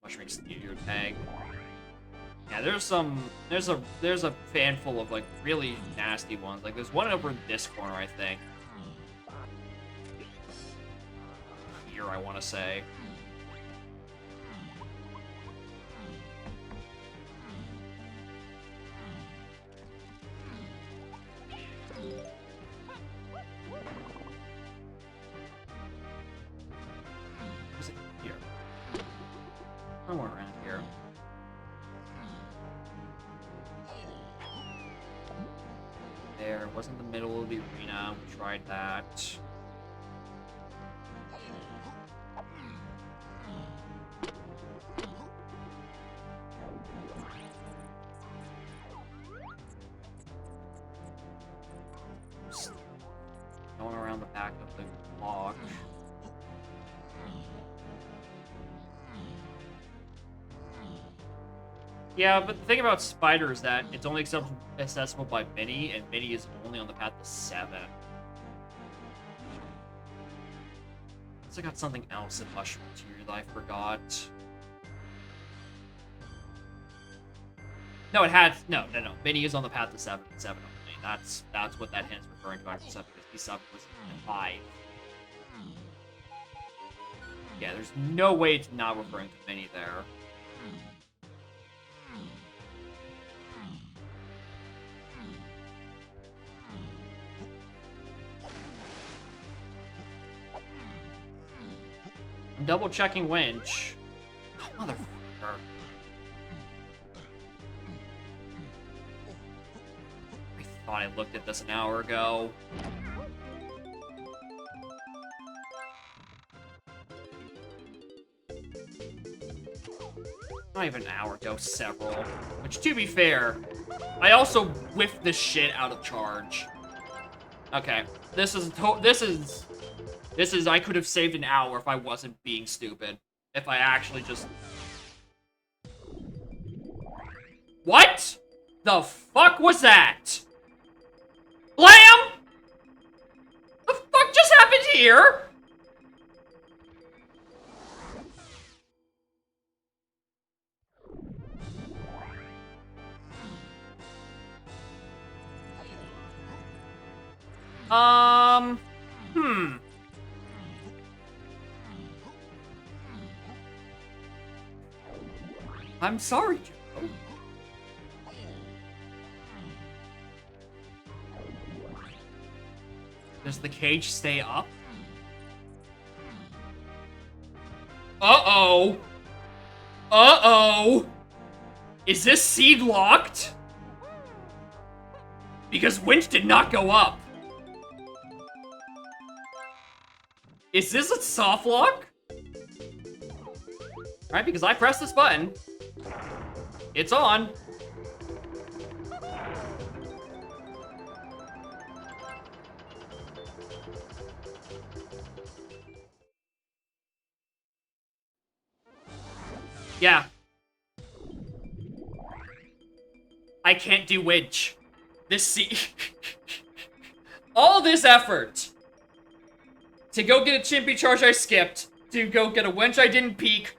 Mushroom Studio tag. Yeah, there's a fanful of like really nasty ones. Like there's one over in this corner, I think. Here, I want to say. Was it here? Somewhere around here. There, wasn't the middle of the arena. We tried that. Going around the back of the block. Yeah, but the thing about Spider is that it's only accessible by Minnie, and Minnie is only on the path to 7. I got something else in Mushroom Tier that I forgot. No, it had no. Minnie is on the path to 7 only. That's what that hint's referring to. Because B7 was in 5. Yeah, there's no way it's not referring to Minnie there. I'm double checking winch. Oh, motherfucker. I thought I looked at this an hour ago. Not even an hour ago, several. Which, to be fair, I also whiffed this shit out of charge. Okay, this is I could have saved an hour if I wasn't being stupid. If I actually just... What? The fuck was that? Lamb? The fuck just happened here? I'm sorry, Joe. Does the cage stay up? Uh-oh. Uh-oh. Is this seed locked? Because winch did not go up. Is this a soft lock? Alright, because I pressed this button. It's on. Yeah. I can't do winch. All this effort to go get a chimpy charge I skipped, to go get a winch I didn't peek,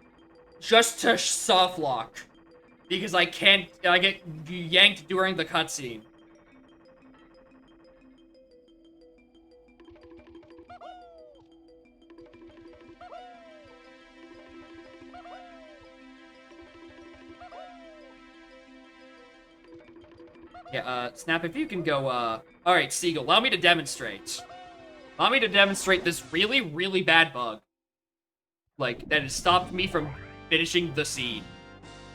just to soft lock. Because I get yanked during the cutscene. Yeah, Snap, if you can go, alright, Seagull, allow me to demonstrate. Allow me to demonstrate this really, really bad bug. Like, that has stopped me from finishing the seed.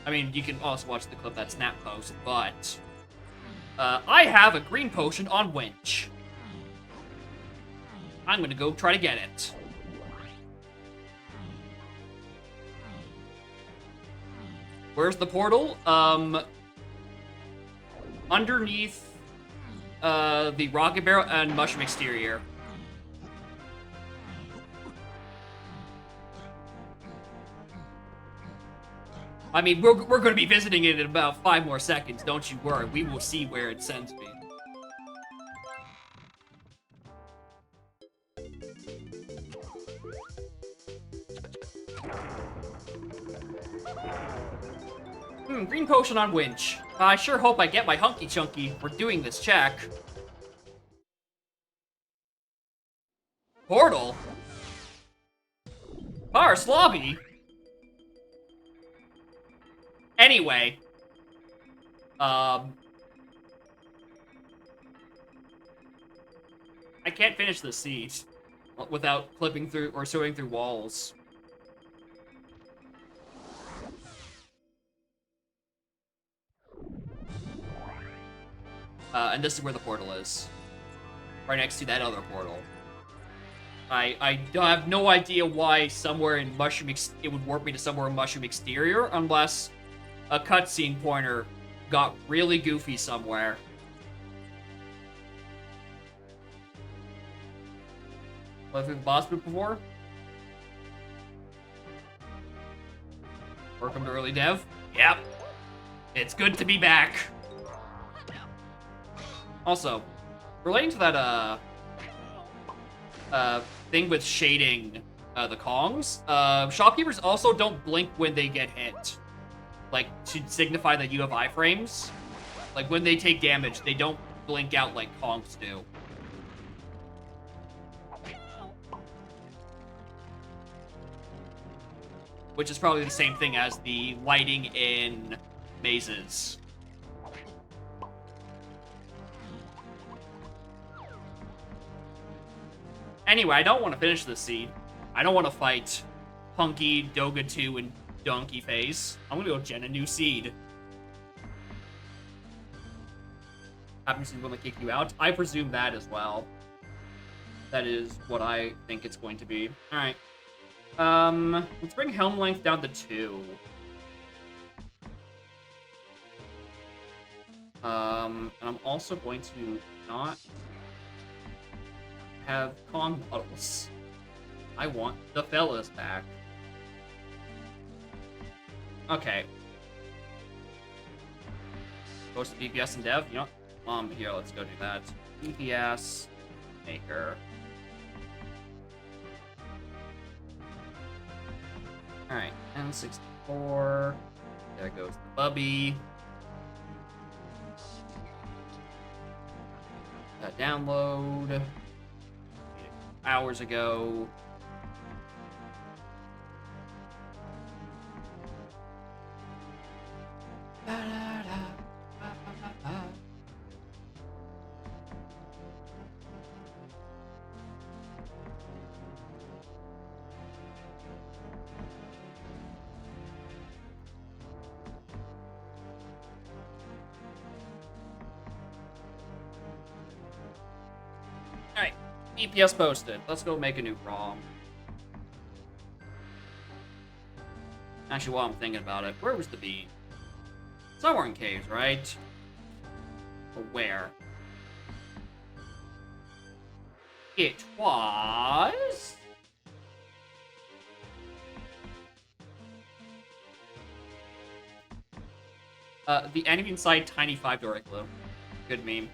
I mean, you can also watch the clip that Snap posts, but... I have a green potion on winch. I'm gonna go try to get it. Where's the portal? Underneath the rocket barrel and mushroom exterior. I mean, we're going to be visiting it in about 5 more seconds, don't you worry. We will see where it sends me. Green potion on winch. I sure hope I get my hunky chunky for doing this check. Portal? Pars lobby? Anyway. I can't finish the seed without clipping through or sewing through walls. And this is where the portal is. Right next to that other portal. I have no idea why somewhere in Mushroom it would warp me to somewhere in Mushroom Exterior, unless a cutscene pointer got really goofy somewhere. Played through the boss boot before? Welcome to early dev? Yep. It's good to be back. Also, relating to that, thing with shading, the Kongs, shopkeepers also don't blink when they get hit. Like, to signify that you have iframes. Like, when they take damage, they don't blink out like Kongs do. Which is probably the same thing as the lighting in mazes. Anyway, I don't want to finish this seed. I don't want to fight Punky, Doga 2, and Donkey Face. I'm gonna go gen a new seed. Happens to want to kick you out. I presume that as well. That is what I think it's going to be. Alright. Let's bring helm length down to 2. And I'm also going to not have Kong models. I want the fellas back. Okay. Goes to DPS and dev, you know? Here, let's go do that. DPS, maker. Alright, N64. There goes the Bubby. Download. Hours ago. EPS posted. Let's go make a new ROM. Actually, while I'm thinking about it, where was the bean? Somewhere in caves, right? Or where? It was... the enemy inside Tiny 5 Doriclo. Good meme.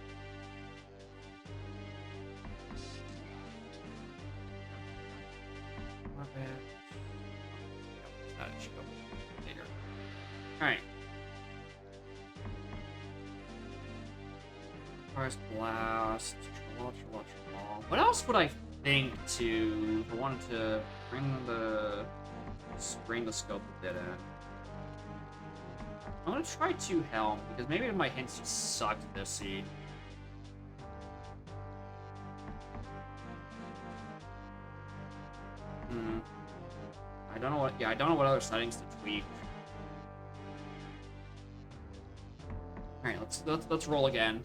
Alright. Forest Blast. What else would I think to... If I wanted to bring the scope a bit in. I'm gonna try 2 Helm, because maybe my hints just sucked this seed. I don't know what... Yeah, I don't know what other settings to tweak. Alright, let's roll again.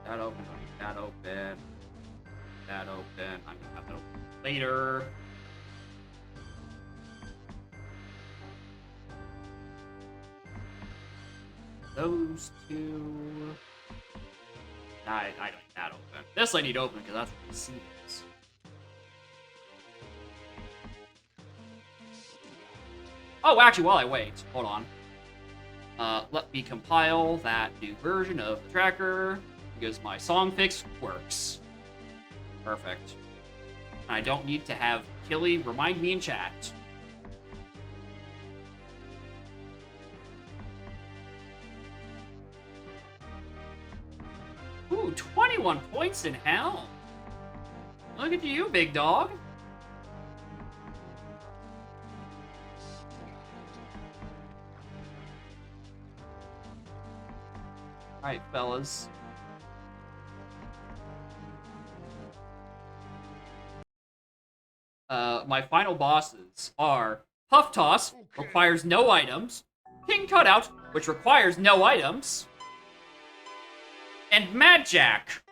That open, that open, that open. I'm gonna have that open later. Those 2. I don't need that open. This I need open because that's what the seed is. Oh, actually, while I wait, hold on. Let me compile that new version of the tracker because my song fix works. Perfect. I don't need to have Killy remind me in chat. Ooh, 21 points in hell. Look at you, big dog. Alright, fellas. My final bosses are Puff Toss, requires no items, King Cutout, which requires no items, and Mad Jack,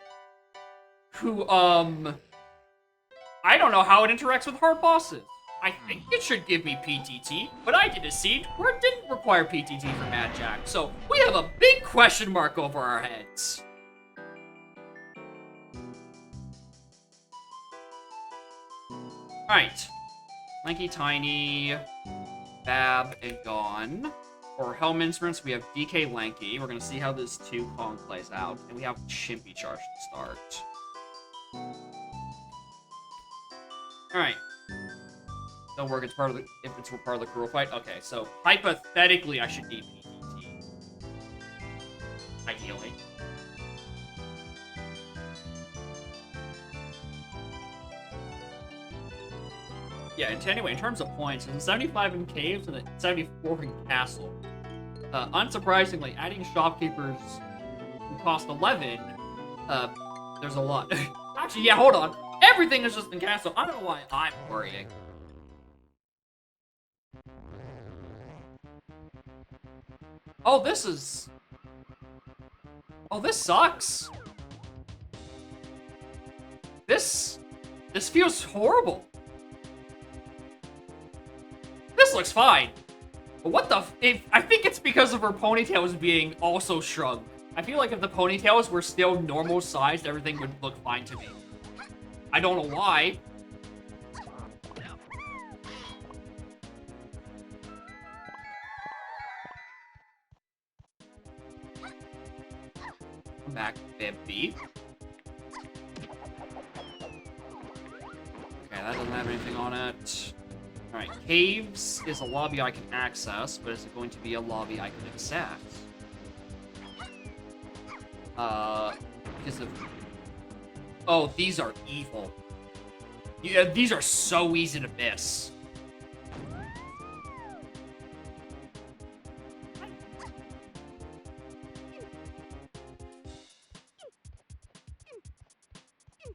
who, I don't know how it interacts with hard bosses. I think it should give me PTT, but I did a seed where it didn't require PTT for Mad Jack, so we have a big question mark over our heads. Alright. Lanky, Tiny, Bab, and Gone. For Helm Instruments, we have DK Lanky. We're gonna see how this 2 Kong plays out. And we have Chimpy Charge to start. Alright. Don't work, it's part of the if it's part of the cruel fight. Okay, so hypothetically I should need PTT. Ideally. Yeah, and anyway, in terms of points, it's 75 in Caves and 74 in Castle. Unsurprisingly, adding Shopkeepers who cost 11, there's a lot. Actually, yeah, hold on. Everything is just in Castle. I don't know why I'm worrying. Oh, this is... Oh, this sucks. This feels horrible. This looks fine. But what the I think it's because of her ponytails being also shrunk. I feel like if the ponytails were still normal sized, everything would look fine to me. I don't know why. Come back, baby. Okay, that doesn't have anything on it. Alright, Caves is a lobby I can access, but is it going to be a lobby I can accept? Because of... Oh, these are evil. Yeah, these are so easy to miss.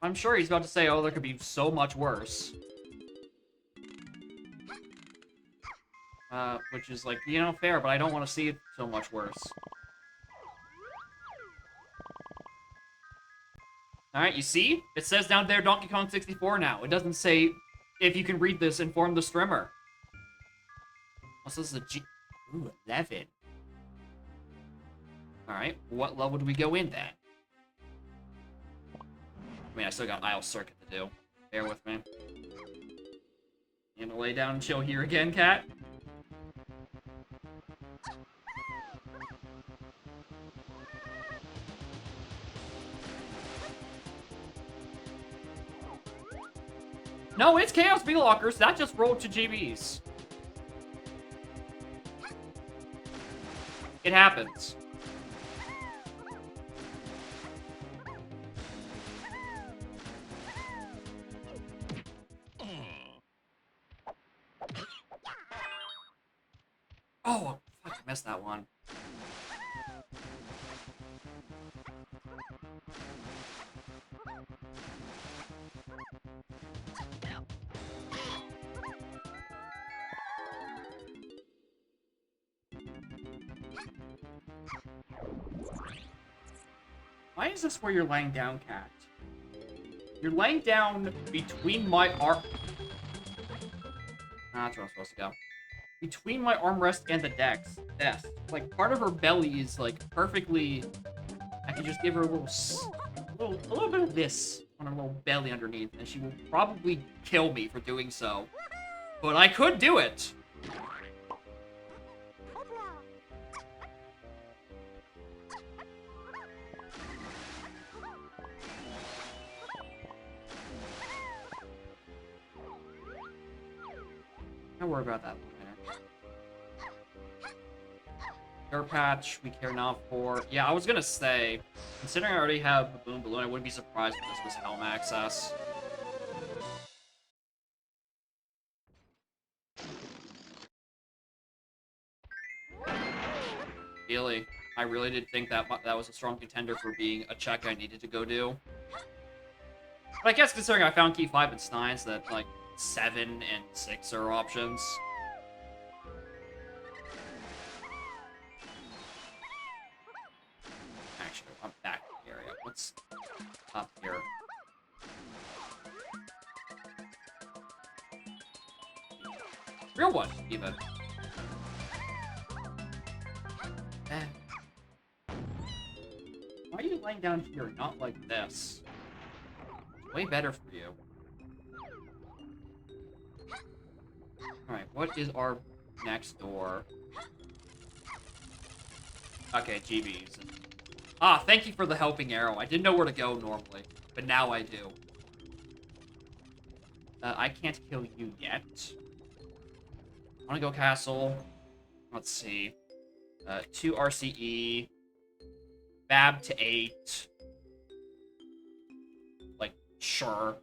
I'm sure he's about to say, oh, there could be so much worse. Which is like, you know, fair, but I don't want to see it so much worse. Alright, you see? It says down there Donkey Kong 64 now. It doesn't say, if you can read this, inform the streamer. What's this? Ooh, 11. Alright, what level do we go in then? I mean, I still got Isle Circuit to do. Bear with me. You gonna lay down and chill here again, cat? No, it's Chaos B-Lockers. That just rolled to GBs. It happens. Oh, fuck, I missed that one. Why is this where you're laying down, cat? You're laying down between my arm... That's where I'm supposed to go. Between my armrest and the desk. Like, part of her belly is, like, perfectly... I can just give her a little bit of this on her little belly underneath, and she will probably kill me for doing so. But I could do it! Don't worry about that later. Air patch, we care now for... Yeah, I was gonna say, considering I already have Baboon Balloon, I wouldn't be surprised if this was Helm access. Really? I really did think that that was a strong contender for being a check I needed to go do. But I guess considering I found key 5 and Steins, that, like, 7 and 6 are options. Actually, I'm back in the area. What's up here? Real one, even. Why are you laying down here, not like this? Way better for you. Alright, what is our next door? Okay, GBs. Ah, thank you for the helping arrow. I didn't know where to go normally, but now I do. I can't kill you yet. I wanna go castle. Let's see. 2 RCE. Bab to 8. Like, sure.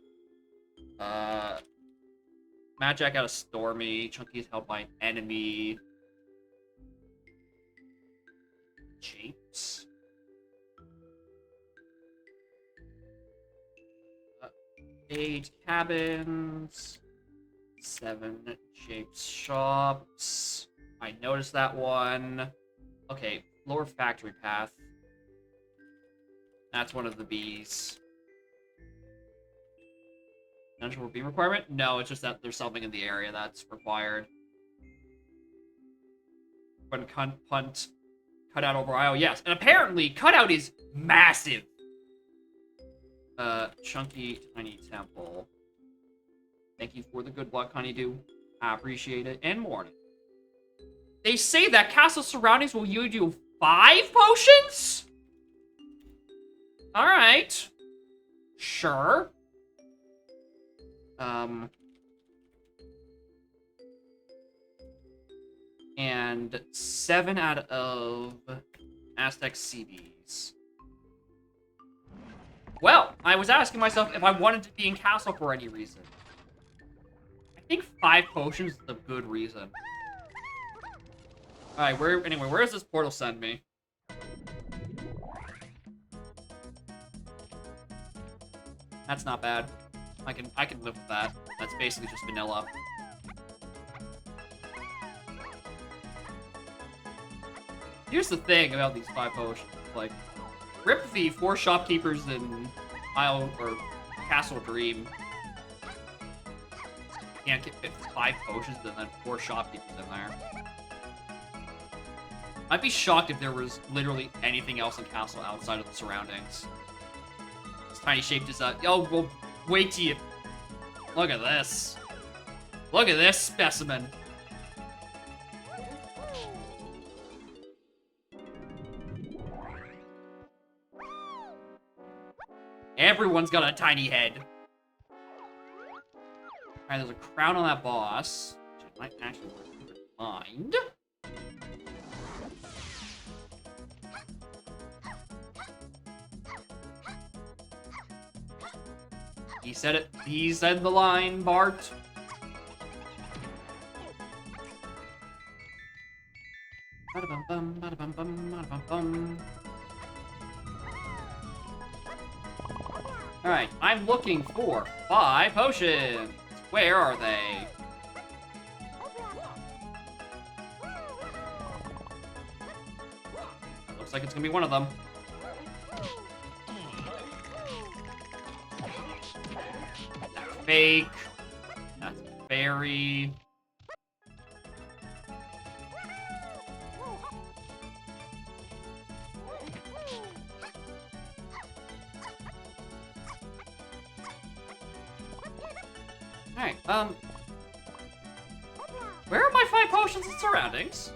Mad Jack out of Stormy. Chunky is held by an enemy. Japes. 8 cabins. 7 Japes shops. I noticed that one. Okay, lower factory path. That's one of the Bs. Potential beam requirement? No, it's just that there's something in the area that's required. When punt, cutout over IO, yes. And apparently, cutout is massive. Chunky Tiny Temple. Thank you for the good luck, Honeydew. I appreciate it. And morning. They say that castle surroundings will yield you 5 potions? Alright. Sure. And 7 out of Aztec CBs. Well, I was asking myself if I wanted to be in castle for any reason. I think 5 potions is a good reason. Alright, anyway, where does this portal send me? That's not bad. I can live with that. That's basically just vanilla. Here's the thing about these 5 potions. Like, rip the 4 shopkeepers in Isle or Castle Dream. Can't get 5 potions and then 4 shopkeepers in there. I'd be shocked if there was literally anything else in Castle outside of the surroundings. This tiny shape is oh, well, wait till you... Look at this. Look at this specimen. Everyone's got a tiny head. Alright, there's a crown on that boss, which I might actually want to keep in mind. He said it. He said the line, Bart. Ba-da-bum-bum, ba-da-bum-bum, ba-da-bum-bum. Alright, I'm looking for 5 potions. Where are they? Looks like it's gonna be one of them. That's fake. That's fairy. Alright, where are my 5 potions and surroundings?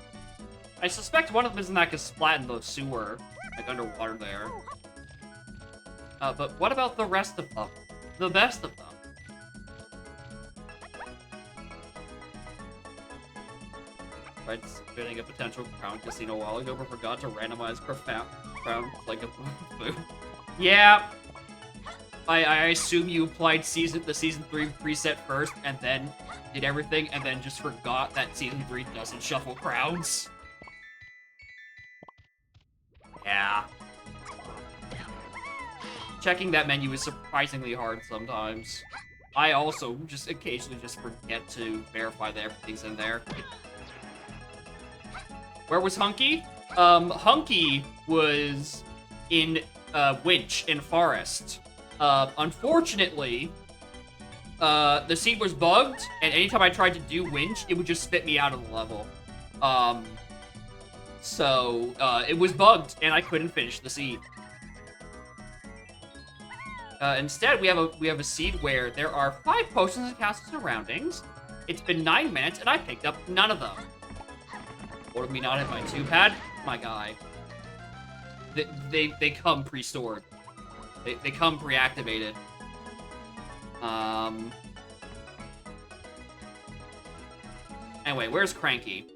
I suspect one of them is in that splat in the sewer, like underwater there. But what about the rest of them? The best of them? Tried spinning a potential crown casino a while ago, but forgot to randomize crown like a boo. Yeah. I assume you applied the season 3 preset first, and then did everything, and then just forgot that season 3 doesn't shuffle crowns. Yeah. Checking that menu is surprisingly hard sometimes. I also just occasionally just forget to verify that everything's in there. Where was Hunky? Hunky was in Winch in Forest. Unfortunately, the seed was bugged, and anytime I tried to do Winch, it would just spit me out of the level. So it was bugged, and I couldn't finish the seed. Instead, we have a seed where there are 5 potions and castle surroundings. It's been 9 minutes, and I picked up none of them. What did me not hit my 2-pad? My guy. They come pre-stored. They come pre-activated. Anyway, where's Cranky?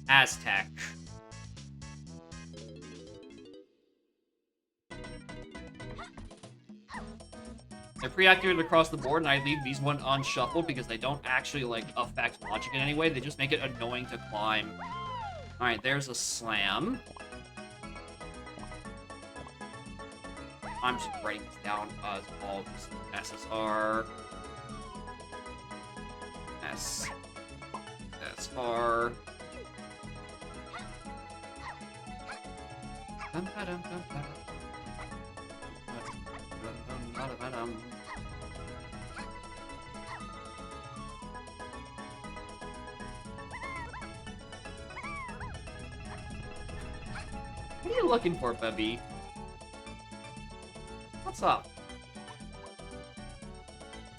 Aztec. They're pre-activated across the board, and I leave these one unshuffled because they don't actually, like, affect logic in any way. They just make it annoying to climb. Alright, there's a slam. I'm just writing this down as all just SSR. SSR. What are you looking for, Bubby? What's up?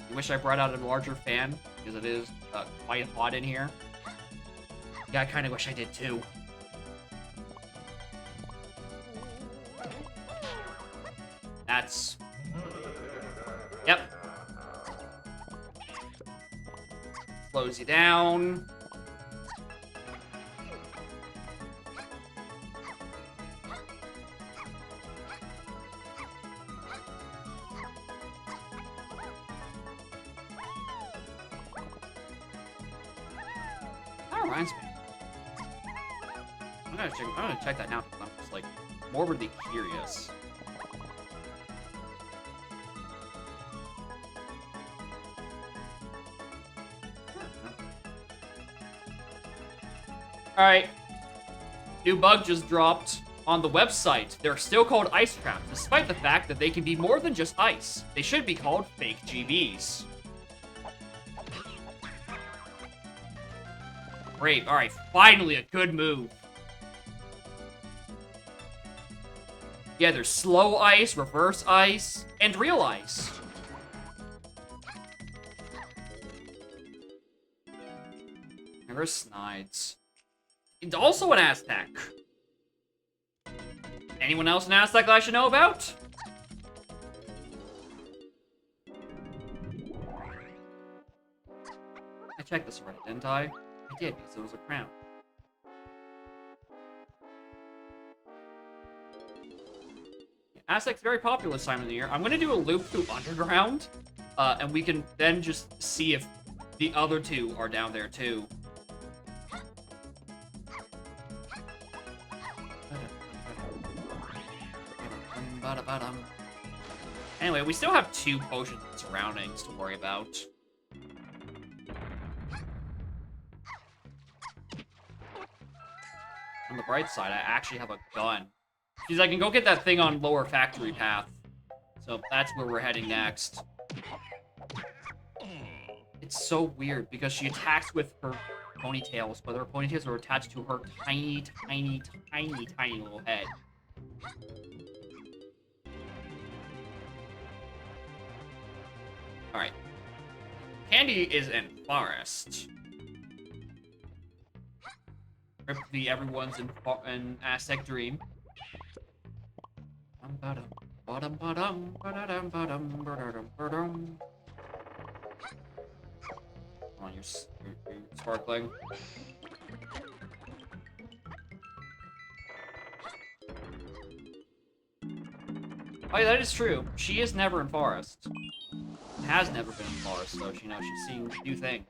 You wish I brought out a larger fan? Because it is quite hot in here. Yeah, I kind of wish I did too. That's... Yep. Slows you down. That reminds me. I'm gonna check that now because I'm just like morbidly curious. Alright. New bug just dropped on the website. They're still called ice traps, despite the fact that they can be more than just ice. They should be called fake GBs. Great. Alright, finally a good move. Yeah, there's slow ice, reverse ice, and real ice. Where's Snides? It's also an Aztec. Anyone else an Aztec that I should know about? I checked this already, didn't I? I did, because it was a crown. Aztec's very popular this time of the year. I'm gonna do a loop through Underground, and we can then just see if the other two are down there too. Anyway, we still have 2 potions and surroundings to worry about. On the bright side, I actually have a gun. Because I can go get that thing on Lower Factory Path. So that's where we're heading next. It's so weird, because she attacks with her ponytails, but her ponytails are attached to her tiny, tiny, tiny, tiny little head. Alright. Candy is in Forest. Rip the everyone's in Aztec Dream. Come on, you're sparkling. Oh yeah, that is true. She is never in Forest. Has never been in Forest, so you know she's seeing new things.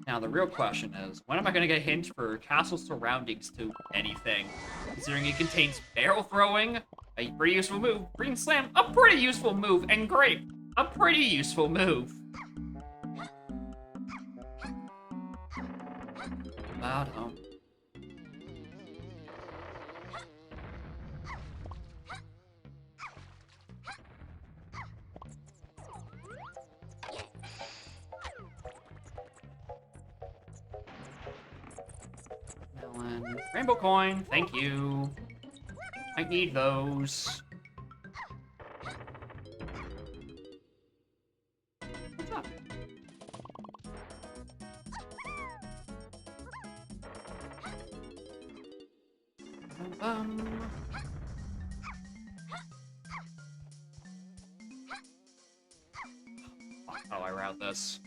Now the real question is, when am I gonna get a hint for castle surroundings to anything? Considering it contains barrel throwing, a pretty useful move, green slam, a pretty useful move, and grape, a pretty useful move. About home. Rainbow coin, thank you. I need those. What's up? How do I route this?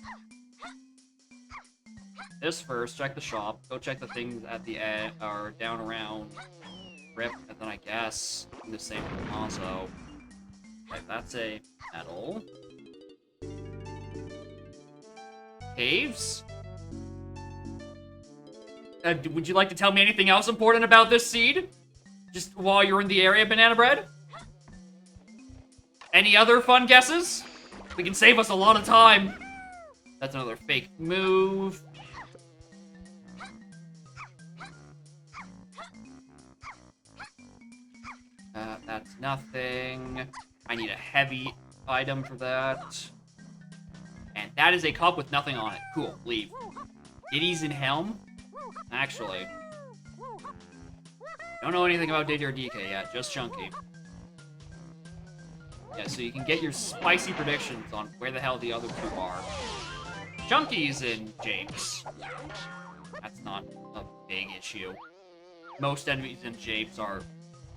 This first, check the shop, go check the things at the end, or down around, rip, and then I guess do the same with Mazo. Okay, that's a medal. Caves? Would you like to tell me anything else important about this seed? Just while you're in the area, Banana Bread? Any other fun guesses? We can save us a lot of time. That's another fake move. That's nothing. I need a heavy item for that. And that is a cup with nothing on it. Cool, leave. Diddy's in Helm? Actually. Don't know anything about Diddy or DK yet, just Chunky. Yeah, so you can get your spicy predictions on where the hell the other two are. Chunky's in Japes. That's not a big issue. Most enemies in Japes are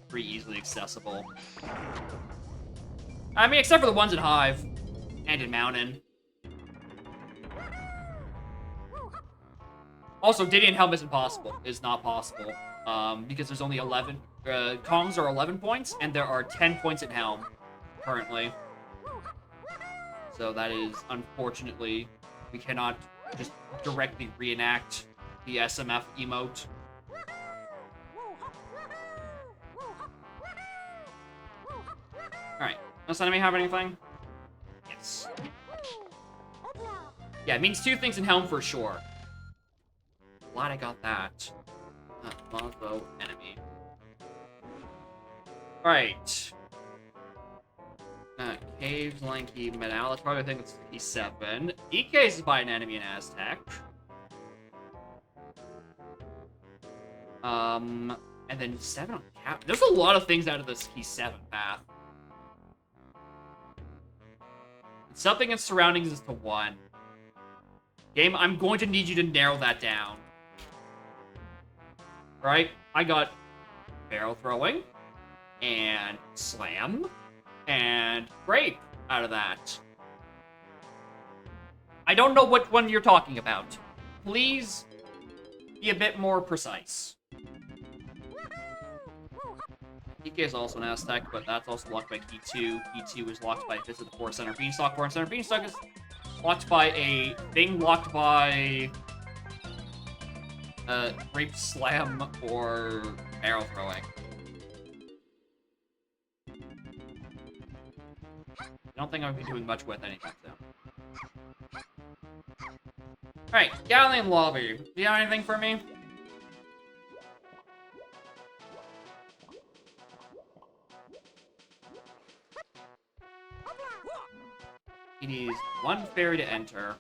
pretty easily accessible. I mean, except for the ones in Hive and in Mountain. Also, Diddy and Helm isn't possible. Is not possible. Because there's only 11. Kongs are 11 points, and there are 10 points in Helm currently. So that is, unfortunately, we cannot just directly reenact the SMF emote. Alright, does enemy have anything? Yes. Yeah, it means 2 things in Helm for sure. Glad I got that. Longbow, enemy. Alright. Caves, Lanky, Metal. That's probably, I think it's E7. EK is by an enemy in Aztec. And then 7 on Cap. There's a lot of things out of this key 7 path. Something in surroundings is to 1. Game, I'm going to need you to narrow that down. Right? I got barrel throwing, and slam, and grape out of that. I don't know what one you're talking about. Please be a bit more precise. PK is also an Aztec, but that's also locked by Key 2. Key 2 is locked by Visit the Forest Center Beanstalk. Forest Center Beanstalk is locked by a thing locked by grape slam or arrow throwing. I don't think I'll be doing much with anything soon. Alright, Galleon Lobby. Do you have anything for me? It is 1 fairy to enter.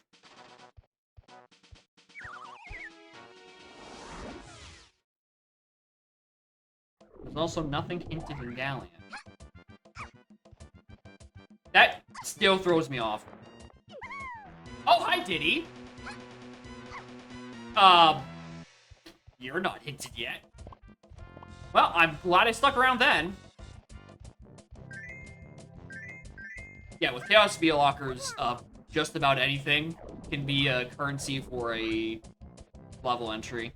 There's also nothing hinted in Galleon. That still throws me off. Oh, hi, Diddy! You're not hinted yet. Well, I'm glad I stuck around then. Yeah, with Chaos V-Lockers, just about anything can be a currency for a level entry.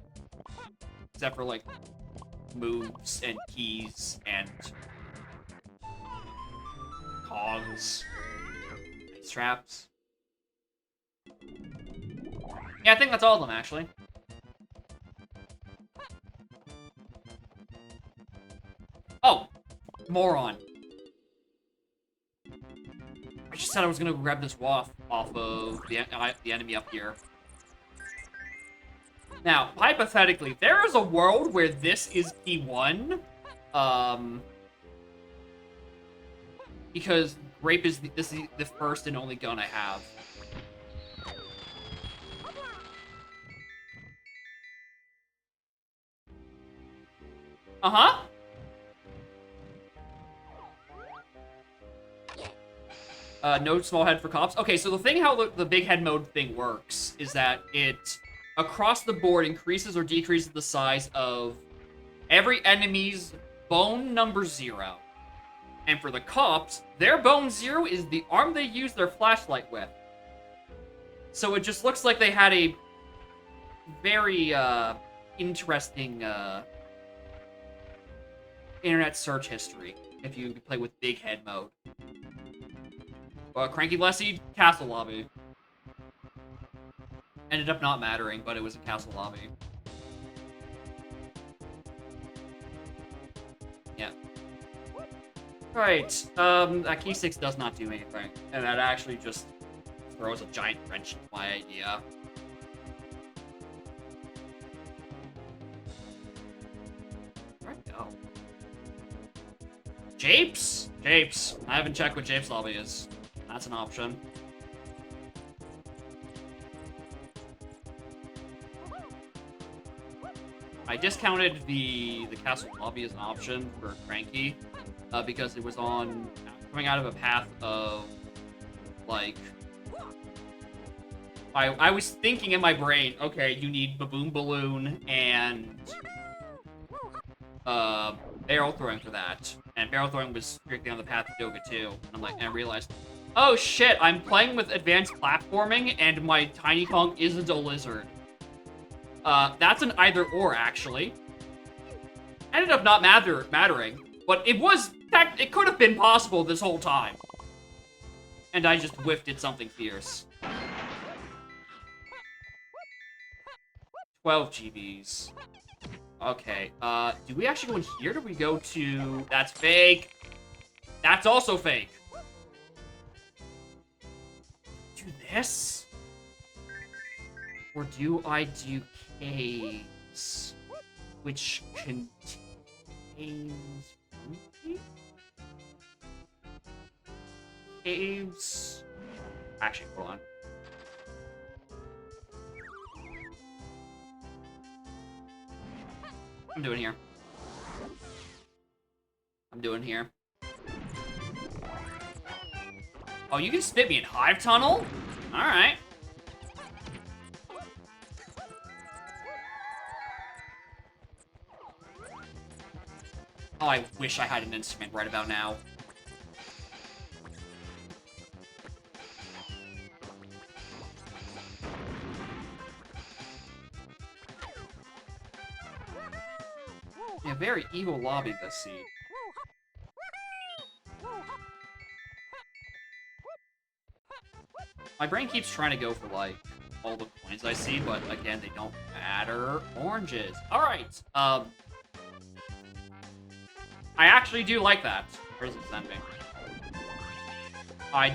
Except for, like, moves and keys and cogs. Ice traps. Yeah, I think that's all of them, actually. Oh! Moron. I just said I was gonna grab this waff off of the enemy up here. Now, hypothetically, there is a world where this is P1, because grape is this is the first and only gun I have. Uh-huh. No small head for cops. Okay, so the thing how the big head mode thing works is that it, across the board, increases or decreases the size of every enemy's bone number 0. And for the cops, their bone 0 is the arm they use their flashlight with. So it just looks like they had a very, interesting, internet search history if you play with big head mode. Cranky Lessie, Castle Lobby. Ended up not mattering, but it was a Castle Lobby. Yeah. Right, that key 6 does not do anything. And that actually just throws a giant wrench into my idea. Where'd it go? Japes? Japes. I haven't checked what Japes Lobby is. That's an option. I discounted the Castle Lobby as an option for Cranky, because it was coming out of a path of, like, I was thinking in my brain, okay, you need Baboon Balloon and barrel throwing for that. And barrel throwing was strictly on the path to Doga 2. And I realized, oh shit, I'm playing with advanced platforming and my Tiny Kong isn't a lizard. That's an either-or, actually. Ended up not mattering, but it was, in fact, it could have been possible this whole time. And I just whiffed at something fierce. 12 GBs. Okay, do we actually go in here? Do we go to... That's fake. That's also fake. Do this? Or do I do caves? Which contains... Caves... Actually, hold on. I'm doing here. I'm doing here. Oh, you can spit me in Hive Tunnel? Alright. Oh, I wish I had an instrument right about now. Yeah, very evil lobby this seed. My brain keeps trying to go for, like, all the coins I see, but, again, they don't matter. Oranges. Alright, I actually do like that. Where does it send me? I...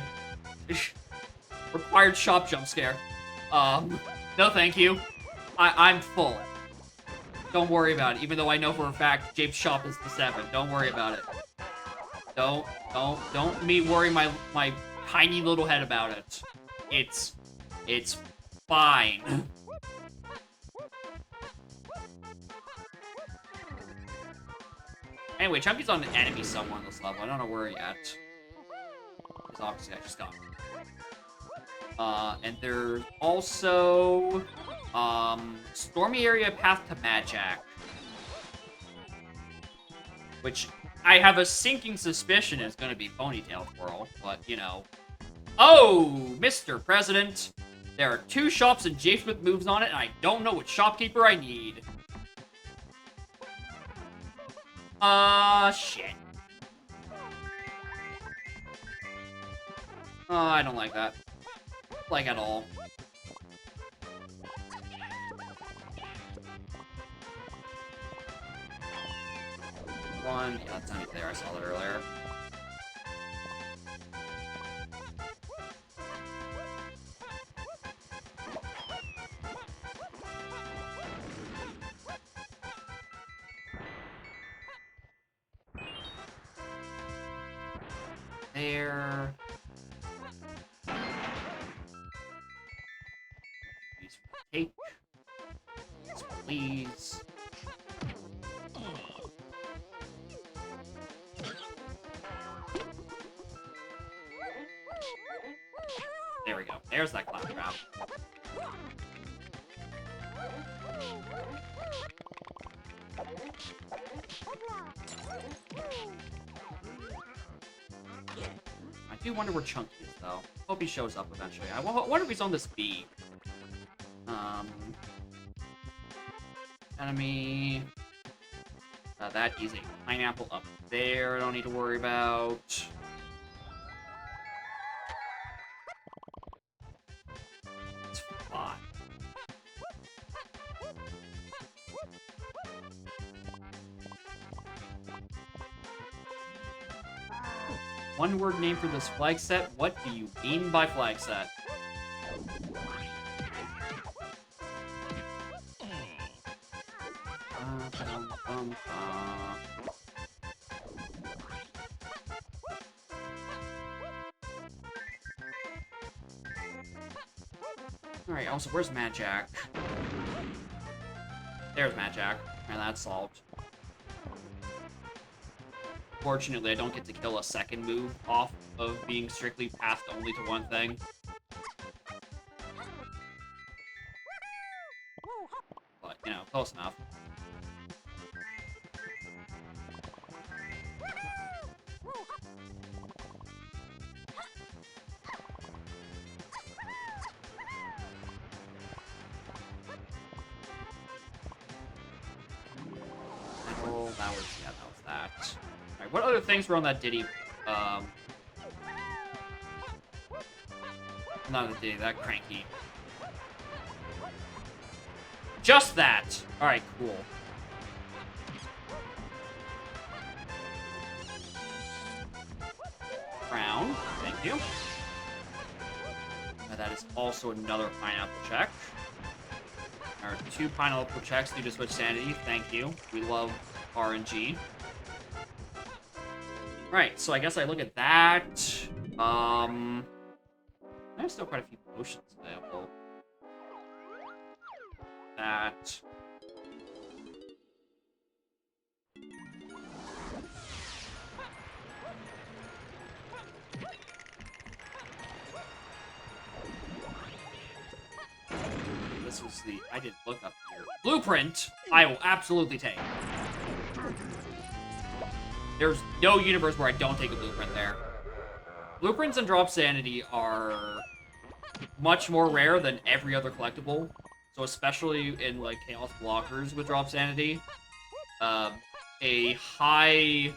Required shop jump scare. No thank you. I'm full. Don't worry about it, even though I know for a fact Jape's shop is the 7. Don't worry about it. Don't me worry my tiny little head about it. It's fine. Anyway, Chunky's on an enemy somewhere on this level. I don't know where yet. Because obviously I just got him. And there's also... Stormy Area Path to Magic. Which I have a sinking suspicion is going to be Ponytail Twirl, but, you know. Oh, Mr. President! There are 2 shops and Jape Smith moves on it, and I don't know which shopkeeper I need. Shit. I don't like that. Like, at all. One. Yeah, that's not there. I saw that earlier. There. Use for the cake. Yes, please. There we go. There's that cloud trap. I do wonder where Chunky is, though. Hope he shows up eventually. I wonder if he's on this B. Enemy. That is a pineapple up there. I don't need to worry about. It's fine. One word name for this flag set? What do you mean by flag set? Alright, also, where's Mad Jack? There's Mad Jack. And that's solved. Fortunately, I don't get to kill a second move off of being strictly pathed only to one thing. But, you know, close enough. What other things were on that Diddy? Not a Diddy, that Cranky. Just that! Alright, cool. Crown, thank you. And that is also another pineapple check. Our 2 pineapple checks due to switch sanity. Thank you. We love RNG. Right, so I guess I look at that. There's still quite a few potions available. That. This was the... I didn't look up here. Blueprint, I will absolutely take. There's no universe where I don't take a blueprint there. Blueprints and drop sanity are much more rare than every other collectible. So especially in, like, Chaos Blockers with drop sanity, a high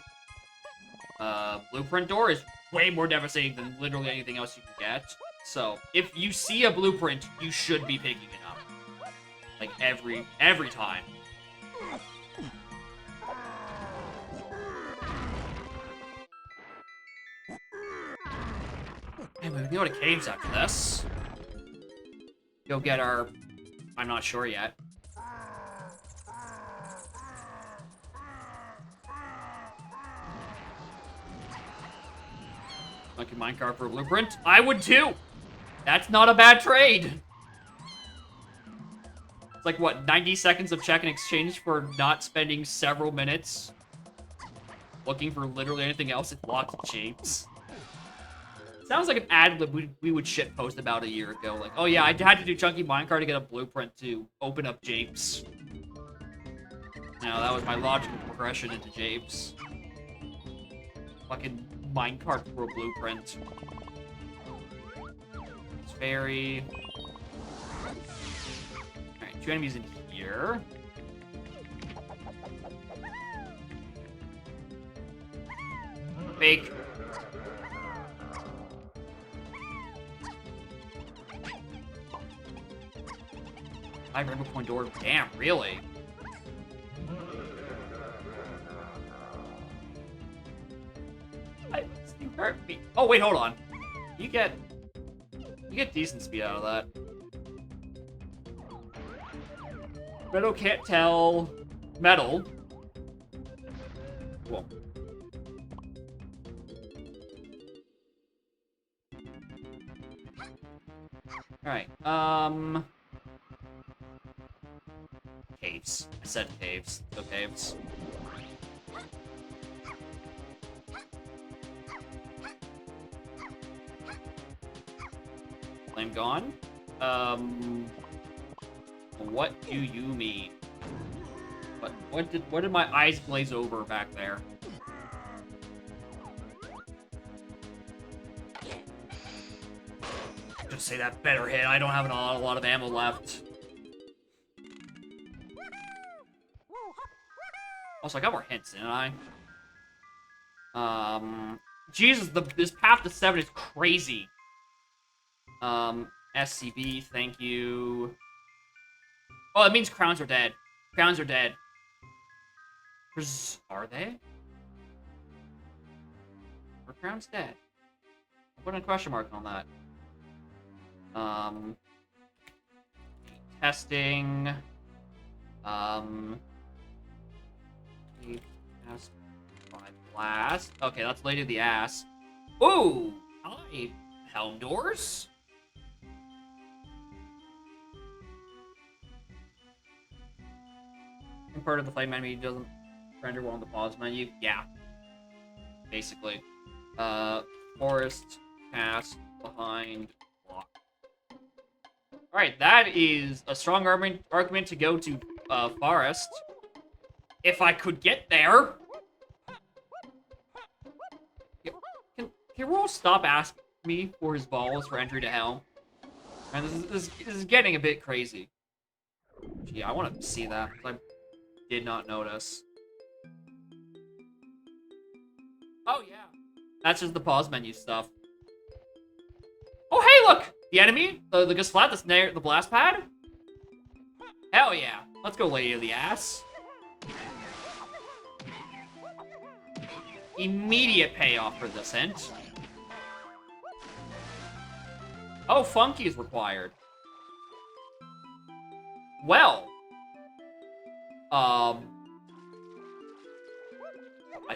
blueprint door is way more devastating than literally anything else you can get. So, if you see a blueprint, you should be picking it up. Like, every time. And we can go to caves after this. Go get our... I'm not sure yet. Monkey minecart for a blueprint? I would too! That's not a bad trade! It's like, what, 90 seconds of check and exchange for not spending several minutes looking for literally anything else in lots of japes. Sounds like an ad lib we would shitpost about a year ago. Like, oh yeah, I had to do chunky minecart to get a blueprint to open up japes. Now, that was my logical progression into japes. Fucking minecart for a blueprint. It's very... Alright, 2 enemies in here. Fake. I remember point door. Damn, really? Oh wait, hold on. You get decent speed out of that. Metal can't tell metal. Cool. Alright, caves. I said caves. Go caves. Flame gone? What do you mean? What did my eyes glaze over back there? Just say that better hit. I don't have a lot of ammo left. Also, I got more hints, didn't I? Jesus, this path to 7 is crazy. SCB, thank you. Oh, it means crowns are dead. Crowns are dead. Are they? Are crowns dead? I'll put a question mark on that. Testing. Pass by blast. Okay, that's Lady of the Ass. Ooh! Hi, Helm Doors. Part of the flame enemy doesn't render well on the pause menu. Yeah. Basically. Forest, cast, behind, block. Alright, that is a strong argument to go to Forest. If I could get there. Can Roll stop asking me for his balls for entry to hell? And this is getting a bit crazy. Gee, I want to see that. I did not notice. Oh, yeah. That's just the pause menu stuff. Oh, hey, look! The enemy? The Gusflat that's near the blast pad? Hell yeah. Let's go, Lady of the Ass. Immediate payoff for this hint. Oh, Funky is required. Well,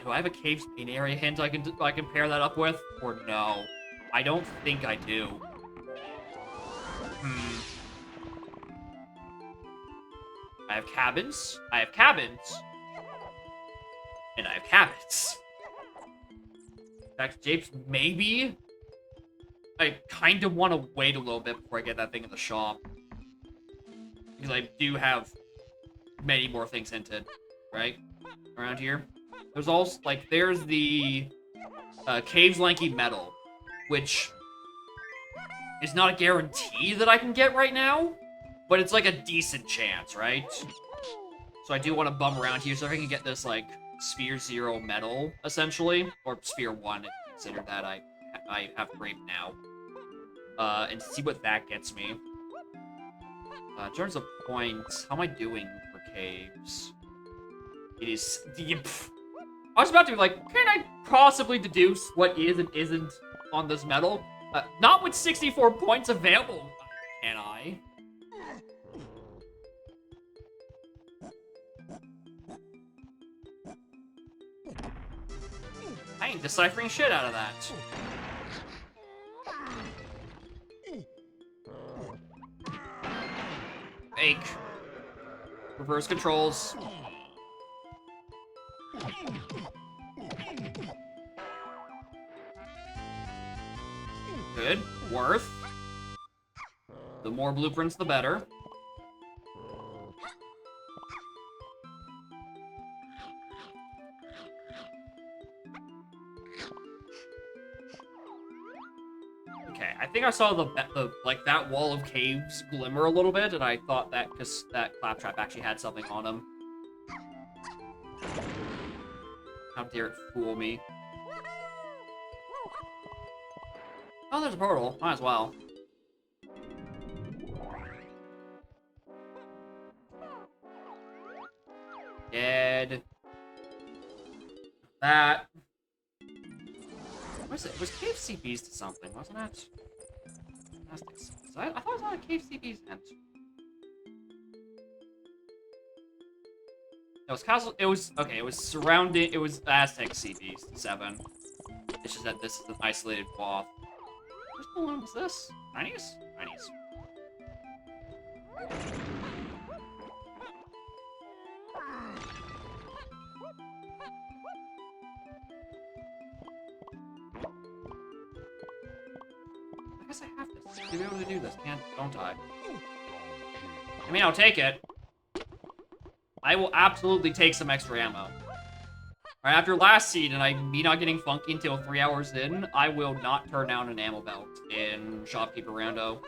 do I have a cave's main area hint I can pair that up with, or no? I don't think I do. I have cabins. I have cabins. And I have cabins. In fact, Japes, maybe I kind of want to wait a little bit before I get that thing in the shop. Because I do have many more things hinted, right? Around here. There's also, like, there's the Cave's Lanky Metal, which is not a guarantee that I can get right now, but it's like a decent chance, right? So I do want to bum around here so I can get this, like, Sphere 0 metal, essentially. Or Sphere 1, if you consider that I have Grape now. And see what that gets me. In terms of points, how am I doing for caves? It is... I was about to be like, can I possibly deduce what is and isn't on this metal? Not with 64 points available, can I? I ain't deciphering shit out of that. Fake. Reverse controls. Good. Worth. The more blueprints, the better. Okay, I think I saw the like that wall of caves glimmer a little bit, and I thought that because that claptrap actually had something on him. How dare it fool me? Oh, there's a portal. Might as well. Dead. That. What is it? It was cave CPs to something, wasn't it? I thought it was on a cave CPs end. It was castle. It was okay. It was surrounding. It was Aztec CPs 7. It's just that this is an isolated cloth. Which one was this? 90s? 90s. I guess I have to be able to do this, don't I? I mean, I'll take it. I will absolutely take some extra ammo. Right after last scene and me not getting funky until 3 hours in, I will not turn down an ammo belt in Shopkeeper Rando.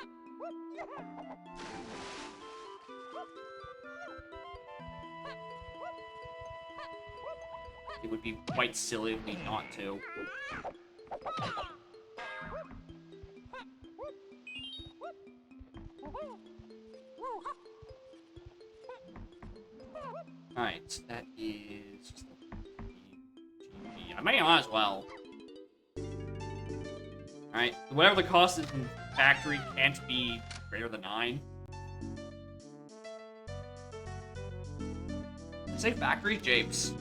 It would be quite silly of me not to. Alright, that is just I might as well. Alright, whatever the cost is in factory can't be greater than 9. Did I say factory? Japes.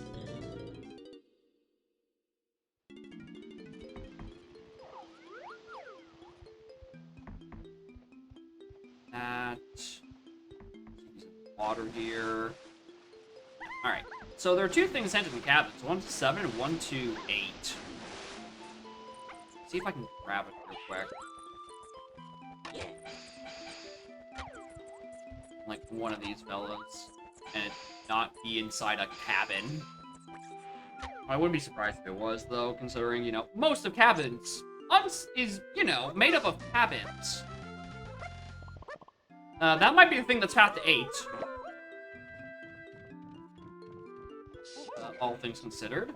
That. Water here. Alright. So there are 2 things sent in the cabins. 1 to 7 and 1 to 8. See if I can grab it real quick. Like one of these fellas. And it not be inside a cabin. I wouldn't be surprised if it was, though, considering, you know, most of cabins is, you know, made up of cabins. That might be the thing that's path to 8. All things considered.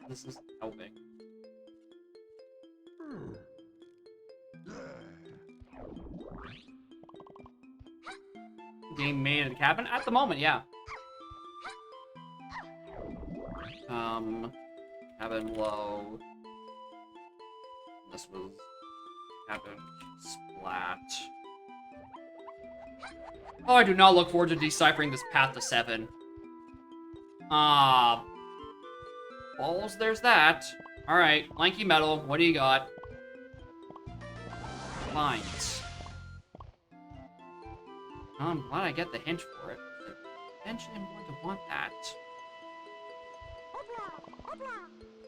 This is helping. game made in the cabin? At the moment, yeah. Cabin low. This was cabin splat. Oh, I do not look forward to deciphering this path to 7. Ah. Balls, there's that. Alright, Lanky Metal, what do you got? Lines. I'm glad I get the hint for it. Eventually I'm going to want that.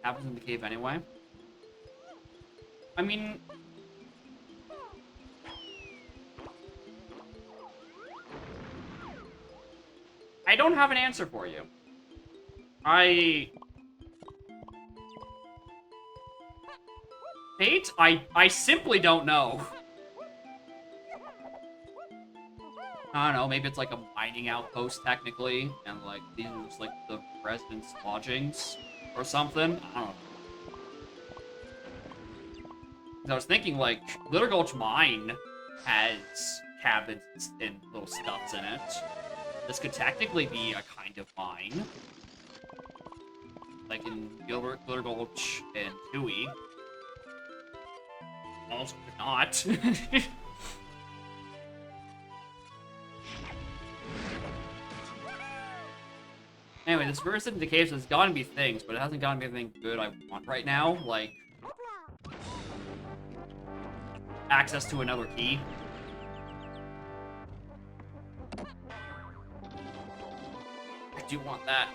Happens in the cave anyway. I mean... I don't have an answer for you. Fate? I simply don't know. I don't know, maybe it's like a mining outpost, technically, and, like, these are just, like, the residents' lodgings or something. I don't know. 'Cause I was thinking, like, Glitter Gulch Mine has cabins and little stuffs in it. This could technically be a kind of mine. Like in Glitter Gulch and Tui. Also could not. Anyway, this verse in the caves has gotten me things, but it hasn't gotten me anything good I want right now. Like, access to another key. I do want that.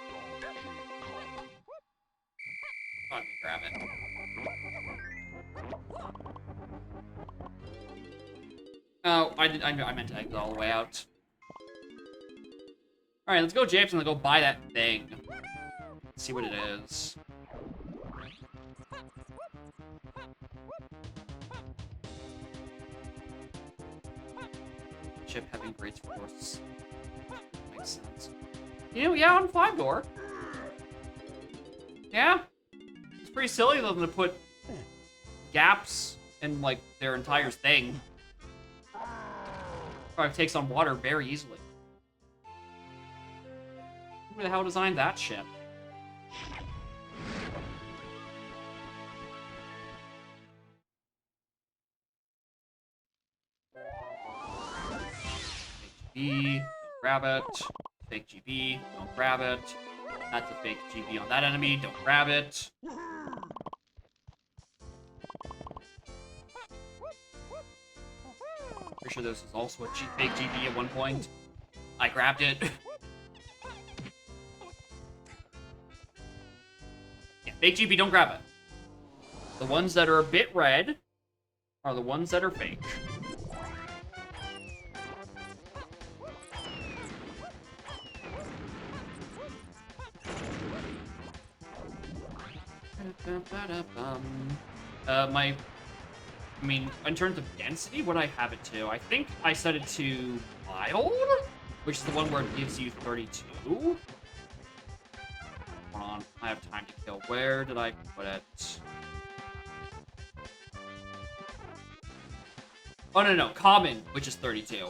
Let me grab it. Oh, I meant to exit all the way out. Alright, let's go Jameson and go buy that thing. Let's see what it is. Ship having great force. Makes sense. You know, yeah, on 5-door. Yeah. It's pretty silly of them to put gaps in, like, their entire thing. Probably takes on water very easily. Who the hell designed that ship? Fake GB, don't grab it. Fake GB, don't grab it. That's a fake GB on that enemy, don't grab it. Pretty sure this was also a fake GB at one point. I grabbed it. Yeah, fake GB, don't grab it. The ones that are a bit red are the ones that are fake. I mean, in terms of density, what I have it to, I think I set it to mild, which is the one where it gives you 32. Hold on, I have time to kill. Where did I put it? Oh, no, common, which is 32.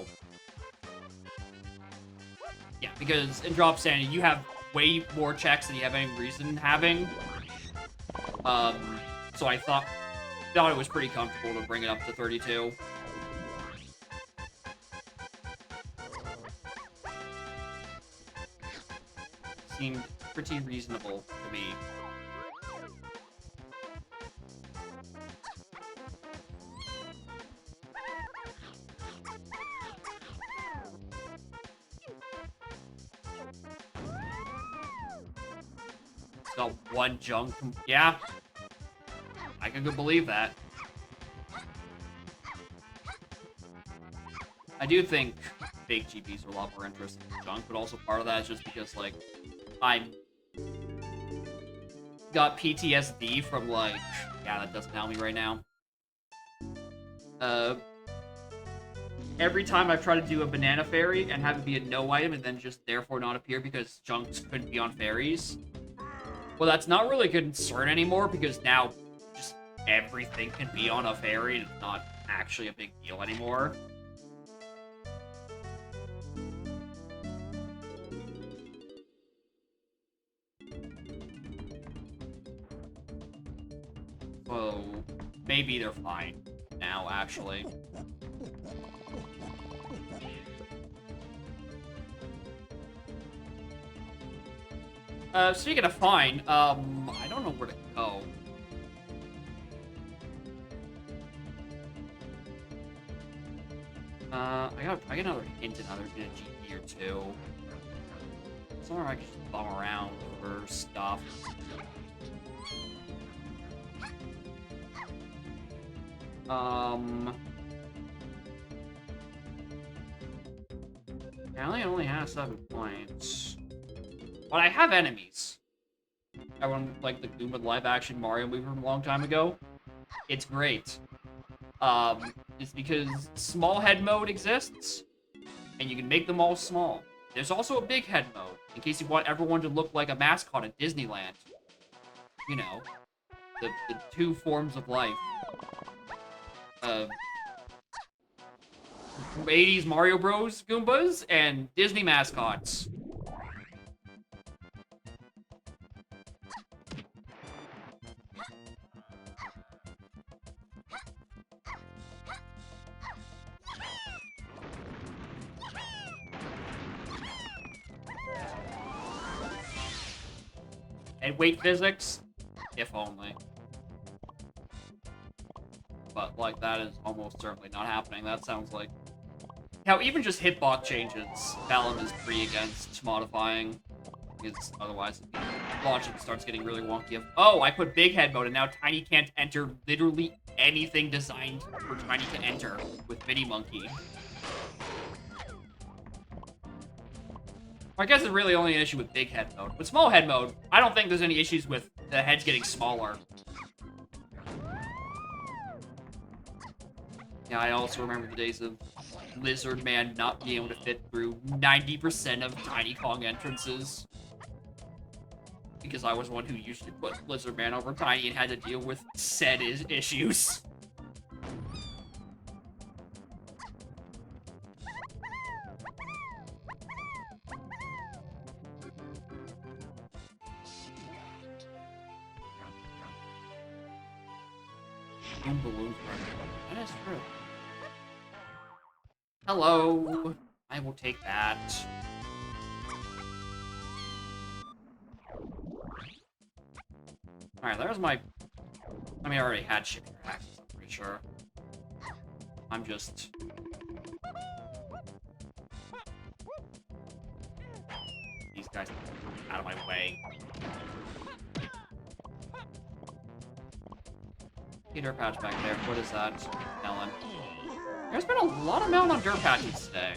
Yeah, because in Drop Sanity, you have way more checks than you have any reason having. So I thought it was pretty comfortable to bring it up to 32. Seemed pretty reasonable to me. It's got one junk. Yeah. I can believe that. I do think fake GPs are a lot more interesting than junk, but also part of that is just because, like, I got PTSD from, like, yeah, that doesn't help me right now. Every time I've tried to do a banana fairy and have it be a no item and then just therefore not appear because junks couldn't be on fairies. Well, that's not really a concern anymore because now just everything can be on a fairy and it's not actually a big deal anymore. Oh, maybe they're fine now, actually. Speaking of fine, I don't know where to go. I got another hint, another GP or two. Somewhere I can just bum around for stuff. Apparently it only has 7 points. But I have enemies. Everyone like the Goomba live-action Mario movie from a long time ago. It's great. It's because small head mode exists, and you can make them all small. There's also a big head mode, in case you want everyone to look like a mascot at Disneyland. You know, the two forms of life. 80s Mario Bros. Goombas and Disney mascots. And weight physics, if only. But, like, that is almost certainly not happening. That sounds like... How even just hitbox changes, Balam is free against modifying. Because otherwise, logic starts getting really wonky. Oh, I put big head mode, and now Tiny can't enter literally anything designed for Tiny to enter with Mini Monkey. I guess it's really only an issue with big head mode. With small head mode, I don't think there's any issues with the heads getting smaller. Yeah, I also remember the days of Lizard Man not being able to fit through 90% of Tiny Kong entrances. Because I was one who usually put Lizard Man over Tiny and had to deal with said issues. Balloon that is true. Hello. I will take that. Alright, there's my... I mean, I already had shipping access, I'm pretty sure. I'm just... These guys out of my way. Dirt patch back there. What is that? Melon. There's been a lot of melon on dirt patches today.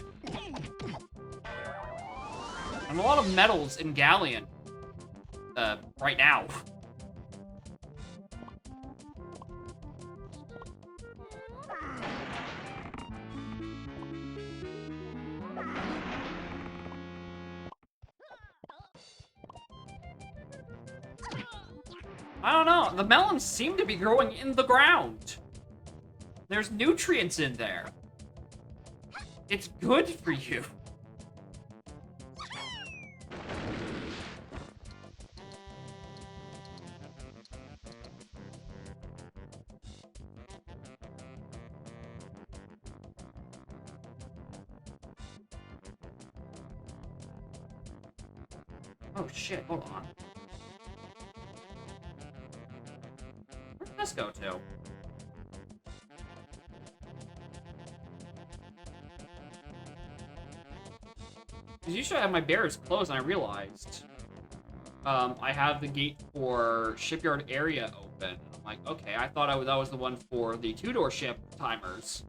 And a lot of metals in Galleon. Right now. I don't know. The melons seem to be growing in the ground. There's nutrients in there. It's good for you. Oh shit, hold on. Where'd this go to? Because usually I have my barriers closed and I realized I have the gate for shipyard area open. I'm like, okay, I thought that was the one for the two-door ship timers.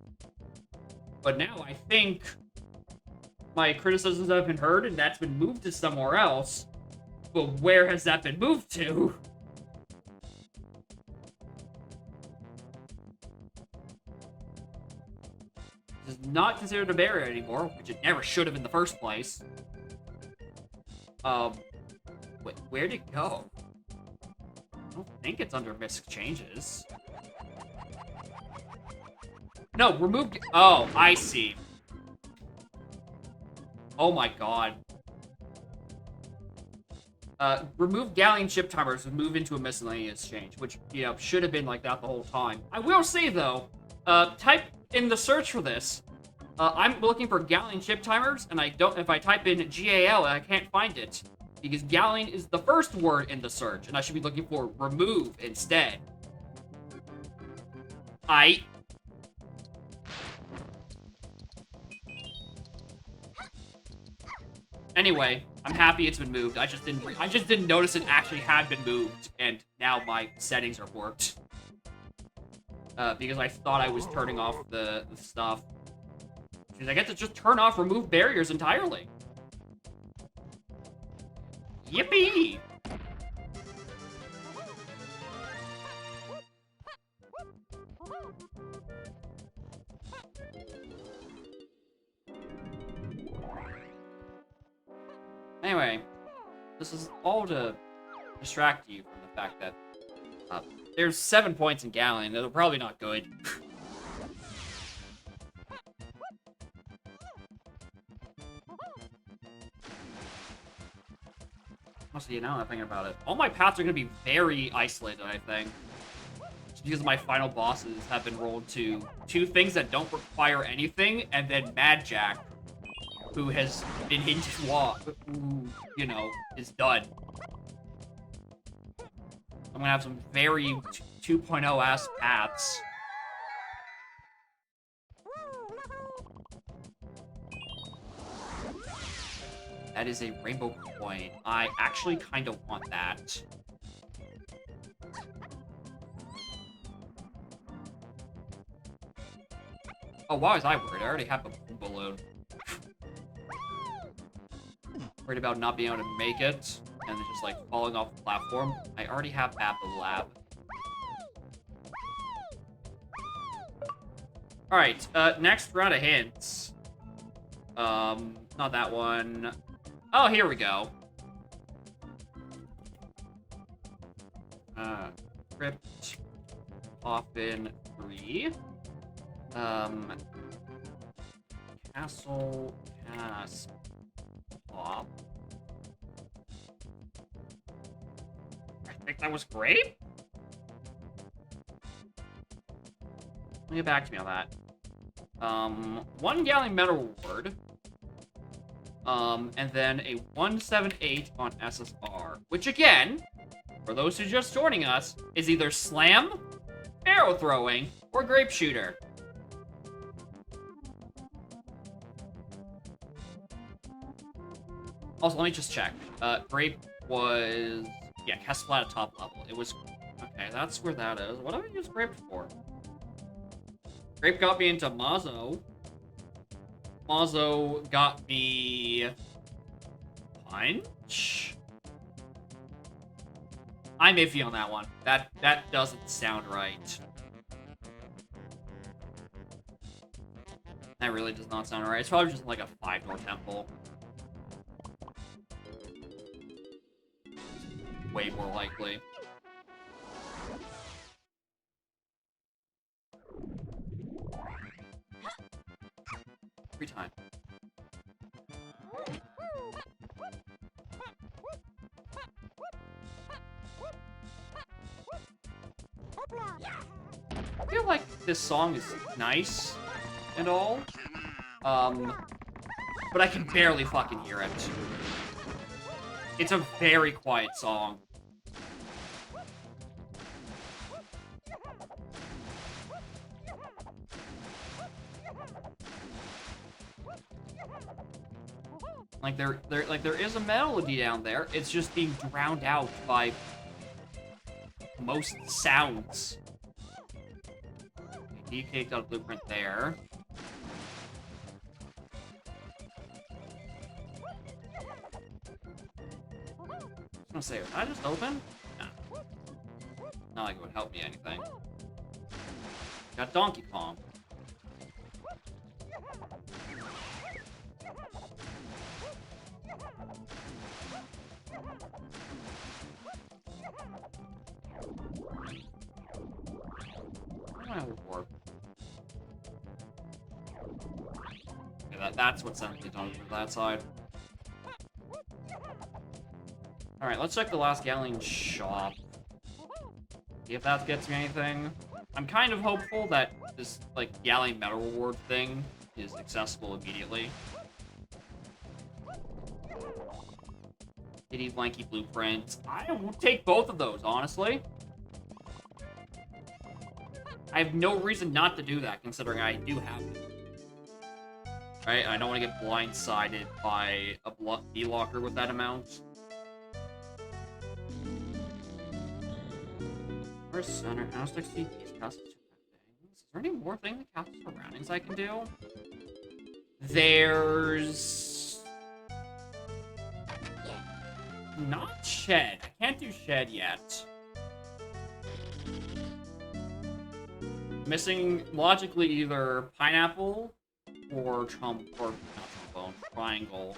But now I think my criticisms have been heard and that's been moved to somewhere else. But where has that been moved to? This is not considered a barrier anymore, which it never should have in the first place. Wait, where'd it go? I don't think it's under misc changes. No, remove... Oh, I see. Oh my god. remove galleon ship timers and move into a miscellaneous change, which, you know, should have been like that the whole time. I will say, though, type in the search for this. I'm looking for galleon ship timers, and if I type in GAL, I can't find it. Because galleon is the first word in the search, and I should be looking for remove instead. Anyway, I'm happy it's been moved. I just didn't notice it actually had been moved, and now my settings are warped. Because I thought I was turning off the stuff. Because I get to just turn off remove barriers entirely. Yippee! Anyway, this is all to distract you from the fact that there's 7 points in Galleon. They're probably not good. Honestly, now I'm thinking about it. All my paths are going to be very isolated, I think. Just because my final bosses have been rolled to 2 things that don't require anything, and then Mad Jack, who has been hinted who, you know, is done. I'm gonna have some very 2.0-ass paths. That is a rainbow coin. I actually kind of want that. Oh, why was I worried? I already have a balloon. Worried about not being able to make it, and then just, like, falling off the platform. I already have Apple Lab. Alright, next round of hints. Not that one. Oh, here we go. Crypt. Coffin 3. Castle Cast. Pop. I think that was great. Get back to me on that. 1 Galleon Metal Ward. And then a 178 on SSR. Which again, for those who are just joining us, is either slam, arrow throwing, or grape shooter. Also, let me just check. Grape was... Yeah, cast flat at top level. It was... Okay, that's where that is. What did I use Grape for? Grape got me into Mazo. Mazo got me... Punch? I'm iffy on that one. That doesn't sound right. That really does not sound right. It's probably just like a 5-door temple. Way more likely. Every time. I feel like this song is nice and all. But I can barely fucking hear it. It's a very quiet song. Like there is a melody down there. It's just being drowned out by most sounds. DK got a blueprint there. I was gonna say, I just open? No. Not like it would help me anything. Got Donkey Kong. Okay, that's what sent me to that side. Alright, let's check the last Galleon shop. See if that gets me anything. I'm kind of hopeful that this, like, Galleon Metal Reward thing is accessible immediately. Kitty Blanky Blueprint. I will take both of those, honestly. I have no reason not to do that, considering I do have them. Right? I don't want to get blindsided by a B-locker with that amount. Where's center? Aztec CPs, cast two things. Is there any more thing that casts surroundings I can do? There's... not shed. I can't do shed yet. Missing, logically, either pineapple or not trombone, triangle.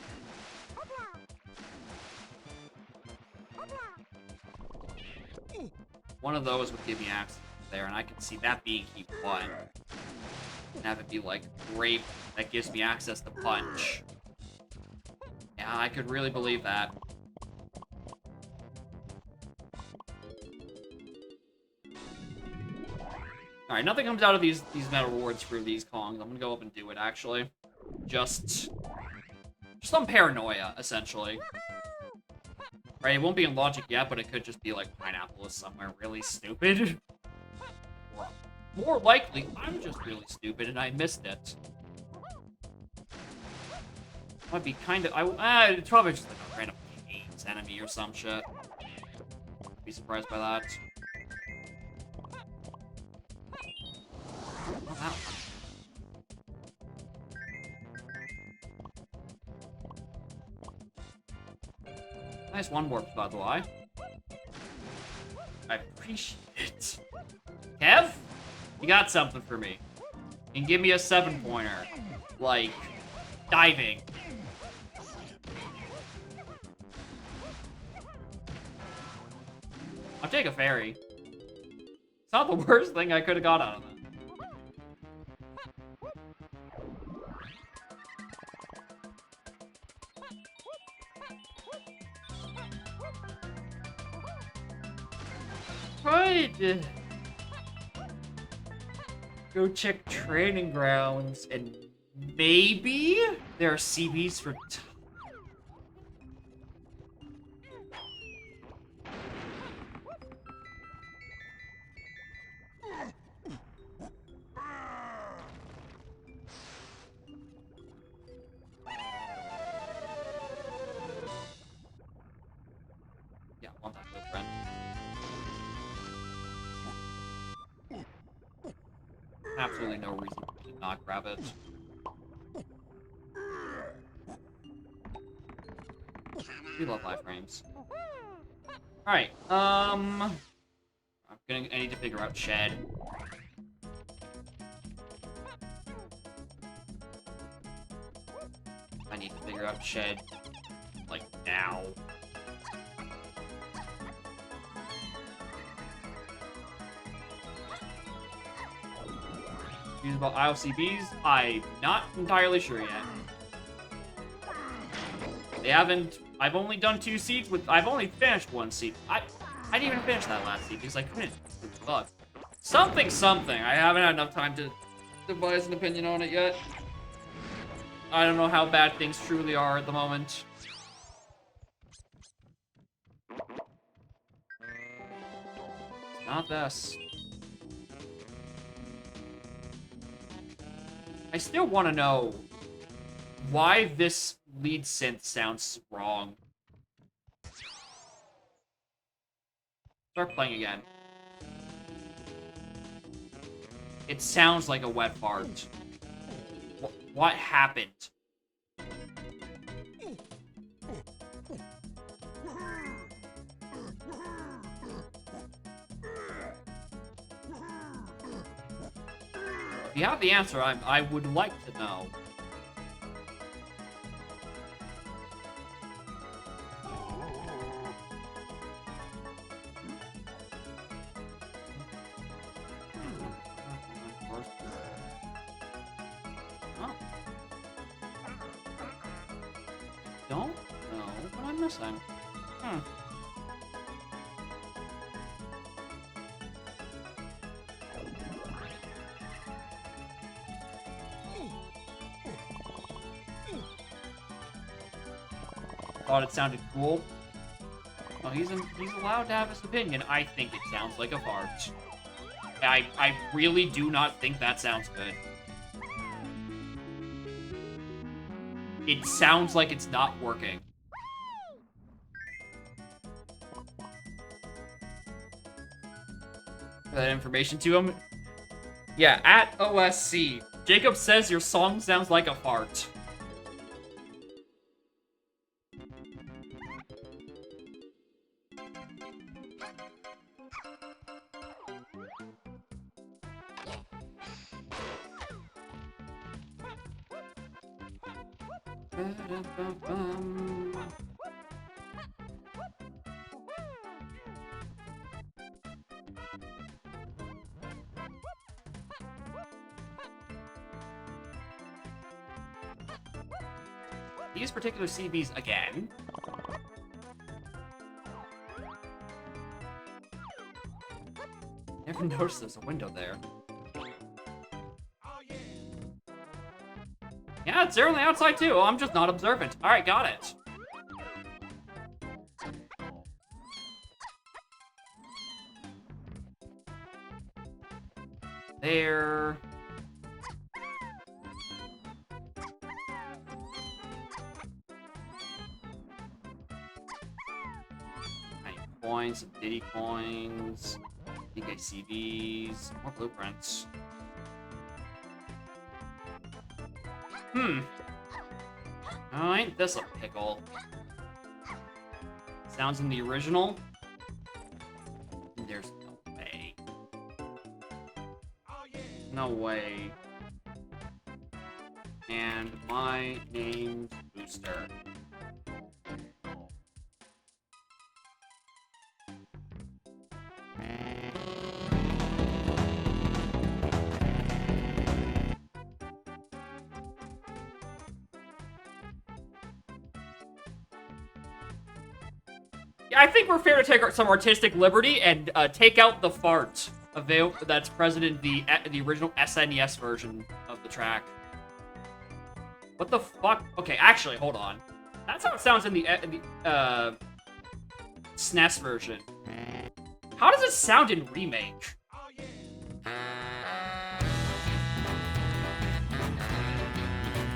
One of those would give me access there, and I can see that being key one. And have it be like grape that gives me access to punch. Yeah, I could really believe that. Alright, nothing comes out of these metal rewards for these Kongs. I'm gonna go up and do it, actually. Just some paranoia, essentially. Right, it won't be in logic yet, but it could just be like pineapple is somewhere really stupid. Or, more likely, I'm just really stupid and I missed it. Might be kind of... it's probably just like a random AIDS enemy or some shit. Be surprised by that. Not that one. Nice one warp, by the way. I appreciate it. Kev? You got something for me. You can give me a 7-pointer. Like, diving. I'll take a fairy. It's not the worst thing I could have got out of that. Right. Go check training grounds, and maybe there are CBs for... Yeah, I want that good friend. Absolutely no reason to not grab it. We love life frames. Alright, I need to figure out shed. I need to figure out shed, like, now. Usable ILCBs? I'm not entirely sure yet. They haven't... I've only done 2 seats with... I've only finished 1 seat. I didn't even finish that last seat because I couldn't. Fuck. Something. I haven't had enough time to devise an opinion on it yet. I don't know how bad things truly are at the moment. Not this. I still want to know why this lead synth sounds wrong. Start playing again. It sounds like a wet fart. What happened? If you have the answer, I would like to know. Oh. Don't know what I'm missing. Hmm. thought it sounded cool. Well, he's allowed to have his opinion. I think it sounds like a fart. I really do not think that sounds good. It sounds like it's not working. That information to him. Yeah, at OSC. Jacob says your song sounds like a fart. These particular CBs again. Never noticed there's a window there. Yeah, it's there on the outside too. I'm just not observant. Alright, got it. There. 90 points, some Diddy coins, DK CVs, more blueprints. Oh, ain't this a pickle? Sounds in the original. There's no way. No way. And my name's Booster. Yeah, I think we're fair to take some artistic liberty and take out the fart that's present in the original SNES version of the track. What the fuck? Okay, actually, hold on. That's how it sounds in the SNES version. How does it sound in remake?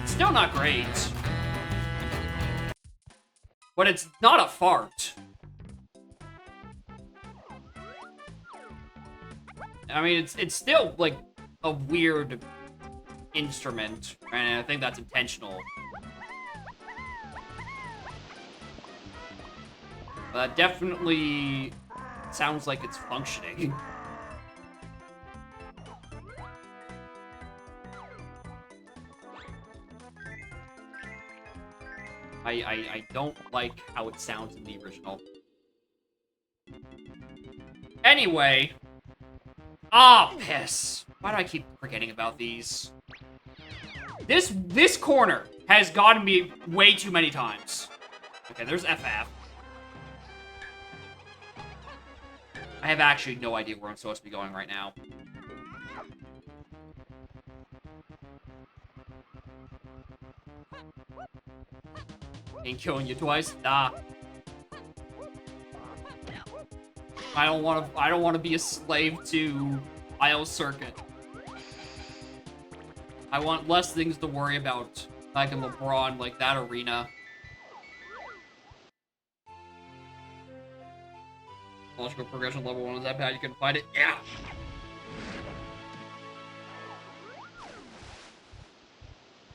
Still not great. But it's not a fart. I mean, it's still, like, a weird instrument, and I think that's intentional. But definitely sounds like it's functioning. I don't like how it sounds in the original. Anyway. Ah, oh, piss. Why do I keep forgetting about these? This corner has gotten me way too many times. Okay, there's FF. I have actually no idea where I'm supposed to be going right now. Ain't killing you twice? Nah. I don't want to be a slave to Isle Circuit. I want less things to worry about, like in LeBron, like that arena. Logical progression level 1 is that bad? You can find it? Yeah!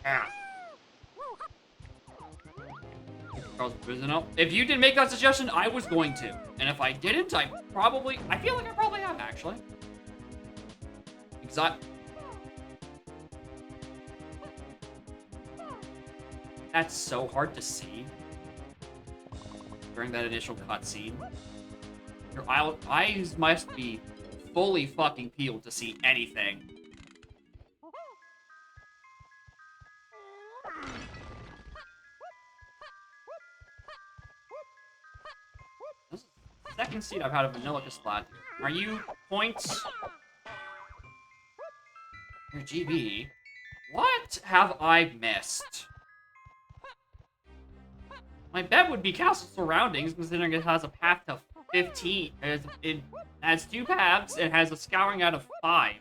Yeah. If you didn't make that suggestion, I was going to. And if I didn't, I feel like I probably have, actually. Because that's so hard to see during that initial cutscene. Your eyes must be fully fucking peeled to see anything. This is the second seed I've had a vanilla Splat. Are you points? Your GB? What have I missed? My bet would be castle surroundings, considering it has a path to 15. It has 2 paths, and has a scouring out of 5.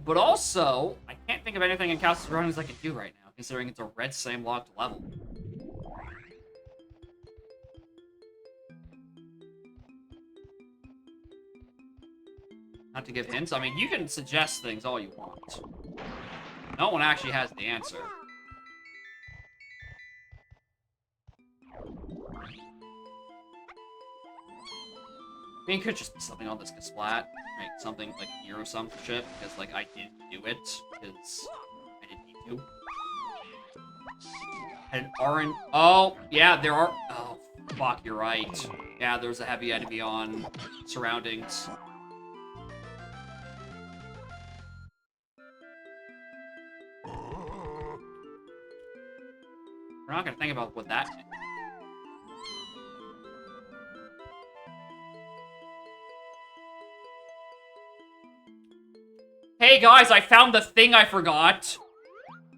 But also, I can't think of anything in castle surroundings I can do right now, considering it's a red same locked level. Not to give hints, I mean, you can suggest things all you want. No one actually has the answer. I mean, it could just be something on this splat, right? Something like here or some shit, because, like, I didn't do it, because I didn't need to. And orange. Oh, yeah, there are. Oh, fuck, you're right. Yeah, there's a heavy enemy on surroundings. We're not gonna think about what that meant. Hey guys, I found the thing I forgot.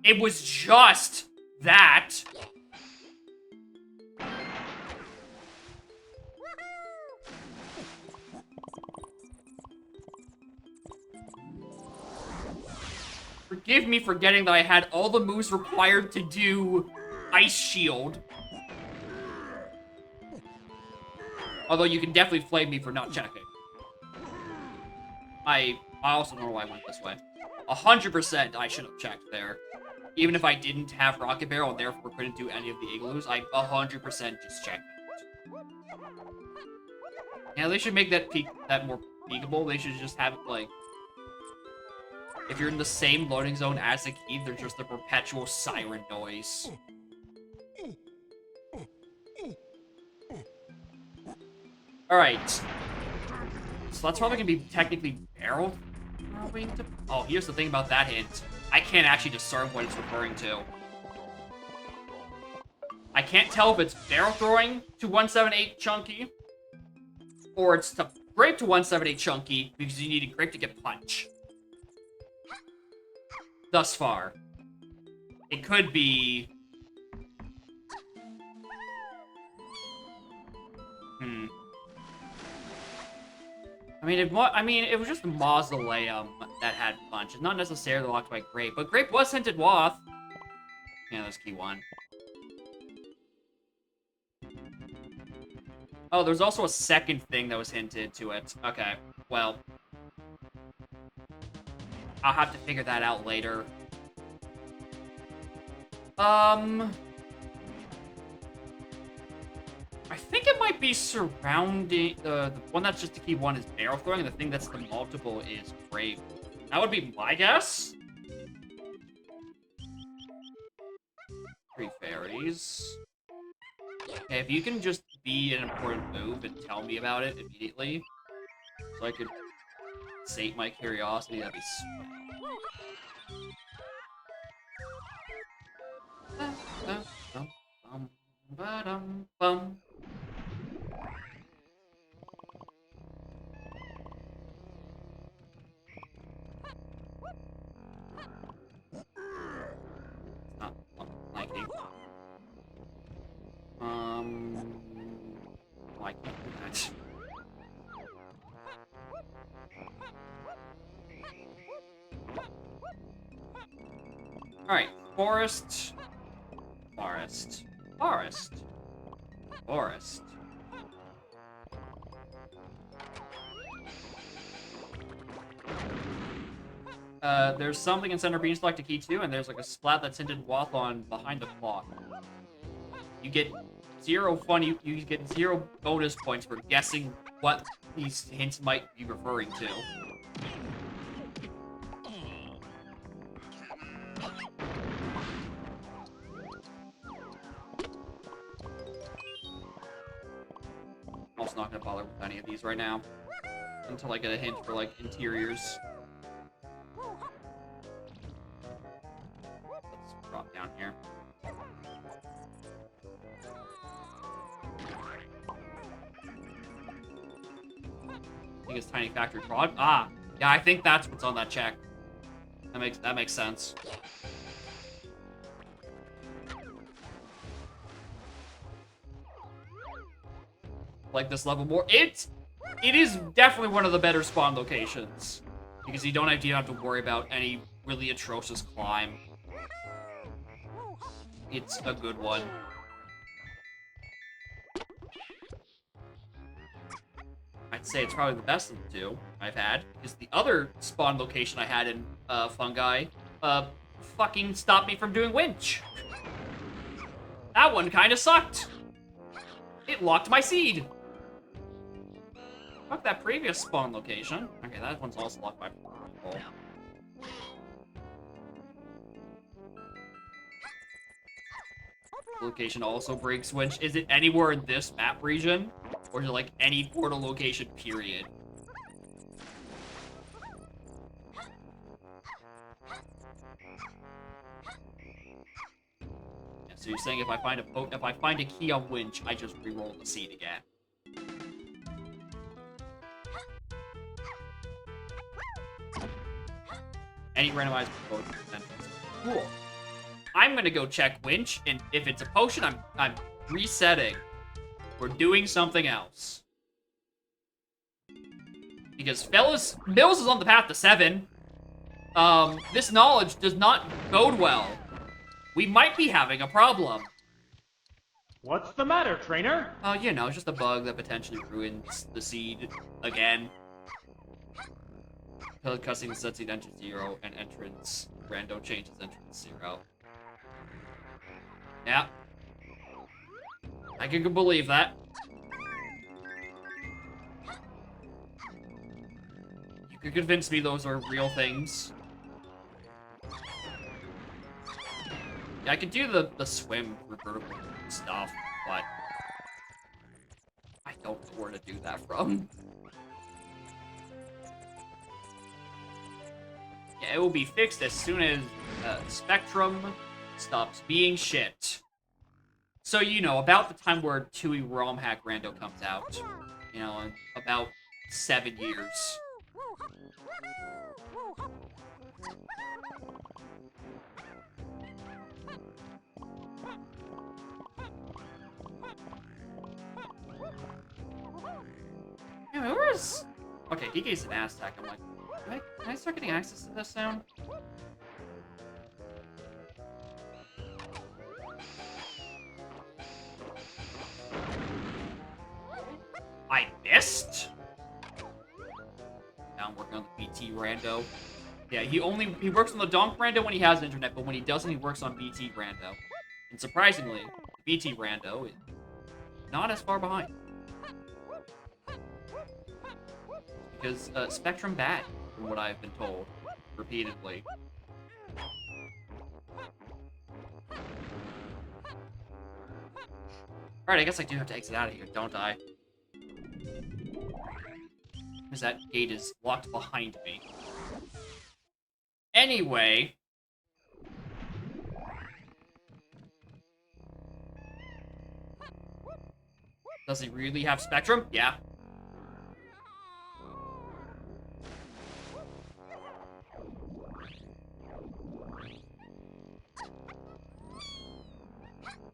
It was just that. Forgive me for forgetting that I had all the moves required to do Ice Shield. Although you can definitely flame me for not checking. I also don't know why I went this way. 100% I should have checked there. Even if I didn't have Rocket Barrel and therefore couldn't do any of the igloos, I 100% just checked it. Yeah, they should make that more peekable. They should just have it, like, if you're in the same loading zone as the key, there's just a perpetual siren noise. Alright. So that's probably gonna be technically barrel throwing to... Oh, here's the thing about that hint. I can't actually discern what it's referring to. I can't tell if it's barrel throwing to 178 Chunky, or it's to Grape to 178 Chunky, because you needed Grape to get Punch. Thus far. It could be... I mean, it was just the Mausoleum that had Punch. It's not necessarily locked by Grape, but Grape was hinted Wath. Yeah, that's key 1. Oh, there's also a second thing that was hinted to it. Okay, well. I'll have to figure that out later. I think it might be surrounding... The one that's just the key 1 is barrel throwing, and the thing that's the multiple is Grape. That would be my guess. 3 fairies. Okay, if you can just be an important move and tell me about it immediately, so I could sate my curiosity, that'd be sweet. Ba-dum-bum. Not liking. Why can't do that? Alright, forest. Forest. Forest. Forest. There's something in Center Beanstalk to key 2, and there's like a splat that's hinted Wath on behind the clock. You get 0 fun, you get 0 bonus points for guessing what these hints might be referring to. I'm also not gonna bother with any of these right now until I get a hint for like interiors. Let's drop down here. I think it's Tiny Factory Prod. Ah, yeah, I think that's what's on that check. That makes sense. like this level more. It is definitely one of the better spawn locations. Because you don't have to worry about any really atrocious climb. It's a good one. I'd say it's probably the best of the two I've had. Because the other spawn location I had in Fungi, fucking stopped me from doing winch. That one kind of sucked. It locked my seed. Fuck that previous spawn location. Okay, that one's also locked by people. Location also breaks winch. Is it anywhere in this map region? Or is it like any portal location, period? Yeah, so you're saying if I find a key on winch, I just re-roll the seed again. Any randomized potion. Cool. I'm gonna go check winch, and if it's a potion, I'm resetting. We're doing something else. Because Mills is on the path to 7. This knowledge does not bode well. We might be having a problem. What's the matter, trainer? You know, just a bug that potentially ruins the seed again. Cussing sets seed entrance 0 and entrance rando changes entrance 0. Yeah. I can believe that. You could convince me those are real things. Yeah, I could do the swim for vertical stuff, but I don't know where to do that from. Yeah, it will be fixed as soon as Spectrum stops being shit. So, you know, about the time where Tui ROM Hack Rando comes out. You know, in about 7 years. Anyway, where is... Okay, DK's an Aztec. I'm like, can I start getting access to this soon? I missed? Now I'm working on the BT rando. Yeah, he works on the Donk rando when he has internet, but when he doesn't, he works on BT rando. And surprisingly, the BT rando is not as far behind. Because Spectrum bad, from what I've been told repeatedly. Alright, I guess I do have to exit out of here, don't I? Because that gate is locked behind me. Anyway... Does he really have Spectrum? Yeah.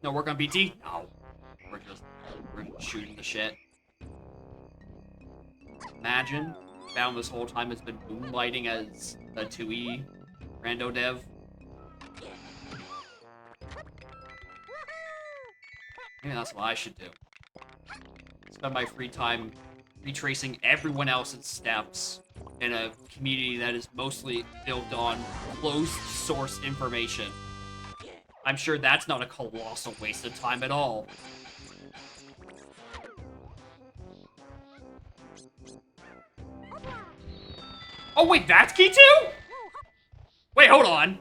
No work on BT? No. We're just shooting the shit. Imagine, found this whole time has been moonlighting as a 2E rando dev. Maybe that's what I should do. Spend my free time retracing everyone else's steps in a community that is mostly built on closed source information. I'm sure that's not a colossal waste of time at all. Oh wait, that's key too? Wait, hold on.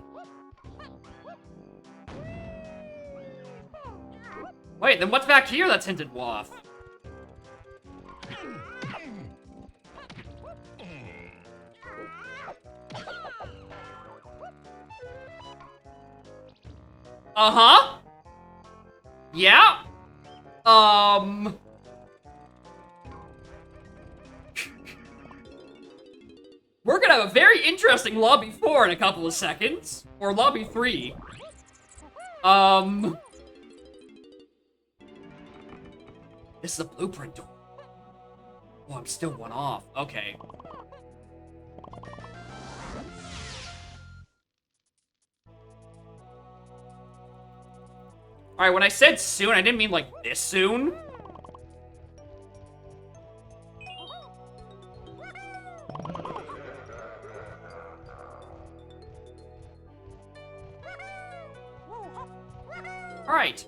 Wait, then what's back here that's hinted waff? Uh-huh. Yeah. We're gonna have a very interesting lobby 4 in a couple of seconds. Or lobby 3. This is a blueprint door. Oh, I'm still one off. Okay. Alright, when I said soon, I didn't mean like this soon. Alright.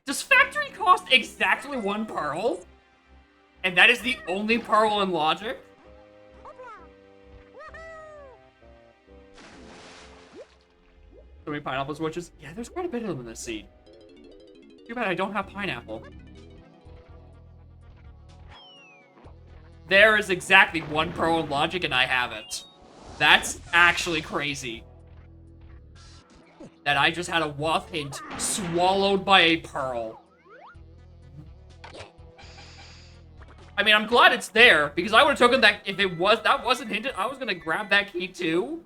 Does factory cost exactly 1 pearl? And that is the only pearl in logic? So many pineapple switches? Yeah, there's quite a bit of them in this seed. Too bad I don't have pineapple. There is exactly 1 pearl in logic and I have it. That's actually crazy. That I just had a waff hint swallowed by a pearl. I mean, I'm glad it's there, because I would have taken that, if that wasn't hinted, I was gonna grab that key too.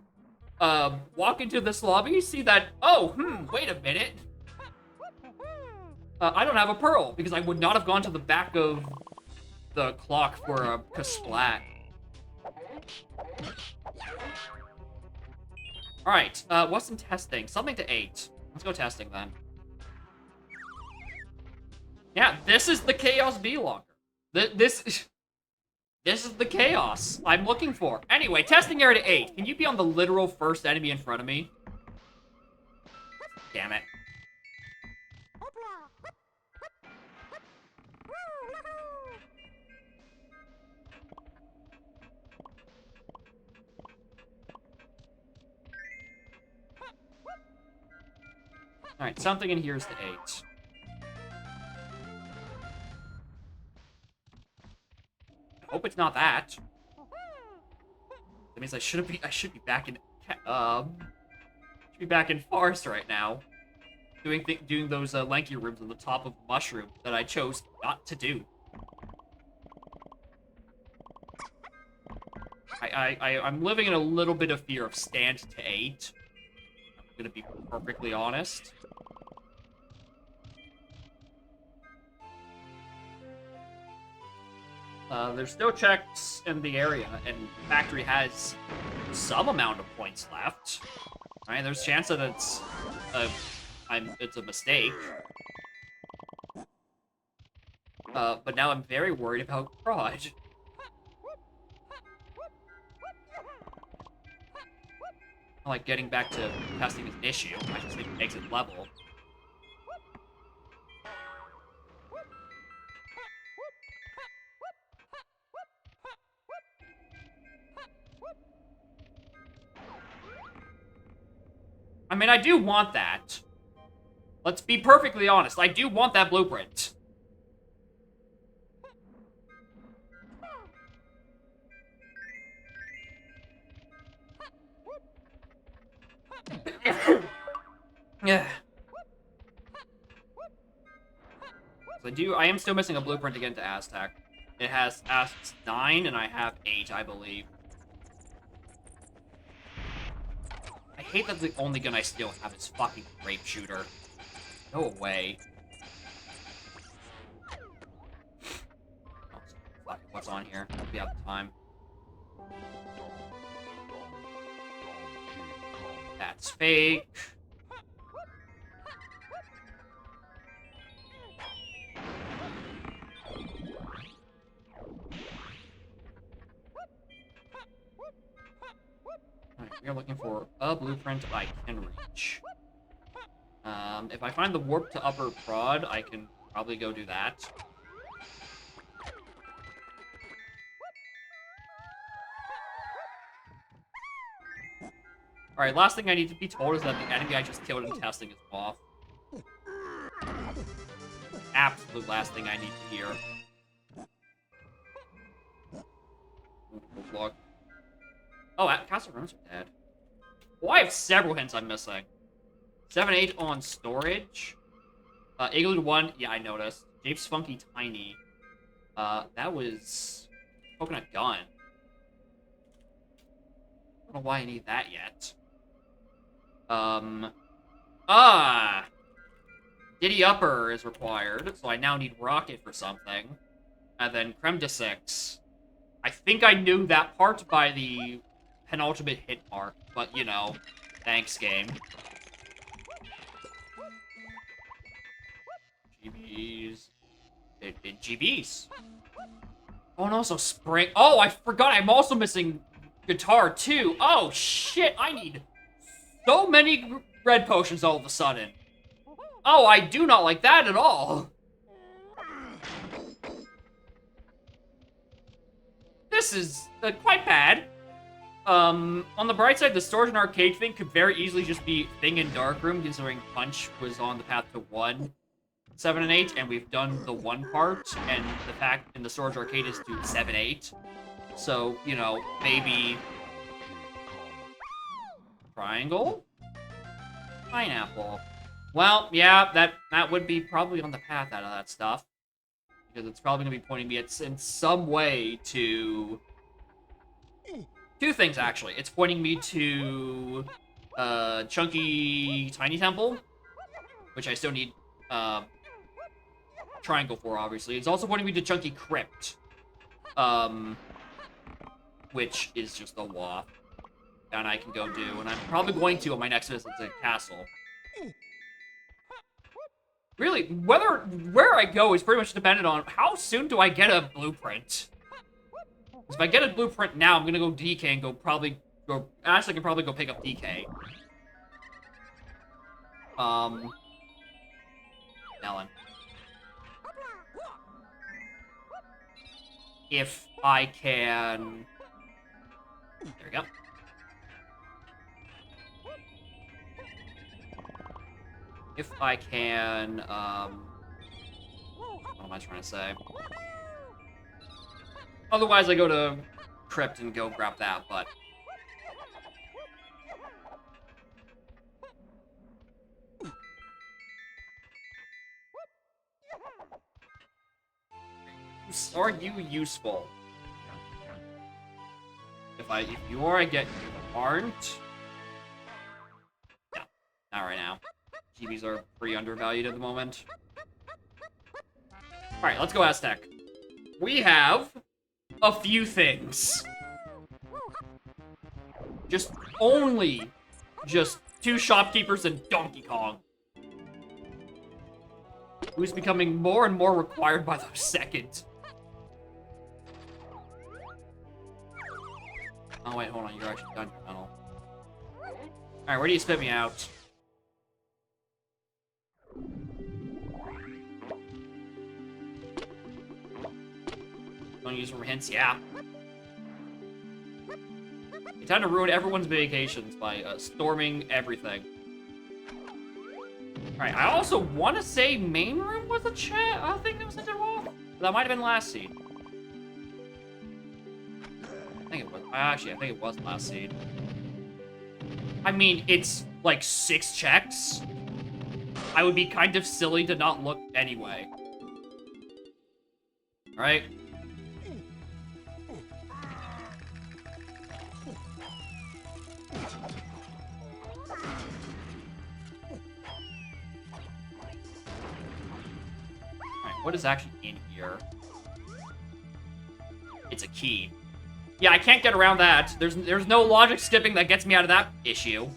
Walk into this lobby, see that, oh, wait a minute. I don't have a pearl, because I would not have gone to the back of the clock for a splat. Alright, what's in testing? Something to 8. Let's go testing then. Yeah, this is the Chaos B-Locker. This is the chaos I'm looking for. Anyway, testing area to 8. Can you be on the literal first enemy in front of me? Damn it. Alright, something in here is the 8. I hope it's not that. That means I should be back in Forest right now. Doing those lanky rooms on the top of Mushroom that I chose not to do. I'm living in a little bit of fear of stand to 8. I'm gonna be perfectly honest. There's no checks in the area, and Factory has some amount of points left. Right? There's a chance that it's a mistake. But now I'm very worried about Prod. I like getting back to testing is an issue. I just need to exit level. I mean, I do want that. Let's be perfectly honest. I do want that blueprint. Yeah. So I am still missing a blueprint to get into Aztec. It has asks 9 and I have 8, I believe. I hate that the only gun I still have is fucking Grape Shooter. Go away. Oh, fuck, what's on here? We have time. That's fake. Alright, we are looking for a blueprint I can reach. If I find the warp to upper prod, I can probably go do that. Alright, last thing I need to be told is that the enemy I just killed in testing is off. Absolute last thing I need to hear. Look. Oh, Castle Ruins are dead. Well, I have several hints I'm missing. 7-8 on storage. Igloo 1, yeah, I noticed. Jape's Funky Tiny. That was Coconut Gun. I don't know why I need that yet. Diddy Upper is required, so I now need Rocket for something. And then creme de six. I think I knew that part by the penultimate hit mark, but you know, thanks game. GBs. GBs. Oh no, so spring. Oh, I forgot I'm also missing guitar too. Oh shit, I need so many red potions all of a sudden. Oh, I do not like that at all. This is quite bad. On the bright side, the storage and arcade thing could very easily just be thing in darkroom, considering Punch was on the path to 1, 7, and 8, and we've done the 1 part, and the fact in the storage arcade is to 7, 8. So, you know, maybe triangle? Pineapple. Well, yeah, that would be probably on the path out of that stuff. Because it's probably going to be pointing me in some way to... 2 things, actually. It's pointing me to... Chunky Tiny Temple, which I still need triangle for, obviously. It's also pointing me to Chunky Crypt, which is just a waft that I can go do, and I'm probably going to on my next visit to Castle. Really, where I go is pretty much dependent on how soon do I get a blueprint. If I get a blueprint now, I'm gonna go DK and Actually, I can probably go pick up DK. Melon. If I can... There we go. If I can, what am I trying to say? Otherwise, I go to Crypt and go grab that, but... Are you useful? If you are, I get you. Aren't? No, not right now. GBs are pretty undervalued at the moment. Alright, let's go Aztec. We have a few things. Just 2 shopkeepers and Donkey Kong. Who's becoming more and more required by the second. Oh wait, hold on, you're actually done your tunnel. Alright, where do you spit me out? Don't use them for hints, yeah. You tend to ruin everyone's vacations by storming everything. Alright, I also want to say main room was a thing that was hinted off. That might have been last seed. I think it was. Actually, I think it was last seed. I mean, it's like 6 checks. I would be kind of silly to not look anyway. Alright. What is actually in here? It's a key. Yeah, I can't get around that. There's no logic skipping that gets me out of that issue.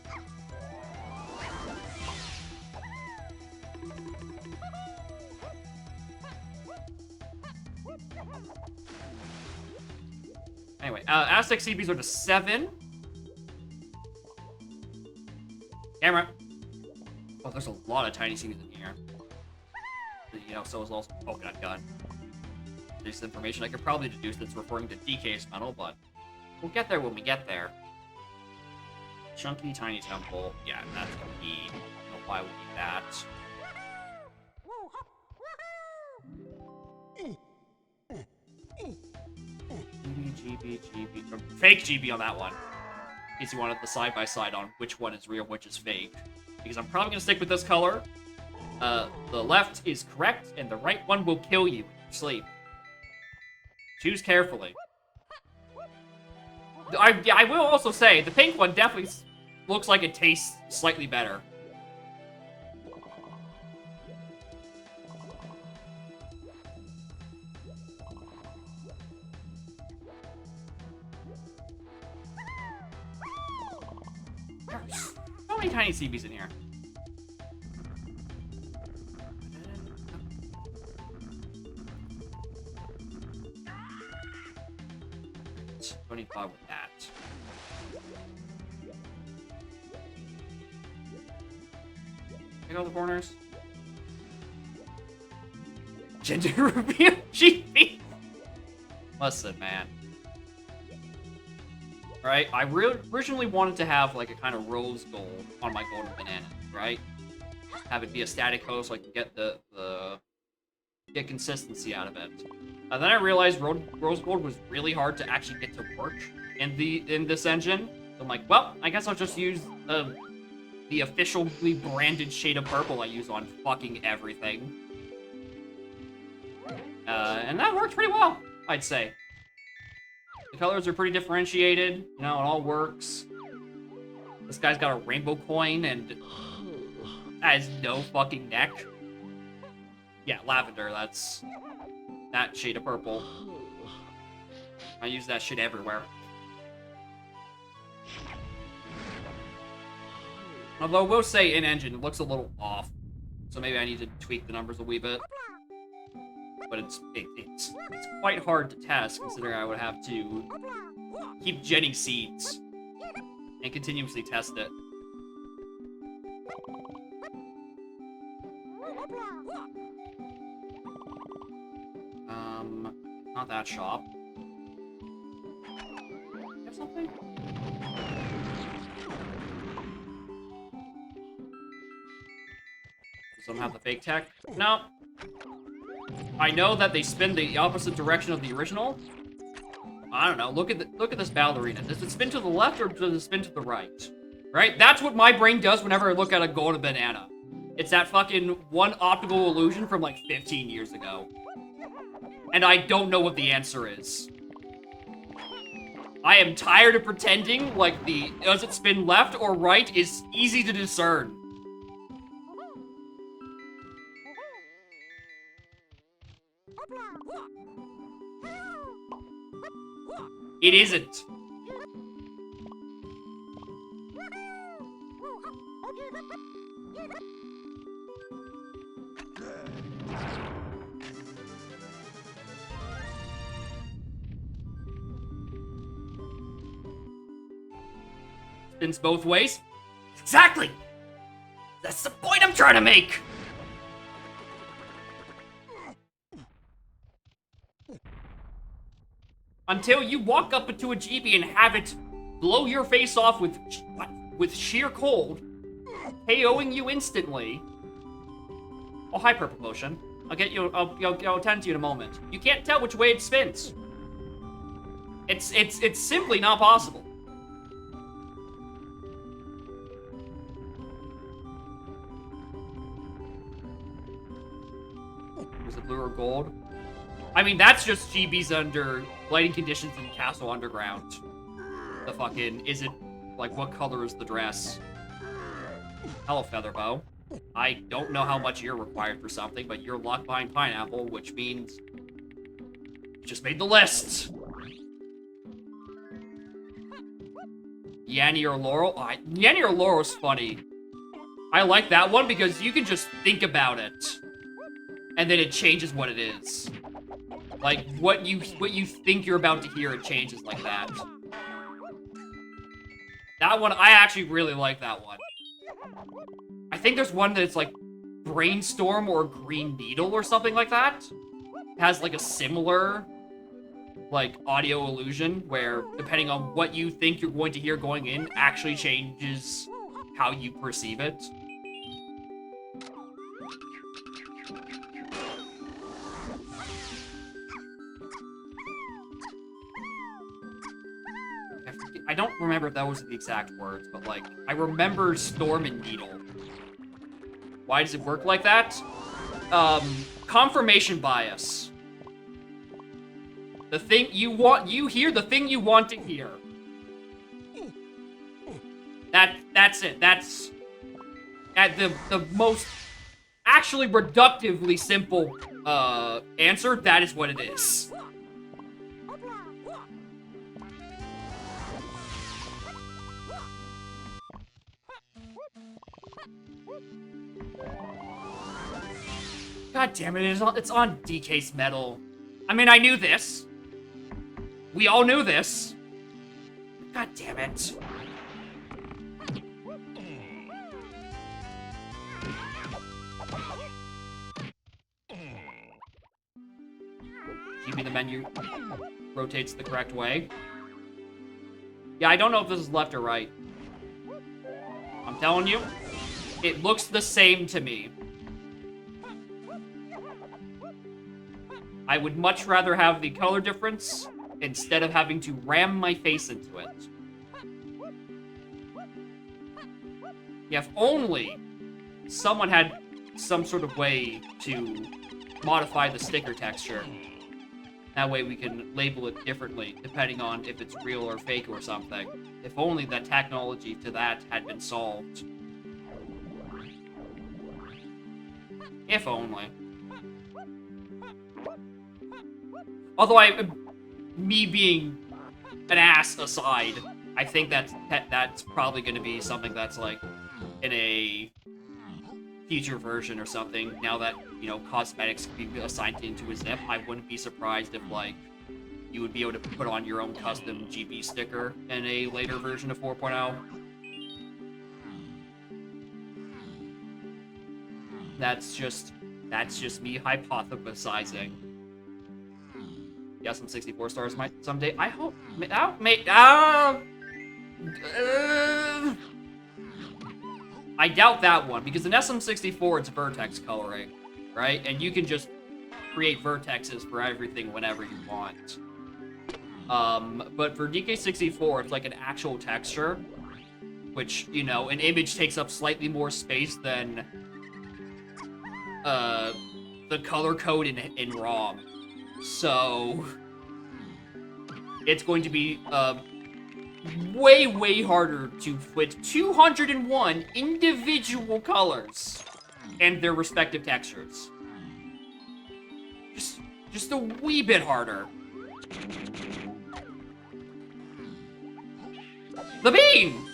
Anyway, Aztec CBs are to 7. Camera. Oh, there's a lot of tiny CBs in here. You know, so is also Coconut Gun. There's information I could probably deduce that's referring to DK's medal, but we'll get there when we get there. Chunky Tiny Temple. Yeah, that's what we need. I don't know why we need that. GB. Fake GB on that one. In case you wanted the side-by-side on which one is real, which is fake. Because I'm probably going to stick with this color. The left is correct, and the right one will kill you in your sleep. Choose carefully. I will also say, the pink one definitely looks like it tastes slightly better. so many tiny CBs in here. 25 with that. Take all the corners. Gender reveal GB. Listen, man. Right? I originally wanted to have like a kind of rose gold on my golden banana, right? Have it be a static host so I can get get consistency out of it. And then I realized rose gold was really hard to actually get to work in this engine. So I'm like, well, I guess I'll just use the officially branded shade of purple I use on fucking everything. And that worked pretty well, I'd say. The colors are pretty differentiated, you know, it all works. This guy's got a rainbow coin and has no fucking neck. Yeah, lavender, that's that shade of purple. I use that shit everywhere. Although I will say in-engine, it looks a little off. So maybe I need to tweak the numbers a wee bit. But it's quite hard to test, considering I would have to keep jetting seeds and continuously test it. Not that shop. You have something? Does someone have the fake tech? No. I know that they spin the opposite direction of the original. I don't know. Look at this ballerina. Does it spin to the left or does it spin to the right? Right? That's what my brain does whenever I look at a golden banana. It's that fucking one optical illusion from like 15 years ago. And I don't know what the answer is. I am tired of pretending like does it spin left or right is easy to discern. It isn't. Spins both ways? Exactly! That's the point I'm trying to make! Until you walk up into a GB and have it blow your face off with sheer cold, KOing you instantly. Oh, hi, Purple Potion. I'll attend to you in a moment. You can't tell which way it spins. It's simply not possible. Was it blue or gold? I mean, that's just GBs under lighting conditions in Castle Underground. The fucking, is it, like, what color is the dress? Hello, Featherbow. I don't know how much you're required for something, but you're locked behind Pineapple, which means you just made the list. Yanni or Laurel? Yanni or Laurel's funny. I like that one because you can just think about it. And then it changes what it is. Like, what you think you're about to hear, it changes like that. That one, I actually really like that one. I think there's one that's like Brainstorm or Green Needle or something like that. It has like a similar like audio illusion where depending on what you think you're going to hear going in actually changes how you perceive it. I don't remember if that was the exact words, but like, I remember Storm and Needle. Why does it work like that? Confirmation bias. The thing you hear the thing you want to hear. That's it. That's at the most actually reductively simple answer. That is what it is. God damn it, it's on DK's medal. I mean, I knew this. We all knew this. God damn it. Keeping the menu rotates the correct way. Yeah, I don't know if this is left or right. I'm telling you, it looks the same to me. I would much rather have the color difference instead of having to ram my face into it. Yeah, if only someone had some sort of way to modify the sticker texture. That way we can label it differently, depending on if it's real or fake or something. If only that technology to that had been solved. If only. Although me being an ass aside, I think that's probably going to be something that's like in a future version or something. Now that, you know, cosmetics can be assigned into a zip, I wouldn't be surprised if, like, you would be able to put on your own custom GB sticker in a later version of 4.0. That's just me hypothesizing. Yeah, some 64 stars might someday. I hope. I doubt that one, because in SM64 it's vertex coloring, right? And you can just create vertexes for everything whenever you want. But for DK64, it's like an actual texture, which, you know, an image takes up slightly more space than the color code in ROM. So it's going to be way harder to fit 201 individual colors and their respective textures. Just a wee bit harder. The bean!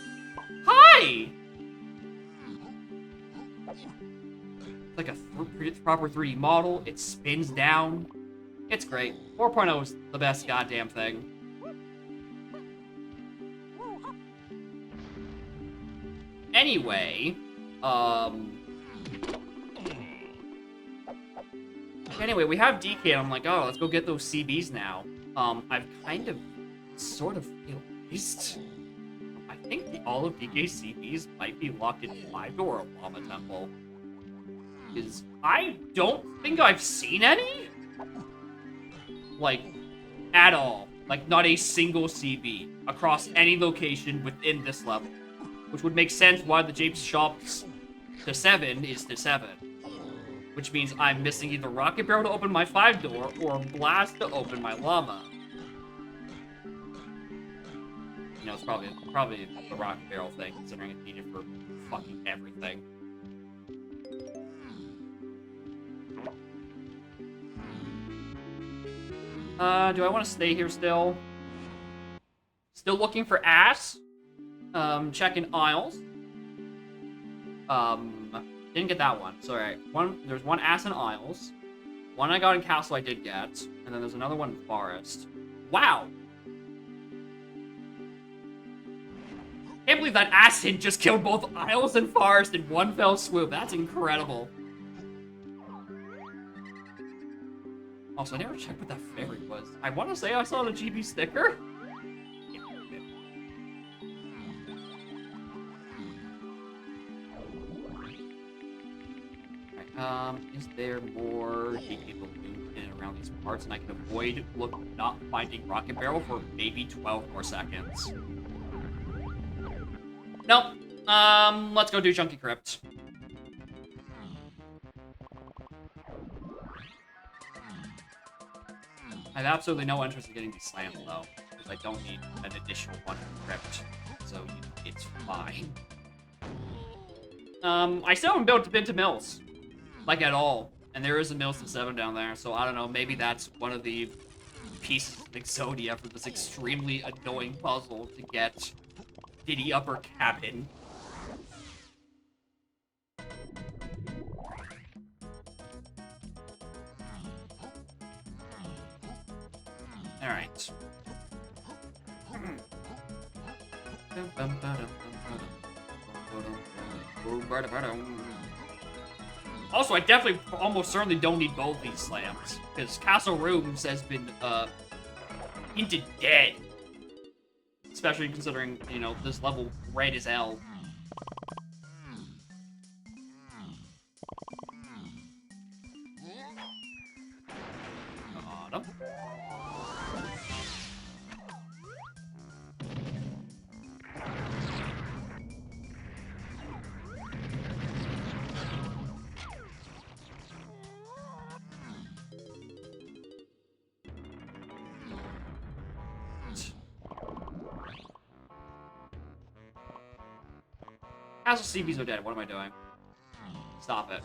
Hi! It's like a proper 3D model. It spins down. It's great. 4.0 is the best goddamn thing. Anyway, we have DK, and I'm like, oh, let's go get those CBs now. I've kind of, sort of realized, I think all of DK's CBs might be locked in 5-door or Llama Temple. Because I don't think I've seen any? Like, at all. Like, not a single CB across any location within this level. Which would make sense why the Japes Shop's to 7 is to 7. Which means I'm missing either Rocket Barrel to open my 5-door or Blast to open my Llama. You know, it's probably the Rocket Barrel thing, considering it's needed for fucking everything. Do I want to stay here still? Still looking for ass? Checking aisles. Didn't get that one. Sorry. There's one ass in aisles. One I got in castle I did get. And then there's another one in forest. Wow! Can't believe that acid just killed both aisles and forest in one fell swoop. That's incredible. Also, I never checked what that fairy was. I want to say I saw the GB sticker. Is there more DK balloons in and around these parts, and I can avoid not finding Rocket Barrel for maybe 12 more seconds? Nope. Let's go do Chunky Crypt. I have absolutely no interest in getting these slams, though, because I don't need an additional one for Crypt, so it's fine. I still haven't been to Mills. Like, at all. And there is a Mills to 7 down there, so I don't know, maybe that's one of the pieces of Exodia for this extremely annoying puzzle to get Diddy Upper Cabin. Alright. Also, I definitely almost certainly don't need both these slams, because Castle Rooms has been, hinted dead. Especially considering, you know, this level red as hell. Got him. Castle CBs are dead. What am I doing? Stop it.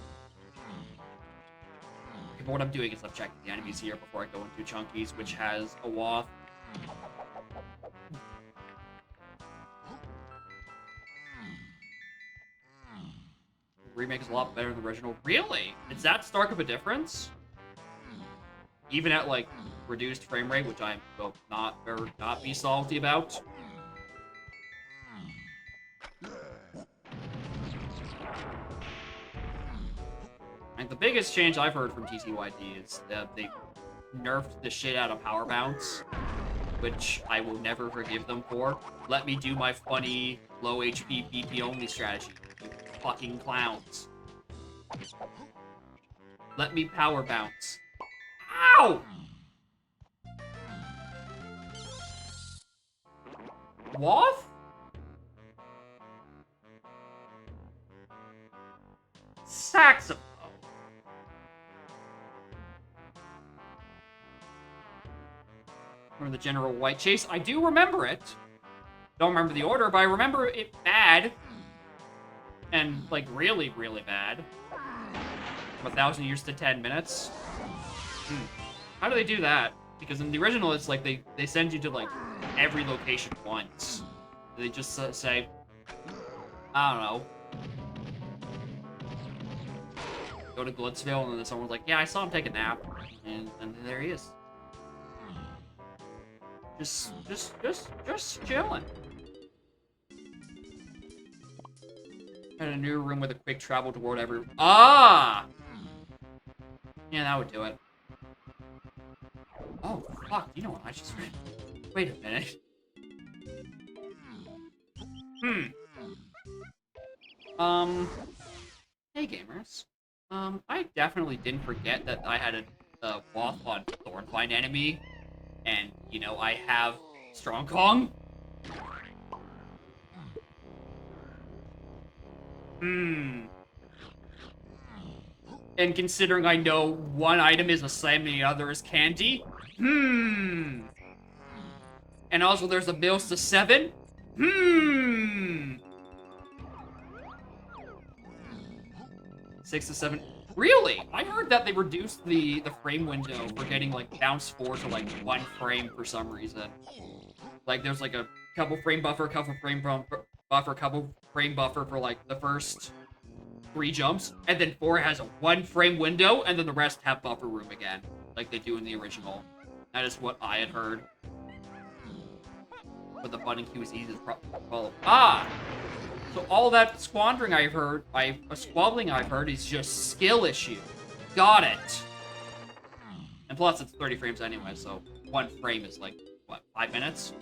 Okay, but what I'm doing is I'm checking the enemies here before I go into Chunky's, which has a Wath. The remake is a lot better than the original. Really? Is that stark of a difference? Even at, like, reduced frame rate, which I will not be salty about. And the biggest change I've heard from TCYD is that they nerfed the shit out of Power Bounce, which I will never forgive them for. Let me do my funny, low HP, BP only strategy, you fucking clowns. Let me Power Bounce. Ow! Wath? Saxophone. Remember the General White Chase? I do remember it. Don't remember the order, but I remember it bad. And, like, really, really bad. From 1,000 years to 10 minutes. How do they do that? Because in the original, it's like they send you to, like, every location once. They just say, I don't know. Go to Glitzville, and then someone's like, yeah, I saw him take a nap. And there he is. Just chilling. And a new room with a quick travel to whatever. Ah! Yeah, that would do it. Oh, fuck. You know what? I just read. Wait a minute. Hey, gamers. I definitely didn't forget that I had a Wath on Thornvine enemy. And, you know, I have Strong Kong. And considering I know one item is a slam and the other is candy. And also there's a Bills to 7. 6 to 7. Really? I heard that they reduced the frame window for getting, like, bounce 4 to, like, 1 frame for some reason. Like, there's, like, a couple frame buffer, couple frame buffer, couple frame buffer for, like, the first 3 jumps, and then 4 has a 1 frame window, and then the rest have buffer room again, like they do in the original. That is what I had heard. But the button queue is easy to follow. Ah! So all that squabbling I've heard is just skill issue. Got it. And plus it's 30 frames anyway, so 1 frame is like, what, 5 minutes?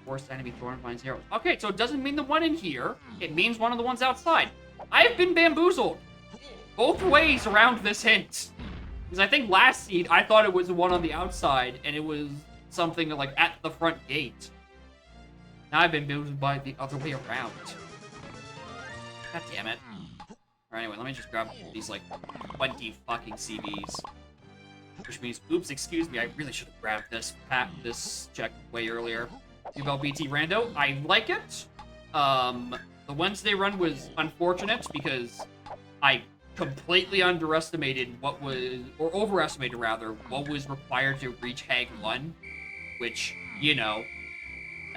Worst enemy Thornvine's hero. Okay, so it doesn't mean the one in here. It means one of the ones outside. I have been bamboozled both ways around this hint. Because I think last seed, I thought it was the one on the outside, and it was something like at the front gate. Now I've been bamboozled by the other way around. God damn it. Alright, anyway, let me just grab these, like, 20 fucking CBs. Which means, oops, excuse me, I really should have grabbed this check way earlier. About BT Rando, I like it. The Wednesday run was unfortunate because I completely underestimated what was, or overestimated rather, what was required to reach Hag 1, which, you know,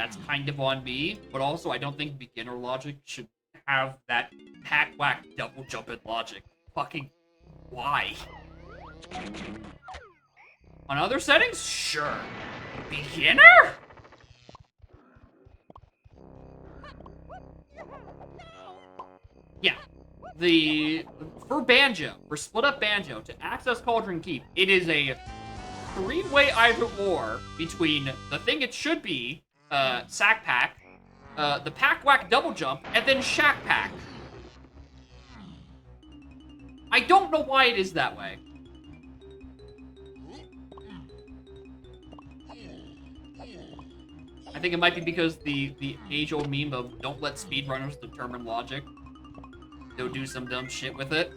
that's kind of on me. But also, I don't think beginner logic should have that pack-whack double jump in logic. Fucking why? On other settings, sure. Beginner? Yeah. For Banjo, for split up Banjo, to access Cauldron Keep, it is a three-way either or between the thing it should be, Sack Pack, the Pack Whack Double Jump, and then Shack Pack. I don't know why it is that way. I think it might be because the age-old meme of don't let speedrunners determine logic. They'll do some dumb shit with it.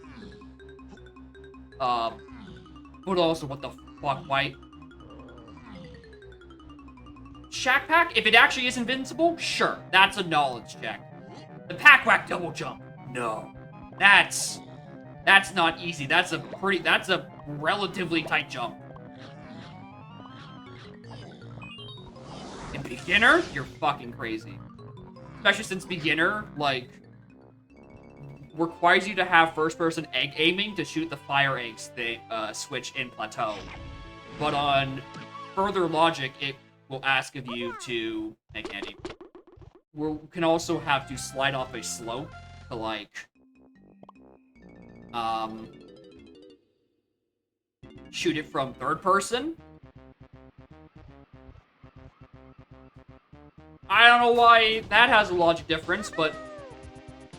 But also, what the fuck, why? Shack Pack, if it actually is invincible, sure, that's a knowledge check. The Pack Whack Double Jump, no. That's not easy. That's a relatively tight jump. In beginner, you're fucking crazy. Especially since beginner, like, requires you to have first-person egg aiming to shoot the fire eggs switch in plateau. But on further logic, it will ask of you to make candy. We can also have to slide off a slope to, like, shoot it from third person. I don't know why that has a logic difference, but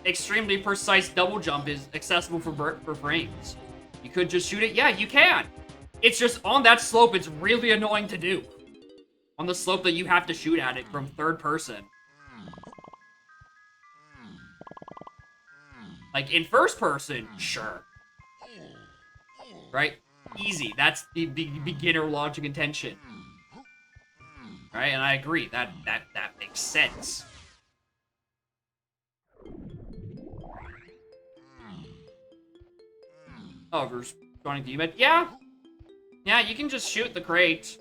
extremely precise double jump is accessible for frames. You could just shoot it. Yeah, you can. It's just on that slope, it's really annoying to do. On the slope that you have to shoot at it from third person. Like, in first person, sure. Right? Easy. That's the beginner logic intention. Right? And I agree. That makes sense. Oh, we're responding to you, but yeah. Yeah, you can just shoot the crate.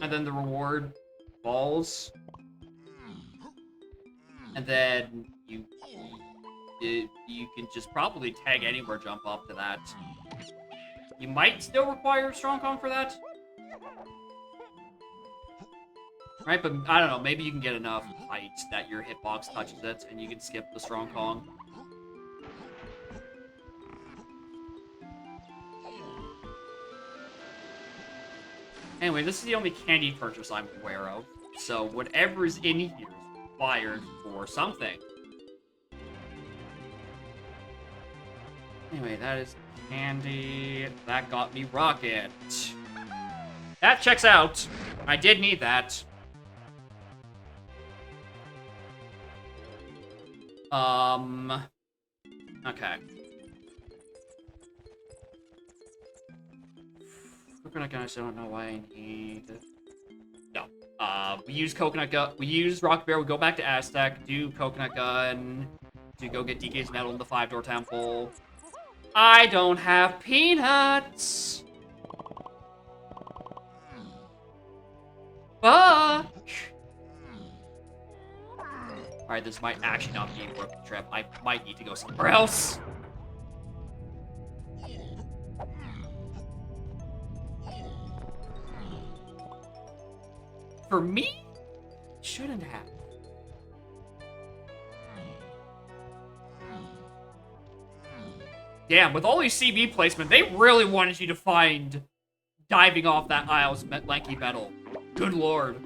And then the reward falls. And then you can just probably tag anywhere jump up to that. You might still require Strong Kong for that. Right, but I don't know, maybe you can get enough height that your hitbox touches it and you can skip the Strong Kong. Anyway, this is the only candy purchase I'm aware of, so whatever is in here is required for something. Anyway, that is candy. That got me Rocket. That checks out. I did need that. Okay. Coconut gun, I still don't know why I need... No. We use coconut gun. We use Rock Bear. We go back to Aztec, do coconut gun, to go get DK's medal in the 5-door temple. I don't have peanuts! Fuck! Alright, this might actually not be worth the trip. I might need to go somewhere else. For me? Shouldn't have. Damn, with all these CB placement, they really wanted you to find diving off that Isles lanky metal. Good lord.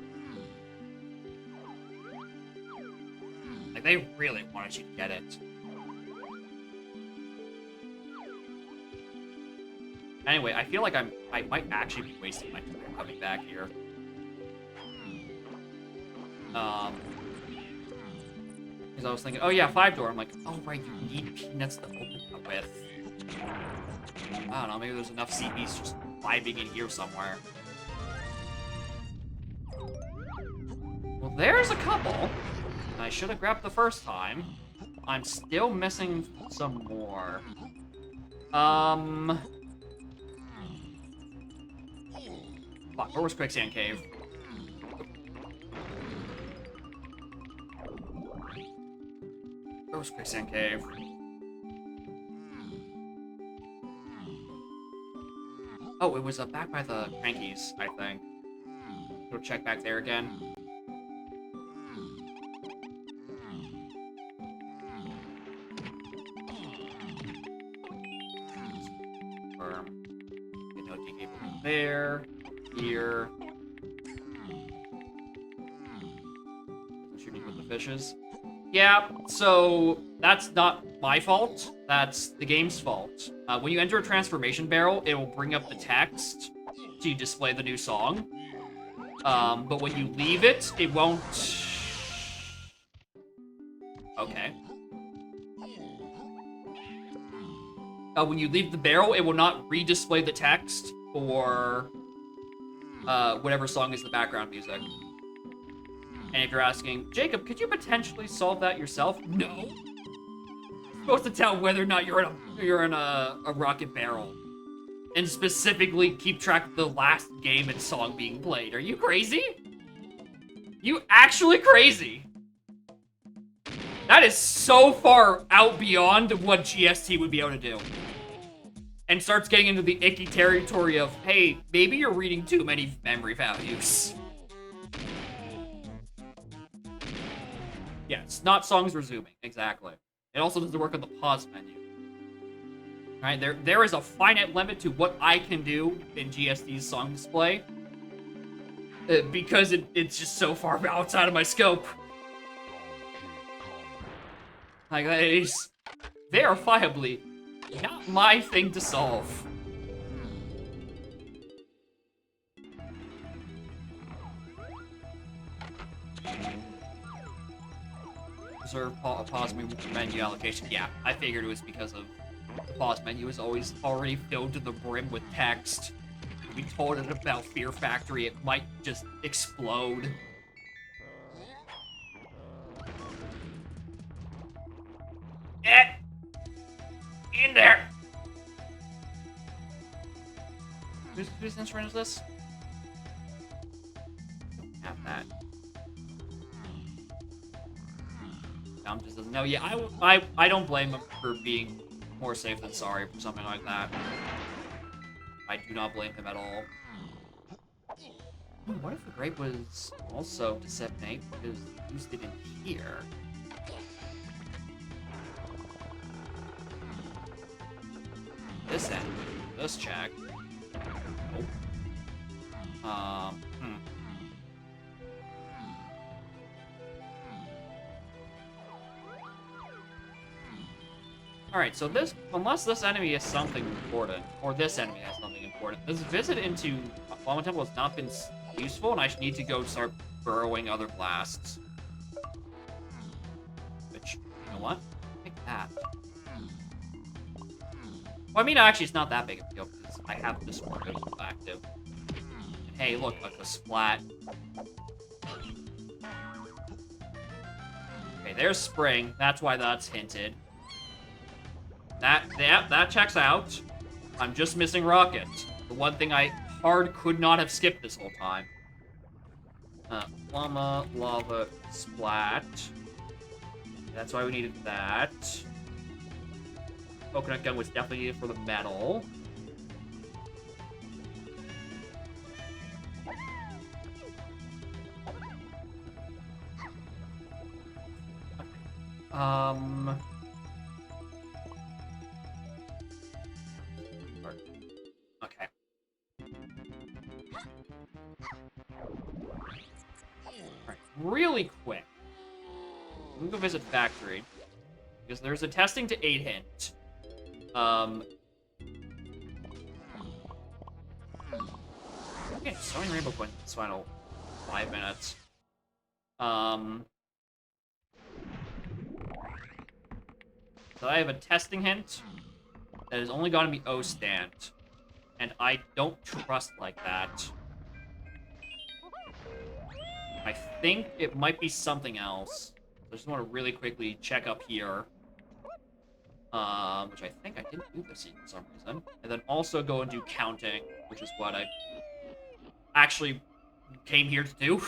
Like, they really wanted you to get it. Anyway, I feel like I might actually be wasting my time coming back here. Because I was thinking, oh yeah, 5-door. I'm like, oh right, you need peanuts to open it with. I don't know, maybe there's enough CBs just vibing in here somewhere. Well, there's a couple. I should have grabbed the first time. I'm still missing some more. Fuck, where was Quicksand Cave? Where was Quicksand Cave? Oh, it was back by the Crankies, I think. Go check back there again. No DK there. Here. Shooting with the fishes. Yeah, so that's not my fault. That's the game's fault. When you enter a transformation barrel, it will bring up the text to display the new song. But when you leave it, it won't... Okay. When you leave the barrel, it will not redisplay the text for whatever song is the background music. And if you're asking, Jacob, could you potentially solve that yourself? No. You're supposed to tell whether or not you're in a rocket barrel. And specifically keep track of the last game and song being played. Are you crazy? You actually crazy? That is so far out beyond what GST would be able to do. And starts getting into the icky territory of, hey, maybe you're reading too many memory values. Yeah, it's not songs resuming, exactly. It also doesn't work on the pause menu. Right, there is a finite limit to what I can do in GSD's song display. Because it's just so far outside of my scope. Like, that is verifiably not my thing to solve. Reserve pause menu allocation. Yeah, I figured it was because of the pause menu is always already filled to the brim with text. If we told it about Fear Factory, it might just explode. In there! Whose instrument is this? Don't have that. Tom just doesn't know. Yeah, I don't blame him for being more safe than sorry for something like that. I do not blame him at all. Oh, what if the grape was also disseminate because he used it in here? This end, this check. Nope. Alright, so this, unless this enemy is something important, or this enemy has something important, this visit into Lava Temple has not been useful, and I need to go start burrowing other blasts. Which, you know what? Take that. Well, I mean, actually, it's not that big of a deal, because I have this one active. And hey, look, a splat. Okay, there's spring. That's why that's hinted. That checks out. I'm just missing rocket. The one thing I could not have skipped this whole time. Llama, lava, splat. That's why we needed that. Coconut gun was definitely needed for the metal. Okay. Alright, really quick. I'm gonna go visit factory. Because there's a testing to 8 hint. Okay, sewing rainbow point this final 5 minutes. So I have a testing hint that is only gonna be O stand. And I don't trust like that. I think it might be something else. I just want to really quickly check up here. Which I think I didn't do this for some reason. And then also go and do counting, which is what I actually came here to do.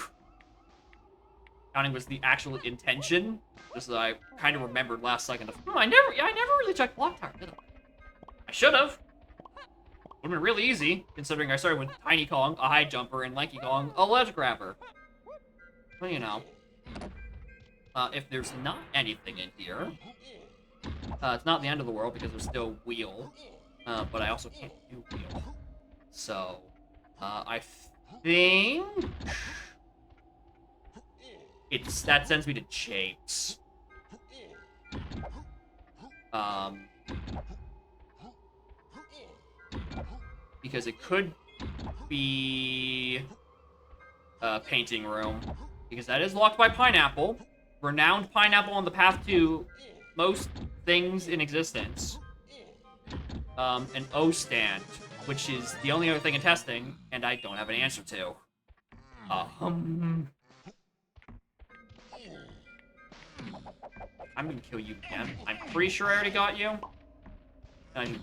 counting was the actual intention. Just that I kind of remembered last second of, I never really checked block tower, did I? I should have. Would have been really easy, considering I started with Tiny Kong, a high jumper, and Lanky Kong, a ledge grabber. Well, you know. If there's not anything in here, it's not the end of the world because there's still wheel. But I also can't do wheel. So, I think that sends me to James. Because it could be a painting room, because that is locked by Pineapple, renowned Pineapple on the path to most things in existence. An O stand, which is the only other thing in testing, and I don't have an answer to. I'm gonna kill you again. I'm pretty sure I already got you.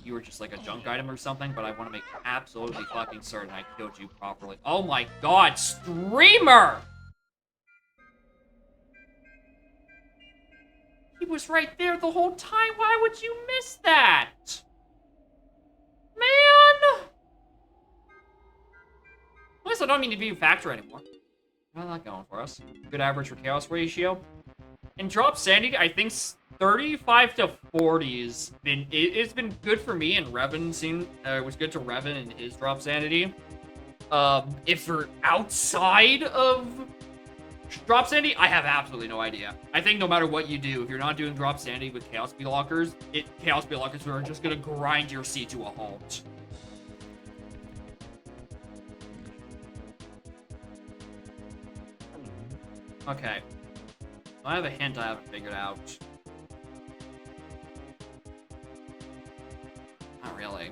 You were just like a junk item or something, but I want to make absolutely fucking certain I killed you properly. Oh my god, Streamer! He was right there the whole time. Why would you miss that? Man! At least I don't need to be a factor anymore. How's that going for us? Good average for chaos ratio. And drop sanity, I think 35 to 40 it's been good for me, and Revan was good to Revan and his drop sanity. If you're outside of drop sanity, I have absolutely no idea. I think no matter what you do, if you're not doing drop sanity with chaos blockers, chaos blockers are just gonna grind your seat to a halt. Okay. I have a hint I haven't figured out. Not really.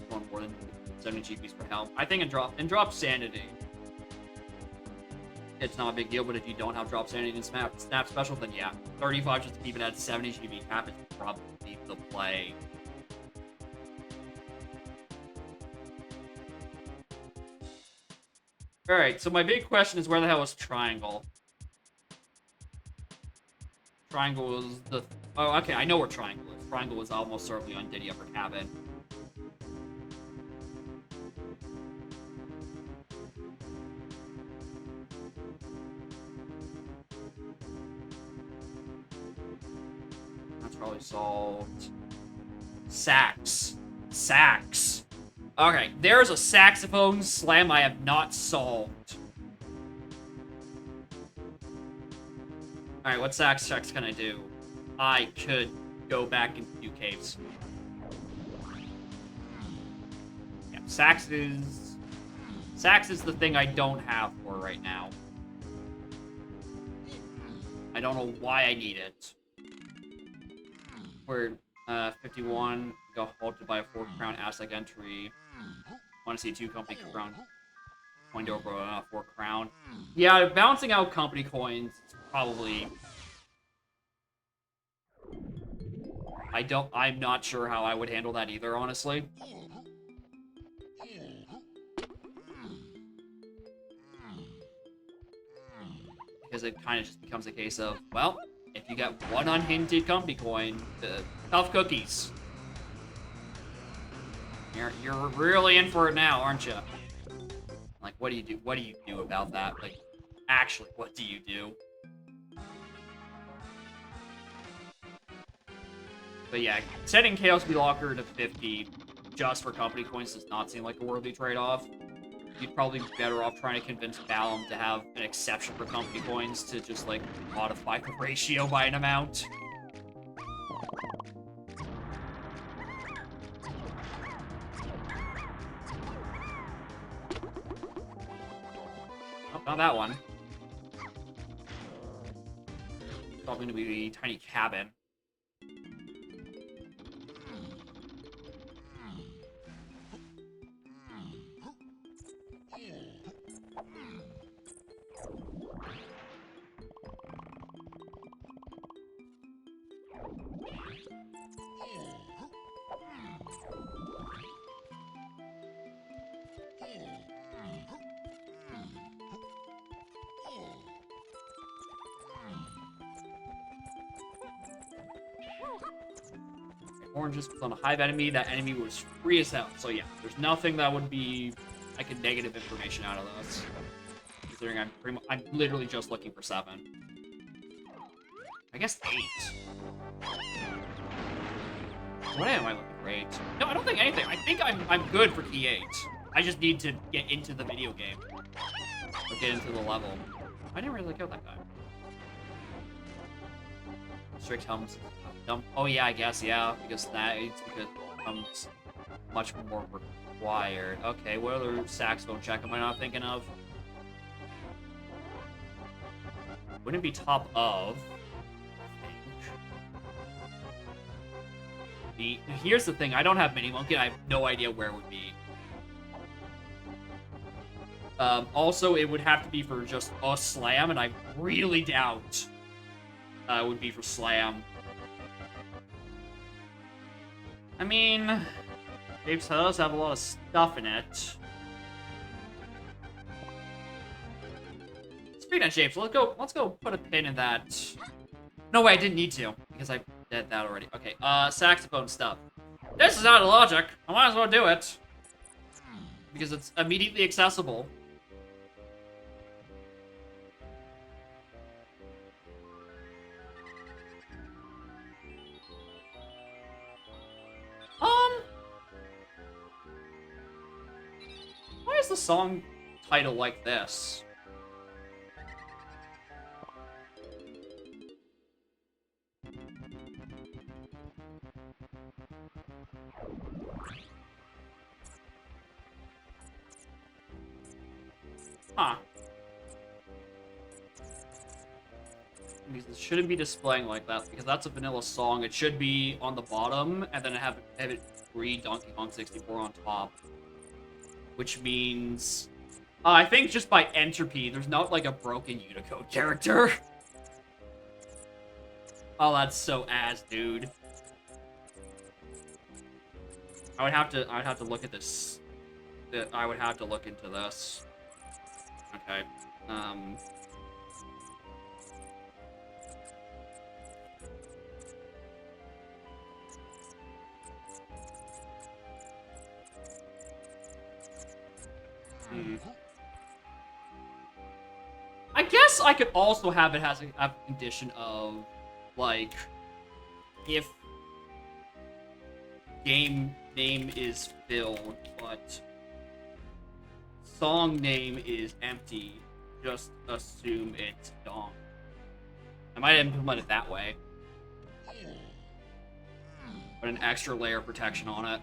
One more than 70 GPs per helm. I think in drop sanity, it's not a big deal, but if you don't have drop sanity and snap special, then yeah. 35 just to keep it at 70 GP cap is probably the play. Alright, so my big question is where the hell is Triangle? Triangle is the... Oh, okay, I know where Triangle is. Triangle is almost certainly on Diddy Upper Cabin. That's probably solved. Sax. Sax. Okay, there's a saxophone slam I have not solved. Alright, what sax checks can I do? I could go back into 2 caves. Yeah, sax is the thing I don't have for right now. I don't know why I need it. We're 51, got halted by a 4 crown Aztec entry. Want to see 2 company crown coined over 4 crown. Yeah, balancing out company coins is probably... I'm not sure how I would handle that either, honestly. Because it kind of just becomes a case of, well, if you get 1 unhinted company coin, tough cookies. You're really in for it now, aren't you? Like, what do you do? What do you do about that? Like, actually, what do you do? But yeah, setting Chaos Blocker to 50 just for company coins does not seem like a worthy trade-off. You'd probably be better off trying to convince Balam to have an exception for company coins to just, like, modify the ratio by an amount. Oh, not that one. Probably going to be a tiny cabin. oranges was on a hive enemy. That enemy was free as hell. So yeah, there's nothing that would be like a negative information out of this. Considering I'm literally just looking for 7. I guess 8. What am I looking for? 8? No, I don't think anything. I think I'm good for key 8. I just need to get into the video game. Or get into the level. I didn't really kill that guy. Strict helms. Oh yeah, I guess, yeah. Because it becomes much more required. Okay, what other saxophone check am I not thinking of? Wouldn't it be top of? Here's the thing, I don't have Mini Monkey, I have no idea where it would be. Also, it would have to be for just a slam, and I really doubt it would be for slam. I mean, Japes does have a lot of stuff in it. Speaking of Japes, let's go put a pin in that. No way, I didn't need to, because I did that already. Okay, saxophone stuff. This is out of logic. I might as well do it. Because it's immediately accessible. Why is the song title like this? Huh. Because it shouldn't be displaying like that, because that's a vanilla song. It should be on the bottom, and then have it read Donkey Kong 64 on top. Which means... I think just by entropy, there's not, like, a broken Unicode character. Oh, that's so ass, dude. I would have to look at this. I would have to look into this. Okay. I guess I could also have it as a condition of, like, if game name is filled, but song name is empty, just assume it's gone. I might implement it that way. Put an extra layer of protection on it.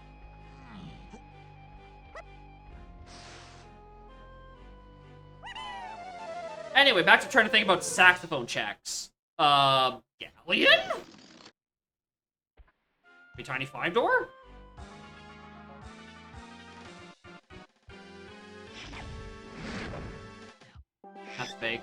Anyway, back to trying to think about saxophone checks. Galleon? A tiny 5-door? That's fake.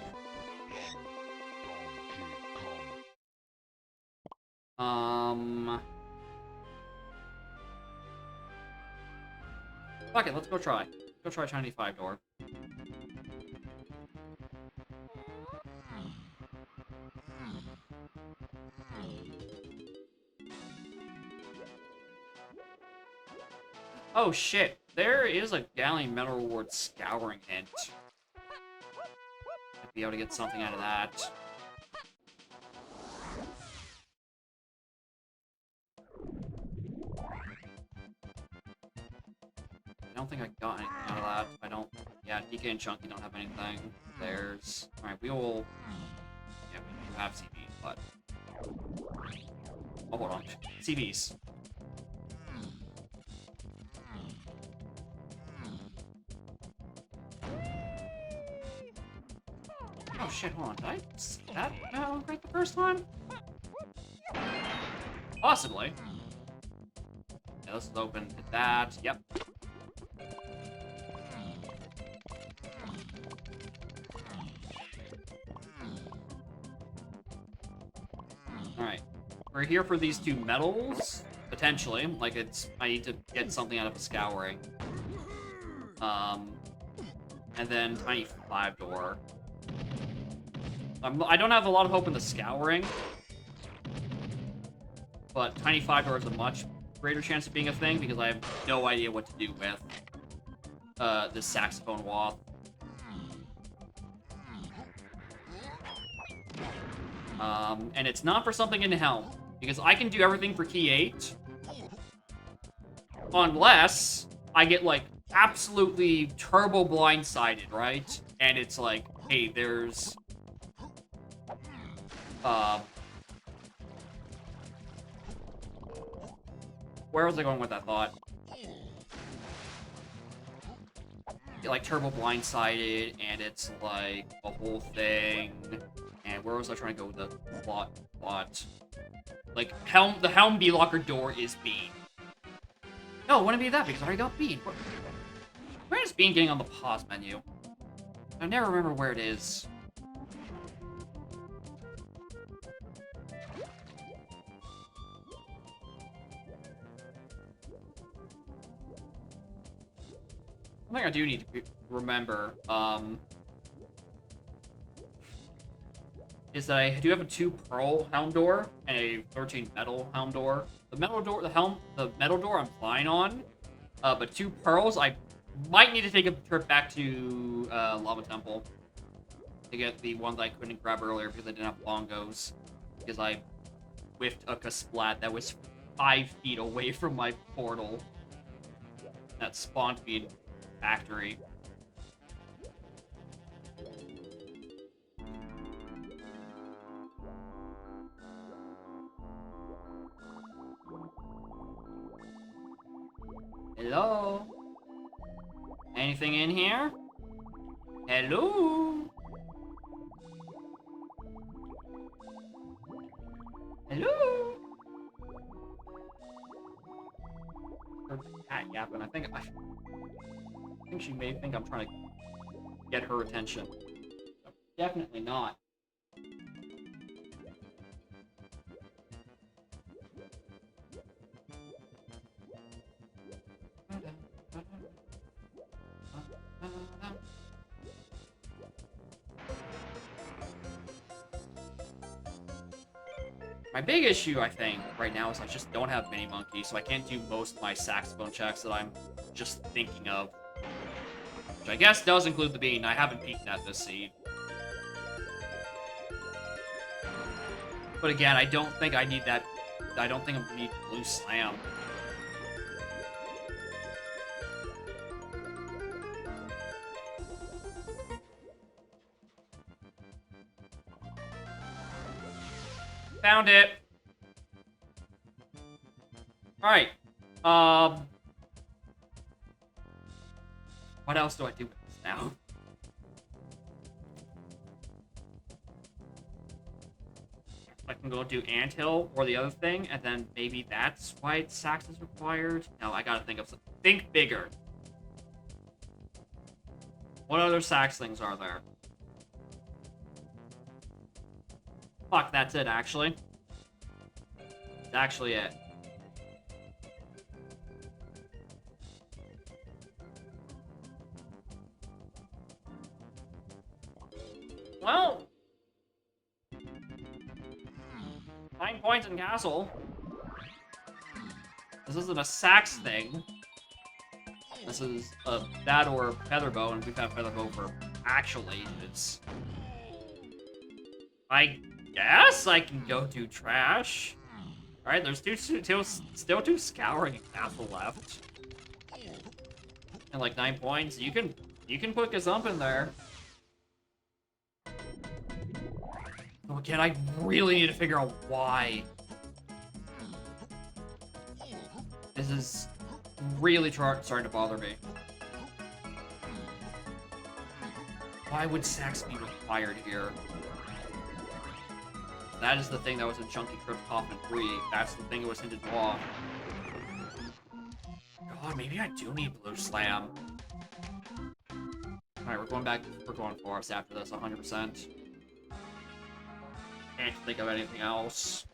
Fuck it, let's go try. Go try tiny 5-door. Oh shit, there is a Galleon Metal Reward Scouring hint. Might be able to get something out of that. I don't think I got anything out of that. I don't... Yeah, DK and Chunky don't have anything. There's... Alright, we will... Yeah, we do have CVs, but... Oh, hold on. CVs. Oh shit, hold on. Did I see that right the first time? Possibly. Yeah, this is open to that. Yep. Alright. We're here for these 2 medals, potentially. Like, I need to get something out of a scouring. And then tiny 5-door. I don't have a lot of hope in the scouring, but tiny 5-door is a much greater chance of being a thing because I have no idea what to do with this saxophone wall. And it's not for something in the helm, because I can do everything for key 8, unless I get, like, absolutely turbo blindsided, right? And it's like, hey, there's... where was I going with that thought? Get, like, turbo blindsided, and it's, like, a whole thing... And where was I trying to go with the plot? Like, the helm B-locker door is Bean. No, it wouldn't be that because I already got Bean. Where is Bean getting on the pause menu? I never remember where it is. One thing I do need to remember, is that I do have a 2 pearl helm door and a 13 metal helm door. The metal door, the metal door I'm fine on, but 2 pearls, I might need to take a trip back to Lava Temple to get the one that I couldn't grab earlier because I didn't have bongos, because I whiffed a Kasplat that was 5 feet away from my portal. That spawn feed factory. Hello? Anything in here? Hello? Hello? Her cat yapping. I think she may think I'm trying to get her attention. Definitely not. My big issue, I think, right now is I just don't have Mini Monkey, so I can't do most of my saxophone checks that I'm just thinking of. Which I guess does include the Bean. I haven't peeked at this seed. But again, I don't think I need that. I don't think I need Blue Slam. Found it. Alright. What else do I do with this now? I can go do Anthill or the other thing, and then maybe that's why Sax is required. No, I gotta think of something. Think bigger. What other Sax things are there? Fuck, that's it, actually. It's actually it. Well... 9 points in Castle. This isn't a Sax thing. This is that or Featherbow, and we've had Featherbow for actual ages. I guess I can go do trash. Alright, there's still 2 scouring in Castle left. And like 9 points. You can put Gazump in there. Oh, again, I really need to figure out why. This is really starting to bother me. Why would Sax be required here? That is the thing that was in Chunky Crypt Coffin 3. That's the thing that was hinted off. God, maybe I do need Blue Slam. Alright, we're going back. We're going Forest after this, 100%. Can't think of anything else.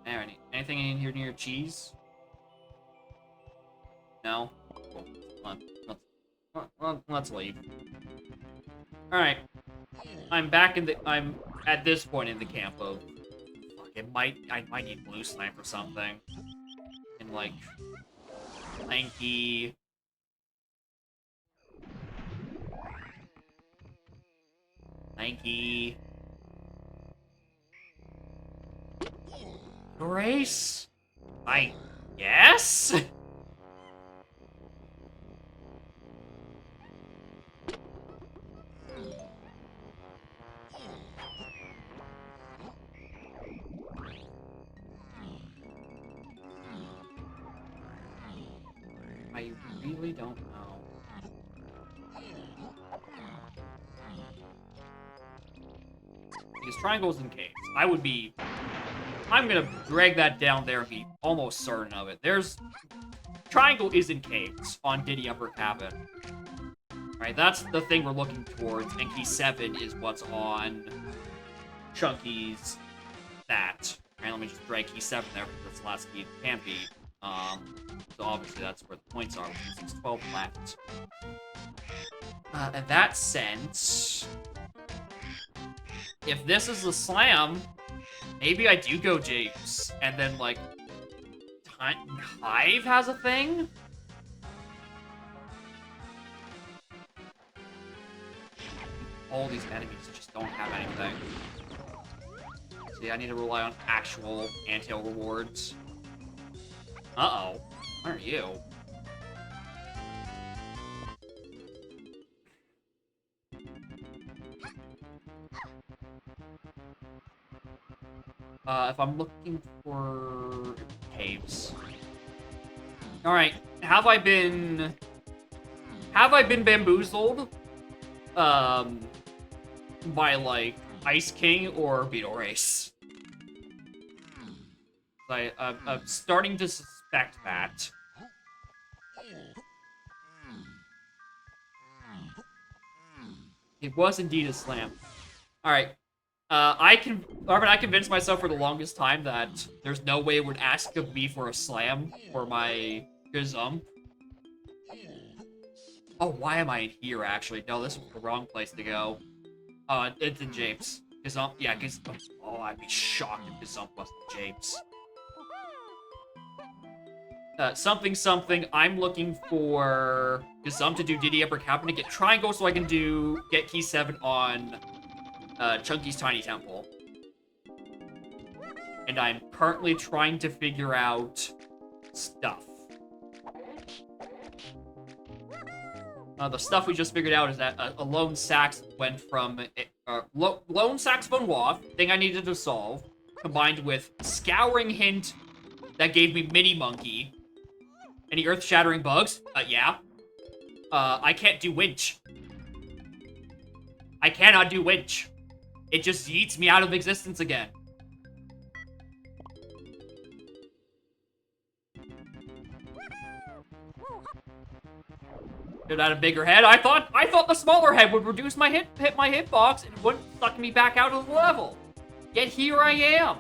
Alright, anything in here near cheese? No? Cool. Let's leave. Alright. I'm at this point in the camp of, fuck, I might need blue slime for something. And like, lanky. Lanky. Grace? I guess? I really don't know. Because triangles and caves. I'm gonna drag that down there and be almost certain of it. Triangle is in caves on Diddy Upper Cabin. Right, that's the thing we're looking towards, and key 7 is what's on Chunky's that. Right, let me just drag key 7 there because that's the last key it can't be. So obviously that's where the points are, which is 12 left. In that sense, if this is the slam, maybe I do go Japes, and then, like, Hive has a thing? All these enemies just don't have anything. See, I need to rely on actual antail rewards. Uh-oh. What are you? If I'm looking for caves. Alright, have I been bamboozled? By, like, Ice King or Beetle Race? I'm starting to suspect that. It was indeed a slam. Alright. I convinced myself for the longest time that there's no way it would ask of me for a slam for my Gazump. Oh, why am I in here, actually? No, this was the wrong place to go. It's in Japes. Gazump, yeah, Gazump. Oh, I'd be shocked if Gazump wasn't Japes. Something, I'm looking for Gazump to do Diddy Upper Cabin to get Triangle so I can get Key 7 on Chunky's Tiny Temple. And I'm currently trying to figure out stuff. The stuff we just figured out is that a lone sax went from lone saxophone waft, thing I needed to solve, combined with scouring hint that gave me mini monkey. Any earth-shattering bugs? Yeah. I can't do winch. I cannot do winch. It just yeets me out of existence again. Should have had a bigger head. I thought the smaller head would reduce my hitbox and wouldn't suck me back out of the level. Yet here I am.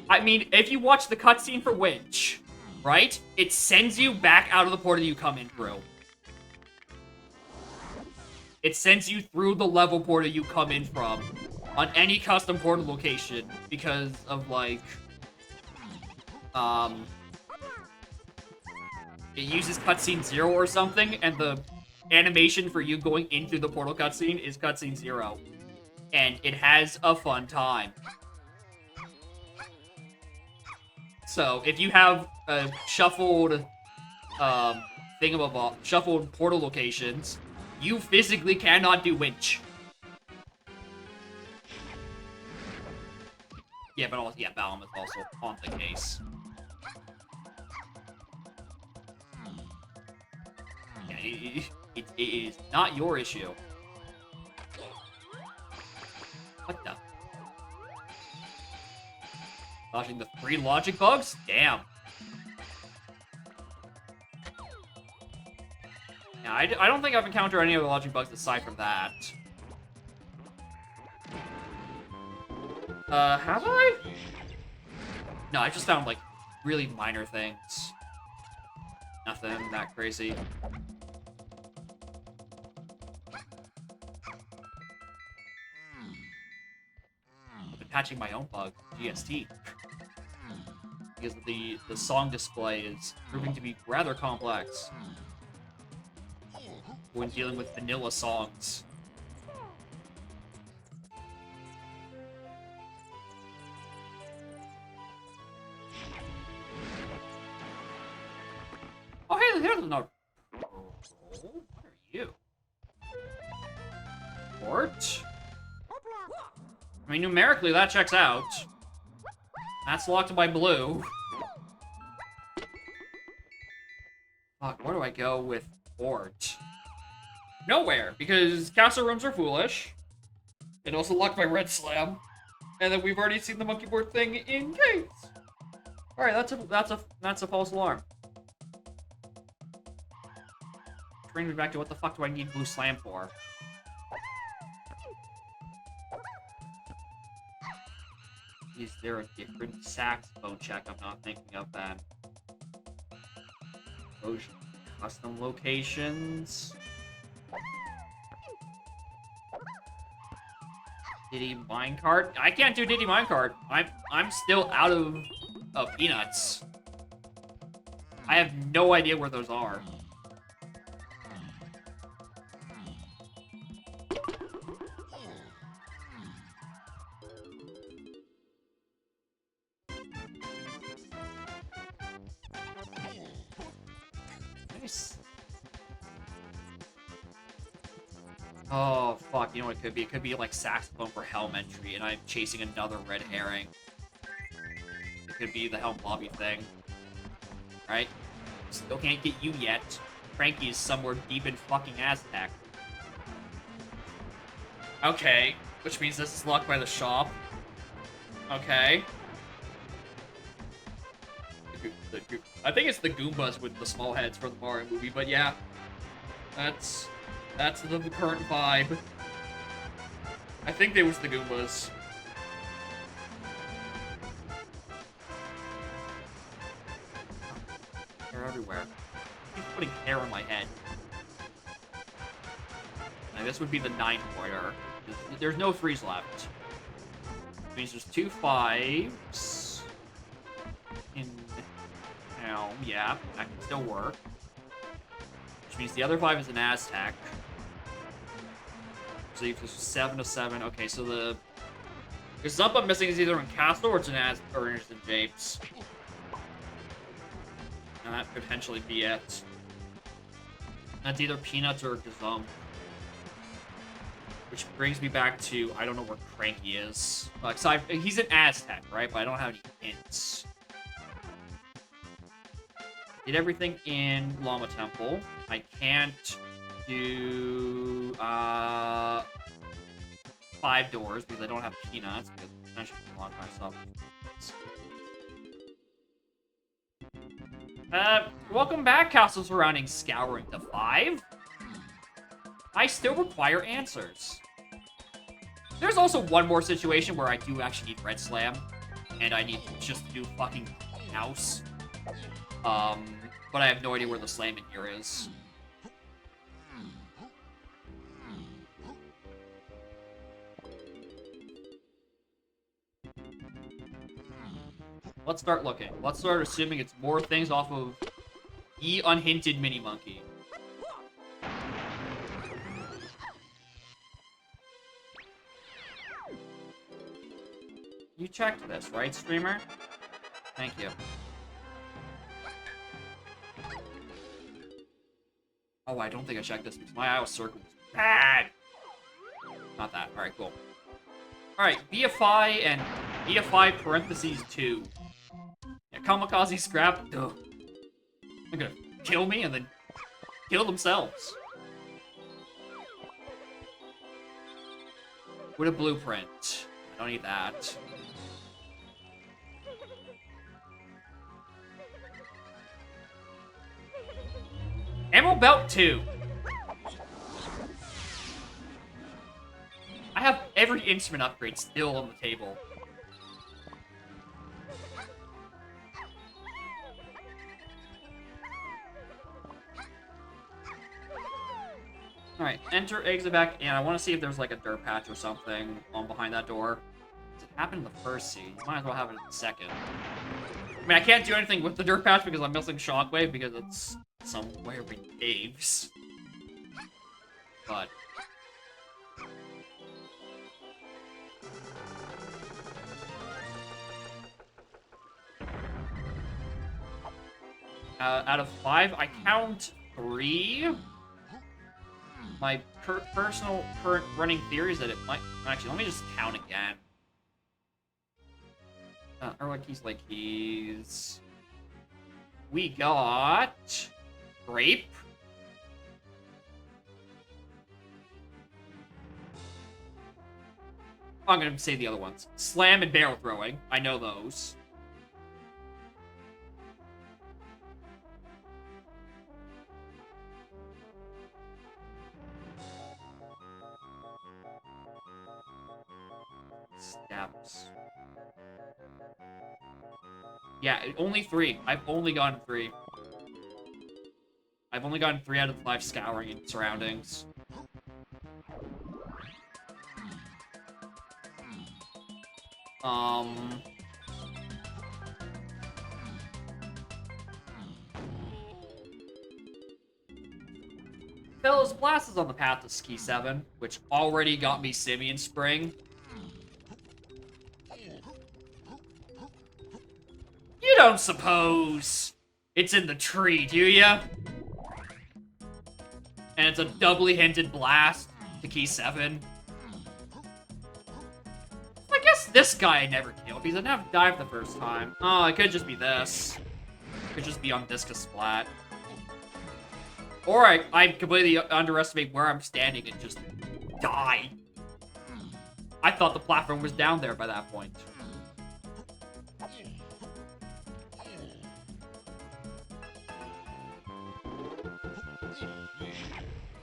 I mean, if you watch the cutscene for Winch, right? It sends you back out of the portal you come in through. It sends you through the level portal you come in from on any custom portal location because of, like, it uses cutscene 0 or something, and the animation for you going into the portal cutscene is cutscene 0. And it has a fun time. So, if you have shuffled shuffled portal locations, you physically cannot do winch. Yeah, but also, yeah, Balam is also on the case. Yeah, it is not your issue. What the? Dodging the 3 logic bugs? Damn. Yeah, I don't think I've encountered any other logic bugs aside from that. Have I? No, I just found, like, really minor things. Nothing that crazy. patching my own bug, GST. Because the song display is proving to be rather complex when dealing with vanilla songs. Oh, hey, here's another. What are you? Port? I mean, numerically, that checks out. That's locked by blue. Fuck, where do I go with port? Nowhere, because castle rooms are foolish. And also locked by red slam. And then we've already seen the monkey board thing in caves. Alright, that's a false alarm. Bring me back to what the fuck do I need blue slam for? Is there a different saxophone check I'm not thinking of then? Those custom locations. Diddy minecart? I can't do Diddy minecart. I'm still out of peanuts. I have no idea where those are. Nice. Oh, fuck. You know what it could be? It could be like saxophone for Helm entry, and I'm chasing another red herring. It could be the Helm lobby thing. Right? Still can't get you yet. Frankie is somewhere deep in fucking Aztec. Okay. Which means this is locked by the shop. Okay. I think it's the Goombas with the small heads from the Mario movie, but yeah. That's the current vibe. I think they was the Goombas. They're everywhere. I keep putting hair on my head. And this would be the 9-pointer. There's no 3s left. Which means there's 2 5s. In... Now, yeah, that can still work. Which means the other 5 is an Aztec. So you have 7 of 7. Okay, so the Gazump I'm missing is either in Castle or it's in or it's in Japes. And that could potentially be it. That's either Peanuts or Gazump. Which brings me back to I don't know where Cranky is. He's an Aztec, right? But I don't have any hints. Did everything in Llama Temple. I can't do 5 doors because I don't have peanuts because I should unlock myself. Welcome back, Castle Surrounding Scouring to 5. I still require answers. There's also one more situation where I do actually need Red Slam, and I need just to do fucking house. But I have no idea where the slam in here is. Let's start looking. Let's start assuming it's more things off of E Unhinted Mini Monkey. You checked this, right, streamer? Thank you. Oh, I don't think I checked this because my IO circle was bad. Not that. Alright, cool. Alright, BFI and BFI parentheses 2. Yeah, Kamikaze scrap. Ugh. They're gonna kill me and then kill themselves. With a blueprint. I don't need that. Emerald Belt 2. I have every instrument upgrade still on the table. Alright, enter, exit back, and I want to see if there's like a dirt patch or something on behind that door. Does it happened in the first seed. Might as well have it in the second. I mean, I can't do anything with the dirt patch because I'm missing Shockwave because it's somewhere in caves. But out of 5, I count 3. My personal current running theory is that it might... Actually, let me just count again. Like keys. We got... Grape. I'm gonna say the other ones. Slam and barrel throwing. I know those. Steps. Yeah, only 3. I've only gotten 3. I've only gotten 3 out of 5 scouring and surroundings. Phyllis Blast is on the path to Ski 7, which already got me Simian Spring. You don't suppose it's in the tree, do ya? And it's a doubly hinted blast to Key 7. I guess this guy I never killed because I didn't have dive the first time. Oh, it could just be this. It could just be on Discus Splat. Or I completely underestimate where I'm standing and just die. I thought the platform was down there by that point.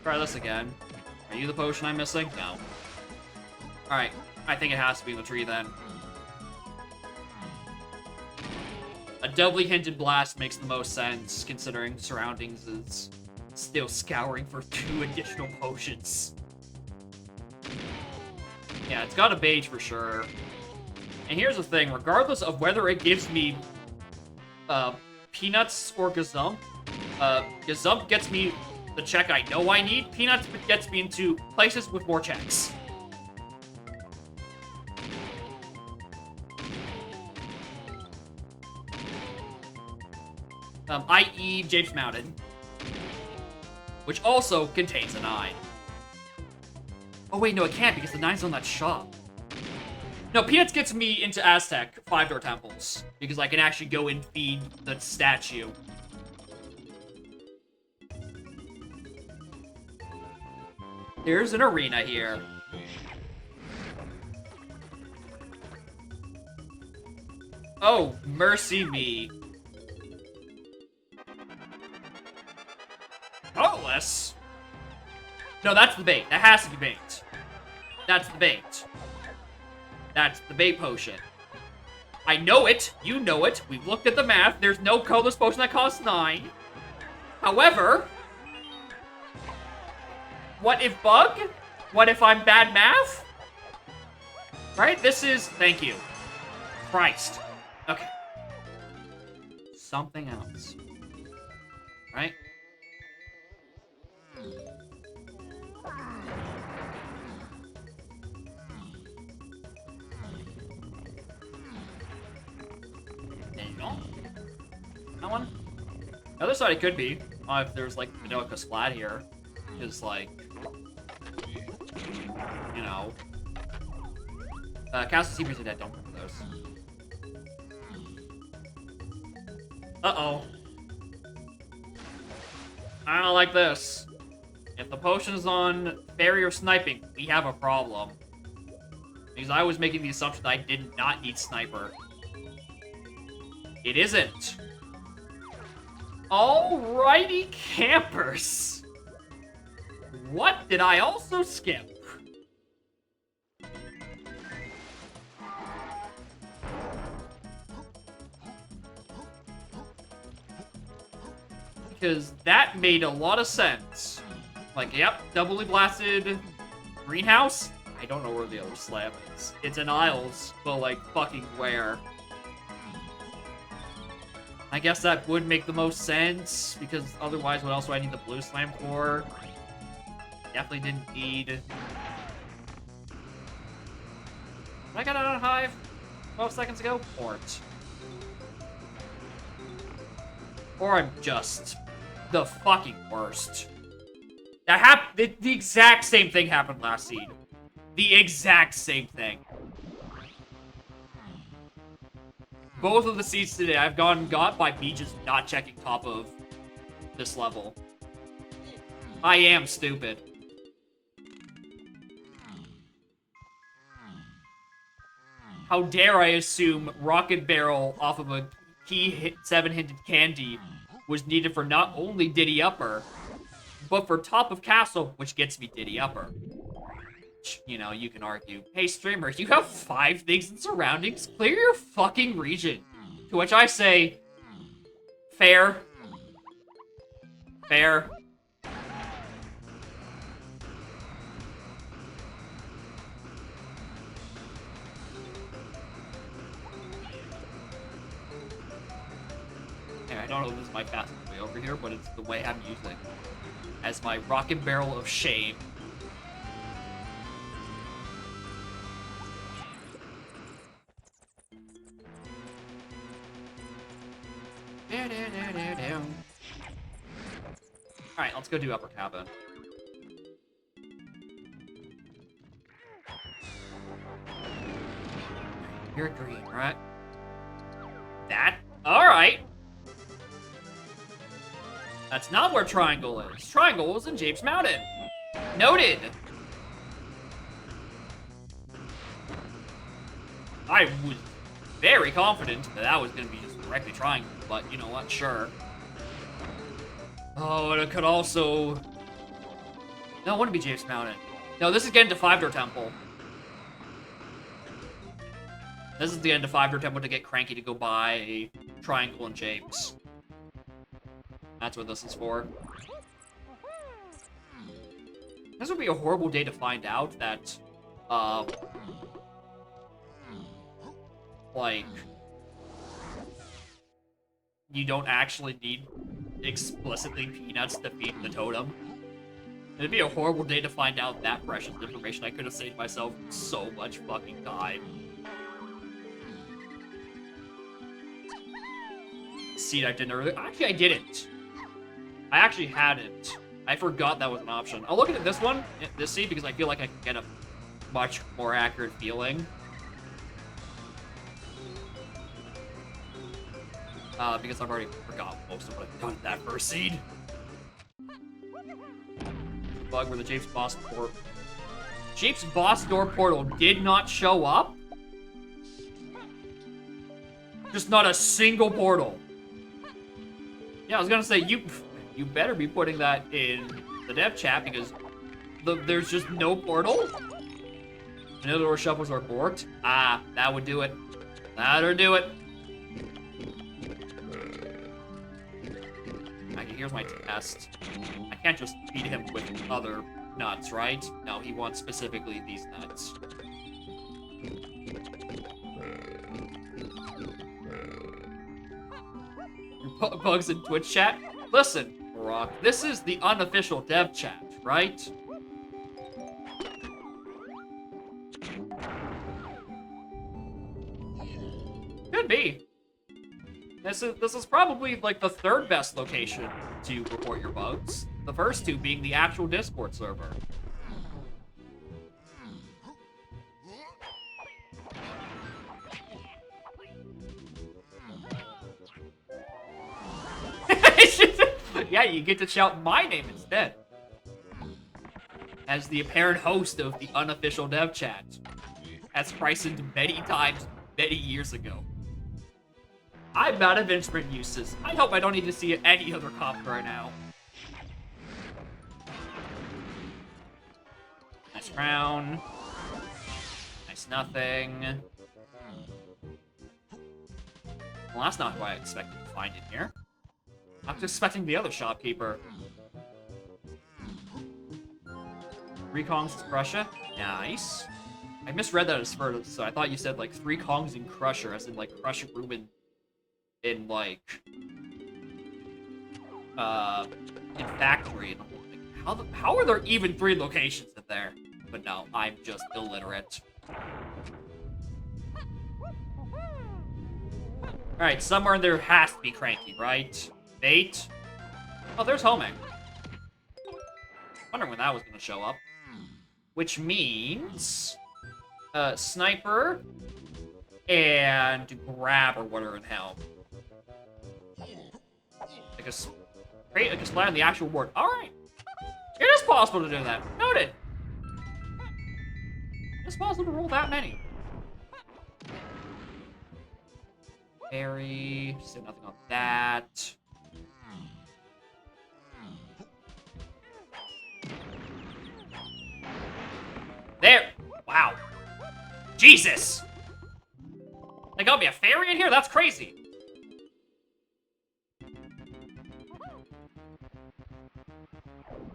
Try this again. Are you the potion I'm missing? No. Alright, I think it has to be in the tree then. A doubly hinted blast makes the most sense, considering surroundings is still scouring for 2 additional potions. Yeah, it's got a beige for sure. And here's the thing, regardless of whether it gives me Peanuts or Gazump, Gazump gets me the check I know I need. Peanuts gets me into places with more checks. I.e. Japes Mountain, which also contains a 9. Oh wait, no, it can't because the 9's on that shop. No, Peanuts gets me into Aztec 5-door temples because I can actually go and feed the statue. There's an arena here. Oh, mercy me. Colorless? No, that's the bait. That has to be bait. That's the bait. That's the bait potion. I know it. You know it. We've looked at the math. There's no colorless potion that costs 9. However, what if bug? What if I'm bad math? Right? This is... Thank you. Christ. Okay. Something else. Right? There you go. That one? The other side it could be. If there's like Vanilla Splat here. Is like... You know... Castle Seabreeze are dead, don't remember those. Uh-oh. I don't like this. If the potion is on Fairy or Sniping, we have a problem. Because I was making the assumption that I did not need Sniper. It isn't. Alrighty, campers. What did I also skip? Because that made a lot of sense. Like, yep, doubly blasted greenhouse. I don't know where the other slam is. It's in Isles, but like fucking where? I guess that would make the most sense, because otherwise what else would I need the blue slam for? Definitely didn't need... Did I got it on Hive 12 seconds ago? Or I'm just the fucking worst. The exact same thing happened last seed. The exact same thing. Both of the seeds today I've got by me just not checking top of this level. I am stupid. How dare I assume Rocket Barrel off of a key 7-hinted candy was needed for not only Diddy Upper, but for top of castle, which gets me Diddy Upper. Which, you know, you can argue, hey streamer, you have 5 things in surroundings, clear your fucking region. To which I say, fair. Fair. I don't know if this is my fastest way over here, but it's the way I'm using as my rocket barrel of shame. Alright, let's go do upper cabin. You're green, right? That? Alright. That's not where Triangle is. Triangle is in Japes Mountain. Noted. I was very confident that that was going to be just directly Triangle, but you know what? Sure. Oh, and it could also... No, it wouldn't be Japes Mountain. No, this is getting to 5-Door Temple. This is the end of 5-Door Temple to get Cranky to go buy Triangle and Japes. That's what this is for. This would be a horrible day to find out that, like, you don't actually need explicitly peanuts to feed the totem. It'd be a horrible day to find out that precious information. I could have saved myself so much fucking time. Seed I didn't earlier. Actually, I didn't. I actually hadn't. I forgot that was an option. I'll look at this one, this seed, because I feel like I can get a much more accurate feeling. Because I've already forgot most of what I've done in that first seed. Bug where the Japes boss door portal did not show up? Just not a single portal. Yeah, I was gonna say, you better be putting that in the dev chat, because there's just no portal? Vanilla door shuffles are borked? Ah, that would do it. That'll do it. Okay, here's my test. I can't just feed him with other nuts, right? No, he wants specifically these nuts. Bugs in Twitch chat? Listen, Rock, this is the unofficial dev chat, right? Could be. This is probably like the 3rd best location to report your bugs. The first 2 being the actual Discord server. Yeah, you get to shout my name instead. As the apparent host of the unofficial dev chat. As christened many times, many years ago. I'm out of instrument uses. I hope I don't need to see any other cop right now. Nice crown. Nice nothing. Well, that's not what I expected to find in here. I was expecting the other shopkeeper. 3 Kongs is Crusher. Nice. I misread that as first, so I thought you said like 3 Kongs in Crusher, as in like Crusher Ruin in like in Factory. And I'm like, how are there even 3 locations in there? But no, I'm just illiterate. Alright, somewhere in there has to be Cranky, right? Bait? Oh, there's Homing. Wondering when that was gonna show up. Which means Sniper and Grab or whatever in hell. I guess land on the actual word. Alright. It is possible to do that. Noted. It's possible to roll that many. Berry. Say nothing on that. There! Wow. Jesus! They got me a fairy in here? That's crazy.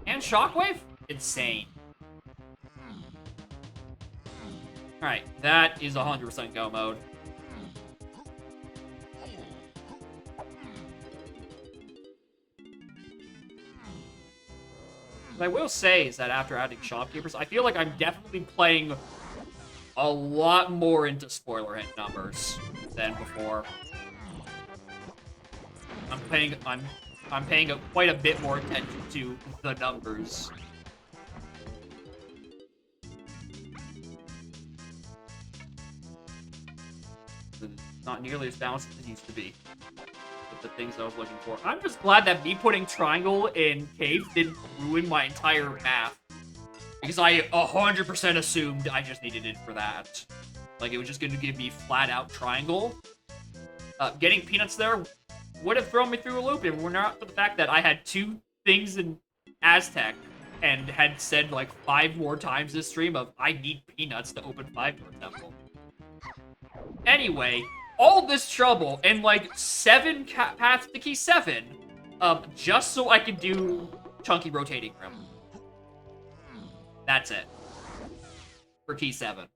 And Shockwave? Insane. Alright, that is 100% go mode. What I will say is that after adding Shopkeepers, I feel like I'm definitely playing a lot more into spoiler hint numbers than before. I'm paying quite a bit more attention to the numbers. It's not nearly as balanced as it needs to be with the things I was looking for. I'm just glad that me putting triangle in cave didn't ruin my entire math. Because I 100% assumed I just needed it for that. Like, it was just going to give me flat-out triangle. Getting peanuts there would have thrown me through a loop if it were not for the fact that I had 2 things in Aztec and had said, like, 5 more times this stream of, I need peanuts to open 5-door temple. Anyway, all this trouble and, like, 7 paths to key 7, just so I could do Chunky Rotating Rim. That's it. For key 7.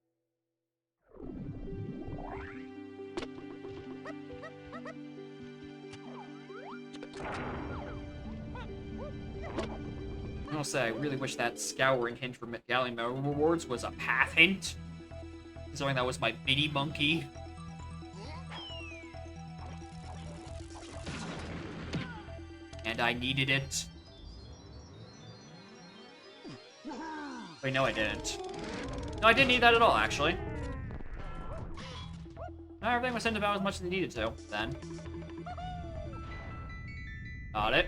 I'll say, I really wish that scouring hint for Galleon Medal rewards was a path hint. Considering that was my mini monkey. And I needed it. Wait, no I didn't. No, I didn't need that at all, actually. No, everything was sent about as much as it needed to, then. Got it.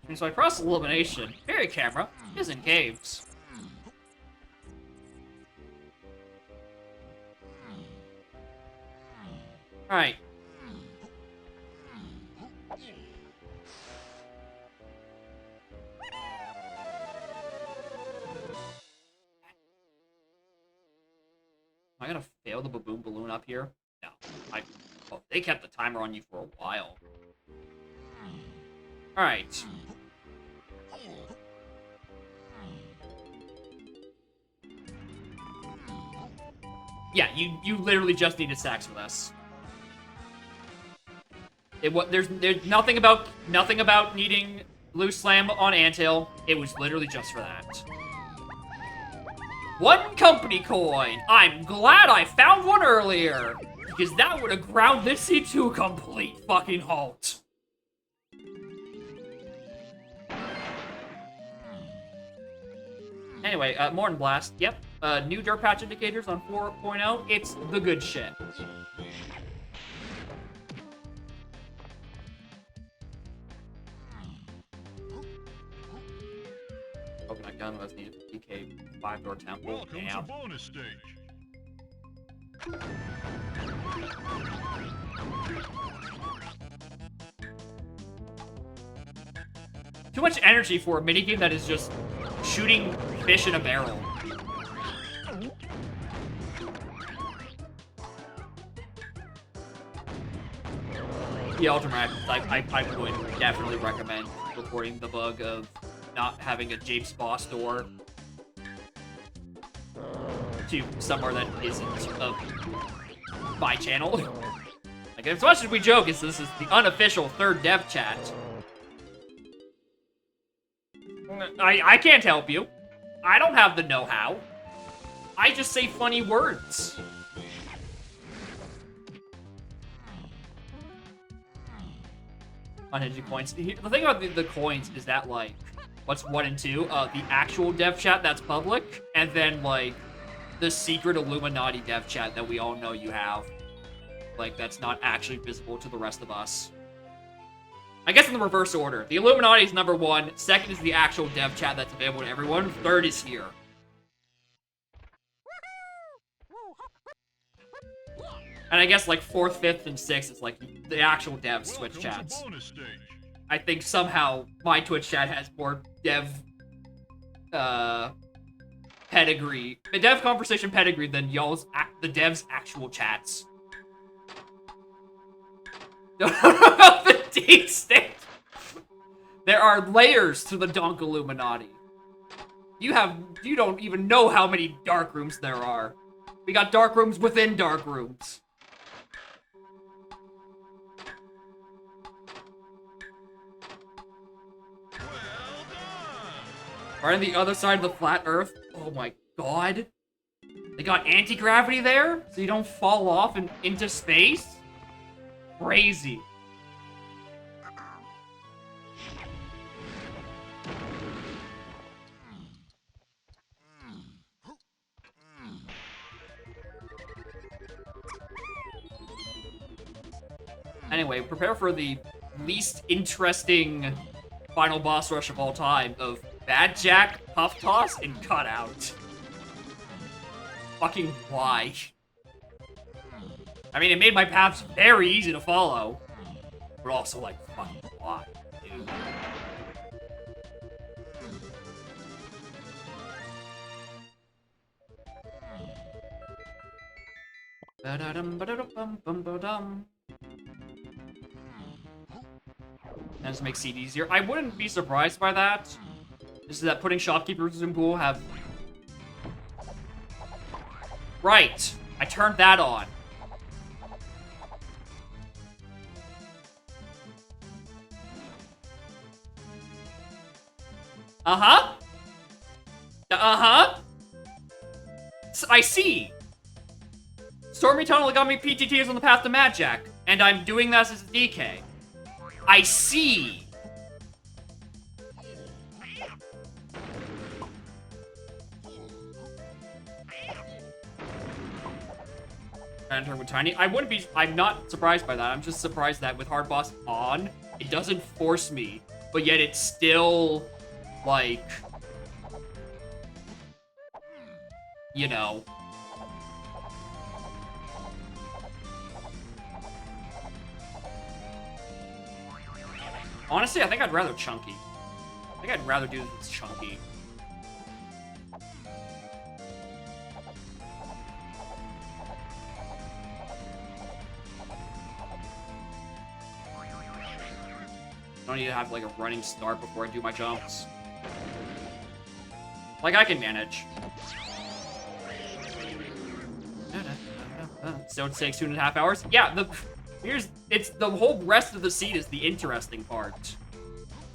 And so I crossed elimination. Fairy camera is in caves. Alright. Am I gonna fail the baboon balloon up here? No. Oh, they kept the timer on you for a while. Alright. Yeah, you literally just needed sacks for this. There's nothing about needing loose slam on Anthill. It was literally just for that. 1 company coin! I'm glad I found one earlier! Because that would have ground this scene to a complete fucking halt. Anyway, Morton Blast. Yep. New dirt patch indicators on 4.0. It's the good shit. Coconut gun was needed for DK 5-door temple. Welcome to bonus stage. Too much energy for a minigame that is just shooting fish in a barrel. Yeah, Ultraman, I would definitely recommend reporting the bug of not having a Japes Boss door to somewhere that isn't of my channel. Like, as much as we joke, this is the unofficial third dev chat. I can't help you. I don't have the know-how. I just say funny words. Unhinged coins. The thing about the coins is that, like, what's 1 and 2? The actual dev chat that's public, and then, like, the secret Illuminati dev chat that we all know you have. Like, that's not actually visible to the rest of us. I guess in the reverse order. The Illuminati is number 1, second is the actual dev chat that's available to everyone, third is here. And I guess, like, 4th, 5th, and 6th is, like, the actual devs' Twitch chats. I think somehow my Twitch chat has more dev, pedigree, the dev conversation pedigree than the devs' actual chats. The deep state! There are layers to the Donk Illuminati. You don't even know how many dark rooms there are. We got dark rooms within dark rooms. Right on the other side of the flat earth. Oh my god. They got anti-gravity there, so you don't fall off and into space? Crazy. Anyway, prepare for the least interesting final boss rush of all time of Bad Jack, Puff Toss, and Cutout. Fucking why? I mean, it made my paths very easy to follow. But also, like, fucking why, dude? Ba-da-dum-ba-da-dum-bum-ba-dum. And just make seed easier. I wouldn't be surprised by that. This is that putting shopkeepers in pool have... Right! I turned that on. Uh-huh. Uh-huh. I see. Stormy Tunnel got me PTTs on the path to Mad Jack, and I'm doing this as a DK. I see. Enter with Tiny. I'm not surprised by that. I'm just surprised that with Hard Boss on, it doesn't force me, but yet it's still, like, you know. Honestly, I think I'd rather chunky. I think I'd rather do this chunky. Don't need to have, like, a running start before I do my jumps. Like, I can manage. So it takes 2.5 hours? Yeah, it's the whole rest of the seed is the interesting part.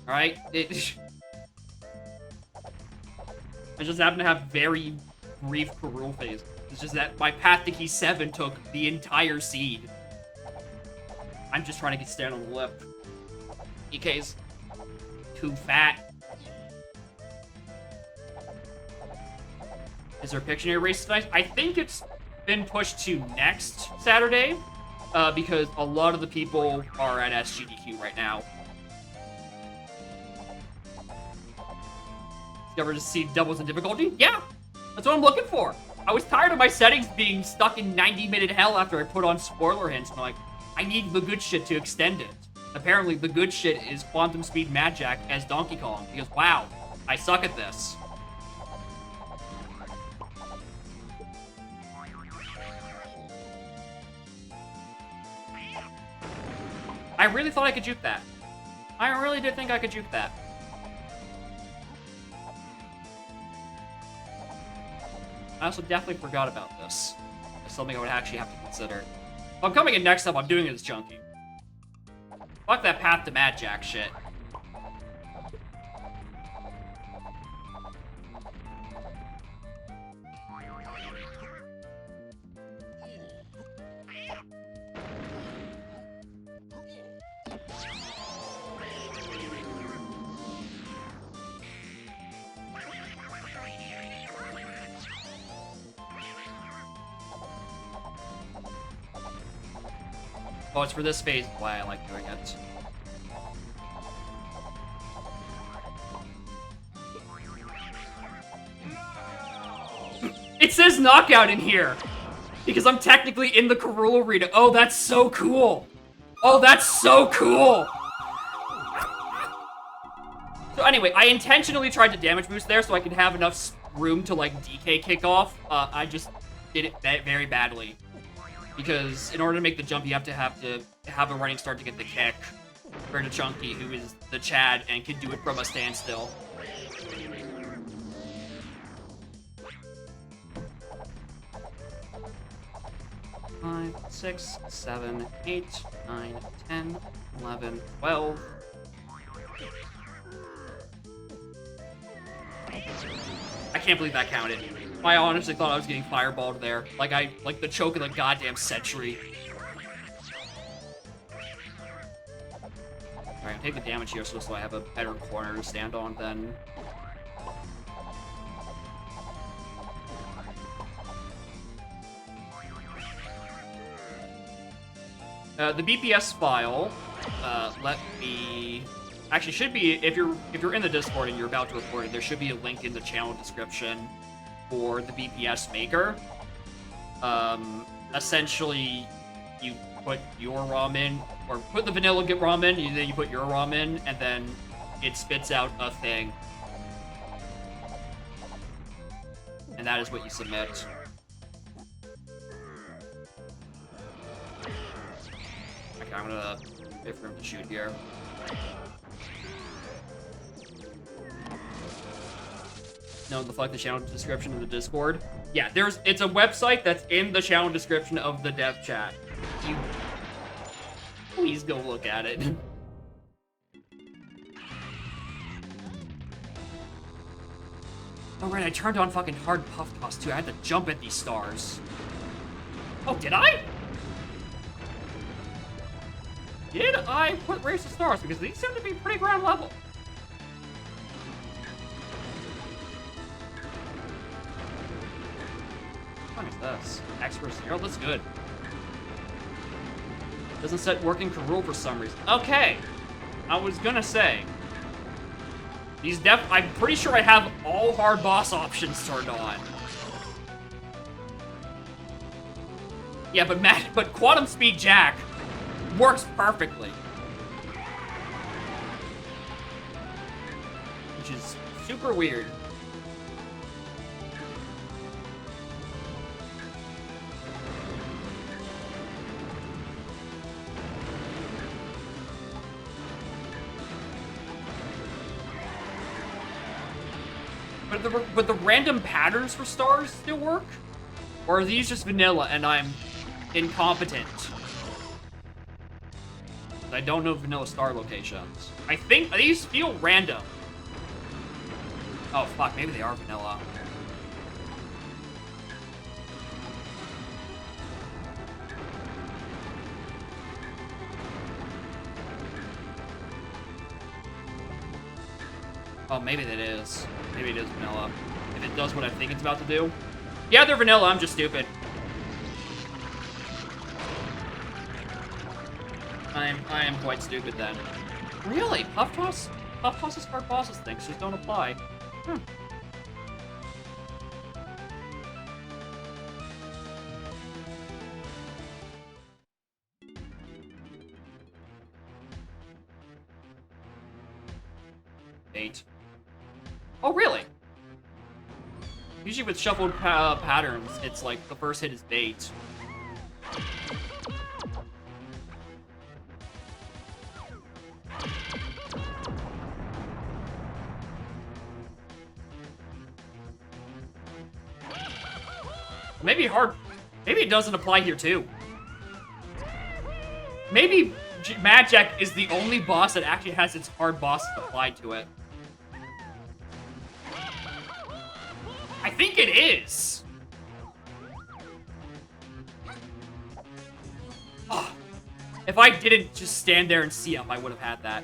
Alright? I just happen to have very brief Karul phase. It's just that my path to key 7 took the entire seed. I'm just trying to get stand on the lip. EK's too fat. Is there a Pictionary race tonight? I think it's been pushed to next Saturday, because a lot of the people are at SGDQ right now. Discovered to see doubles in difficulty? Yeah, that's what I'm looking for. I was tired of my settings being stuck in 90-minute hell after I put on spoiler hints. I'm like, I need the good shit to extend it. Apparently, the good shit is Quantum Speed Mad Jack as Donkey Kong, because wow, I suck at this. I really thought I could juke that. I really did think I could juke that. I also definitely forgot about this. It's something I would actually have to consider. If I'm coming in next time, I'm doing it as Chunky. Fuck that Path to Mad Jack shit. Oh, it's for this phase, why I like doing it. It says knockout in here! Because I'm technically in the Karul arena. Oh, that's so cool! Oh, that's so cool! So anyway, I intentionally tried to damage boost there so I could have enough room to, like, DK kick off. I just did it very badly. Because in order to make the jump, you have to have a running start to get the kick. Compared to Chunky, who is the Chad and can do it from a standstill. Five, 6, 7, 8, 9, 10, 11, 12. I can't believe that counted. I honestly thought I was getting fireballed there. Like the choke of the goddamn century. Alright, I'll take the damage here so I have a better corner to stand on then. The BPS file, let me... Actually, should be, if you're in the Discord and you're about to record it, there should be a link in the channel description for the BPS maker. Essentially, you put your ROM in, or put the vanilla ROM in, and then you put your ROM in, and then it spits out a thing. And that is what you submit. Okay, I'm gonna wait for him to shoot here. No, the fuck the channel description of the Discord. Yeah, it's a website that's in the channel description of the dev chat. You please go look at it. Oh right, I turned on fucking hard puff toss too. I had to jump at these stars. Oh, did I? Did I put Race of Stars? Because these seem to be pretty ground level. What is this? Expert Zero? That's good. Doesn't set working Karul for some reason. Okay. I was gonna say. I'm pretty sure I have all hard boss options turned on. Yeah, but Quantum Speed Jack works perfectly. Which is super weird. But the random patterns for stars still work? Or are these just vanilla and I'm incompetent? I don't know vanilla star locations. I think these feel random. Oh fuck, maybe they are vanilla. Oh, maybe that is. Maybe it is vanilla. If it does what I think it's about to do. Yeah, they're vanilla, I'm just stupid. I am quite stupid then. Really? Puff Toss? Puff Toss's hard bosses things just don't apply. Hmm. Eight. Oh, really? Usually with shuffled patterns, it's like the first hit is bait. Maybe hard. Maybe it doesn't apply here too. Maybe Magic is the only boss that actually has its hard bosses applied to it. I think it is. Oh, if I didn't just stand there and see him, I would have had that.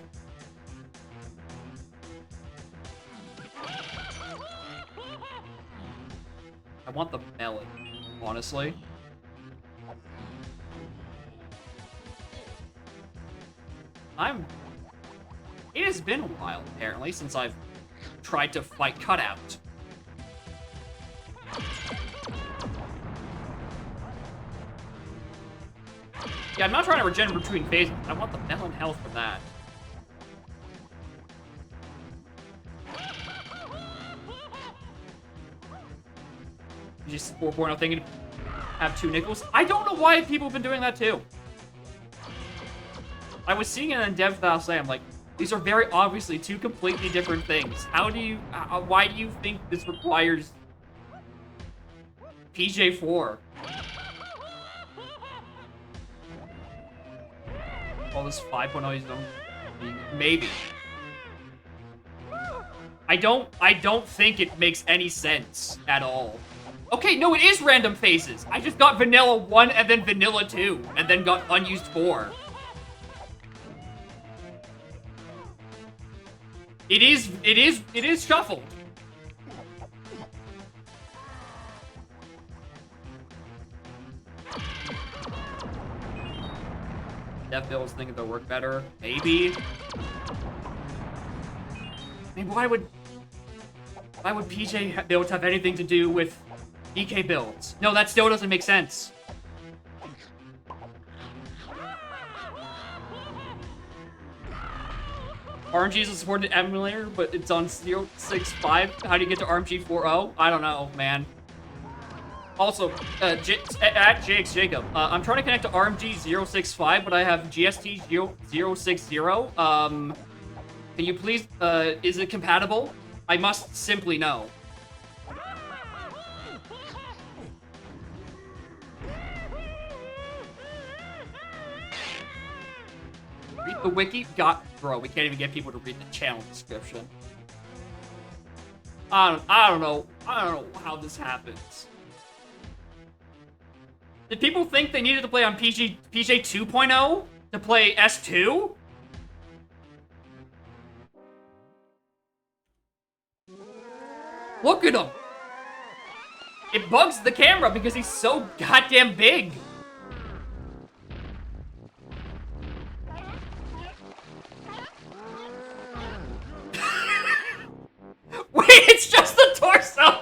I want the melon, honestly. It has been a while, apparently, since I've tried to fight Cutout. Yeah, I'm not trying to regenerate between phases. I want the melon health for that. You just 4.0 thinking have 2 nickels. I don't know why people have been doing that too. I was seeing it in Dev last night. I'm like, these are very obviously 2 completely different things. How do you, why do you think this requires PJ4? All this 5.0 is maybe. I don't think it makes any sense at all. Okay, no, it is random phases. I just got vanilla 1 and then vanilla 2 and then got unused 4. It is shuffled. Dev Bill's thinking they'll work better. Maybe. I mean, why would PJ builds have anything to do with DK builds? No, that still doesn't make sense. RNG is a supported emulator, but it's on 0.65. How do you get to RNG 4.0? I don't know, man. Also, at JX Jacob, I'm trying to connect to RMG 0.65, but I have GST 0.60. Can you please, is it compatible? I must simply know. Read the wiki? Bro, we can't even get people to read the channel description. I don't know how this happens. Did people think they needed to play on PJ 2.0 to play S2? Look at him! It bugs the camera because he's so goddamn big. Wait, it's just the torso!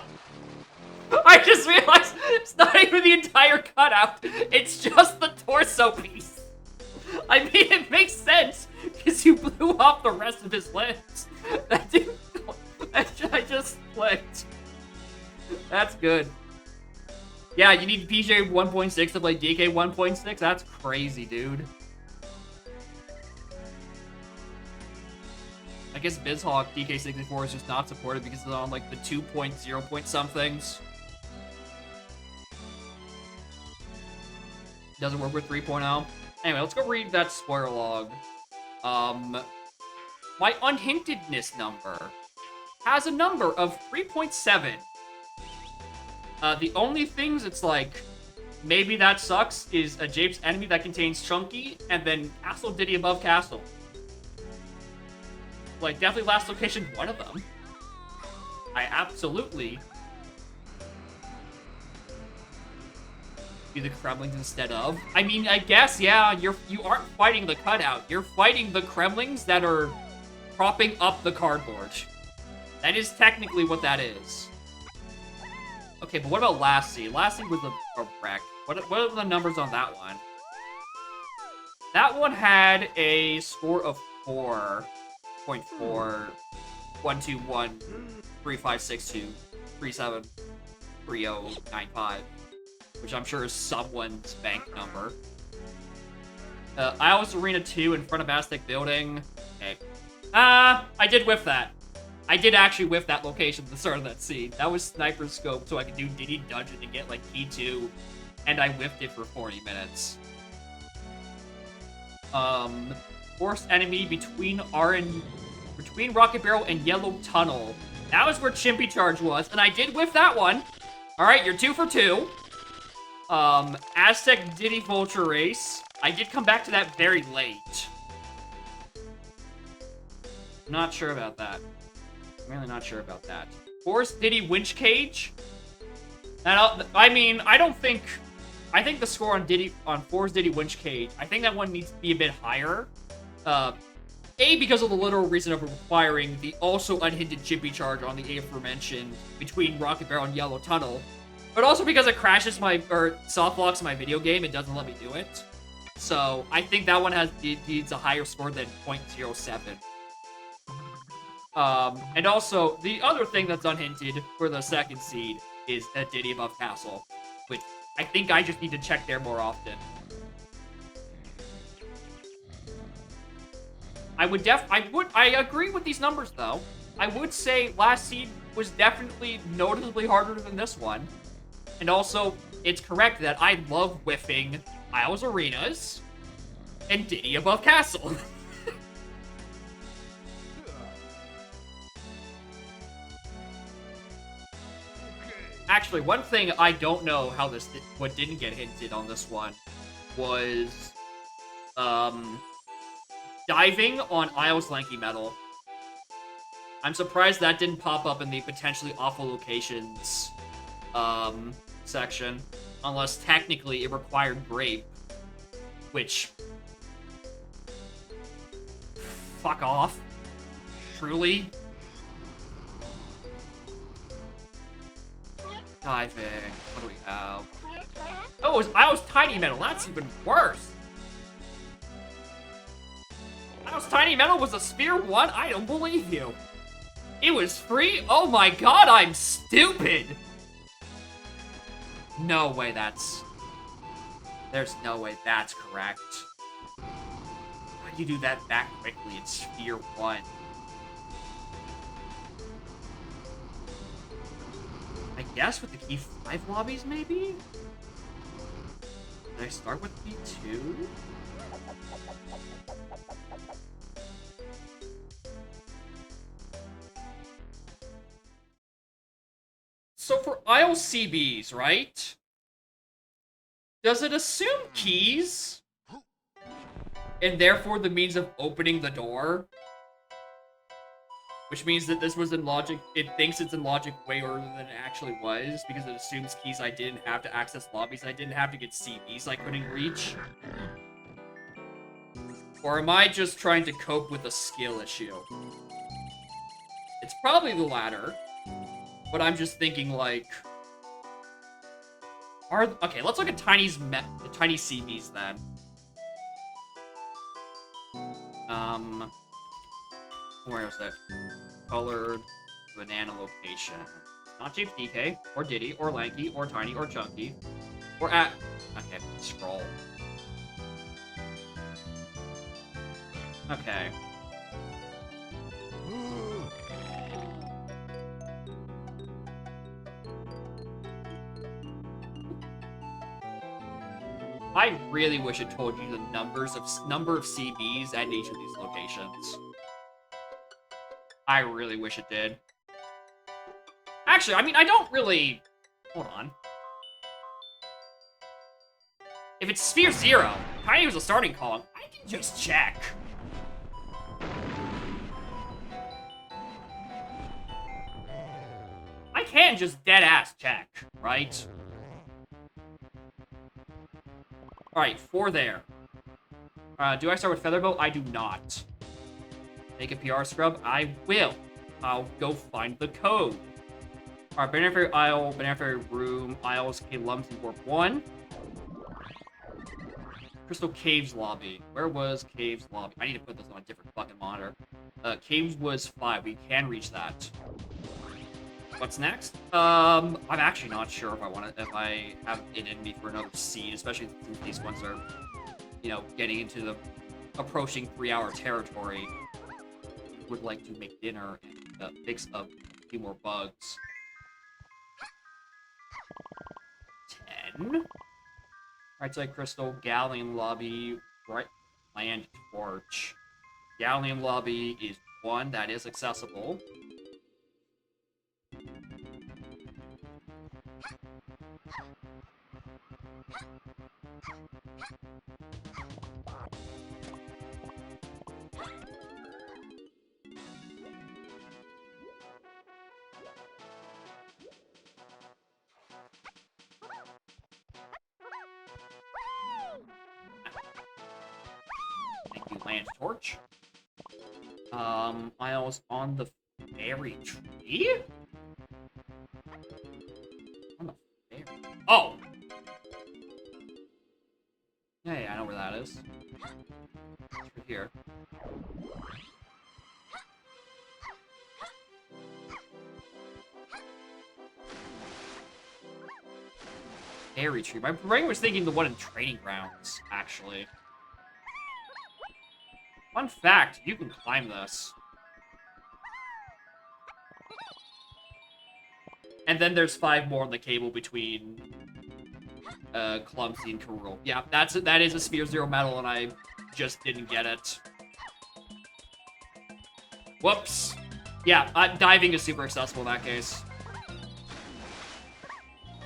I just realized it's not even the entire cutout. It's just the torso piece. I mean, it makes sense because you blew off the rest of his limbs. That dude, I just clicked. That's good. Yeah, you need PJ 1.6 to play DK 1.6? That's crazy, dude. I guess BizHawk DK64 is just not supported because it's on like the 2.0 point somethings. Doesn't work with 3.0. Anyway, let's go read that spoiler log. My unhintedness number has a number of 3.7. The only things it's like, maybe that sucks, is a Japes enemy that contains Chunky, and then Castle Diddy above Castle. Like, definitely last location, one of them. I absolutely be the Kremlings instead of. I mean, I guess, yeah, you aren't fighting the cutout. You're fighting the Kremlings that are propping up the cardboard. That is technically what that is. Okay, but what about Lassie? Lassie was a wreck. What are the numbers on that one? That one had a score of 4.4, 121, 3562, 373095, which I'm sure is someone's bank number. Ios Arena 2 in front of Aztec Building. Okay. I did whiff that. I did actually whiff that location at the start of that scene. That was Sniper Scope, so I could do Diddy Dungeon and get, like, Key 2. And I whiffed it for 40 minutes. Forced enemy between Rocket Barrel and Yellow Tunnel. That was where Chimpy Charge was, and I did whiff that one. Alright, you're 2 for 2. Aztec Diddy Vulture Race. I did come back to that very late. Not sure about that. I'm really not sure about that. Forrest Diddy Winch Cage. I mean, I think the score on Forrest Diddy Winch Cage, I think that one needs to be a bit higher. A, because of the literal reason of requiring the also unhindered Chimpy Charge on the aforementioned between Rocket Barrel and Yellow Tunnel. But also because it crashes soft locks my video game, it doesn't let me do it. So, I think that one needs a higher score than 0.07. And also, the other thing that's unhinted for the second seed is a Diddy Above Castle, which I think I just need to check there more often. I agree with these numbers, though. I would say last seed was definitely noticeably harder than this one. And also, it's correct that I love whiffing Isles Arenas and Diddy Above Castle. Actually, one thing I don't know how what didn't get hinted on this one was, diving on Isles Lanky Metal. I'm surprised that didn't pop up in the potentially awful locations, section. Unless technically it required Grape. Which... Fuck off. Truly? Diving. What do we have? Oh, I was Tiny Metal. That's even worse. Tiny Metal was a Sphere 1? I don't believe you. It was free? Oh my god, I'm stupid! No way there's no way that's correct. Why'd you do that quickly in Sphere 1? I guess with the key 5 lobbies, maybe? Did I start with key 2? So for Isle CBs, right? Does it assume keys? And therefore the means of opening the door? Which means that this was in logic, it thinks it's in logic way earlier than it actually was, because it assumes keys I didn't have to access lobbies I didn't have to get CBs I couldn't reach. Or am I just trying to cope with a skill issue? It's probably the latter. But I'm just thinking, like... Okay, let's look at Tiny CBs, then. Where is it? Colored banana location. Not James DK, or Diddy, or Lanky, or Tiny, or Chunky. Or at... Okay, scroll. Okay. I really wish it told you the number of CBs at each of these locations. I really wish it did. Actually, I mean, I don't really... Hold on. If it's Sphere 0, Tiny was a starting column, I can just check. I can just dead-ass check, right? Alright, 4 there. Do I start with Featherbow? I do not. Make a PR scrub? I will. I'll go find the code. Alright, Banana Fairy Isle, Banana Fairy Room, Isles, K Lumsy Warp 1. Crystal Caves Lobby. Where was Caves Lobby? I need to put this on a different fucking monitor. Caves was 5. We can reach that. What's next? I'm actually not sure if I have it in me for another seed, especially since these ones are, you know, getting into the approaching 3-hour territory. would like to make dinner and fix a few more bugs. 10. Right side crystal, galleon lobby, right land torch. Galleon lobby is 1, that is accessible. Thank you, land torch. I was on the fairy tree? On the fairy... Oh! Yeah, I know where that is. It's right here. Fairy tree. My brain was thinking the one in training grounds, actually. Fun fact, you can climb this. And then there's 5 more on the cable between Clumsy and Karul. Yeah, that is a Sphere Zero medal, and I just didn't get it. Whoops. Yeah, diving is super accessible in that case.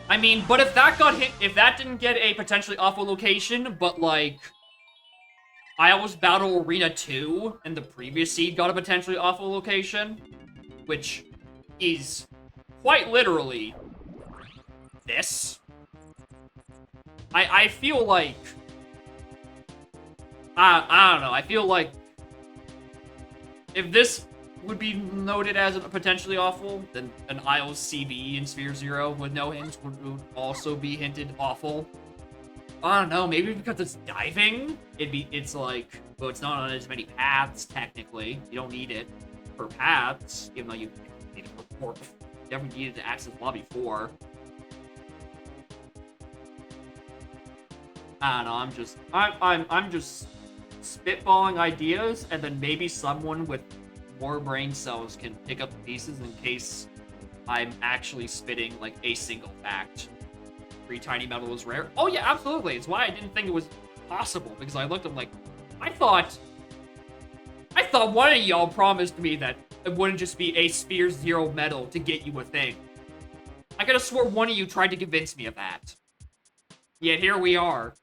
I mean, but if that got hit, if that didn't get a potentially awful location, but like, Iowa's Battle Arena 2 and the previous seed got a potentially awful location, which is quite literally this. I feel like, I don't know, I feel like if this would be noted as a potentially awful, then an Isles CB in Sphere Zero with no hints would also be hinted awful. I don't know, maybe because it's diving, it's like, well, it's not on as many paths, technically. You don't need it for paths, even though you need it for definitely needed to access lobby 4. I don't know, I'm just spitballing ideas, and then maybe someone with more brain cells can pick up the pieces in case I'm actually spitting like a single fact. 3 tiny metal is rare. Oh yeah, absolutely. It's why I didn't think it was possible, because I looked, I'm like, I thought one of y'all promised me that it wouldn't just be a Sphere Zero medal to get you a thing. I could have swore one of you tried to convince me of that. Yet here we are.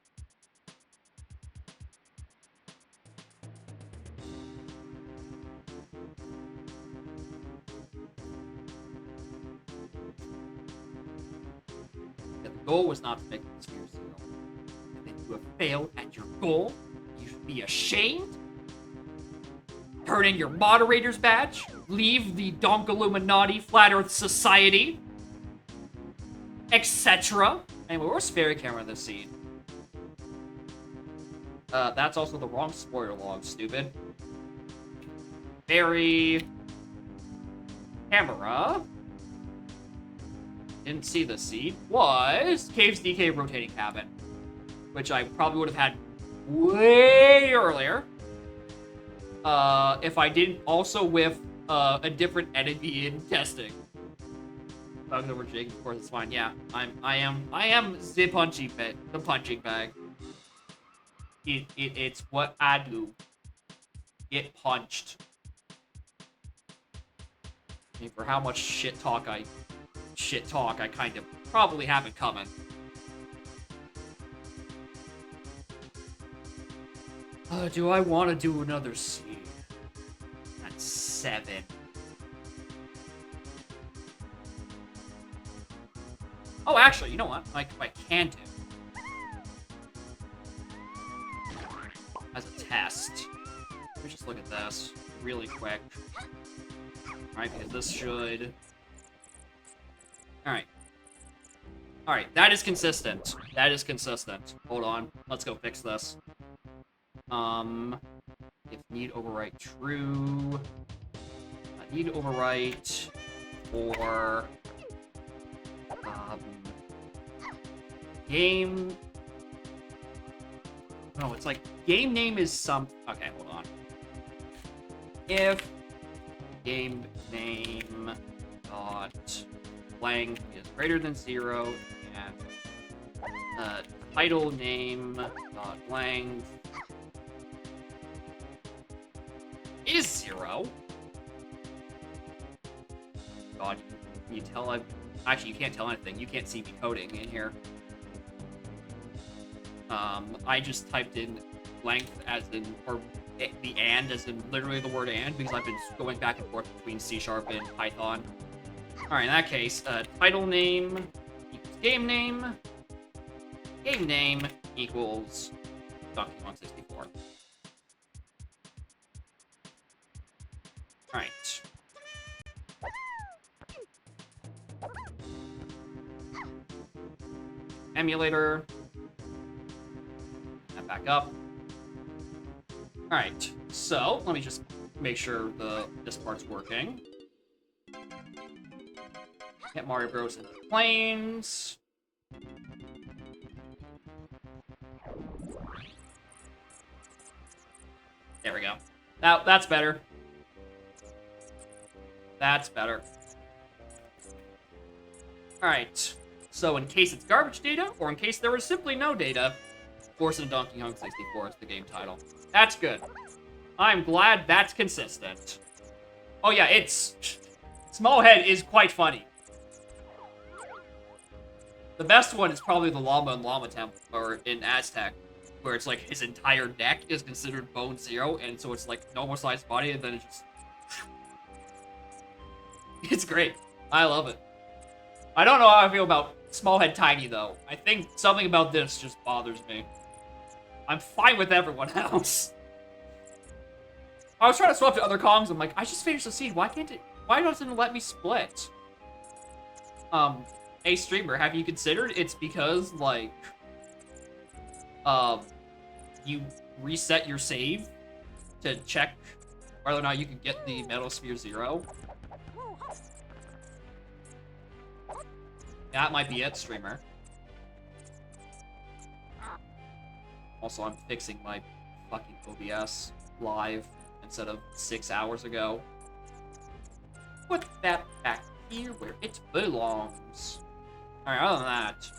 The goal was not to make the Sphere Zero. And then you have failed at your goal. You should be ashamed. Turn in your moderator's badge. Leave the Donk Illuminati Flat Earth Society. Etc. Anyway, where's Fairy Camera in this scene? That's also the wrong spoiler log, stupid. Fairy Camera. Didn't see the seed. Was Caves DK Rotating Cabin, which I probably would have had way earlier. If I didn't also whiff a different enemy in testing. Bugs over Jake, of course it's fine. Yeah, I am the punching bag. It's what I do. Get punched. I mean, for how much shit talk I kind of probably have it coming. Do I want to do another seed? That's 7. Oh, actually, you know what? I can do. As a test. Let me just look at this really quick. Alright, because this should... Alright. Alright, that is consistent. That is consistent. Hold on. Let's go fix this. If need overwrite true. I need overwrite for... game... No, it's like, game name is some... Okay, hold on. If game name dot length is greater than 0, and title name dot length is 0. God, can you tell I'm... Actually, you can't tell anything. You can't see me coding in here. I just typed in length as in, or the and as in literally the word and, because I've been going back and forth between C# and Python. Alright, in that case, title name equals game name. Game name equals Donkey Kong 64. Alright. Emulator. That back up. Alright, so let me just make sure this part's working. Get Mario Bros. Into planes. There we go. Now that's better. That's better. Alright. So in case it's garbage data, or in case there was simply no data, Force and Donkey Kong 64 is the game title. That's good. I'm glad that's consistent. Oh yeah, it's... Smallhead is quite funny. The best one is probably the Llama and Llama Temple, or in Aztec, where it's like his entire neck is considered bone zero, and so it's like normal sized body, and then it just... It's great. I love it. I don't know how I feel about Smallhead Tiny, though. I think something about this just bothers me. I'm fine with everyone else. I was trying to swap to other Kongs. I'm like, I just finished the seed. Why doesn't it let me split? Hey, streamer, have you considered it's because, like, you reset your save to check whether or not you can get the Metal Sphere 0? That might be it, streamer. Also, I'm fixing my fucking OBS live instead of 6 hours ago. Put that back here where it belongs. Alright, other than that.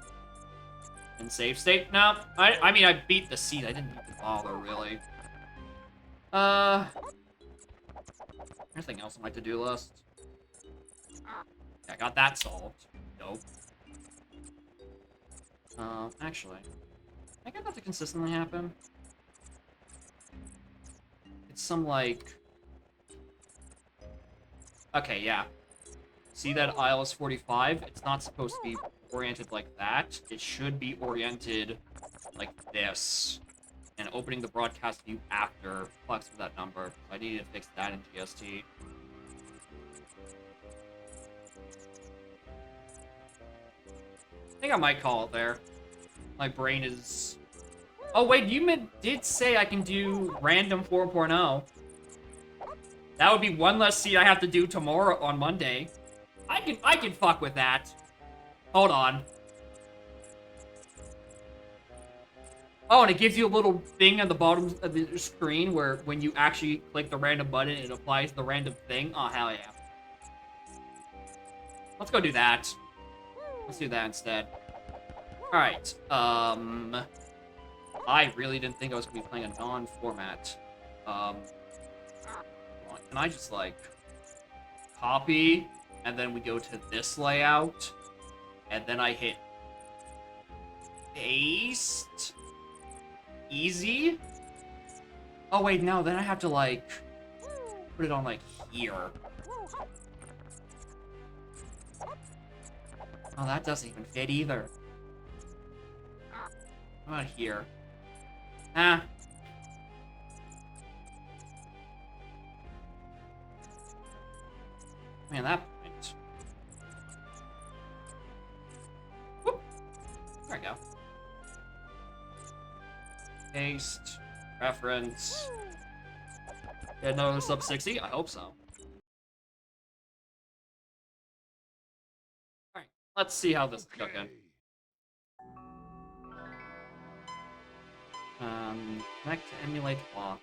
In save state? No, I mean, I beat the seed. I didn't even bother, really. Anything else on my to-do list? Yeah, I got that solved. Nope. Actually, I get that to consistently happen. It's some, like... Okay, yeah. See that aisle is 45? It's not supposed to be oriented like that. It should be oriented like this. And opening the broadcast view after flex with that number. I needed to fix that in GST. I think I might call it there. My brain is... Oh, wait, you did say I can do random 4.0. That would be one less seed I have to do tomorrow on Monday. I can fuck with that. Hold on. Oh, and it gives you a little thing at the bottom of the screen where when you actually click the random button, it applies the random thing. Oh, hell yeah. Let's go do that. Let's do that instead. Alright, I really didn't think I was going to be playing a non-format. Can I just, like, copy, and then we go to this layout, and then I hit paste? Easy? Oh, wait, no, then I have to, like, put it on, like, here. Oh, that doesn't even fit either. How about here? Ah. Man, that point. Whoop. There we go. Paste. Reference. Get another sub 60? I hope so. Alright, let's see how this is cooking. Connect to emulate block.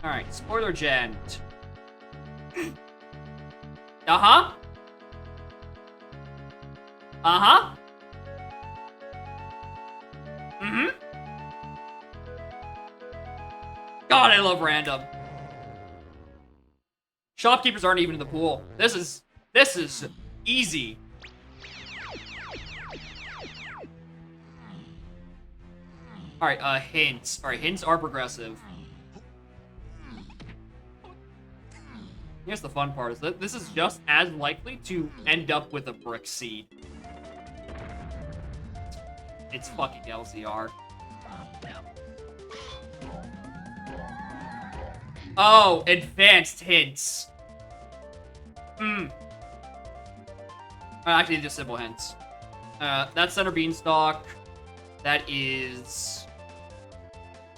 Alright, spoiler gent. Uh-huh. Uh-huh. Mm-hmm. God, I love random. Shopkeepers aren't even in the pool. This is easy. Alright, hints. Alright, hints are progressive. Here's the fun part, is that this is just as likely to end up with a brick seed. It's fucking LCR. Oh, advanced hints. Actually, just simple hints. That's center beanstalk. That is...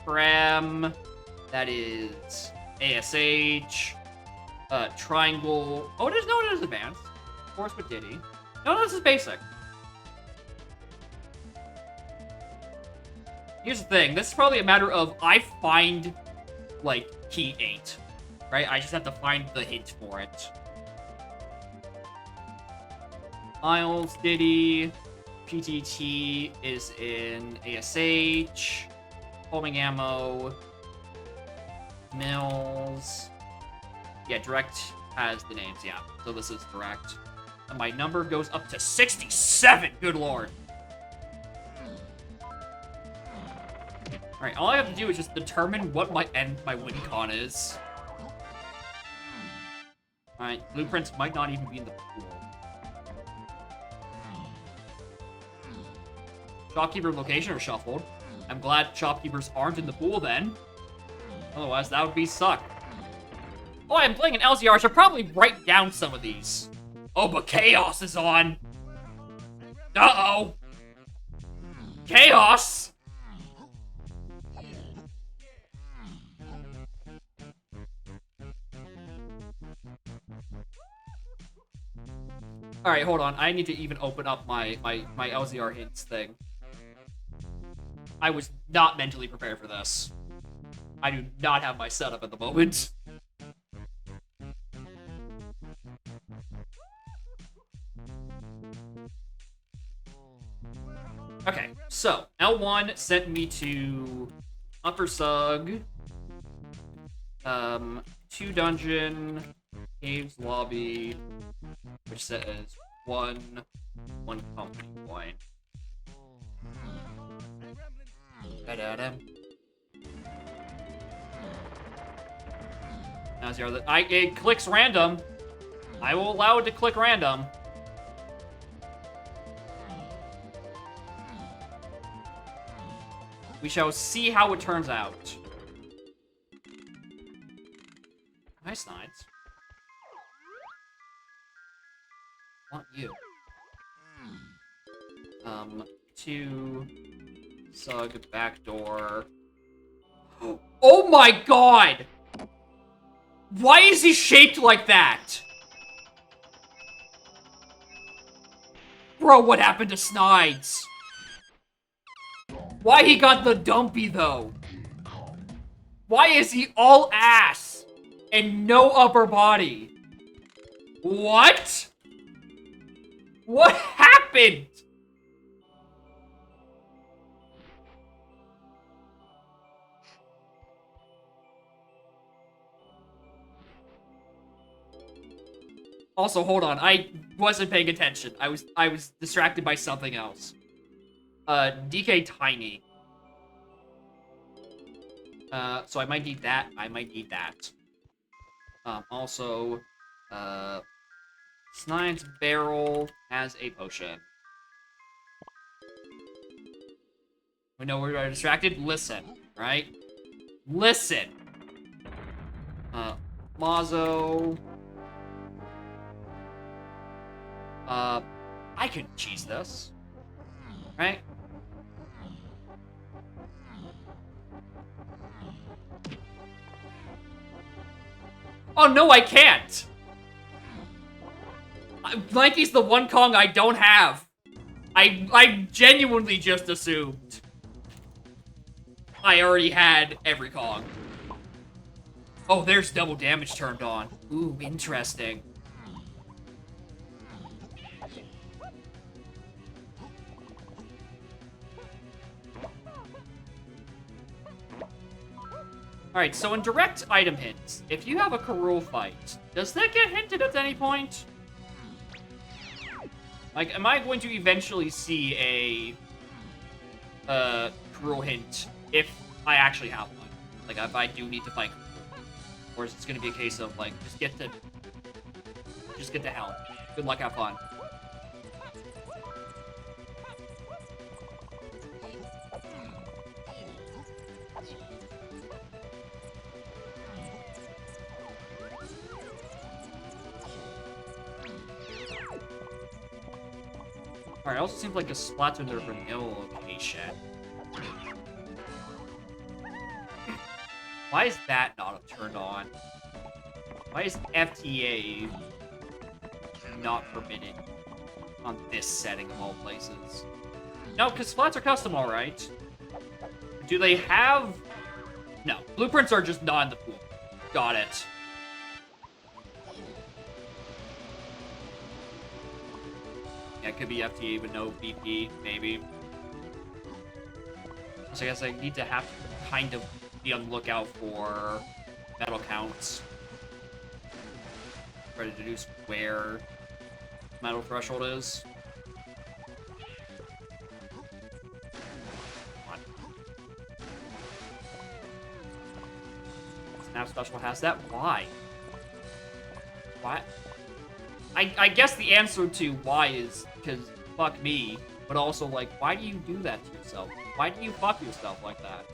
Pram. That is... ASH. Triangle. Oh, it is advanced. Of course with Diddy. No, this is basic. Here's the thing. This is probably a matter of I find, like, key 8. Right? I just have to find the hint for it. Miles, Diddy. PTT is in ASH. Homing ammo. Mills. Yeah, direct has the names, yeah. So this is direct. And my number goes up to 67! Good lord. Alright, all I have to do is just determine what my win con is. Alright, blueprints might not even be in the pool. Shopkeeper location are shuffled. I'm glad shopkeepers aren't in the pool then. Otherwise, that would be suck. Oh, I'm playing an LCR, I should probably write down some of these. Oh, but Chaos is on. Uh-oh. Chaos! Alright, hold on. I need to even open up my LCR hints thing. I was not mentally prepared for this. I do not have my setup at the moment. Okay, so L1 sent me to Upper Sug, 2 dungeon, caves lobby, which says one company point. Da-da-da. Now, it clicks random. I will allow it to click random. We shall see how it turns out. Hi, Snides. Want you. 2 Sug backdoor. Oh my god! Why is he shaped like that? Bro, what happened to Snides? Why he got the dumpy, though? Why is he all ass and no upper body? What? What happened? Also, hold on. I wasn't paying attention. I was distracted by something else. DK Tiny. So I might need that. I might need that. Also, Snide's Barrel has a potion. We know we're distracted? Listen, right? Listen! Mazo. I can cheese this. Right? Oh, no, I can't! Lanky's the one Kong I don't have. I genuinely just assumed I already had every Kong. Oh, there's double damage turned on. Ooh, interesting. Alright, so in direct item hints, if you have a Karul fight, does that get hinted at any point? Like, am I going to eventually see a Karul hint if I actually have one? Like, if I do need to fight Karul? Or is it going to be a case of, like, just get to hell. Good luck, have fun. Alright, it also seems like a Splatoon in their vanilla location. Why is that not turned on? Why is FTA not permitted on this setting of all places? No, because splats are custom, alright. Do they have... No, blueprints are just not in the pool. Got it. Yeah, it could be FTA with no BP, maybe. So I guess I need to have to kind of be on the lookout for metal counts. Try to deduce where metal threshold is. Snap Special has that? Why? Why? I guess the answer to why is because fuck me, but also, like, why do you do that to yourself? Why do you fuck yourself like that?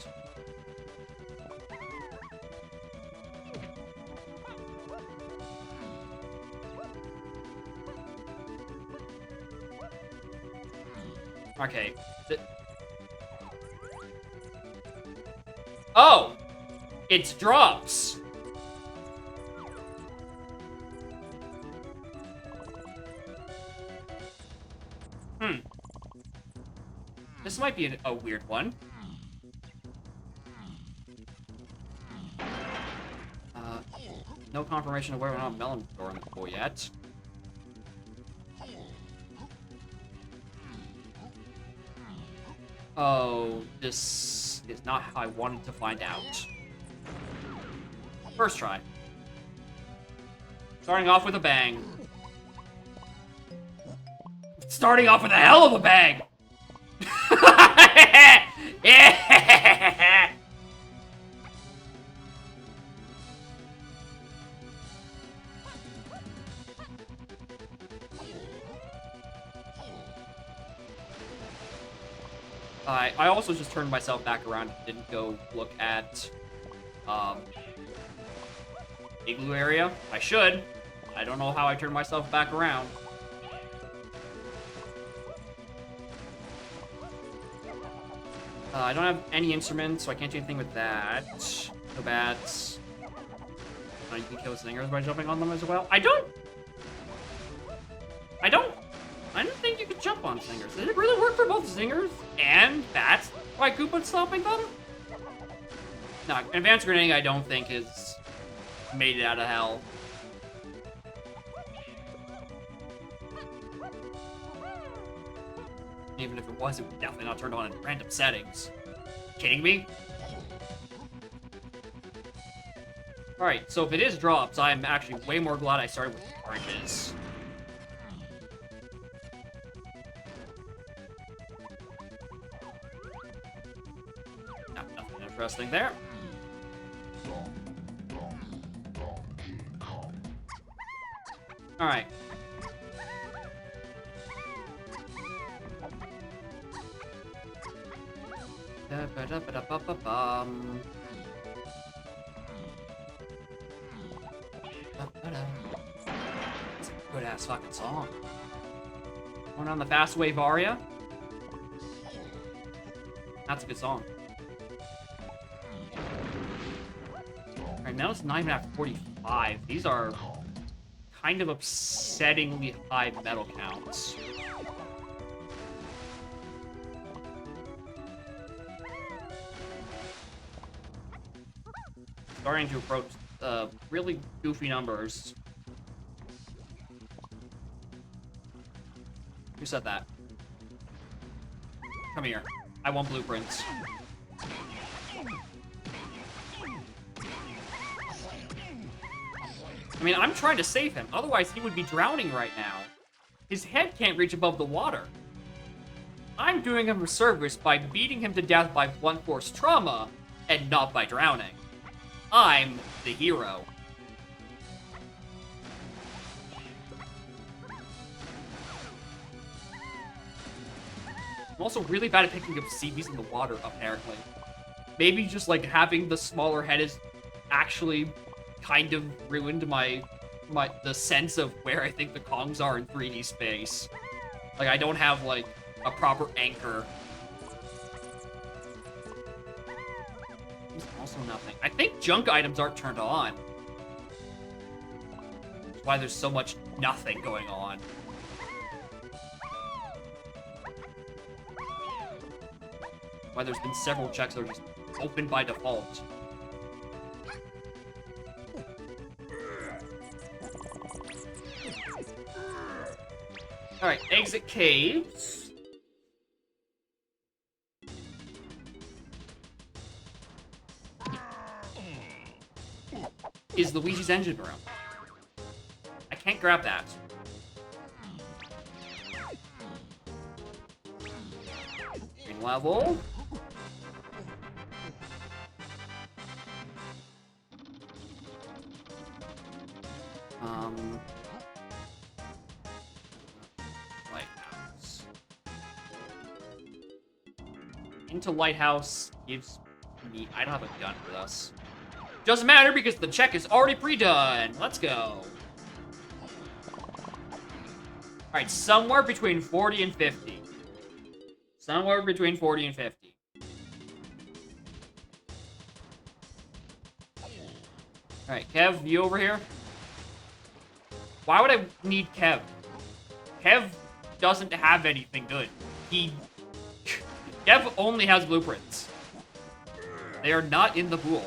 Okay. Oh! It's drops! This might be a weird one. No confirmation of whether or not Melon door in the pool yet. Oh, this is not how I wanted to find out. First try. Starting off with a bang. Starting off with a hell of a bang! Yeah! I also just turned myself back around and didn't go look at Igloo area. I should. I don't know how I turned myself back around. I don't have any instruments, so I can't do anything with that. No bats. You can kill stingers by jumping on them as well. I don't think you could jump on stingers. Did it really work for both stingers and bats by Koopa stopping them? No, advanced grenading I don't think has made it out of hell. Even if it was, it would definitely not turn on in random settings. Kidding me? Alright, so if it is drops, I'm actually way more glad I started with oranges. Nothing interesting there. Alright. Da-ba-da-ba-da-ba-ba-bum. That's a good-ass fucking song. Going on the fast wave aria. That's a good song. Alright, now it's not even at 45. These are kind of upsettingly high metal counts. Starting to approach really goofy numbers. Who said that? Come here. I want blueprints. I mean, I'm trying to save him. Otherwise, he would be drowning right now. His head can't reach above the water. I'm doing him a service by beating him to death by blunt force trauma and not by drowning. I'm the hero. I'm also really bad at picking up seaweeds in the water, apparently. Maybe just, like, having the smaller head is actually kind of ruined the sense of where I think the Kongs are in 3D space. Like, I don't have, like, a proper anchor. There's also nothing. I think junk items aren't turned on. That's why there's so much nothing going on. Why there's been several checks that are just open by default. Alright, exit caves. Is Luigi's engine room. I can't grab that. Green level. Lighthouse. Into Lighthouse gives me... I don't have a gun for this. Doesn't matter because the check is already pre-done. Let's go. Alright, somewhere between 40 and 50. Somewhere between 40 and 50. Alright, Kev, you over here? Why would I need Kev? Kev doesn't have anything good. Kev only has blueprints. They are not in the pool.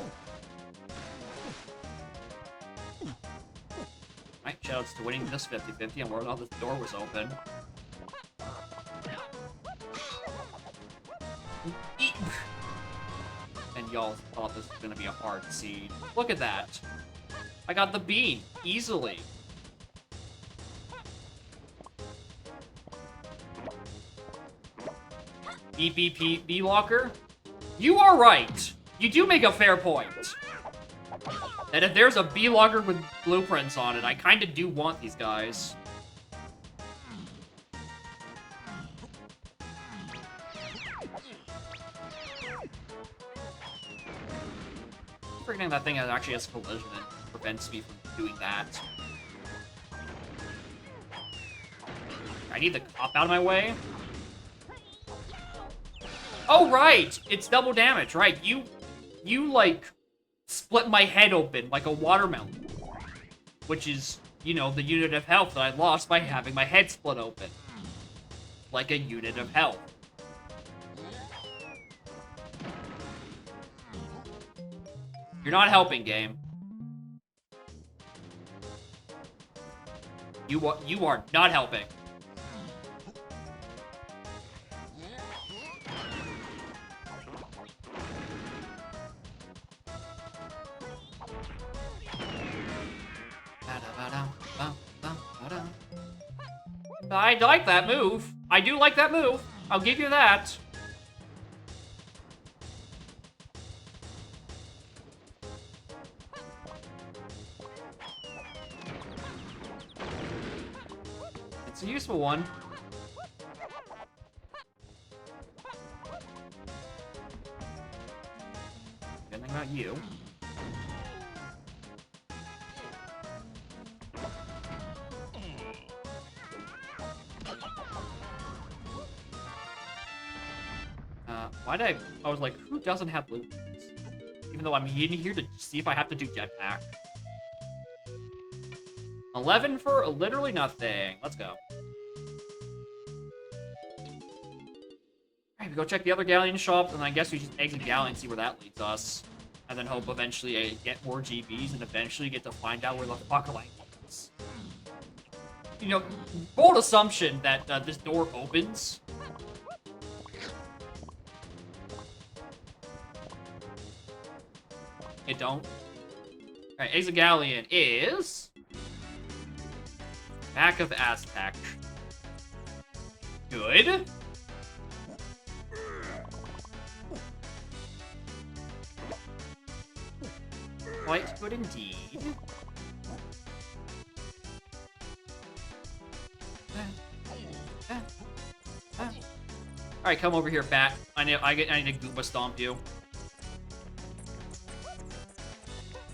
Alright, shoutouts to winning this 50-50 and where all this door was open. And y'all thought this was gonna be a hard seed. Look at that. I got the bean. Easily. B locker? You are right. You do make a fair point. That if there's a B locker with blueprints on it, I kind of do want these guys. I'm forgetting that thing actually has collision and prevents me from doing that. I need the cop out of my way. Oh, right! It's double damage, right? You, like, split my head open like a watermelon. Which is, you know, the unit of health that I lost by having my head split open. Like a unit of health. You're not helping, game. You are not helping. I like that move. I do like that move. I'll give you that. It's a useful one. Good thing about you. I was like, who doesn't have blueprints? Even though I'm in here to see if I have to do jetpack. 11 for literally nothing. Let's go. Alright, we go check the other galleon shop, and I guess we just exit galleon and see where that leads us. And then hope eventually I get more GBs and eventually get to find out where the fuck I is. You know, bold assumption that this door opens. It don't. Alright, Exegalion is... Back of Aztec. Good. Quite good indeed. Alright, come over here, Bat. I need to Goomba stomp you.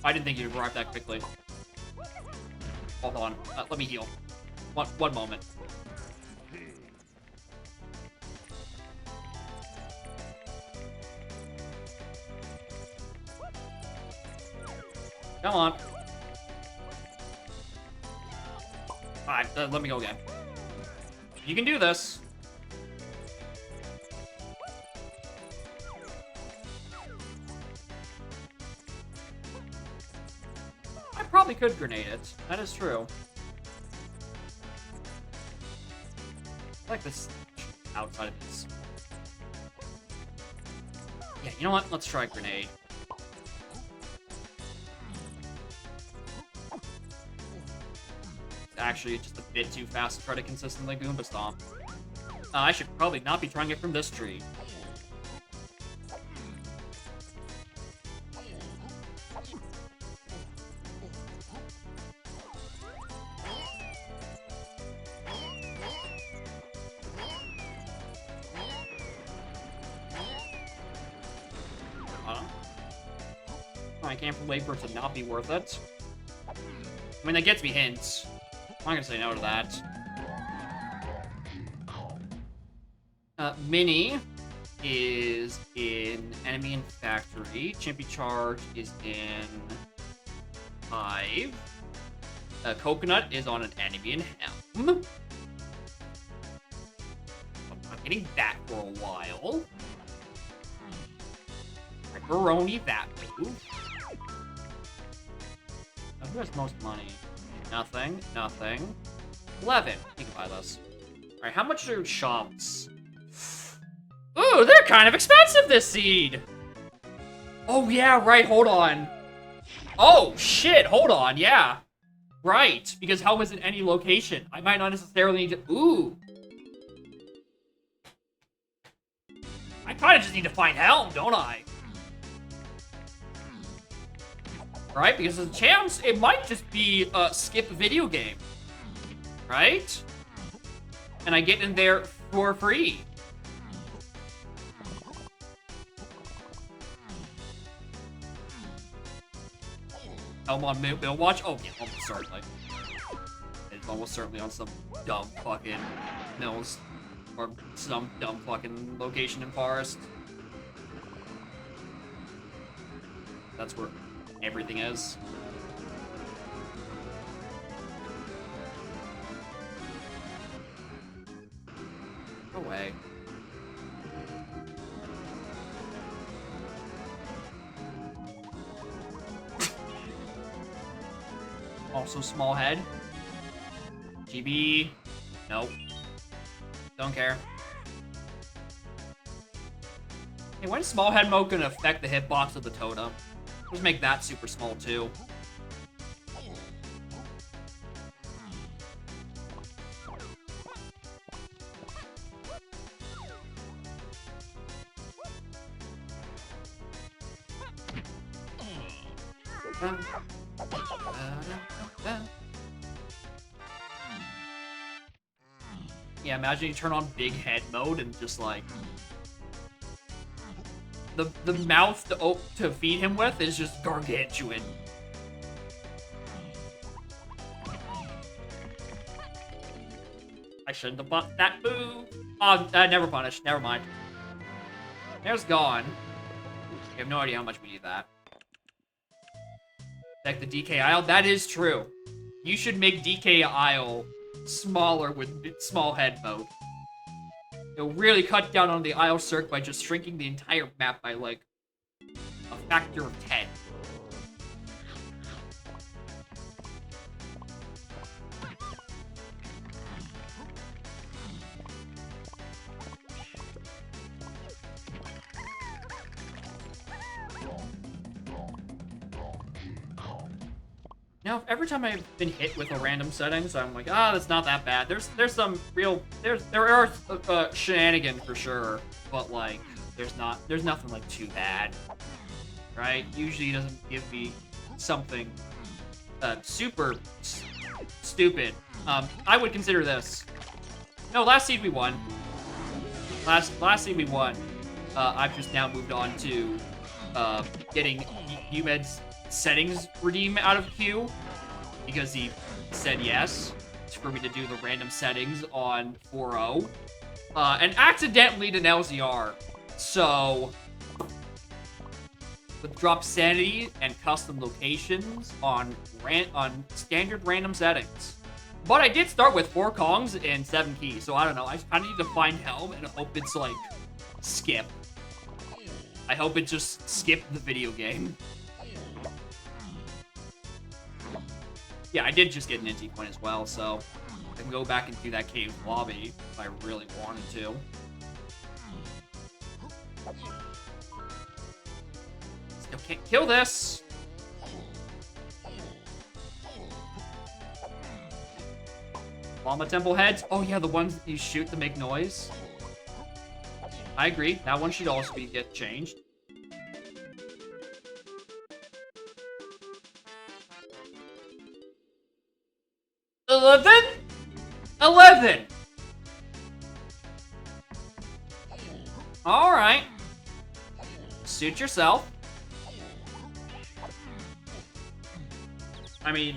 I didn't think you'd arrive that quickly. Hold on. Let me heal. One moment. Come on. Alright, let me go again. You can do this. I probably could grenade it. That is true. I like this outside of this. Yeah, you know what? Let's try grenade. Actually just a bit too fast to try to consistently Goomba Stomp. I should probably not be trying it from this tree. I can't wait for it to not be worth it. I mean, that gets me hints. I'm not gonna say no to that. Mini is in Enemy and Factory. Chimpy Charge is in Hive. Coconut is on an Enemy in Helm. I'm not getting that for a while. Pepperoni, that move. Now, who has most money? Nothing. Nothing. 11. You can buy this. Alright, how much are shops? Ooh, they're kind of expensive, this seed! Oh, yeah, right, hold on. Oh, shit, hold on, yeah. Right, because Helm isn't any location. I might not necessarily need to... Ooh. I kind of just need to find Helm, don't I? Right? Because the chance, it might just be a skip video game. Right? And I get in there for free. Helm on Mill Watch? Oh, yeah, almost certainly. It's almost certainly on some dumb fucking mills. Or some dumb fucking location in Forest. That's where everything is. Go away. Also small head. GB. Nope. Don't care. Hey, when is small head mode gonna affect the hitbox of the totem? Just make that super small too. Yeah, imagine you turn on big head mode and just like the mouth to feed him with is just gargantuan. I shouldn't have bought that move. Oh, never punished. Never mind. There's gone. We have no idea how much we need that. Check the DK aisle. That is true. You should make DK aisle smaller with small head mode. It'll really cut down on the aisle circ by just shrinking the entire map by like a factor of 10. Now, every time I've been hit with a random setting, so I'm like, ah, that's not that bad. There's some real, there are shenanigans for sure, but like, there's nothing like too bad, right? Usually it doesn't give me something super stupid. I would consider this. No, last seed we won. Last seed we won. I've just now moved on to getting UMed's settings redeem out of queue because he said yes for me to do the random settings on 4.0 and accidentally to an LZR. So with drop sanity and custom locations on standard random settings. But I did start with 4 Kongs and 7 keys, so I don't know. I kind of need to find Helm and hope it's like skip. I hope it just skipped the video game. Yeah, I did just get an NT point as well, so I can go back and do that cave lobby if I really wanted to. Still can't kill this. Llama Temple heads? Oh yeah, the ones that you shoot to make noise. I agree. That one should also get changed. $11? Alright. Suit yourself. I mean,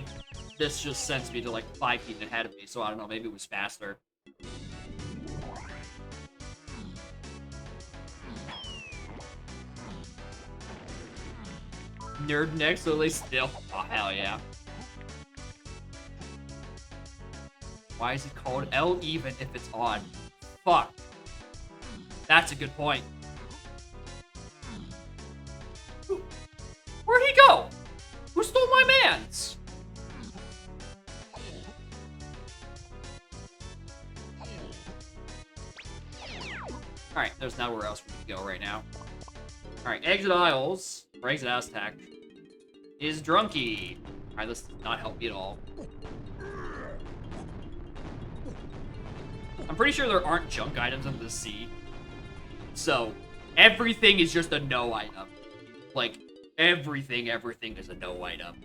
this just sends me to like 5 feet ahead of me, so I don't know, maybe it was faster. Nerd next, so they still. Oh, hell yeah. Why is it called L even if it's odd? Fuck. That's a good point. Where'd he go? Who stole my mans? Alright, there's nowhere else we can go right now. Alright, exit aisles, or exit Aztec, is Drunky. Alright, this does not help me at all. I'm pretty sure there aren't junk items under the sea. So, everything is just a no item. Like, everything is a no item.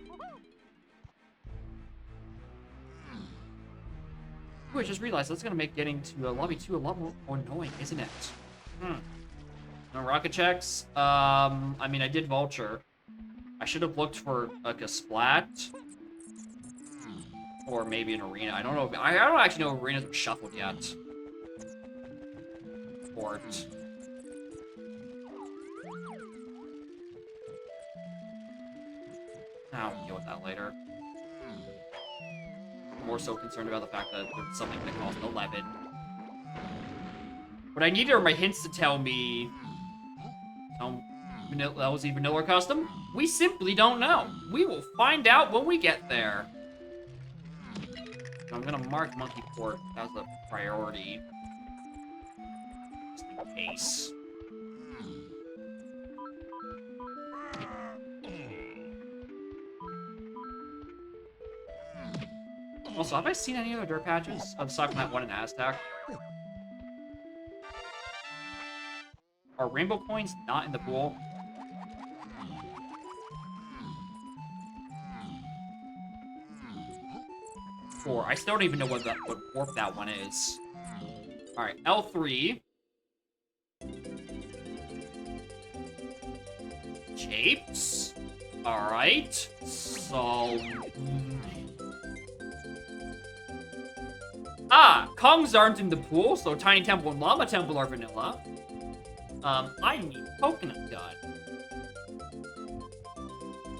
Ooh, I just realized that's gonna make getting to lobby 2 a lot more annoying, isn't it? No rocket checks. I mean, I did Vulture. I should have looked for, like, a Splat. Or maybe an Arena. I don't know. I don't actually know if Arenas are shuffled yet. Port. I'll deal with that later. I'm more so concerned about the fact that there's something that costs 11. What I need are my hints to tell me... LZ Vanilla Custom? We simply don't know. We will find out when we get there. I'm gonna mark Monkey Port as a priority. Just in case. Also, have I seen any other dirt patches aside from that one in Aztec? Are rainbow coins not in the pool? I still don't even know what warp that one is. Alright, L3. Japes. Alright. So... Kongs aren't in the pool, so Tiny Temple and Llama Temple are vanilla. I need Coconut Gun.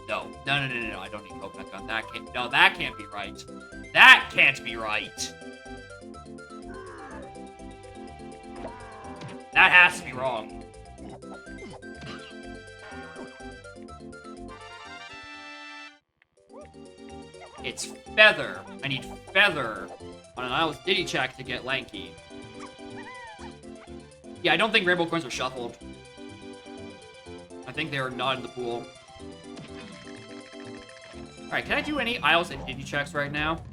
No, I don't need Coconut Gun. That can't be right. That can't be right. That has to be wrong. It's Feather. I need Feather on an Isles Diddy check to get Lanky. Yeah, I don't think Rainbow Coins are shuffled. I think they are not in the pool. Alright, can I do any Isles and Indie checks right now?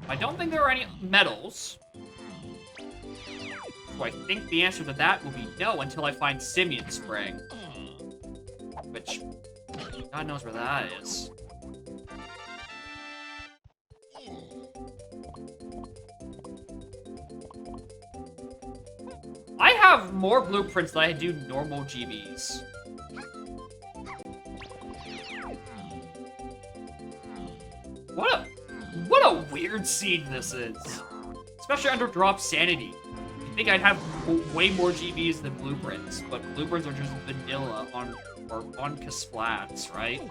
I don't think there are any medals. So I think the answer to that will be no until I find Simian Spring. Which, God knows where that is. I have more blueprints than I do normal GBs. What a weird scene this is. Especially under drop sanity. You think I'd have way more GBs than blueprints, but blueprints are just vanilla on Kasplats, right?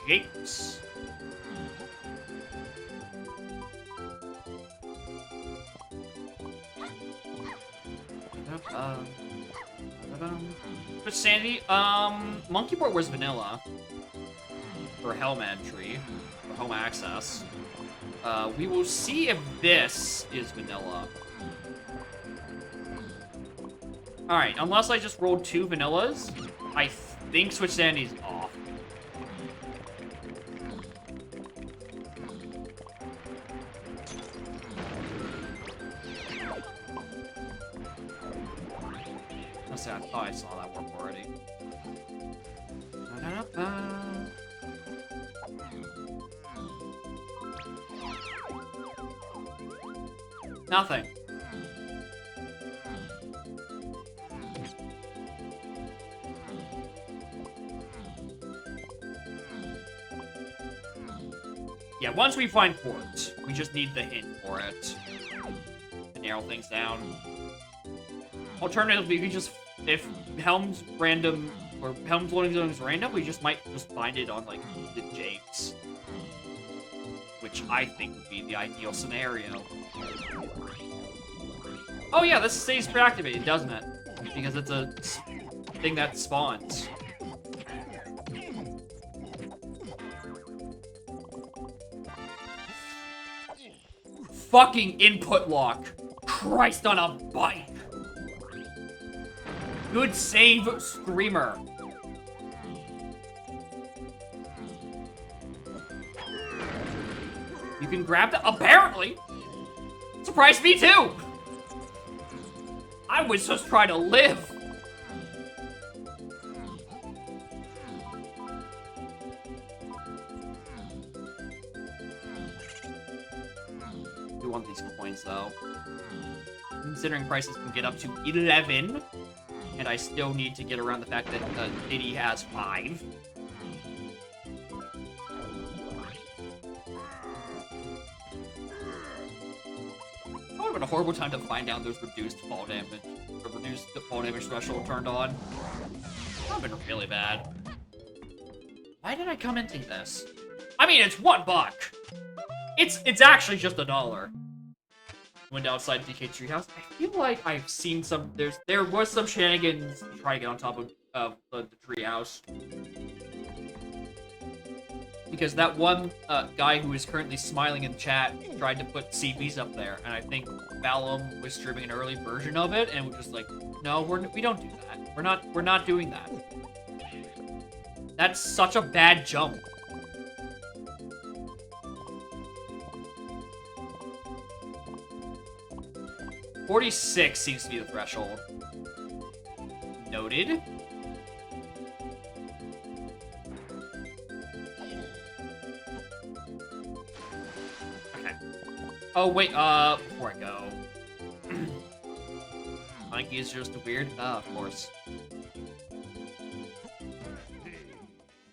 Japes. But sanity, Monkey Board was vanilla for Helm entry, for home access. We will see if this is vanilla. Alright, unless I just rolled 2 vanillas, I think Switch Sanity's off. I thought I saw that work already. Nothing. Yeah, once we find port, we just need the hint for it to narrow things down. Alternatively, we just, if Helm's random, or Helm's loading zone is random, we just might just find it on, like, the Japes. Which I think would be the ideal scenario. Oh yeah, this stays pre-activated, doesn't it? Because it's a thing that spawns. Fucking input lock. Christ on a bike. Good save, Screamer. You can grab the— apparently! Surprised me too! I was just trying to live. Do want these coins though. Considering prices can get up to 11. And I still need to get around the fact that Diddy has 5. That would have been a horrible time to find out there's reduced fall damage. Or reduced fall damage threshold turned on. That would have been really bad. Why did I come into this? I mean, it's $1. It's actually just $1. Went outside DK Treehouse. I feel like I've seen some. There was some shenanigans to try to get on top of the treehouse. Because that one guy who is currently smiling in chat tried to put CBs up there, and I think Valum was streaming an early version of it, and was just like, no, we don't do that. We're not doing that. That's such a bad jump. $46 seems to be the threshold. Noted. Okay. Oh, wait, before I go. Mikey is just weird? Of course.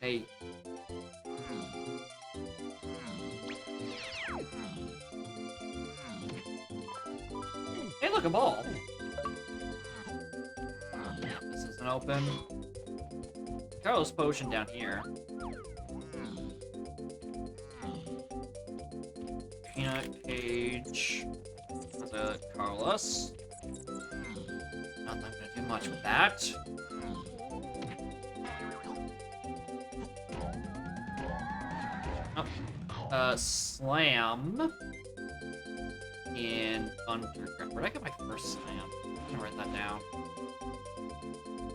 Hey. Hey, look, a ball. This isn't open. Carlos potion down here. Peanut cage. There's a Carlos. Not that I'm gonna do much with that. Oh. Slam. And Underground. Where'd I get my first slam? I'm gonna write that down.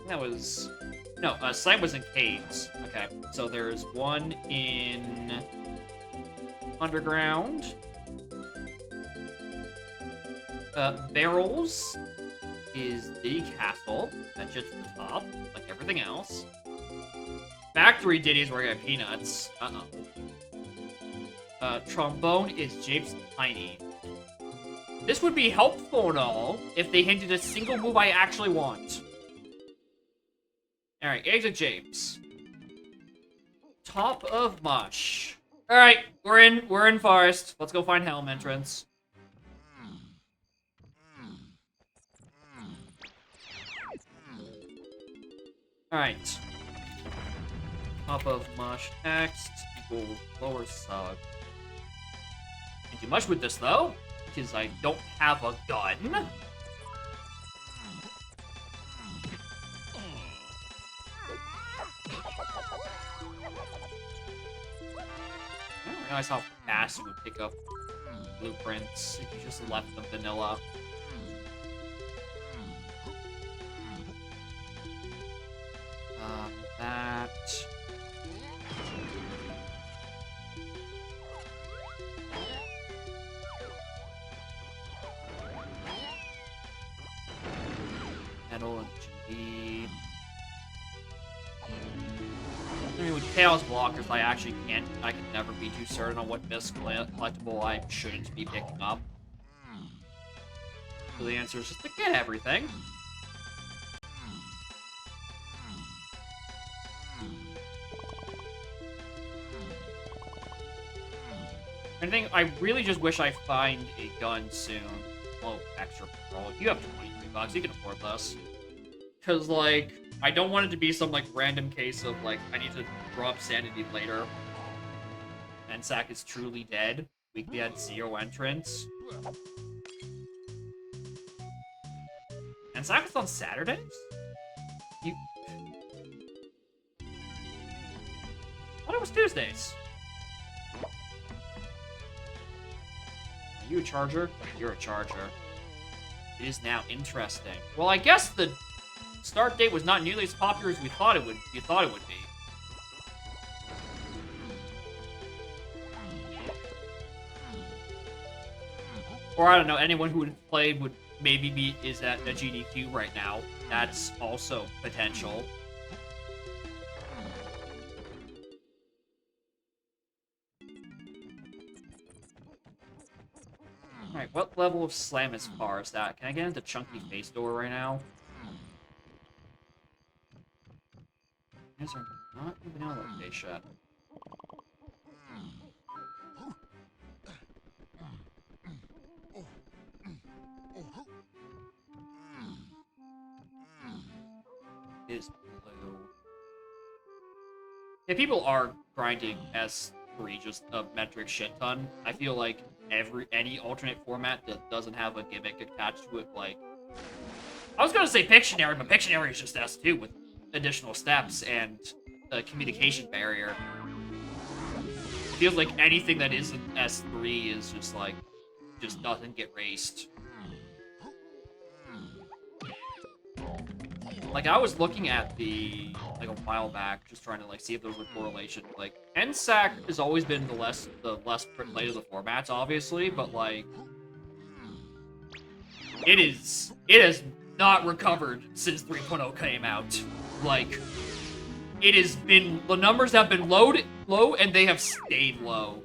That was... No, Slime was in caves. Okay, so there's one in... underground. Barrels is the castle. That's just the top, like everything else. Factory Ditties where I got peanuts. Trombone is Japes Tiny. This would be helpful and all if they hinted a single move I actually want. Alright, exit Japes. Top of Mush. Alright, we're in forest. Let's go find Helm entrance. Alright. Top of Mush next equals lower sub. Can't do much with this though, because I don't have a gun. I didn't realize how fast you would pick up blueprints if you just left them vanilla. That... Metal and GB. I mean, with Chaos Blockers, I can never be too certain on what Mist collectible I shouldn't be picking up. So the answer is just to get everything. I really just wish I find a gun soon. Well, extra control. You have 23 bucks, you can afford this. Cause like, I don't want it to be some like random case of like, I need to drop sanity later. And Sack is truly dead. Weekly had 0 entrance. And Sack is on Saturdays? You... I thought it was Tuesdays. Are you a charger? You're a charger. It is now interesting. Well, I guess the start date was not nearly as popular as we thought it would. You thought it would be. Or I don't know. Anyone who would played would maybe is at a GDQ right now. That's also potential. Alright, what level of slam is far is that? Can I get into Chunky Face Door right now? These are not even on location. It is blue. Yeah, people are grinding S3 just a metric shit ton. I feel like any alternate format that doesn't have a gimmick attached to it, like... I was gonna say Pictionary, but Pictionary is just S2 with additional steps and a communication barrier. It feels like anything that isn't S3 is just like, just doesn't get raced. Like, I was looking at like, a while back, just trying to, like, see if there was a correlation. Like, NSAC has always been the less played of the formats, obviously, but, like, it has not recovered since 3.0 came out. Like, it has been, the numbers have been low, and they have stayed low.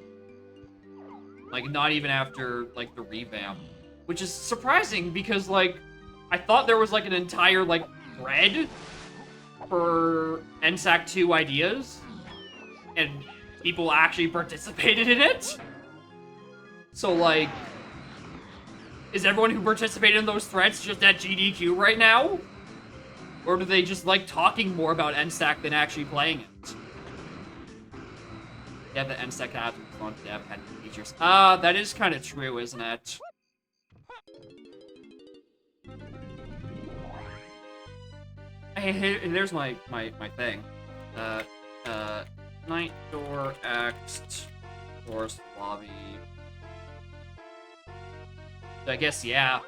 Like, not even after, like, the revamp. Which is surprising, because, like, I thought there was, like, an entire, like, thread for NSAC 2 ideas, and people actually participated in it. So, like, is everyone who participated in those threads just at GDQ right now? Or do they just like talking more about NSAC than actually playing it? Yeah, the NSAC app on dev had features. That is kind of true, isn't it? Hey, there's my thing. Night door, X, forest lobby. I guess, yeah.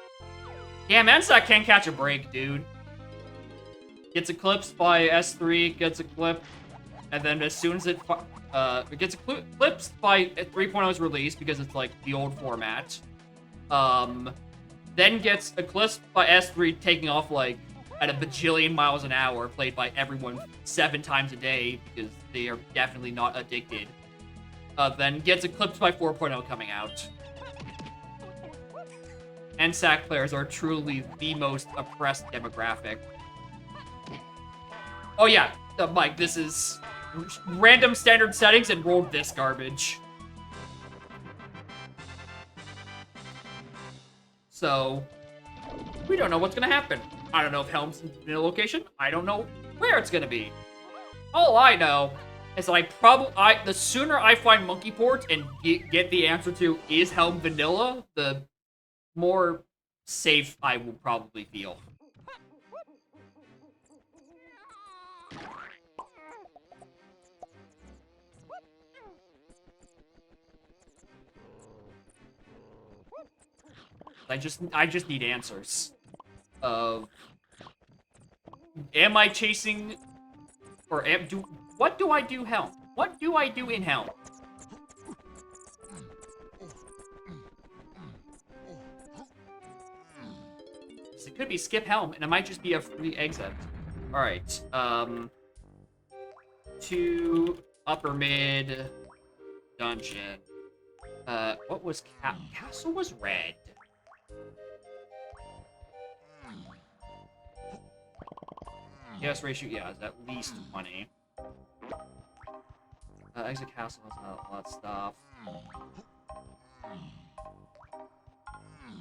Yeah, NSAC can't catch a break, dude. gets eclipsed by S3, gets eclipsed, and then as soon as it gets eclipsed by 3.0's release because it's like the old format, then gets eclipsed by S3 taking off like at a bajillion miles an hour, played by everyone 7 times a day because they are definitely not addicted. Then gets eclipsed by 4.0 coming out. And SAC players are truly the most oppressed demographic. Oh yeah, Mike, this is random standard settings and rolled this garbage. So, we don't know what's gonna happen. I don't know if Helm's in a location. I don't know where it's gonna be. All I know is that the sooner I find Monkey Port and get the answer to is Helm vanilla, the more safe I will probably feel. I just need answers. Am I chasing, or what do I do Helm? What do I do in Helm? It could be skip Helm, and it might just be a free exit. Alright, to upper mid dungeon. What was Castle was red. Yes, ratio, yeah, is at least 20. Exit castle has a lot of stuff.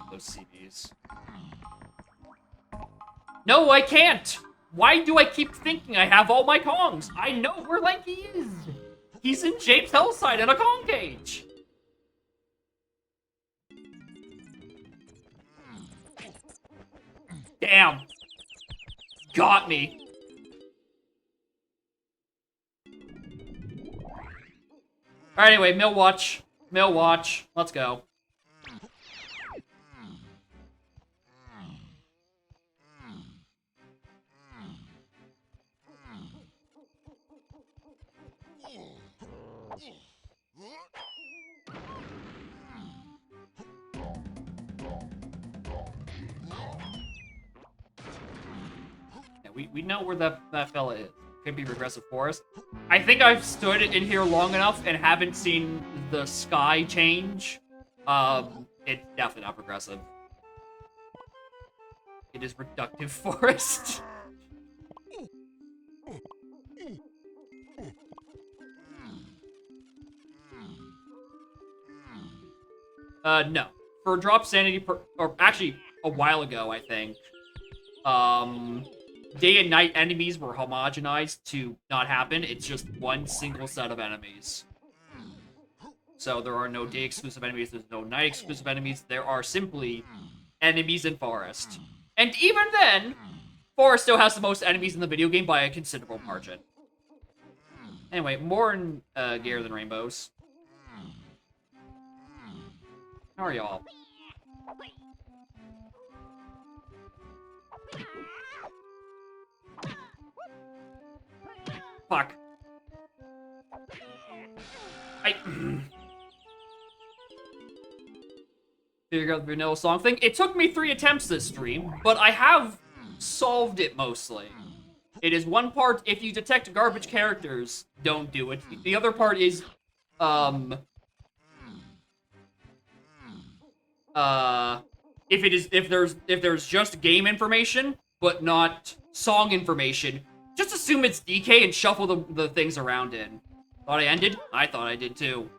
Those CBs. No, I can't! Why do I keep thinking I have all my Kongs? I know where Lanky is! He's in James Hellside in a Kong cage! Damn! Got me! Alright, anyway, Mill Watch. Let's go. We know where that fella is. Could be Regressive Forest. I think I've stood in here long enough and haven't seen the sky change. It's definitely not Progressive. It is Reductive Forest. No. For drop sanity or actually a while ago, I think. Day and night enemies were homogenized to not happen. It's just one single set of enemies. So there are no day exclusive enemies, there's no night exclusive enemies. There are simply enemies in Forest. And even then, Forest still has the most enemies in the video game by a considerable margin. Anyway, more in Gayer Than Rainbows. How are y'all? Fuck. Figure out the vanilla song thing. It took me 3 attempts this stream, but I have solved it mostly. It is one part, if you detect garbage characters, don't do it. The other part is, if there's just game information, but not song information, just assume it's DK and shuffle the things around in. Thought I ended? I thought I did too.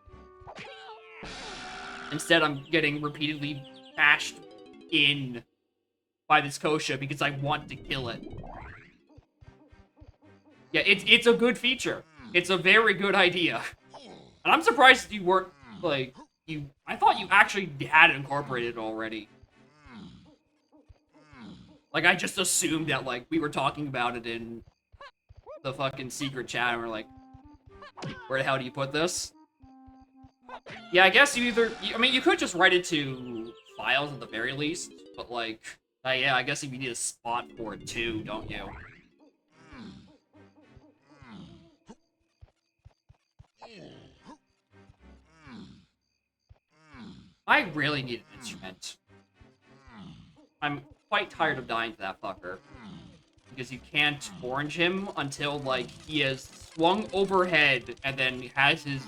Instead, I'm getting repeatedly bashed in by this Kosha because I want to kill it. Yeah, it's a good feature. It's a very good idea. And I'm surprised you weren't, like, I thought you actually had it incorporated already. Like, I just assumed that, like, we were talking about it in the fucking secret chat, and we're like, where the hell do you put this? Yeah, I guess you could just write it to files at the very least, but, like, yeah, I guess you need a spot for it too, don't you? I really need an instrument. I'm quite tired of dying to that fucker. Because you can't orange him until, like, he has swung overhead and then has his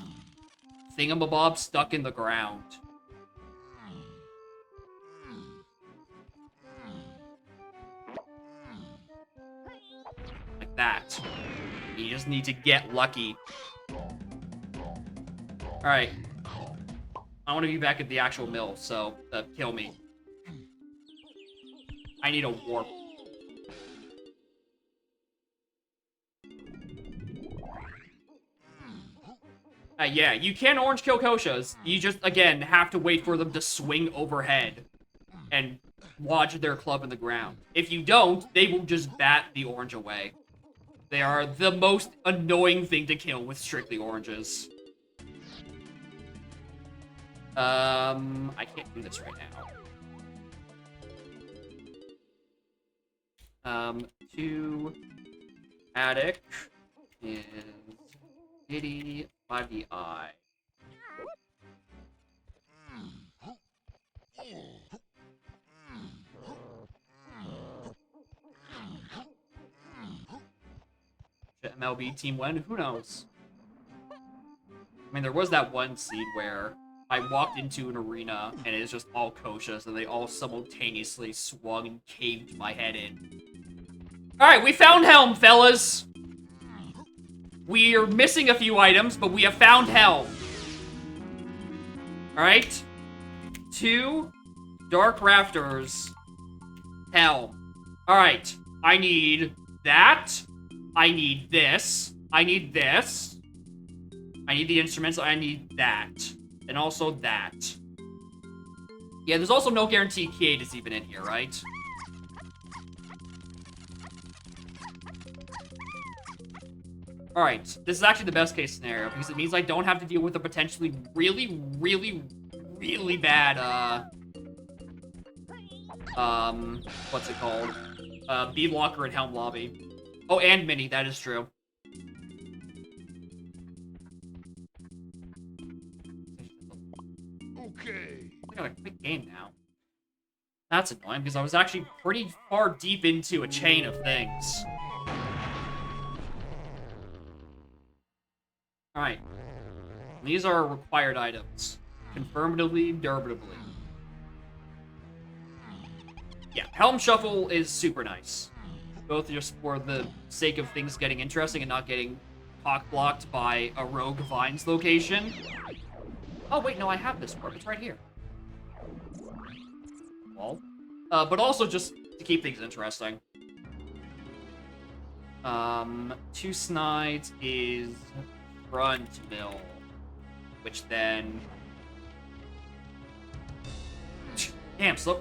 thingamabob stuck in the ground. Like that. You just need to get lucky. Alright. I want to be back at the actual mill, so kill me. I need a warp. Yeah, you can orange kill Koshas. You just, again, have to wait for them to swing overhead and lodge their club in the ground. If you don't, they will just bat the orange away. They are the most annoying thing to kill with strictly oranges. I can't do this right now. 2 attic is Diddy 5DI. Should MLB team win? Who knows? I mean, there was that one seed where I walked into an arena and it's just all Koshas and they all simultaneously swung and caved my head in. Alright, we found Helm, fellas! We are missing a few items, but we have found Helm. Alright? 2 Dark Rafters. Helm. Alright, I need that. I need this. I need this. I need the instruments. I need that. And also that. Yeah, there's also no guarantee K8 is even in here, right? Alright, this is actually the best case scenario, because it means I don't have to deal with a potentially really, really, really bad, what's it called? Bead Locker and Helm Lobby. Oh, and Mini, that is true. Okay. I got a quick game now. That's annoying, because I was actually pretty far deep into a chain of things. Alright. These are required items. Confirmatively, indubitably. Yeah, Helm Shuffle is super nice. Both just for the sake of things getting interesting and not getting cock-blocked by a rogue Vines location. Oh, wait, no, I have this warp. It's right here. Well, but also just to keep things interesting. 2 Snides is front mill, which then... Damn, slow.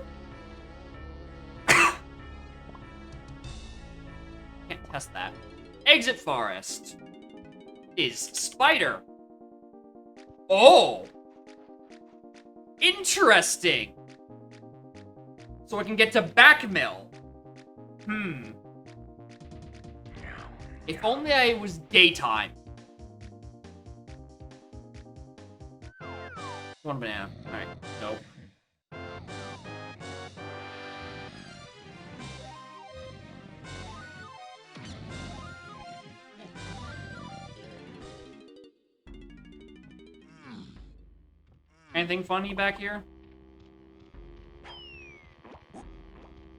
Can't test that. Exit forest is spider. Oh! Interesting! So I can get to back mill. If only I was daytime. One banana. Alright, nope. Anything funny back here?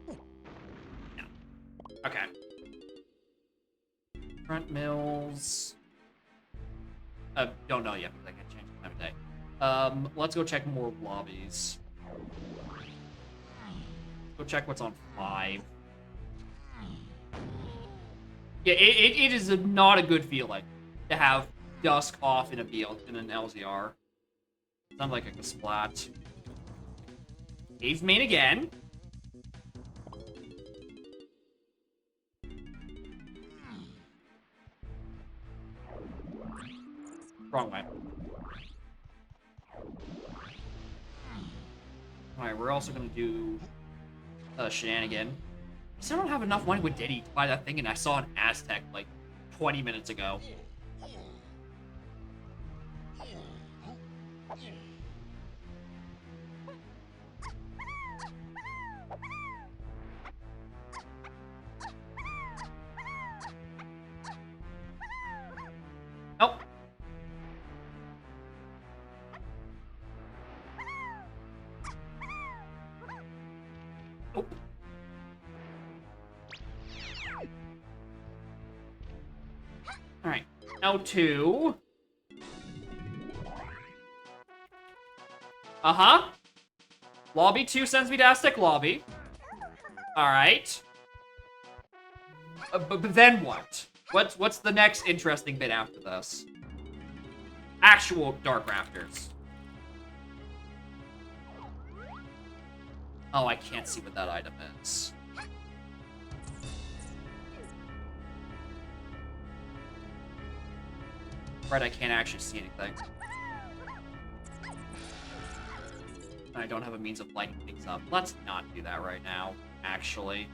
No. Okay. Front mills. Don't know yet because I can't change the time of day. Let's go check more lobbies. Go check what's on 5. Yeah, it is not a good feeling to have Dusk off in a BL in an LZR. Sounds like a splat. Cave main again. Wrong way. Alright, we're also gonna do a shenanigan. I still don't have enough money with Diddy to buy that thing, and I saw an Aztec like 20 minutes ago. Alright, now 2. Uh-huh. Lobby 2 sends me to Aztec Lobby. Alright. But then what? What's the next interesting bit after this? Actual Dark Rafters. Oh, I can't see what that item is. Right, I can't actually see anything. I don't have a means of lighting things up. Let's not do that right now, actually.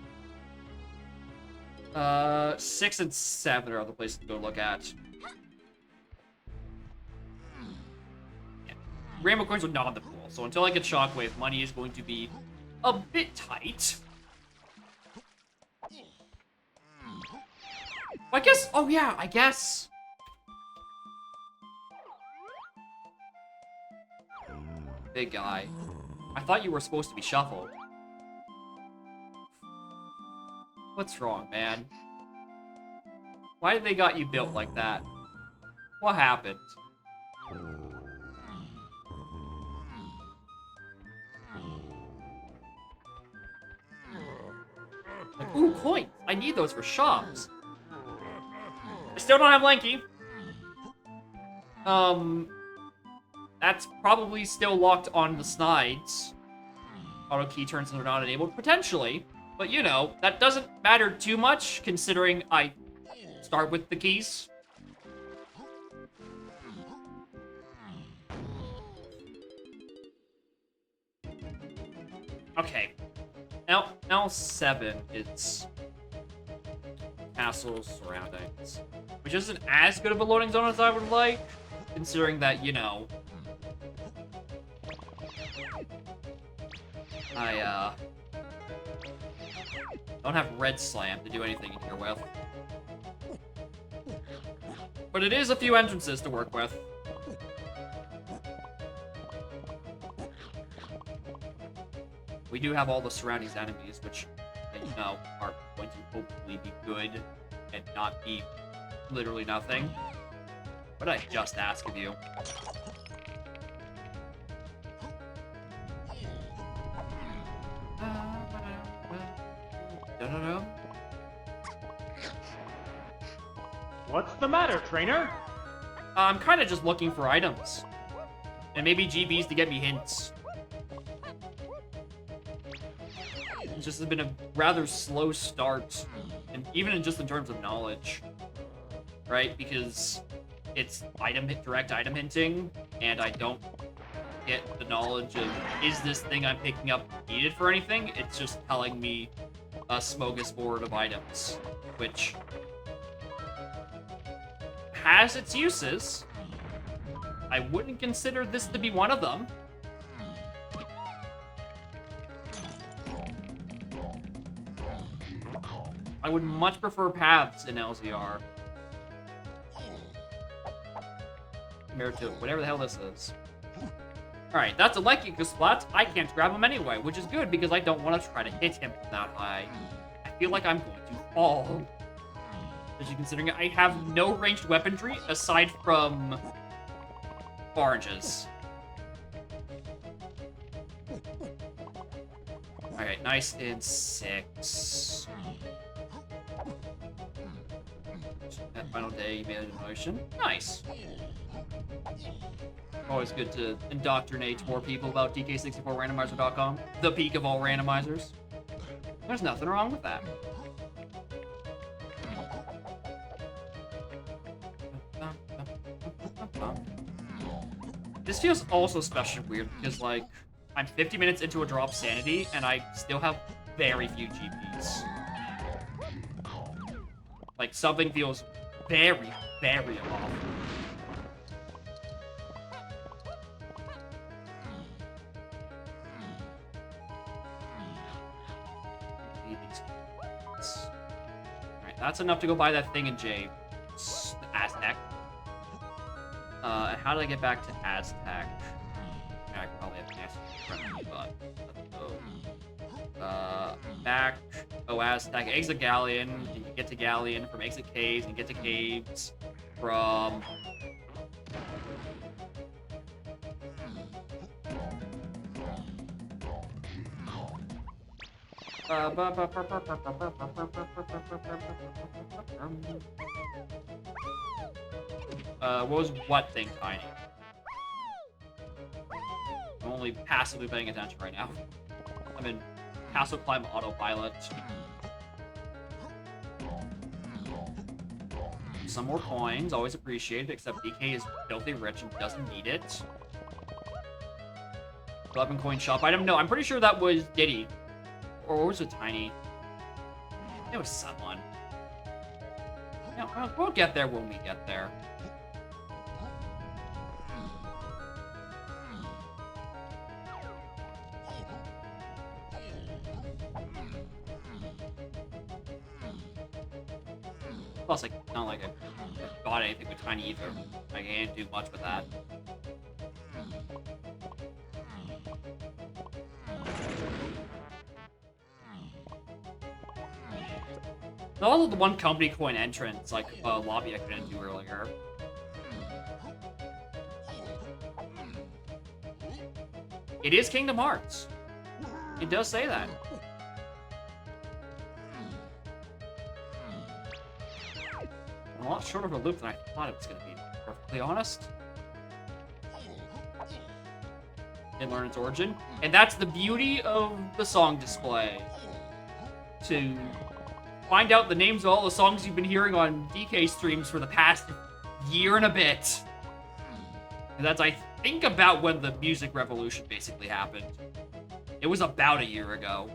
6 and 7 are other places to go look at. Yeah. Rainbow coins are not on the pool, so until I get Shockwave, money is going to be a bit tight. I guess, oh yeah, I guess. Big guy. I thought you were supposed to be shuffled. What's wrong, man? Why did they got you built like that? What happened? Like, ooh, coins! I need those for shops. I still don't have Lanky. That's probably still locked on the snides. Auto key turns are not enabled, potentially. But, you know, that doesn't matter too much, considering I start with the keys. Okay. Now 7 is castles surroundings, which isn't as good of a loading zone as I would like, considering that, you know, I don't have Red Slam to do anything in here with. But it is a few entrances to work with. We do have all the surroundings enemies, which, you know, are going to hopefully be good and not be literally nothing. What did I just ask of you? What's the matter, trainer? I'm kind of just looking for items. And maybe GBs to get me hints. It just has been a rather slow start. And even just in terms of knowledge. Right? Because it's direct item hinting, and I don't get the knowledge of, is this thing I'm picking up needed for anything? It's just telling me a smorgasbord of items, which has its uses. I wouldn't consider this to be one of them. I would much prefer paths in LZR compared to whatever the hell this is. Alright, that's a Lecky Splat. I can't grab him anyway, which is good because I don't want to try to hit him that high. I feel like I'm going to fall. Especially considering I have no ranged weaponry aside from oranges. Alright, nice in 6. That final day, you made a motion. Nice. Always good to indoctrinate more people about DK64randomizer.com. The peak of all randomizers. There's nothing wrong with that. This feels also especially weird because, like, I'm 50 minutes into a drop sanity and I still have very few GPs. Like, something feels very, very off. Alright, that's enough to go buy that thing in J. Aztec. And how did I get back to Aztec? Yeah, I probably have to ask in front of me, but let's go. Back. Oh, Aztec. Exit Galleon. And you get to Galleon from exit caves and get to caves. from... what was what thing, Tiny? I'm only passively paying attention right now. I'm in Castle Climb Autopilot. Some more coins, always appreciated, except DK is filthy rich and doesn't need it. 11 coin shop item? No, I'm pretty sure that was Diddy. Or was it Tiny? It was someone. Yeah, we'll get there when we get there. Plus, like, not like I bought anything with Tiny either. Like, I didn't do much with that. Also, the one company coin entrance, like, lobby I couldn't do earlier. It is Kingdom Hearts. It does say that. A lot shorter of a loop than I thought it was going to be, to be perfectly honest. Didn't learn its origin. And that's the beauty of the song display. To find out the names of all the songs you've been hearing on DK streams for the past year and a bit. And that's, I think, about when the music revolution basically happened. It was about a year ago.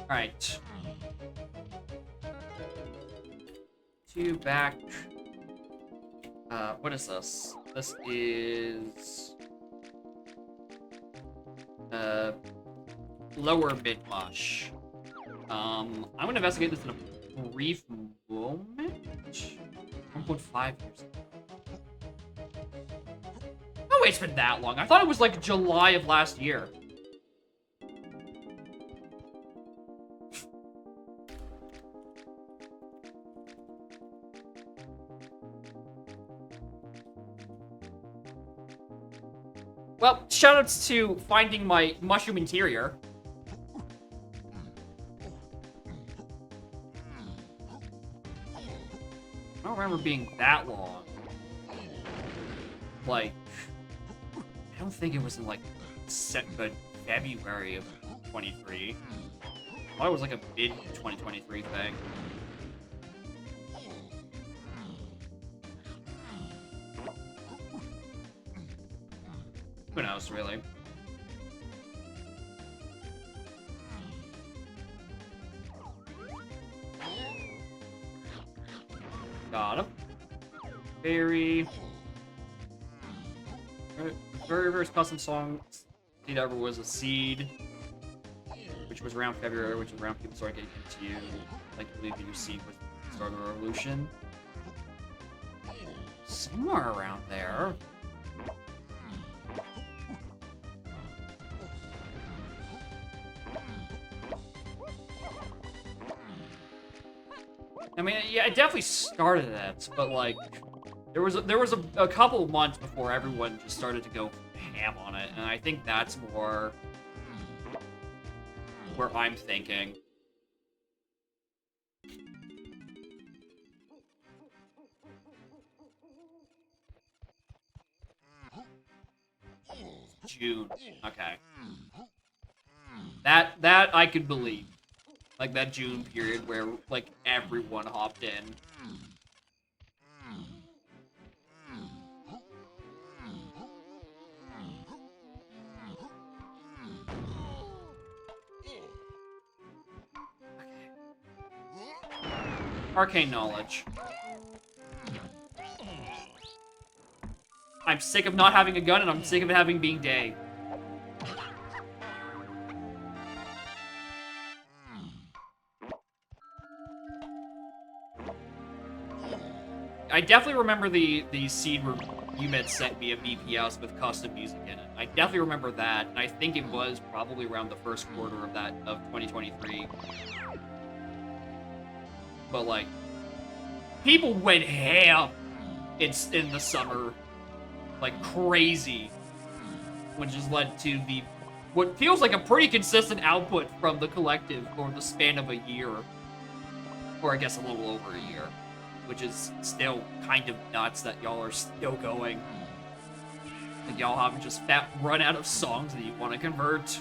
Alright. Two back. What is this? This is... lower mid-mush. I'm gonna investigate this in a brief moment. 1.5 years ago. Oh, wait, it's been that long. I thought it was like July of last year. Well, shoutouts to finding my mushroom interior. I don't remember being that long. Like, I don't think it was in like February of 23. I thought it was like a mid 2023 thing. Who knows, really? Got him. Very first custom song Seed ever was a Seed, which was around February, which was around people started getting into you. Like, I believe that your Seed was the start of the revolution. Somewhere around there. I mean, yeah, it definitely started it, but like, there was a couple of months before everyone just started to go ham on it, and I think that's more where I'm thinking. June. Okay. That I could believe. Like, that June period where, like, everyone hopped in. Arcane knowledge. I'm sick of not having a gun, and I'm sick of it having being day. I definitely remember the Seed UMed sent me a BPS with custom music in it. I definitely remember that, and I think it was probably around the first quarter of 2023. But like, people went ham in the summer, like crazy, which has led to what feels like a pretty consistent output from the collective over the span of a year, or I guess a little over a year, which is still kind of nuts that y'all are still going. Like y'all haven't just run out of songs that you want to convert.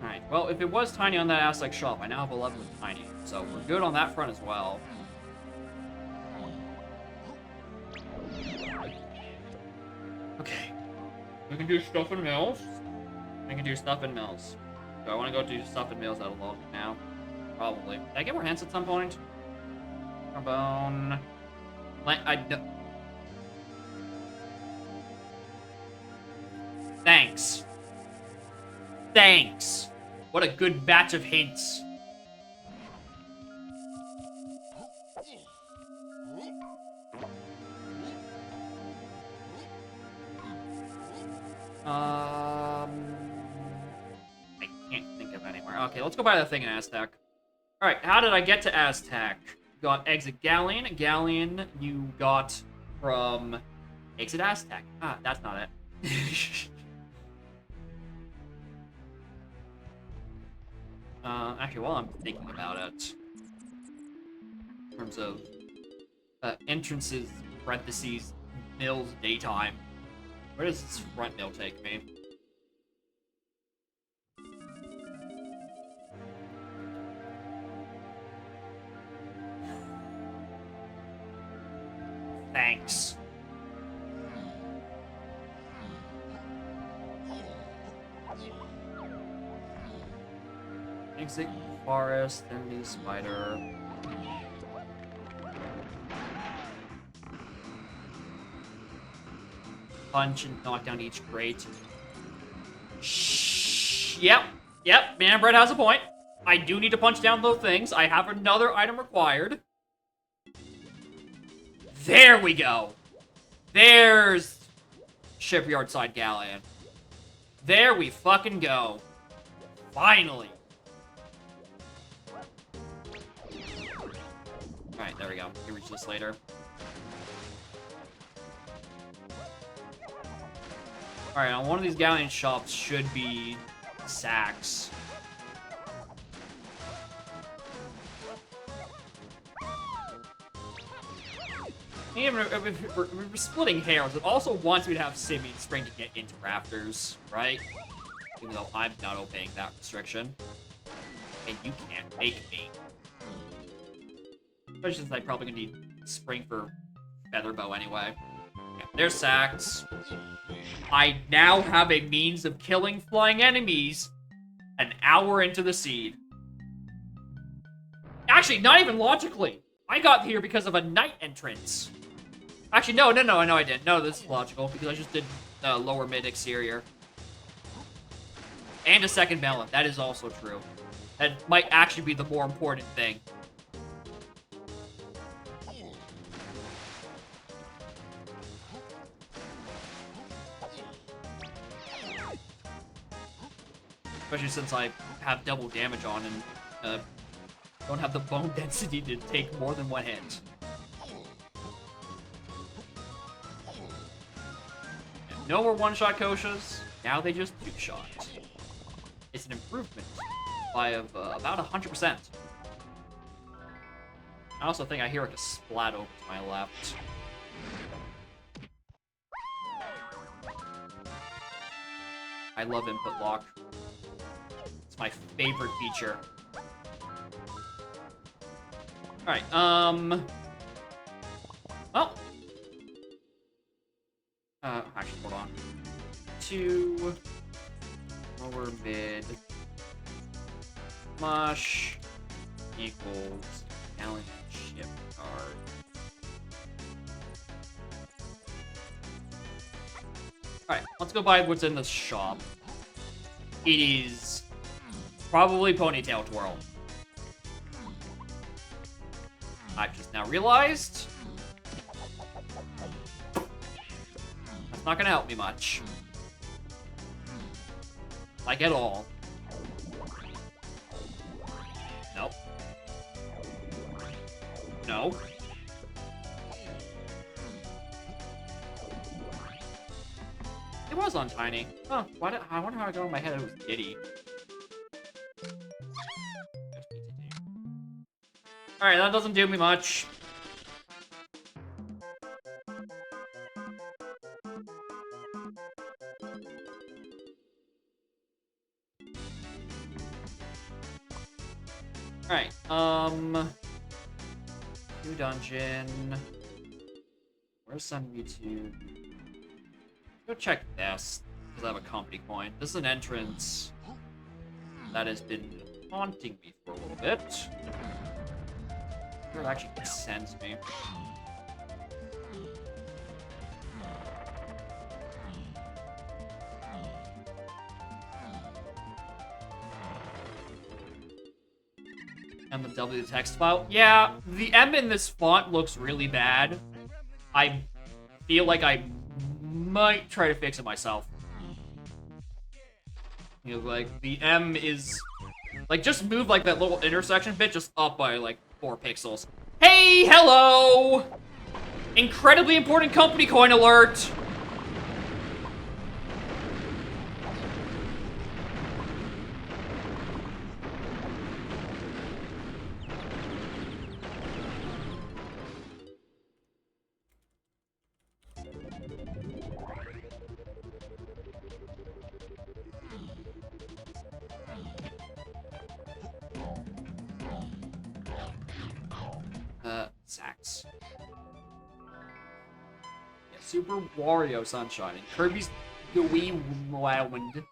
Alright, well, if it was Tiny on that Aztec shop, I now have 11 with Tiny, so we're good on that front as well. Okay. We can do stuff in mills. We can do stuff in mills. Do I want to go do stuff in mills out of logic now? Probably. Did I get more hints at some point? Carbone. Thanks. Thanks. What a good batch of hints. I can't think of anywhere. Okay, let's go buy that thing in Aztec. Alright, how did I get to Aztec? Got exit Galleon. Galleon you got from exit Aztec. Ah, that's not it. Actually, while I'm thinking about it, in terms of entrances, parentheses, mills, daytime, where does this front mill take me? Thanks. Exit forest and the spider. Punch and knock down each crate. Shh. Yep. Manbread has a point. I do need to punch down those things. I have another item required. There we go. There's Shipyard Side Galleon. There we fucking go. Finally. Alright, there we go. We can reach this later. Alright, on one of these galleon shops should be sacks. Even if we're splitting hairs, it also wants me to have Simi and Spring to get into rafters, right? Even though I'm not obeying that restriction. And you can't make me. Especially since I'm probably gonna need Spring for Featherbow anyway. Yeah, there's sacks. I now have a means of killing flying enemies an hour into the seed. Actually, not even logically. I got here because of a night entrance. Actually, no, I didn't. No, this is logical, because I just did lower mid-exterior. And a second melon. That is also true. That might actually be the more important thing. Especially since I have double damage on and don't have the bone density to take more than one hit. And no more one-shot Koshas. Now they just two-shot. It's an improvement by about 100%. I also think I hear like a splat over to my left. I love input lock. It's my favorite feature. Alright, well. Actually, hold on. 2. Lower mid. Mush. Equals. Galleon shipyard. Alright. Let's go buy what's in the shop. It is probably Ponytail Twirl. I've just now realized that's not gonna help me much. Like at all. Nope. No. It was on Tiny. Huh, I wonder how I got in my head it was Diddy. Alright, that doesn't do me much. Alright, new dungeon. Where's some YouTube? Go check this, because I have a company coin. This is an entrance that has been haunting me for a little bit. Where it actually sends me. And the W text file. Yeah, the M in this font looks really bad. I feel like I might try to fix it myself. You know, like, the M is... Like, just move, like, that little intersection bit just up by, like, 4 pixels. Hey, hello! Incredibly important company coin alert! Sacks. Yeah, Super Wario Sunshine and Kirby's the Wii Wound.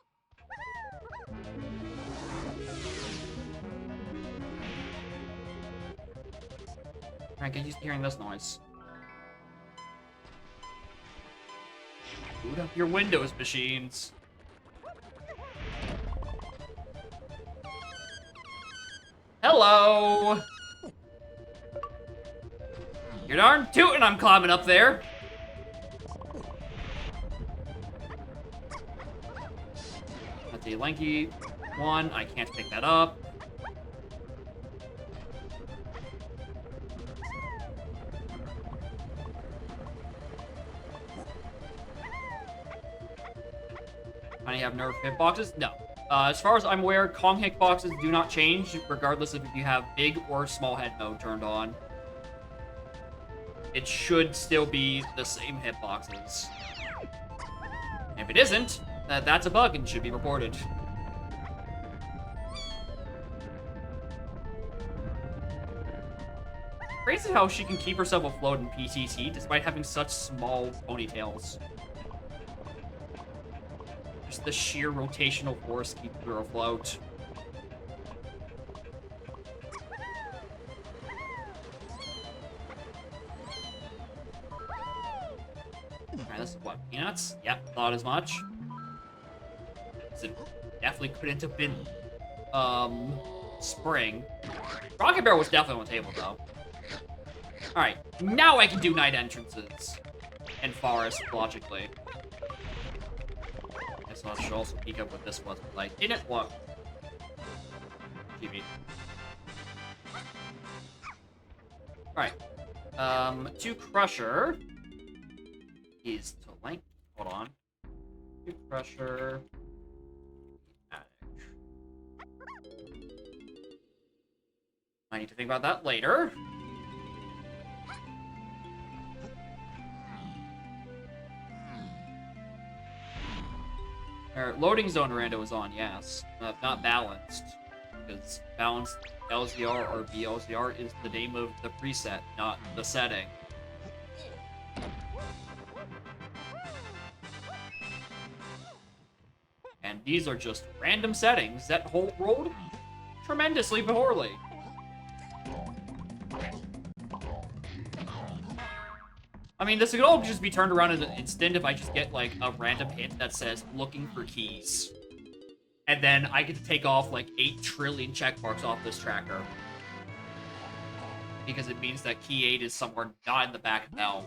I get used to hearing this noise. Boot up your Windows machines. Hello! You're darn tootin' I'm climbing up there. That's a lanky one. I can't pick that up. I have nerf hitboxes? No. As far as I'm aware, Kong hitboxes do not change, regardless of if you have big or small head mode turned on. It should still be the same hitboxes. If it isn't, that's a bug and should be reported. Crazy how she can keep herself afloat in PTT despite having such small ponytails. Just the sheer rotational force keeps her afloat. Alright, this is what, peanuts? Yep, thought as much. So it definitely couldn't have been, spring. Rocket Bear was definitely on the table, though. Alright, now I can do night entrances. And forest, logically. Guess I should also peek up what this was like. Didn't it? What? TV. Alright. To Crusher is to length. Hold on. To Crusher. I need to think about that later. Loading zone rando is on, yes. Not balanced. Because balanced LZR or BLZR is the name of the preset, not the setting. And these are just random settings that rolled tremendously poorly. I mean, this could all just be turned around in an instant if I just get, like, a random hint that says, looking for keys. And then I get to take off, like, 8 trillion check marks off this tracker. Because it means that key 8 is somewhere not in the back of L.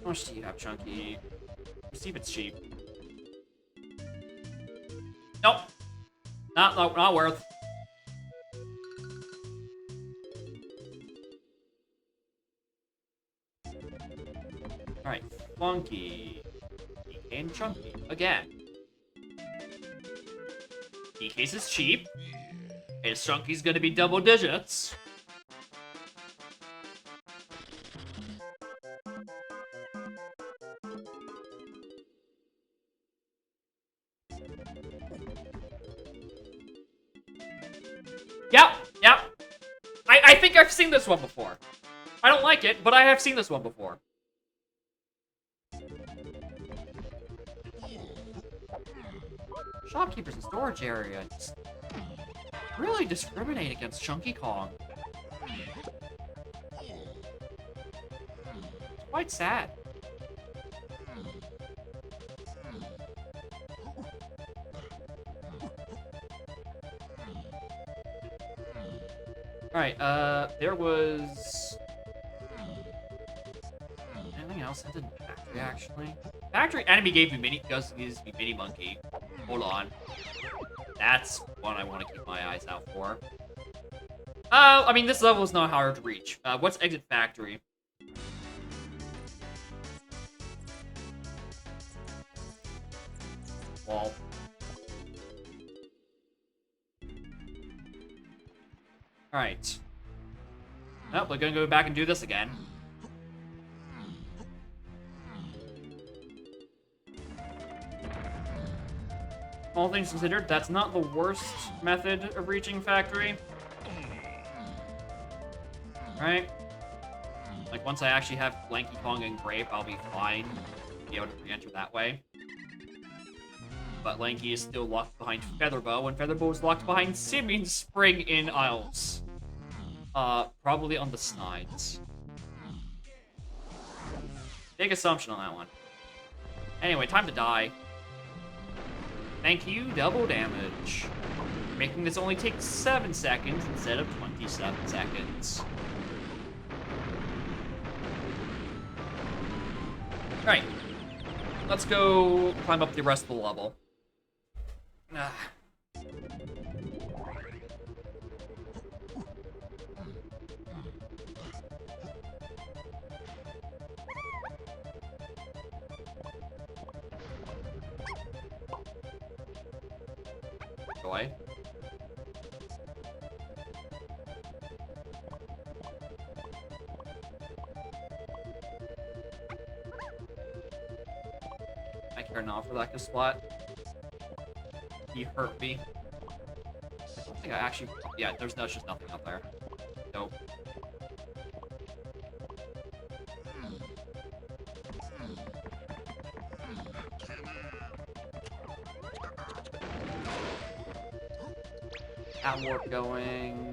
How much do you have, Chunky? Let's see if it's cheap. Nope. Not worth. Alright, Funky. DK and Chunky. Again. DK's is cheap. And Chunky's gonna be double digits. Yep. I think I've seen this one before. I don't like it, but I have seen this one before. Shopkeepers and storage area just really discriminate against Chunky Kong. It's quite sad. Alright, there was... anything else in the factory, actually? Factory enemy gave me mini... does needs to be Mini Monkey. Hold on. That's one I want to keep my eyes out for. I mean, this level is not hard to reach. What's exit factory? Wall. Alright. Nope, we're gonna go back and do this again. All things considered, that's not the worst method of reaching factory. Right? Like, once I actually have Lanky Kong and Grape, I'll be fine. Be able to re-enter that way. But Lanky is still locked behind Featherbow, and Featherbow is locked behind Simeon Spring in Isles. Probably on the Snides. Big assumption on that one. Anyway, time to die. Thank you, double damage. Making this only take 7 seconds instead of 27 seconds. Alright. Let's go climb up the rest of the level. Go away. I care not for that spot. He hurt me. I don't think I actually... yeah, there's just nothing up there. Nope. That warp going.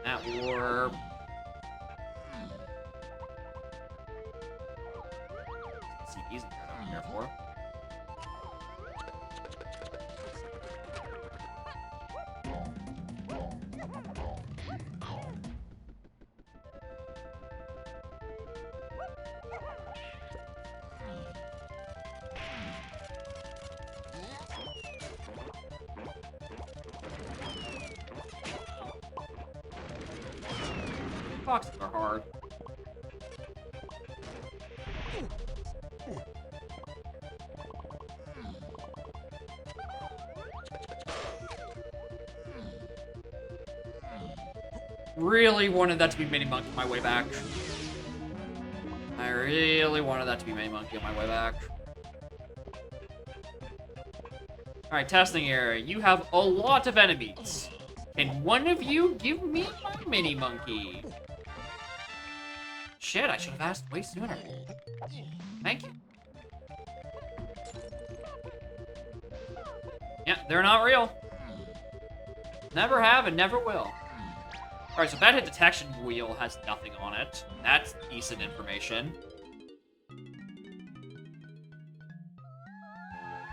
That warp. See, he's in here for. Boxes are hard. Really wanted that to be Mini Monkey on my way back. I really wanted that to be Mini Monkey on my way back. Alright, testing area. You have a lot of enemies. Can one of you give me my Mini Monkey? shit, I should have asked way sooner. Thank you. Yeah, they're not real. Never have and never will. Alright, so bad hit detection wheel has nothing on it. That's decent information.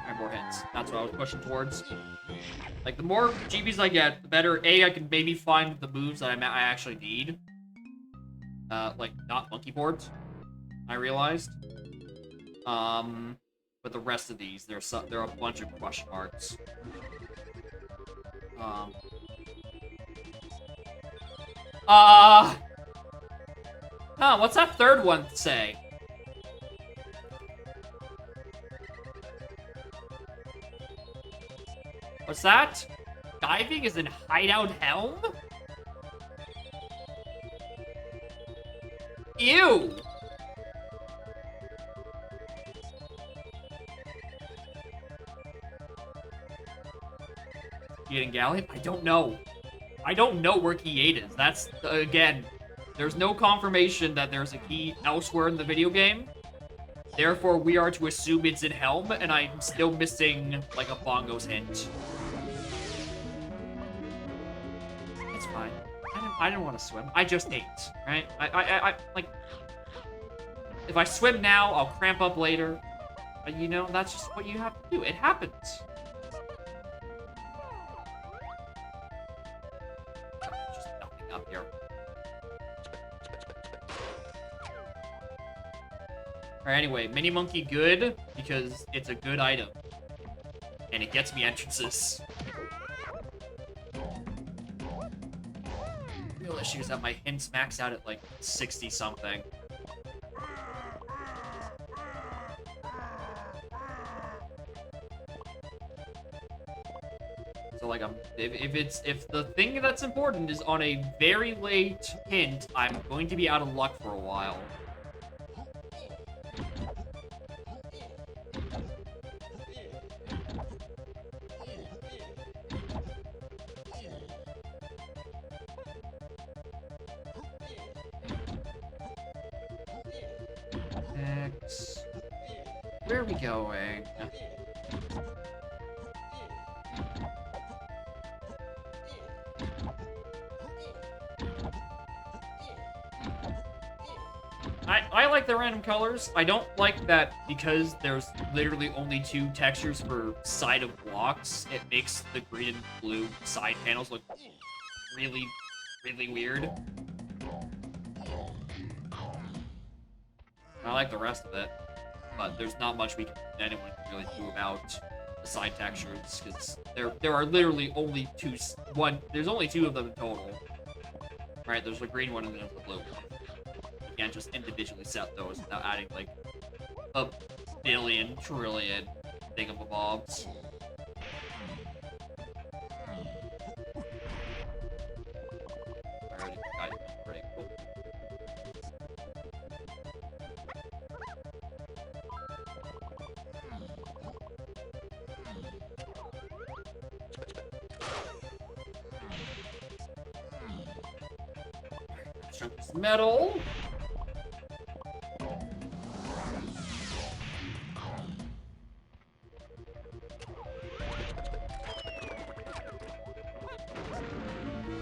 Alright, more hints. That's what I was pushing towards. Like, the more GBs I get, the better, A, I can maybe find the moves that I actually need. Like, not monkey boards, I realized. But the rest of these, there are a bunch of question marks. What's that third one say? What's that? Diving is in hideout helm? Ew! Key 8 and Galleon? I don't know. I don't know where Key 8 is. That's, again, there's no confirmation that there's a key elsewhere in the video game. Therefore, we are to assume it's in Helm, and I'm still missing, like, a Bongo's hint. It's fine. I didn't want to swim. I just ate, right? I like... If I swim now, I'll cramp up later. You know, that's just what you have to do. It happens. Just nothing up here. Alright, anyway, Mini Monkey good, because it's a good item. And it gets me entrances. Real issue is that my hints max out at like 60-something. So like if the thing that's important is on a very late hint, I'm going to be out of luck for a while. X. Where are we going? I like the random colors. I don't like that because there's literally only 2 textures per side of blocks. It makes the green and blue side panels look really, really weird. I like the rest of it, but there's not much anyone can really do about the side textures because there are literally only there's only 2 of them in total. Right, there's the green one and then there's the blue one. You can't just individually set those without adding like a billion, trillion thingamabobs. I already got it. Pretty cool. Chunk this metal.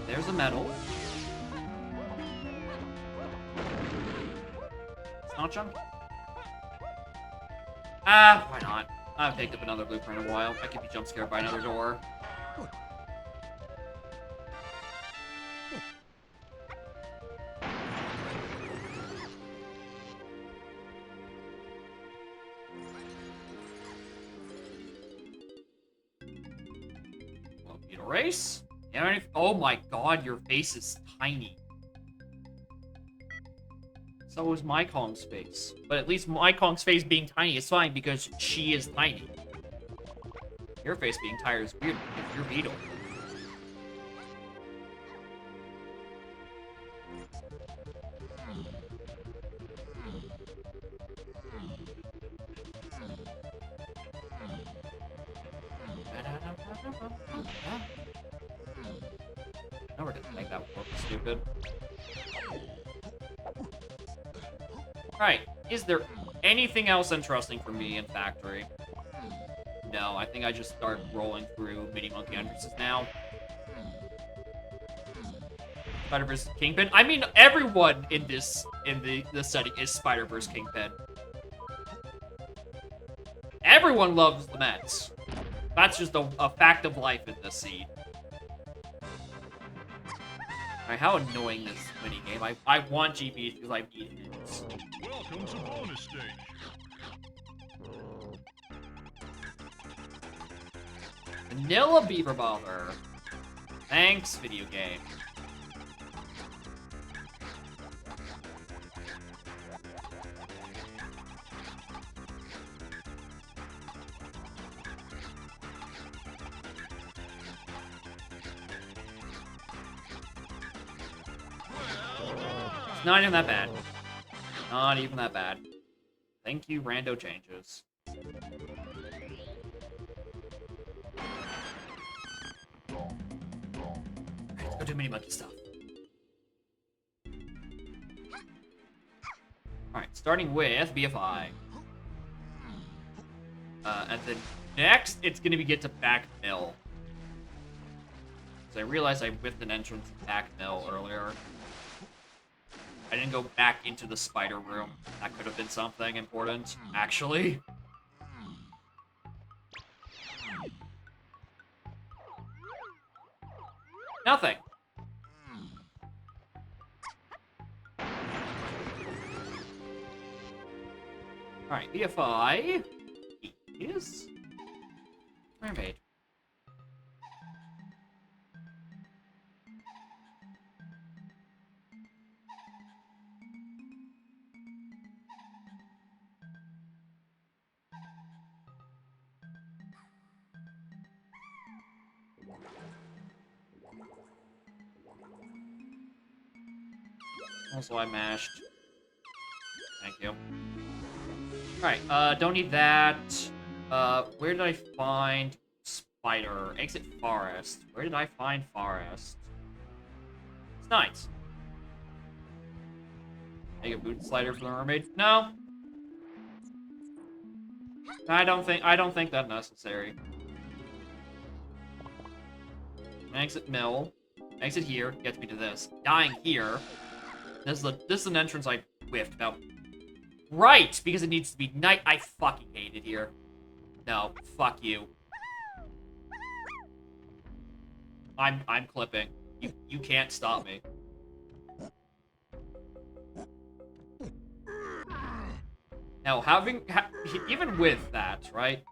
There's a medal. It's not junk. Ah, why not? I've picked up another blueprint in a while. I could be jump scared by another door. Well, need a race? Oh my god, your face is tiny. So is my Kong's face. But at least my Kong's face being tiny is fine because she is tiny. Your face being tiny is weird because you're Beetle. No, we're gonna make that look stupid. Alright, is there anything else interesting for me in Factory? No, I think I just start rolling through mini monkey entrances now. Spider-Verse Kingpin? I mean, everyone in this setting is Spider-Verse Kingpin. Everyone loves the Mets. That's just a fact of life in this scene. Alright, how annoying this minigame. I want GBs because I need hits. Welcome to bonus stage. Vanilla Beaver Bother. Thanks, video game. It's not even that bad. Not even that bad. Thank you, rando changes. Let's go do mini monkey stuff. Alright, starting with BFI. And then next, it's gonna be get to back mill. Because I realized I whiffed an entrance back mill earlier. I didn't go back into the spider room. That could have been something important, actually. Nothing. Alright, BFI is mermaid. Also, I mashed. Thank you. Alright, don't need that. Where did I find spider? Exit forest. Where did I find forest? It's nice. Make a boot slider for the mermaid? No. I don't think that's necessary. Exit mill. Exit here. Gets me to this. Dying here. This is an entrance I whiffed about. Right, because it needs to be night. I fucking hate it here. No, fuck you. I'm clipping. You can't stop me. Now, even with that, right?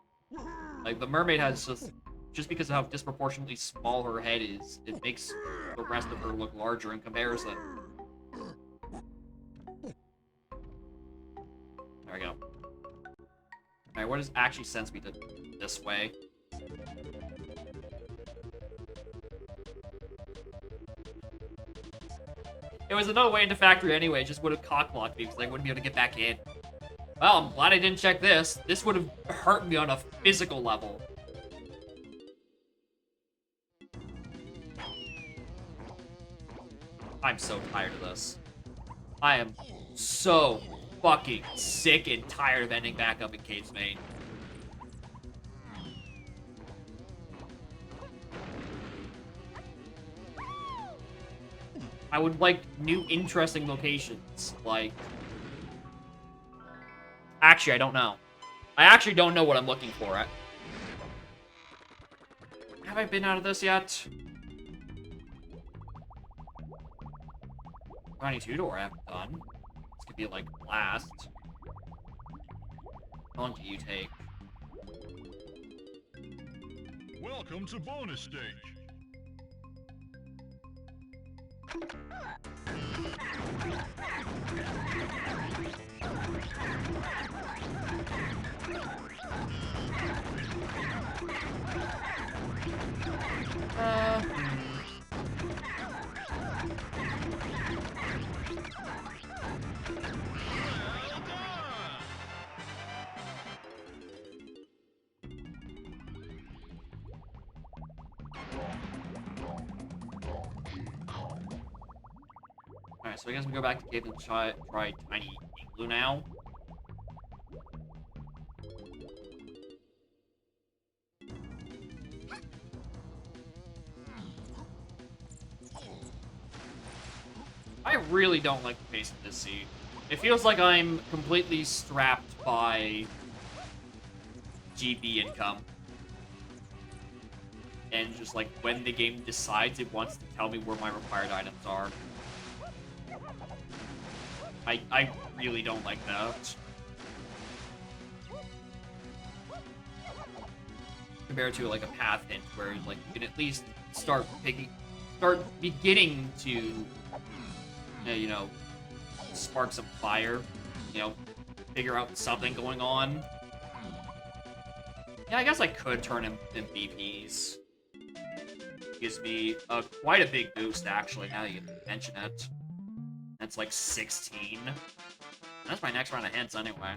Like the mermaid has just because of how disproportionately small her head is, it makes the rest of her look larger in comparison. There we go. Alright, what does actually sends me to this way? It was another way into factory anyway, it just would have cock-blocked me because I wouldn't be able to get back in. Well, I'm glad I didn't check this. This would have hurt me on a physical level. I'm so tired of this. I am so fucking sick and tired of ending back up in Cave's Main. I would like new interesting locations, like... Actually, I don't know. I actually don't know what I'm looking for. Have I been out of this yet? 22 door I haven't done. This could be like last. How long do you take? Welcome to bonus stage. Alright, so I guess we go back to Cave and try Tiny blue now. I really don't like the pace of this seed. It feels like I'm completely strapped by GB income. And just like when the game decides it wants to tell me where my required items are. I really don't like that. Compared to like a path hint where like you can at least start beginning to you know, spark some fire, you know, figure out something going on. Yeah, I guess I could turn in BPs. Gives me quite a big boost, actually, now that you mention it. That's like 16. That's my next round of hints, anyway.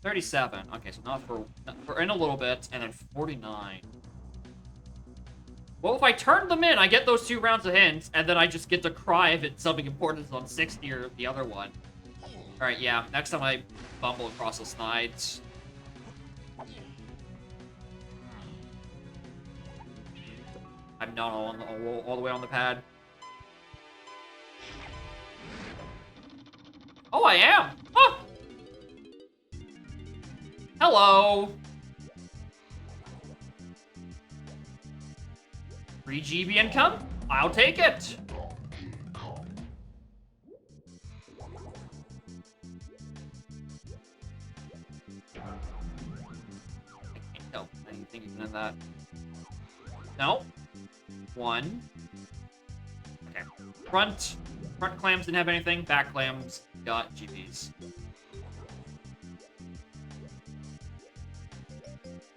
$37. Okay, so not for in a little bit, and then 49. Well, if I turn them in, I get those 2 rounds of hints, and then I just get to cry if it's something important is on 60 or the other one. Alright, yeah, next time I bumble across the slides. I'm not all the way on the pad. Oh, I am! Huh! Hello! 3 GB income? I'll take it! No, I didn't think you can end that. No. 1. Okay. Front clams didn't have anything. Back clams got GBs.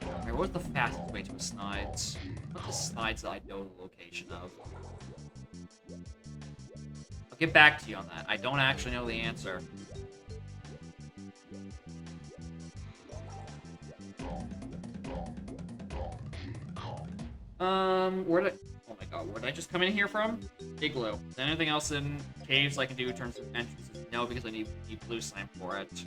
Alright, what's the fastest way to a snides? What's the snides that I know the location of? I'll get back to you on that. I don't actually know the answer. Where did oh my god, where did I just come in here from? Igloo. Is there anything else in caves I can do in terms of entrances? No, because I need blue slime for it.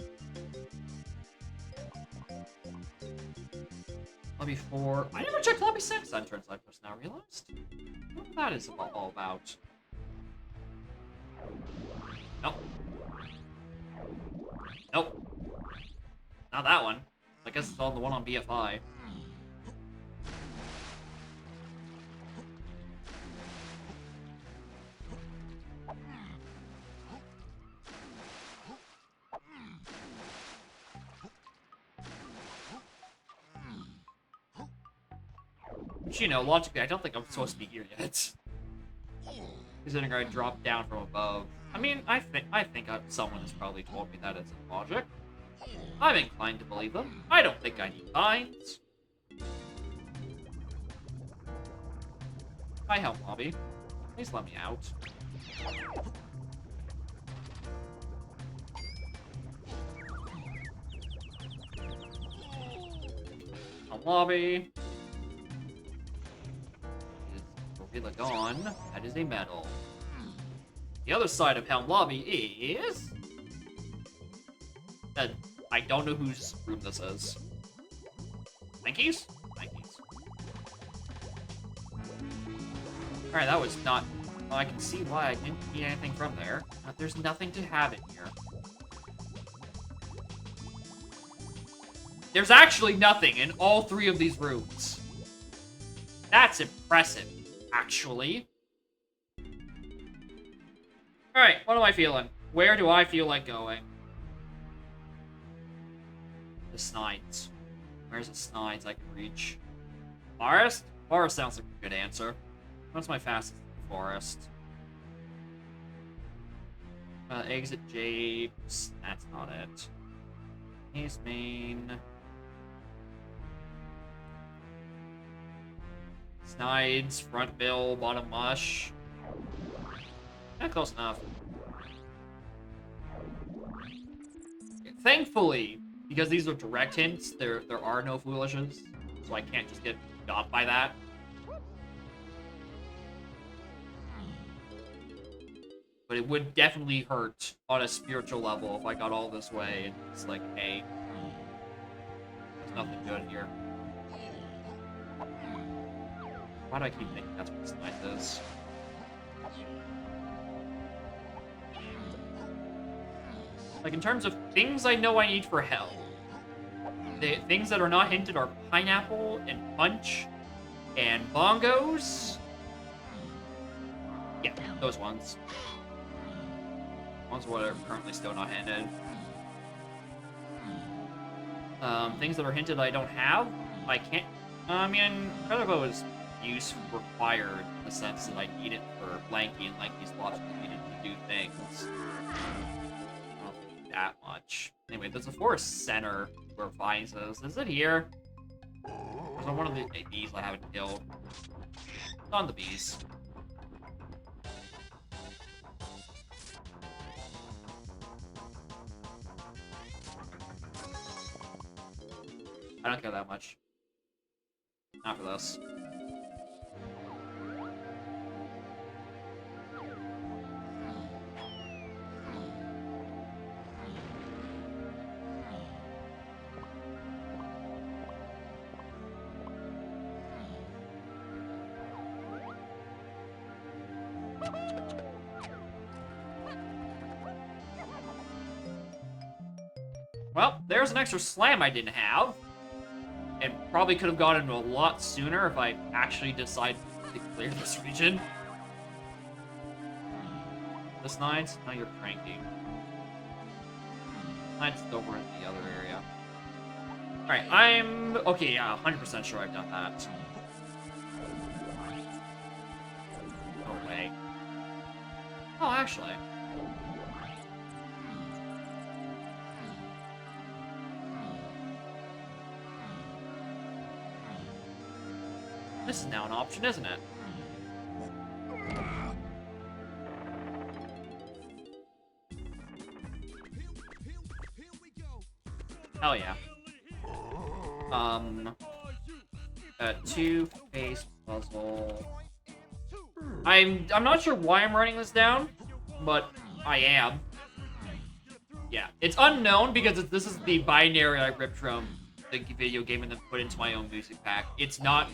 Lobby 4. I never checked Lobby 6 on turns like this now, realized. What that is all about. Nope. Nope. Not that one. I guess it's all the one on BFI. But, you know, logically, I don't think I'm supposed to be here yet. Considering I dropped down from above. I mean, I think someone has probably told me that as a logic. I'm inclined to believe them. I don't think I need vines. Hi, Helm Lobby. Please let me out. Helm Lobby. Gone. That is a medal. The other side of Helm Lobby is... I don't know whose room this is. Thankies? Thankies. Alright, that was not... Well, I can see why I didn't need anything from there. But there's nothing to have in here. There's actually nothing in all 3 of these rooms. That's impressive. Actually. Alright, what am I feeling? Where do I feel like going? The Snides. Where's the Snides I can reach? Forest? Forest sounds like a good answer. What's my fastest forest? Exit Japes. That's not it. East Main. Snides, front bill, bottom mush. Yeah, close enough. Thankfully, because these are direct hints, there are no foolishes, so I can't just get got by that. but it would definitely hurt on a spiritual level if I got all this way and it's like, hey, there's nothing good here. Why do I keep thinking that's what this knife is? Like, in terms of things I know I need for hell, the things that are not hinted are pineapple and punch and bongos. Yeah, those ones. Ones that are currently still not hinted. Things that are hinted I don't have. I can't. I mean, Credibo is use required in the sense that I need it for Lanky, and Lanky's logically needed to do things. I don't think that much. Anyway, there's a forest center where Vines is. Is it here? There's one of the bees I haven't killed. It's on the bees. I don't care that much. Not for this. Well, there's an extra slam I didn't have. And probably could have gotten a lot sooner if I actually decided to clear this region. This Nine's? Now you're cranky. Nine's over in the other area. Alright, I'm... Okay, yeah, 100% sure I've done that. No way. Oh, actually... This is now an option, isn't it? Hell yeah. A two-phase puzzle. I'm not sure why I'm writing this down, but I am. Yeah, it's unknown because this is the binary I ripped from the video game and then put into my own music pack. It's not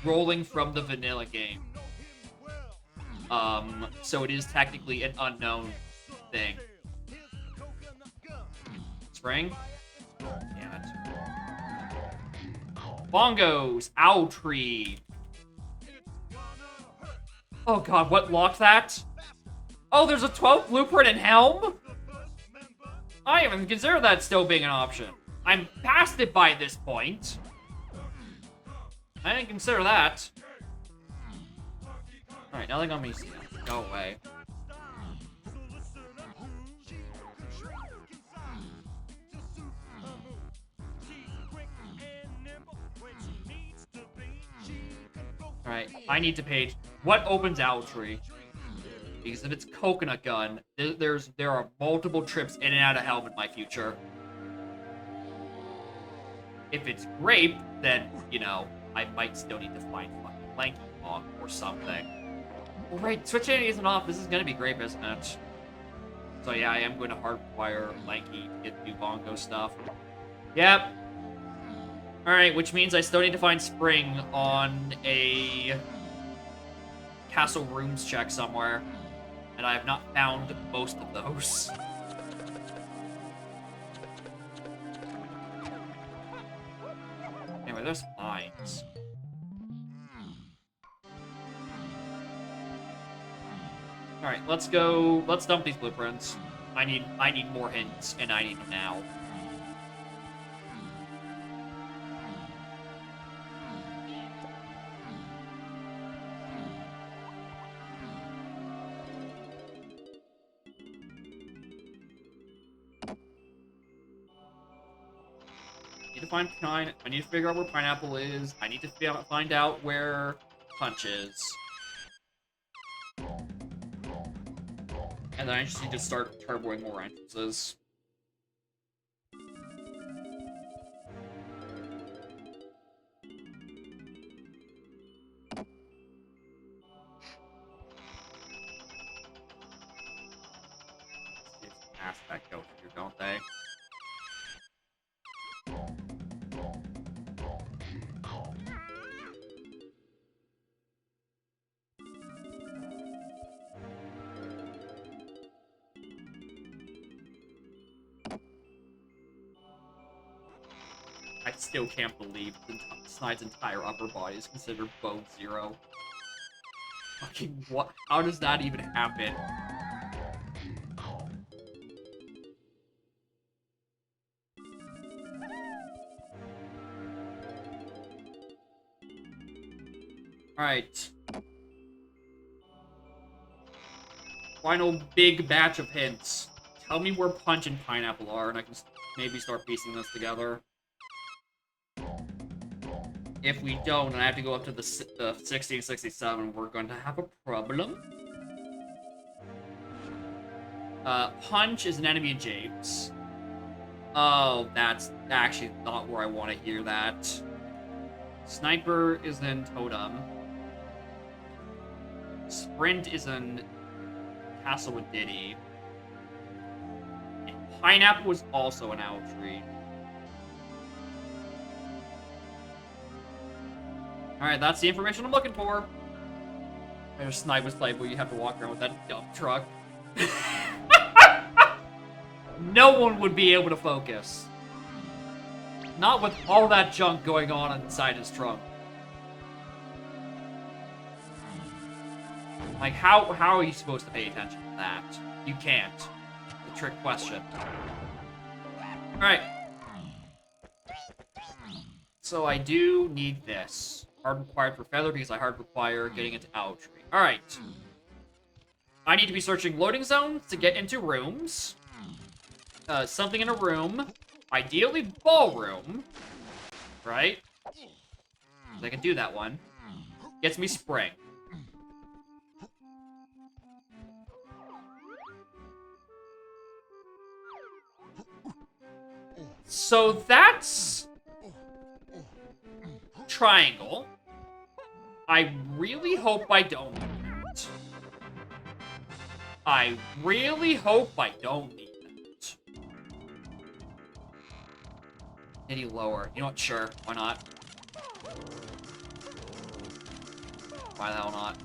rolling from the vanilla game. So it is technically an unknown thing. Spring? Damn it. Bongos! Owl tree! Oh god, what locked that? Oh, there's a 12th blueprint and helm? I haven't considered that still being an option. I'm past it by this point. I didn't consider that. Alright, now they got me. Go away. Alright, I need to page. What opens Owl Tree? Because if it's Coconut Gun, there are multiple trips in and out of Helm in my future. If it's Grape, then, you know, I might still need to find fucking Lanky Hawk or something. Well, right, switching isn't off. This is gonna be Grape, isn't it? So yeah, I am going to hardwire Lanky to get new Bongo stuff. Yep. Alright, which means I still need to find Spring on a Castle Rooms check somewhere. And I have not found most of those. Anyway, there's mines. Alright, let's go. Let's dump these blueprints. I need more hints, and I need them now. I need to figure out where Pineapple is. I need to find out where Punch is. And then I just need to start turboing more entrances. past that go through, don't they? I still can't believe Snide's entire upper body is considered bone zero. Fucking what? How does that even happen? Alright. Final big batch of hints. Tell me where Punch and Pineapple are, and I can maybe start piecing this together. If we don't, and I have to go up to the 1667, we're going to have a problem. Punch is an enemy in Japes. Oh, that's actually not where I want to hear that. Sniper is in Totem. Sprint is in Castle with Diddy. And Pineapple was also an owl tree. Alright, that's the information I'm looking for. There's Sniper's playable, you have to walk around with that dump truck. No one would be able to focus. Not with all that junk going on inside his trunk. Like, how are you supposed to pay attention to that? You can't. It's a trick question. Alright. So I do need this. Hard required for Feather because I hard require getting into Owl Tree. Alright. I need to be searching loading zones to get into rooms. Something in a room. Ideally ballroom. Right? I can do that one. Gets me spring. So that's triangle. I really hope I don't need that. I really hope I don't need that. Any lower? You know what? Sure. Why not? Why the hell not?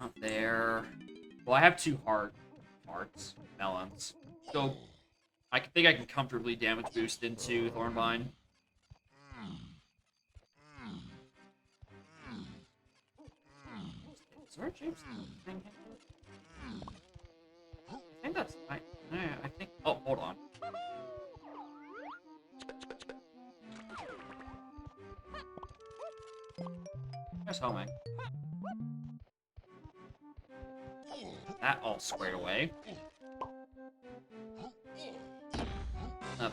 Not there. Well, I have two hearts, melons. So I think I can comfortably damage boost into Thornvine. Is there a James thing? I think that's. I think. Oh, hold on. There's homing. That all squared away.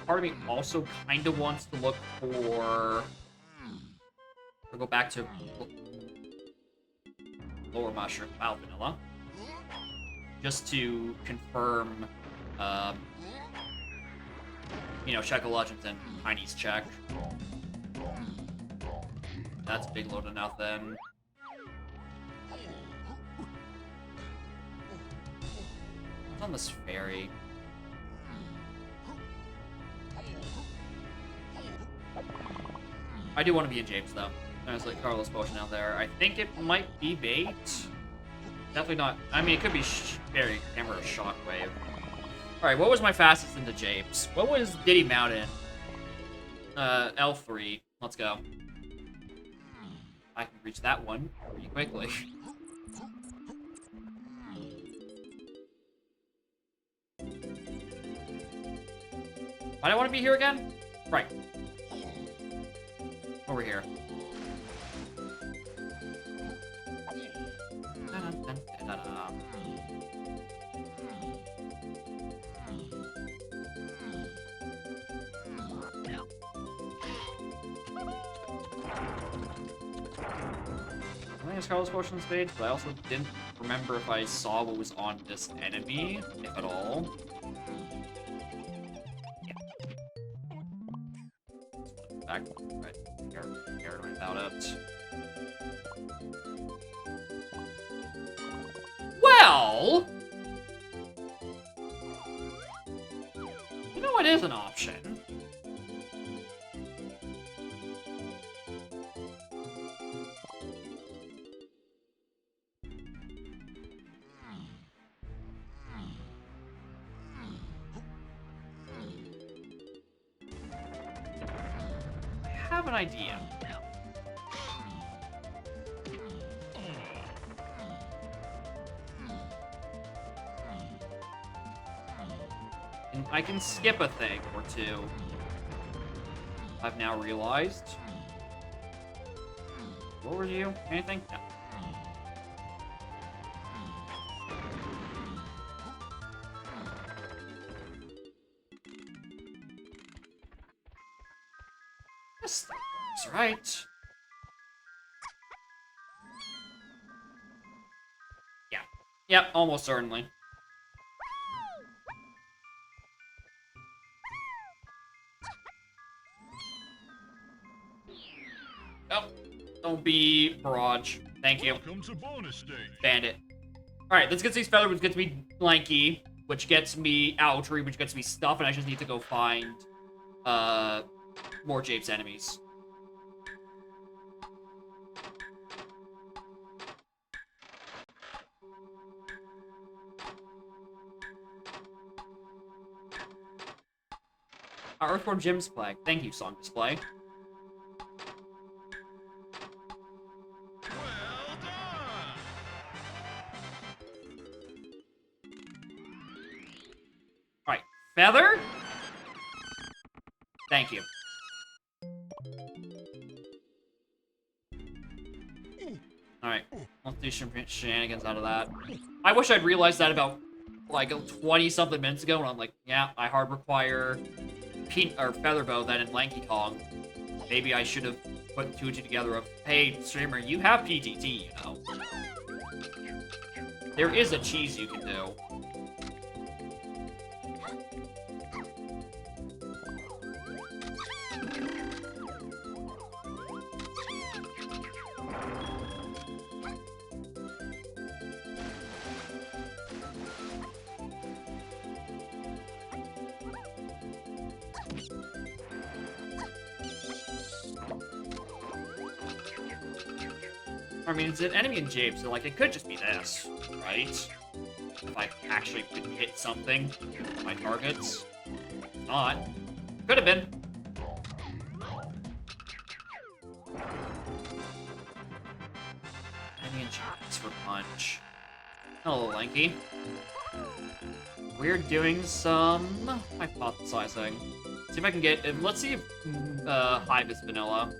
Part of me also kind of wants to look for... Or go back to lower mushroom, wild vanilla. Just to confirm, you know, check the legends and Tiny's check. That's big load enough then. What's on this fairy? I do want to be in Japes, though. There's like Carlos Potion out there. I think it might be bait. Definitely not. I mean, it could be Fairy Camera or Shockwave. Alright, what was my fastest into Japes? What was Diddy Mountain? L3. Let's go. I can reach that one pretty quickly. Why do I want to be here again? Right. Over here. I think it's Carlos Potion Spades, but I also didn't remember if I saw what was on this enemy, if at all. Back right here about it. Well, you know what is an option? I have an idea. And I can skip a thing or two. I've now realized. What were you? Anything? No. This thing works, right? Yeah. Yep, almost certainly. Oh, don't be barrage. Thank you. Welcome to bonus stage. Bandit. Alright, this gets me Feather, which gets me Lanky, which gets me Altree, which gets me stuff, and I just need to go find more Japes enemies. Earthworm Jim's Plague. Thank you, Song Display. Well done. Alright, Feather? Thank you. Alright, let's do some shenanigans out of that. I wish I'd realized that about, like, 20-something minutes ago, and I'm like, yeah, I hard require Feather Bow then in Lanky Kong. Maybe I should have put two and two together of, hey, streamer, you have PTT, you know. There is a cheese you can do. I mean, it's an enemy in Jape, so, like, it could just be this, right? If I actually could hit something with my targets. Not. Could have been. Enemy in Jape for punch. Hello, Lanky. We're doing some hypothesizing. See if I can get... Let's see if Hive is vanilla.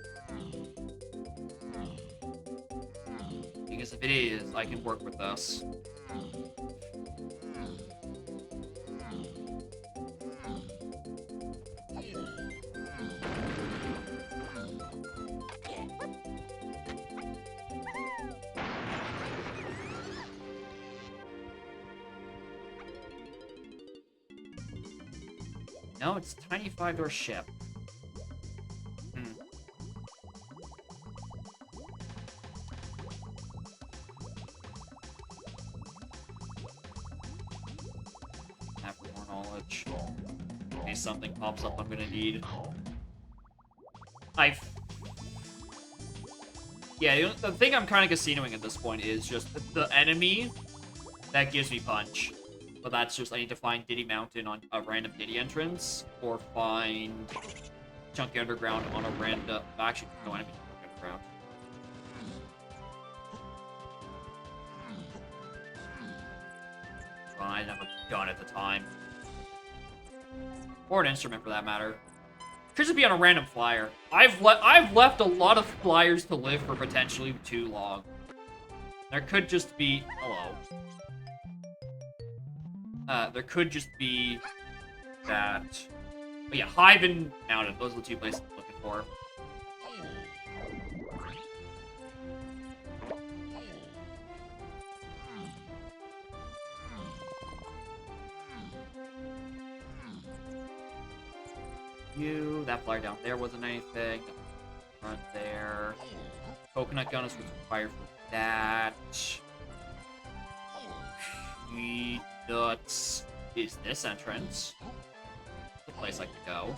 Because if it is, I can work with this. No, it's tiny 5-door ship. Something pops up I'm gonna need. Yeah, the thing I'm kind of casinoing at this point is just the enemy that gives me punch. But that's just, I need to find Diddy Mountain on a random Diddy entrance, or find Chunky Underground on a random... Actually, no enemy Chunky Underground. Well, I didn't have a gun at the time. Or an instrument, for that matter. Could just be on a random flyer. I've left a lot of flyers to live for potentially too long. There could just be... Hello. There could just be that... But yeah, Hive and Mountain. Those are the two places I'm looking for. That flyer down there wasn't anything. Front there. Coconut gun is required for that. Nuts is this entrance. The place I could go.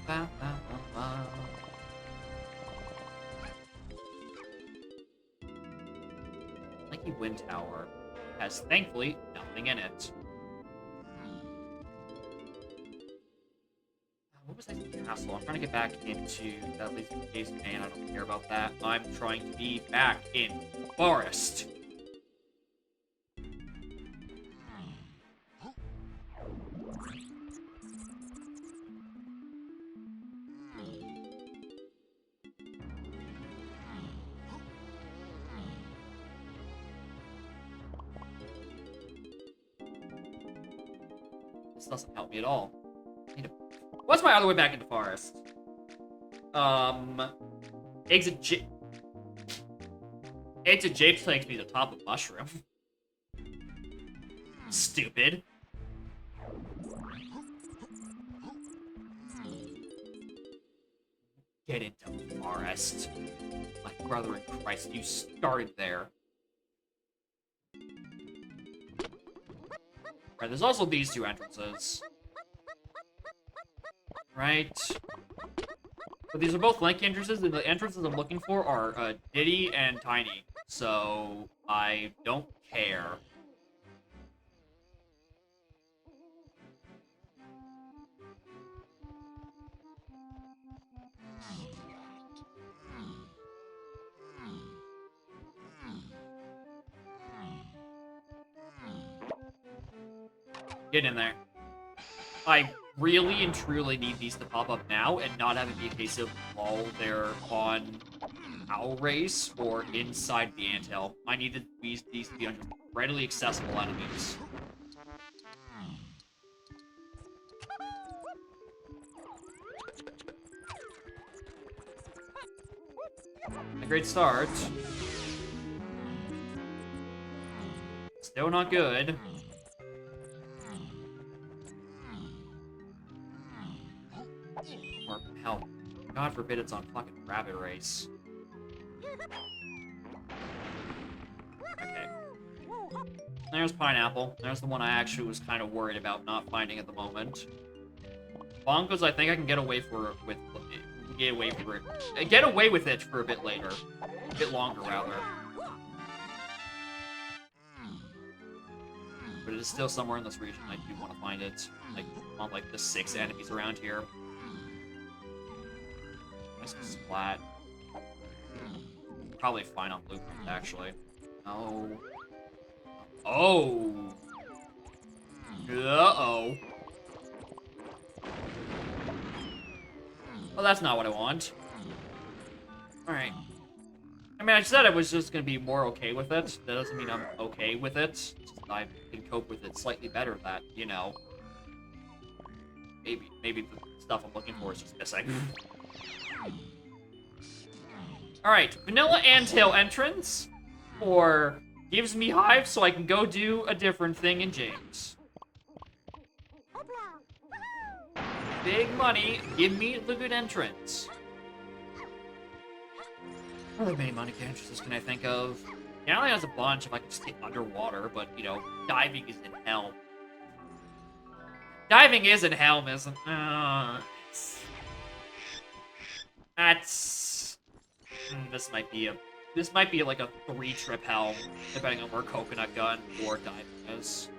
Ba, ba, ba, ba. Lanky Wind Tower has, thankfully, nothing in it. What was that castle? I'm trying to get back into that least case man. I don't care about that. I'm trying to be back in the forest. This doesn't help me at all. What's my other way back into forest? Exit J. Exit J takes me to the top of Mushroom. Stupid. Get into forest. My brother in Christ, you started there. Right, there's also these two entrances. Right. But these are both Link entrances, and the entrances I'm looking for are Diddy and Tiny. So I don't care. Get in there. I really and truly need these to pop up now and not have it be a case of while they're on alrigh or inside the anthill. I needed these to be on readily accessible enemies. A great start. Still not good. Or hell, God forbid it's on fucking Rabbit Race. Okay. There's Pineapple. There's the one I actually was kind of worried about not finding at the moment. Bonkos, I think I can get away with it for a bit later. A bit longer, rather. But it is still somewhere in this region. I do want to find it. Like, on, like, the 6 enemies around here. Nice splat. Probably fine on Blueprint, actually. Oh. Oh! Uh-oh. Well, that's not what I want. Alright. I mean, I said I was just gonna be more okay with it. That doesn't mean I'm okay with it. Just I can cope with it slightly better that, you know... Maybe the stuff I'm looking for is just missing. Alright, vanilla anthill entrance, or gives me Hive so I can go do a different thing in James. Big money, give me the good entrance. How many money entrances can I think of? Yeah, only has a bunch if I can just get underwater, but, you know, diving is in hell. Diving is in hell, isn't that's... This might be like a 3-trip hell, depending on where Coconut Gun or diving is.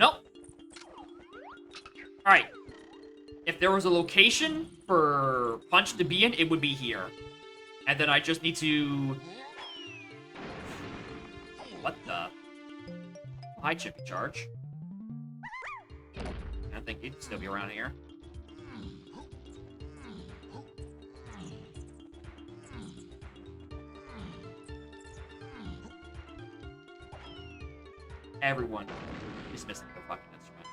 Nope. Alright. If there was a location for Punch to be in, it would be here. And then I just need to... What the? Hi, Chippy Charge. I think he'd still be around here. Everyone is missing their fucking instrument.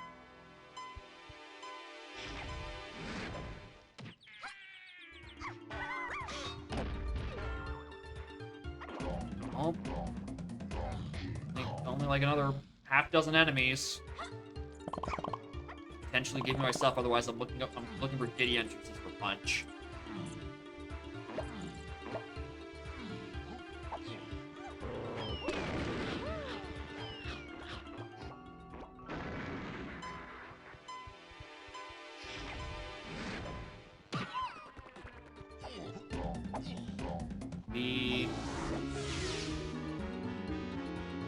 Oh. Only like another half dozen enemies. Potentially giving myself, otherwise I'm looking for Diddy entrances for Punch.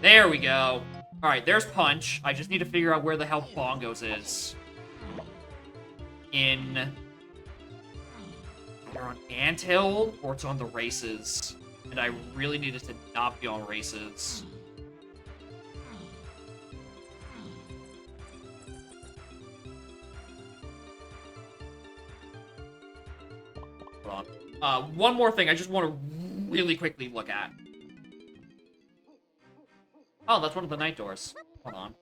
There we go. Alright, there's Punch. I just need to figure out where the hell Bongos is. Either on Anthill, or it's on the races. And I really need it to not be on races. Hold on. One more thing I just want to really quickly look at. Oh, that's one of the night doors. Hold on.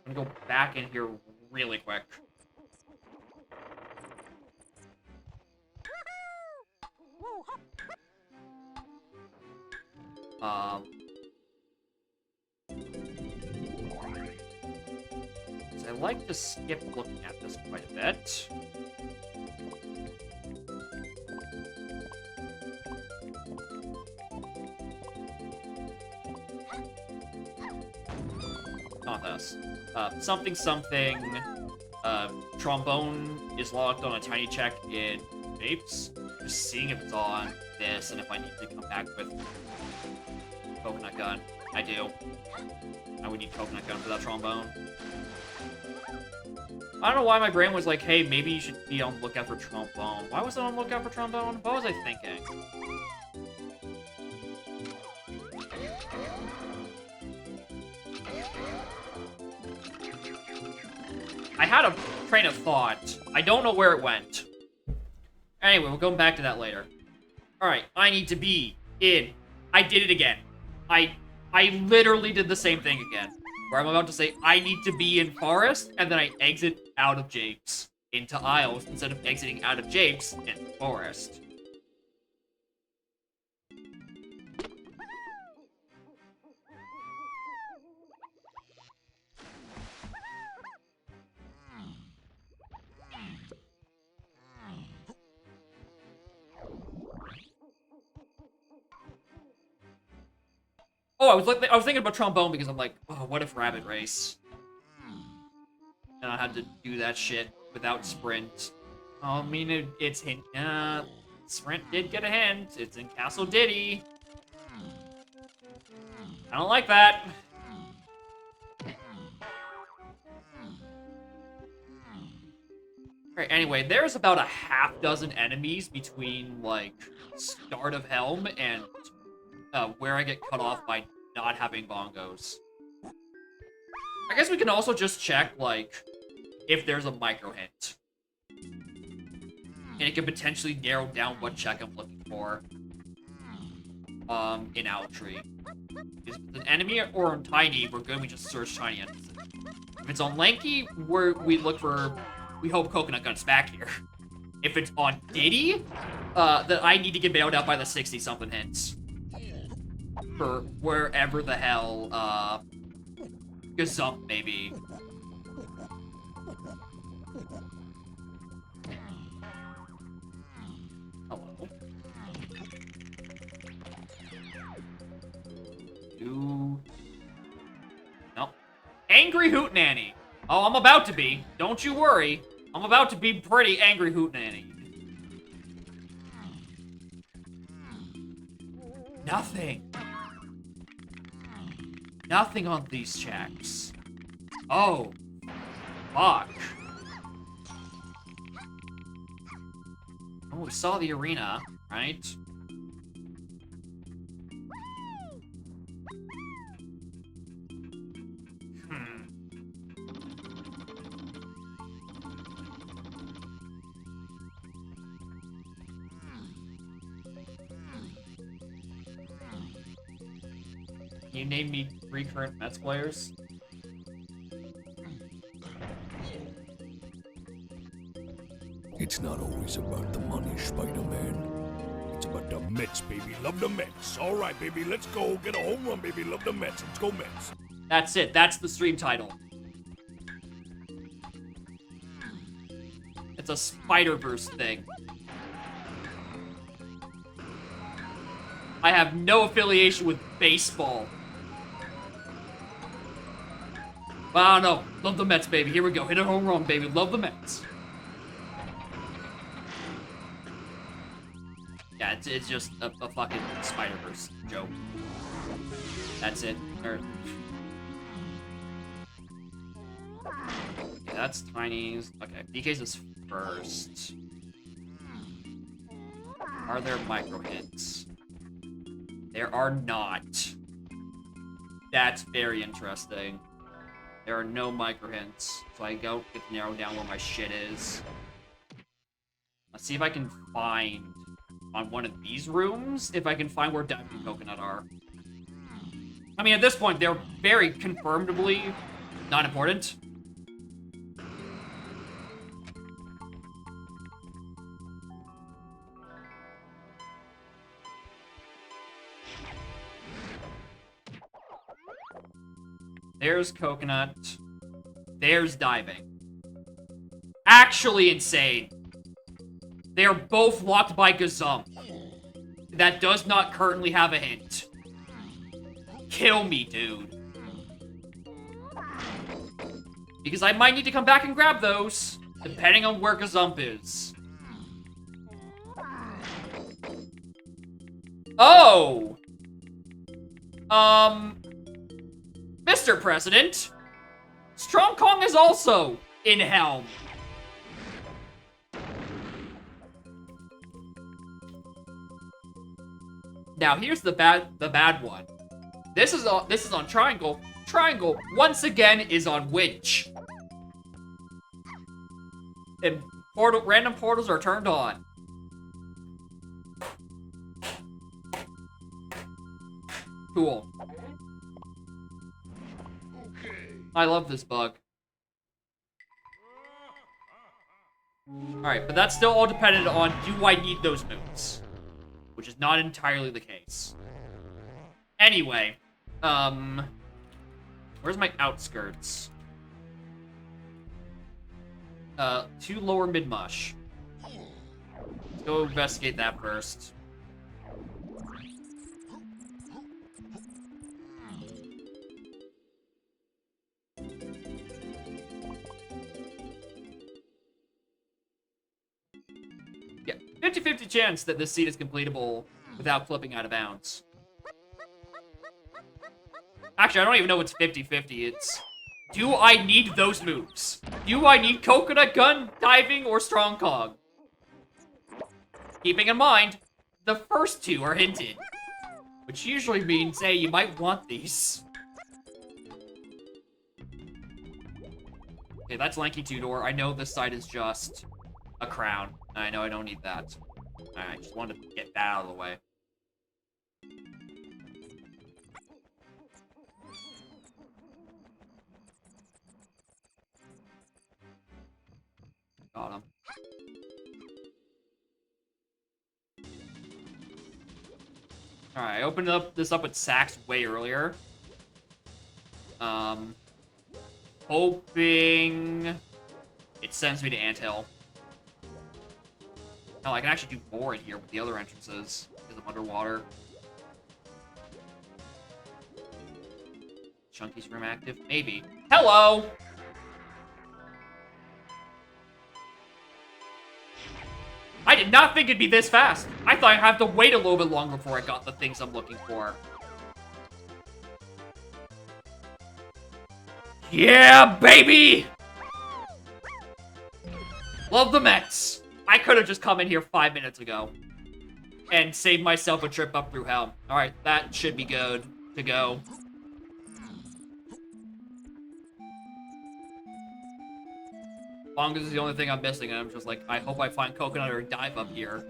I'm gonna go back in here really quick. So I like to skip looking at this quite a bit. Not this. Something. Trombone is locked on a tiny check in Apes. Just seeing if it's on this and if I need to come back with Coconut Gun. I do. I would need Coconut Gun for that Trombone. I don't know why my brain was like, hey, maybe you should be on the lookout for Trombone. Why was I on the lookout for Trombone? What was I thinking? I had a train of thought. I don't know where it went. Anyway, we're going back to that later. Alright, I need to be in. I did it again. I literally did the same thing again. Where I'm about to say, I need to be in Forest, and then I exit out of Japes into Isles instead of exiting out of Japes into Forest. Oh, I was thinking about Trombone because I'm like, oh, what if Rabbit Race? And I had to do that shit without Sprint. Oh, I mean, it's hint. Sprint did get a hint. It's in Castle Diddy. I don't like that. Alright, anyway, there's about a half dozen enemies between, like, Start of Helm and where I get cut off by not having bongos. I guess we can also just check, like, if there's a micro hint. And it can potentially narrow down what check I'm looking for. In Owltree. If it's an enemy or on Tiny, we're good, we just search Tiny entrances. If it's on Lanky, we hope Coconut Gun's back here. If it's on Diddy, then I need to get bailed out by the 60-something hints. For wherever the hell, Gazump maybe. Hello. Nope. Angry Hootenanny. Oh, I'm about to be. Don't you worry. I'm about to be pretty angry Hootenanny. Nothing. Nothing on these checks. Oh. Fuck. Oh, we saw the arena, right? Can you name me 3 current Mets players? It's not always about the money, Spider-Man. It's about the Mets, baby. Love the Mets. All right, baby, let's go. Get a home run, baby. Love the Mets. Let's go, Mets. That's it. That's the stream title. It's a Spider-Verse thing. I have no affiliation with baseball. But I don't know. Love the Mets, baby. Here we go. Hit a home run, baby. Love the Mets. Yeah, it's just a fucking Spider-Verse joke. That's it. Okay, that's Tiny's. Okay, DK's is first. Are there micro hints? There are not. That's very interesting. There are no micro hints, so I don't get to narrow down where my shit is. Let's see if I can find on one of these rooms, if I can find where Diamond and Coconut are. I mean, at this point, they're very confirmably not important. There's Coconut. There's Diving. Actually insane. They are both locked by Gazump. That does not currently have a hint. Kill me, dude. Because I might need to come back and grab those, depending on where Gazump is. Oh! Mr. President, Strong Kong is also in Helm. Now here's the bad one. This is on Triangle. Triangle once again is on Winch. And random portals are turned on. Cool. I love this bug. Alright, but that's still all dependent on, do I need those moves? Which is not entirely the case. Anyway, where's my outskirts? 2 lower mid-mush. Let's go investigate that first. Yeah, 50-50 chance that this seed is completable without flipping out of bounds. Actually, I don't even know it's 50-50. It's, do I need those moves? Do I need Coconut Gun, Diving, or Strong Kong? Keeping in mind, the first 2 are hinted. Which usually means, hey, you might want these. Okay, that's Lanky 2-door. I know this side is just a crown. I know I don't need that. I just wanted to get that out of the way. Got him. Alright, I opened this up with Sax way earlier. Hoping it sends me to Anthill. Oh, I can actually do more in here with the other entrances because I'm underwater. Chunky's room active? Maybe. Hello! I did not think it'd be this fast. I thought I'd have to wait a little bit longer before I got the things I'm looking for. Yeah, baby! Love the Mets. I could have just come in here 5 minutes ago and saved myself a trip up through hell. Alright, that should be good to go. Fungus is the only thing I'm missing, and I'm just like, I hope I find coconut or dive up here.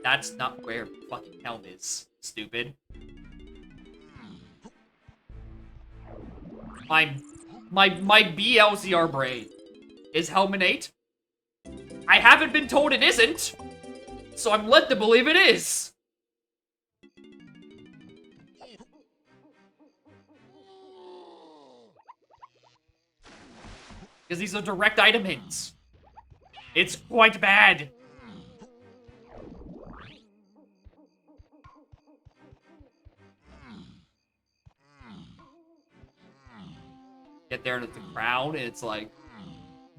That's not where fucking Helm is, stupid. My BLCR brain. Is Helm innate? I haven't been told it isn't, so I'm led to believe it is. Because these are direct item hints. It's quite bad. Get there and it's the crown, and it's like,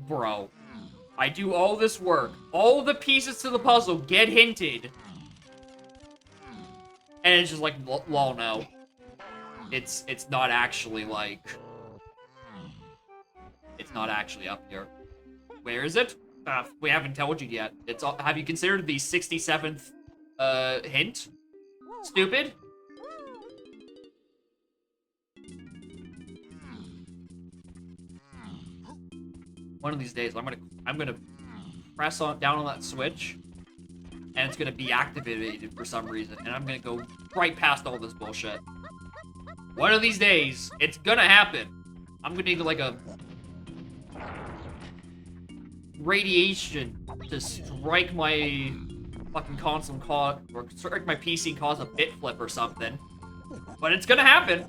bro, I do all this work, all the pieces to the puzzle get hinted, and it's just like, lol, no. It's not actually like, it's not actually up here. Where is it? We haven't told you yet. It's have you considered the 67th hint? Stupid. One of these days, I'm gonna press down on that switch, and it's gonna be activated for some reason, and I'm gonna go right past all this bullshit. One of these days, it's gonna happen. I'm gonna need like a radiation to strike my fucking console or strike my PC and cause a bit flip or something. But it's gonna happen.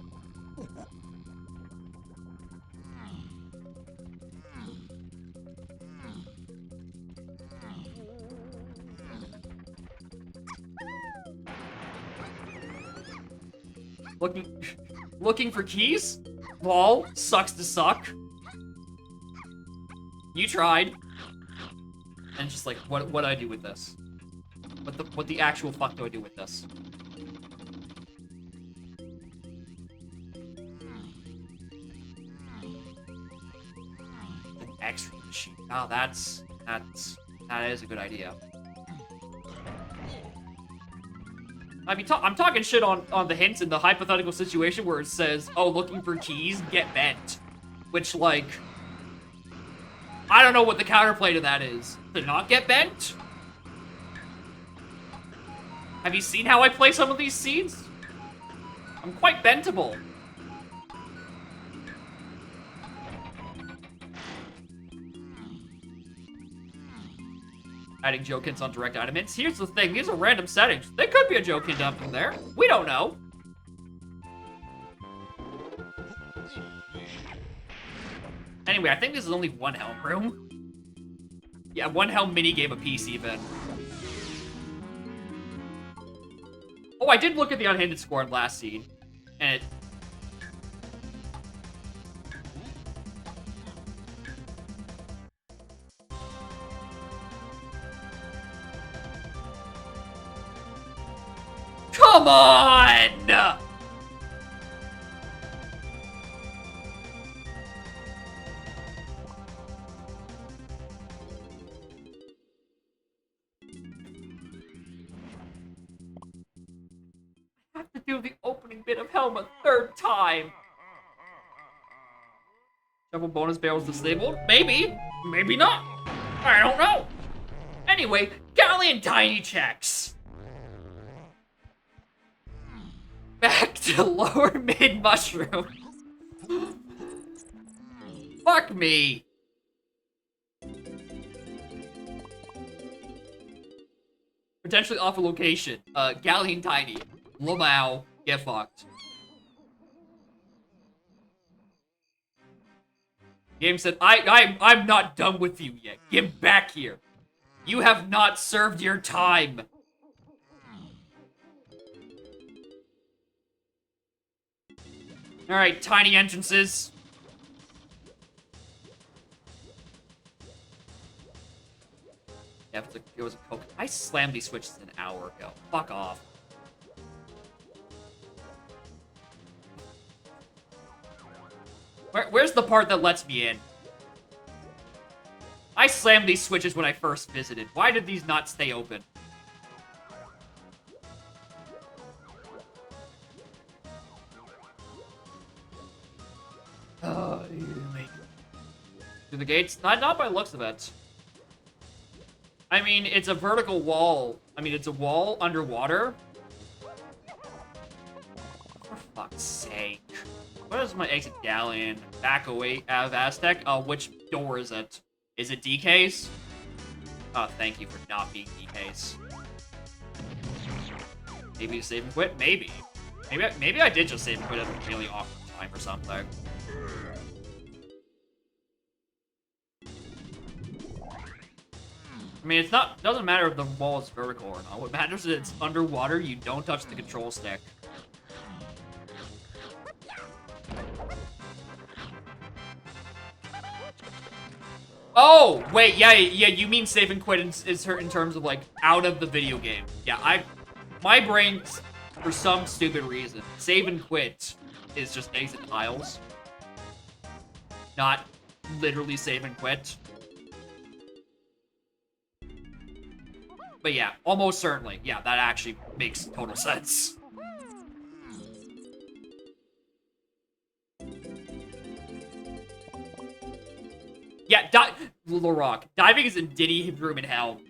Looking for keys? Lol, sucks to suck. You tried. And it's just like, what do I do with this? What the actual fuck do I do with this? An X-ray machine. Oh, that is a good idea. I mean, I'm talking shit on the hints in the hypothetical situation where it says, oh, looking for keys, get bent. Which, like, I don't know what the counterplay to that is. To not get bent? Have you seen how I play some of these seeds? I'm quite bentable. Adding joke hints on direct item hints. Here's the thing, these are random settings. There could be a joke hint up in there. We don't know. Anyway, I think this is only one Helm room. Yeah, one Helm minigame apiece even. Oh, I did look at the unhindered score in last scene. And it... Come on! I have to do the opening bit of Helm a third time. Several bonus barrels disabled? Maybe. Maybe not. I don't know. Anyway, Galleon Tiny checks. Back to lower mid mushroom. Fuck me. Potentially off a location. Galleon Tiny. Lamau. Get fucked. Game said, I'm not done with you yet. Get back here. You have not served your time. Alright, tiny entrances. Yeah, it was a coke. I slammed these switches an hour ago. Fuck off. Where's the part that lets me in? I slammed these switches when I first visited. Why did these not stay open? Through the gates? Not by looks of it. I mean, it's a vertical wall. I mean, it's a wall underwater. For fuck's sake. What is my exit galleon? Back away out of Aztec? Which door is it? Is it DK's? Oh, thank you for not being DK's. Maybe save and quit? Maybe. Maybe I did just save and quit at a really awkward time or something. I mean, doesn't matter if the wall is vertical or not. What matters is it's underwater, you don't touch the control stick. Oh, wait, yeah, you mean save and quit in terms of, like, out of the video game. Yeah, my brain, for some stupid reason, save and quit is just exit tiles. Not literally save and quit. But yeah, almost certainly. Yeah, that actually makes total sense. Yeah, Little Rock. Diving is in Diddy Room in Hell.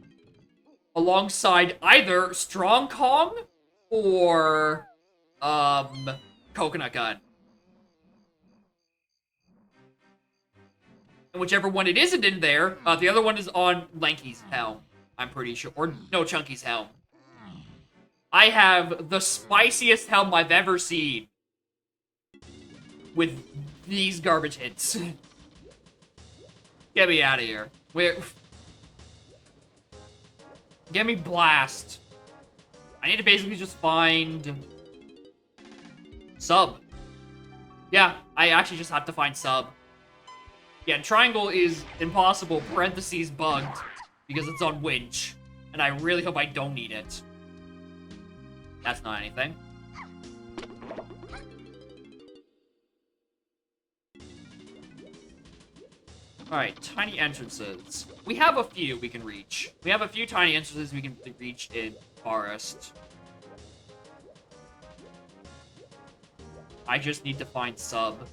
Alongside either Strong Kong or, Coconut Gun. And whichever one it isn't in there, the other one is on Lanky's Helm. I'm pretty sure. Or, no, Chunky's Helm. I have the spiciest helm I've ever seen. With these garbage hits. Get me out of here. Get me blast. I need to basically just find... Sub. Yeah, I actually just have to find Sub. Yeah, Triangle is impossible, parentheses bugged. Because it's on winch. And I really hope I don't need it. That's not anything. Alright, tiny entrances. We have a few we can reach. We have a few tiny entrances we can reach in Forest. I just need to find Sub.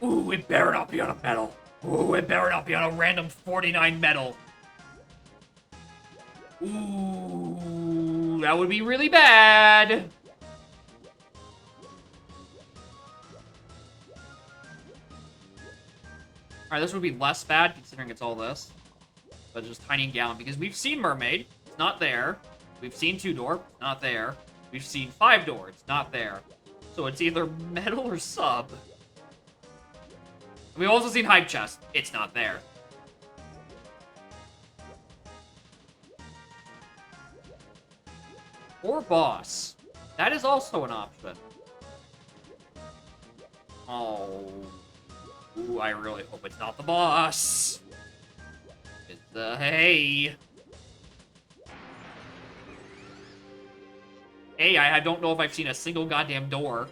Ooh, it better not be on a medal. Ooh, it better not be on a random 49 medal. Ooh, that would be really bad. Alright, this would be less bad considering it's all this. But just Tiny and Gallon, because we've seen Mermaid, it's not there. We've seen Two Door, not there. We've seen Five Door, it's not there. So it's either Medal or Sub. We've also seen Hype Chest. It's not there. Or Boss. That is also an option. Oh. Ooh, I really hope it's not the Boss. It's the... Hey. Hey, I don't know if I've seen a single goddamn door.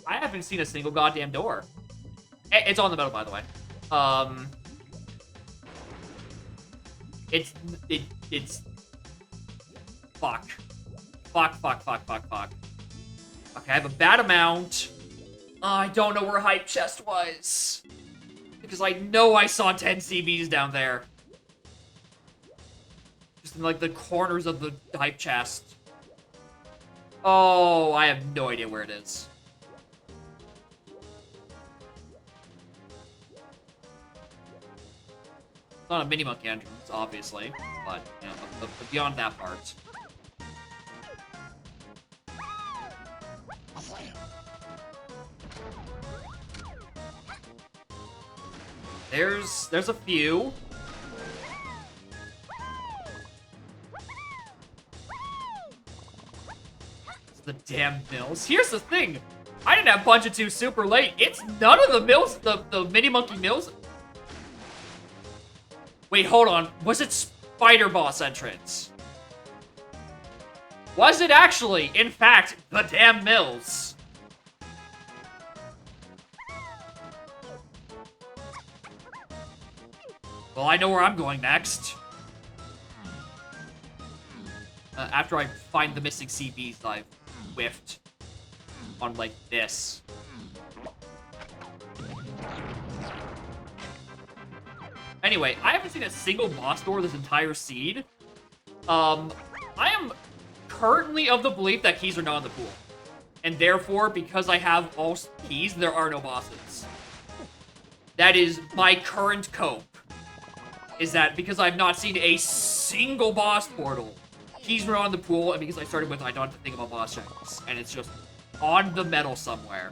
I haven't seen a single goddamn door. It's on the metal, by the way. It's... Fuck. Fuck. Okay, I have a bad amount. I don't know where Hype Chest was. Because I know I saw 10 CBs down there. Just in, like, the corners of the Hype Chest. Oh, I have no idea where it is. It's not a mini monkey entrance, obviously, but, you know, beyond that part. There's a few. It's the damn mills. Here's the thing. I didn't have Punch-It 2 super late. It's none of the mills, the mini monkey mills. Wait, hold on. Was it spider boss entrance? Was it actually, in fact, the damn mills? Well, I know where I'm going next. After I find the missing CBs I've whiffed on, like, this. Anyway, I haven't seen a single boss door this entire seed. I am currently of the belief that keys are not in the pool. And therefore, because I have all keys, there are no bosses. That is my current cope. Is that because I've not seen a single boss portal, keys were on the pool, and because I started with I don't have to think about boss checks, and it's just on the metal somewhere.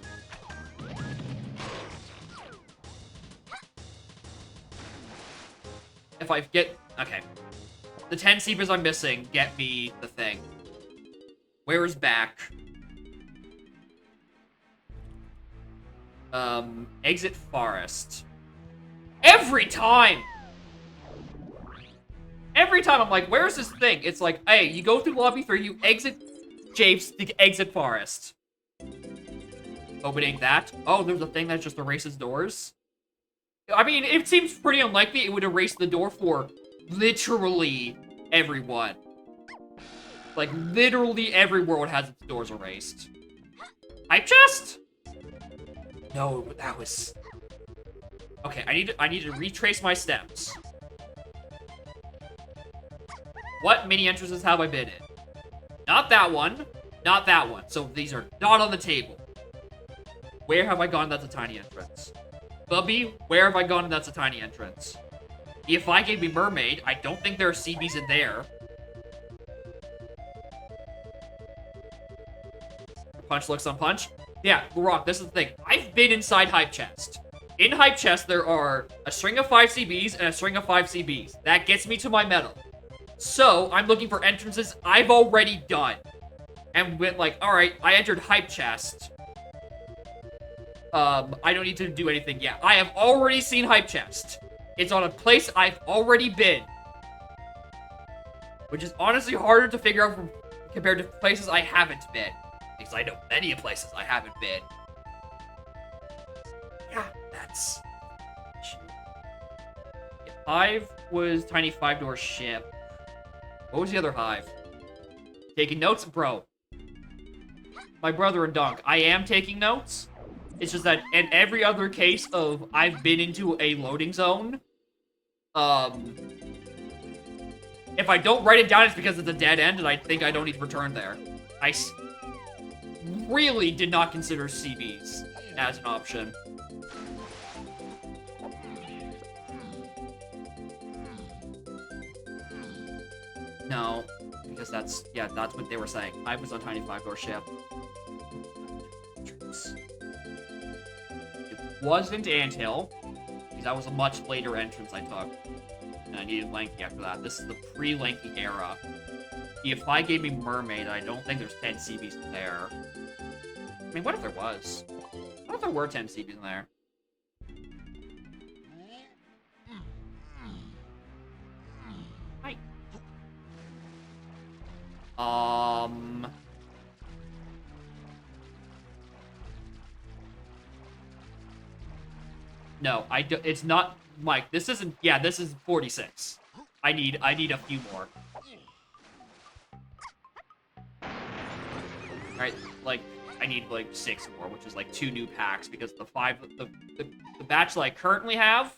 If I get... Okay. The 10 Seepers I'm missing get me the thing. Where is back? Exit forest. Every time! Every time I'm like, where's this thing? It's like, hey, you go through lobby 3, you exit Japes to exit forest. Opening that. Oh, there's a thing that just erases doors. I mean, it seems pretty unlikely it would erase the door for literally everyone. Like, literally every world has its doors erased. Hype chest? No, that was... Okay, I need to retrace my steps. What mini entrances have I been in? Not that one. Not that one. So these are not on the table. Where have I gone that's a tiny entrance? Bubby, where have I gone that's a tiny entrance? If I gave me Mermaid, I don't think there are CBs in there. Punch looks on punch. Yeah, Rock, this is the thing. I've been inside Hype Chest. In Hype Chest, there are a string of 5 CBs and a string of 5 CBs. That gets me to my medal. So, I'm looking for entrances I've already done. And went like, alright, I entered Hype Chest. I don't need to do anything yet. I have already seen Hype Chest. It's on a place I've already been. Which is honestly harder to figure out compared to places I haven't been. Because I know many places I haven't been. Yeah, that's... Hive was tiny 5-door ship. What was the other hive? Taking notes? Bro. My brother and Dunk. I am taking notes. It's just that in every other case of I've been into a loading zone, if I don't write it down, it's because it's a dead end and I think I don't need to return there. I really did not consider CBs as an option. No, because that's what they were saying. I was on tiny 5-door ship. It wasn't Anthill, because that was a much later entrance I took. And I needed Lanky after that. This is the pre-Lanky era. If I gave me Mermaid, I don't think there's 10 CBs in there. I mean, what if there was? What if there were 10 CBs in there? Hi. No, it's not, Mike, this isn't, yeah, this is 46. I need a few more. Alright, like, I need, like, 6 more, which is, like, 2 new packs, because the batch that I currently have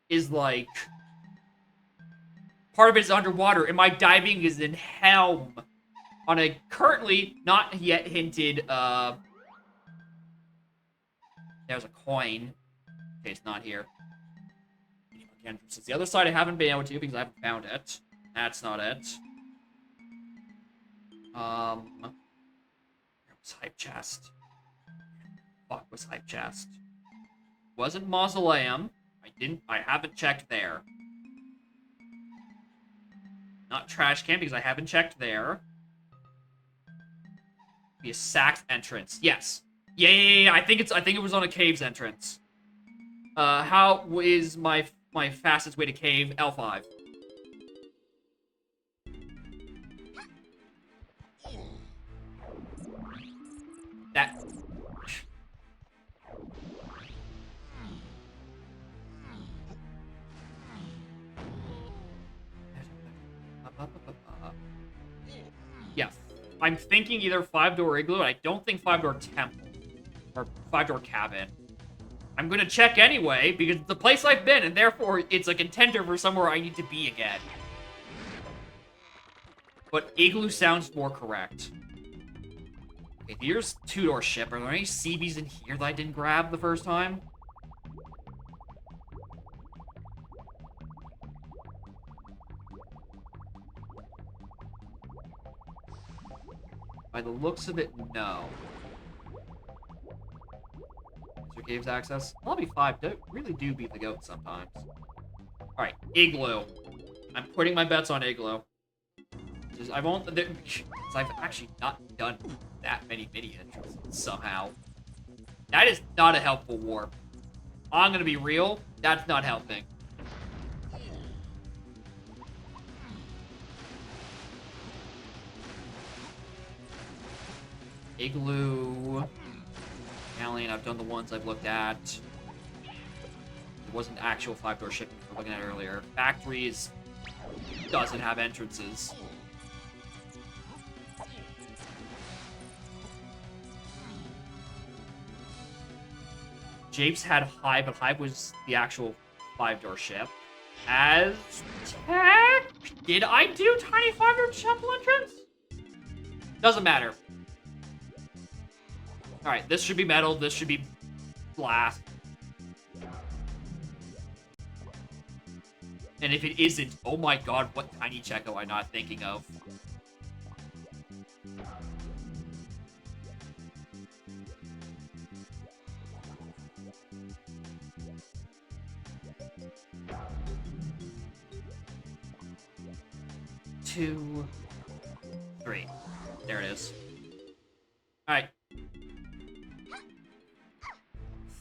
is, like, part of it is underwater, and my diving is in Helm on a currently not yet hinted, there's a coin. Okay, it's not here. Again, since the other side I haven't been able to because I haven't found it. That's not it. Where was Hype Chest? Fuck was Hype Chest? Wasn't Mausoleum. I haven't checked there. Not Trash Can because I haven't checked there. Be a Sax entrance. Yes. Yeah. I think it was on a Caves entrance. How is my fastest way to cave? L5. Yeah, I'm thinking either 5-door igloo, and I don't think 5-door temple. Or 5-door cabin. I'm gonna check anyway, because it's the place I've been, and therefore it's a contender for somewhere I need to be again. But igloo sounds more correct. Okay, here's 2-door ship. Are there any CBs in here that I didn't grab the first time? By the looks of it, no. Mr. Caves access. Lobby 5 really do beat the goat sometimes. Alright, igloo. I'm putting my bets on igloo. I won't. I've actually not done that many mini entries somehow. That is not a helpful warp. I'm gonna be real. That's not helping. Igloo. Alien, I've done the ones I've looked at. It wasn't actual 5-door shipping we were looking at earlier. Factories doesn't have entrances. Japes had Hive, but Hive was the actual 5-door ship. Aztec? Did I do tiny 5-door temple entrance? Doesn't matter. Alright, this should be metal, this should be glass. And if it isn't, oh my god, what tiny check am I not thinking of? Two, three. There it is. Alright.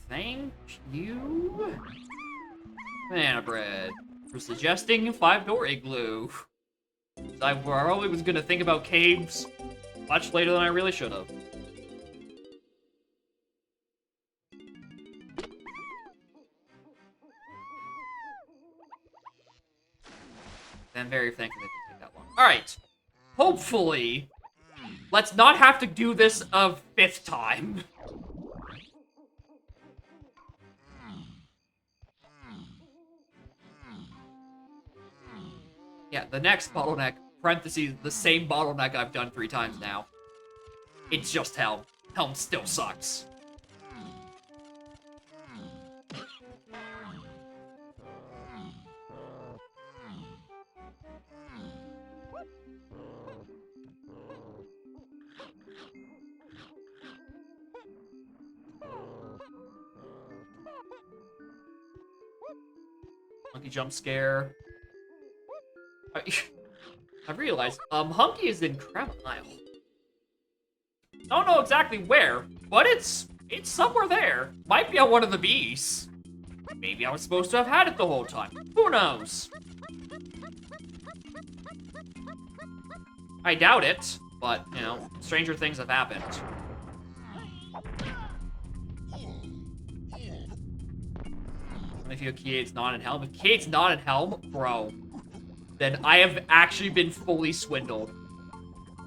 Thank you, Mana Bread, for suggesting 5-door igloo. I probably was gonna think about caves much later than I really should have. I'm very thankful they didn't take that long. Alright. Hopefully, let's not have to do this a 5th time. Yeah, the next bottleneck, parentheses, the same bottleneck I've done 3 times now. It's just Helm. Helm still sucks. Monkey jump scare. I realized, Hunky is in Crab Isle. Don't know exactly where, but it's somewhere there. Might be on one of the bees. Maybe I was supposed to have had it the whole time. Who knows? I doubt it, but, you know, stranger things have happened. If you K8's not in Helm. If K8's not in Helm, bro, then I have actually been fully swindled.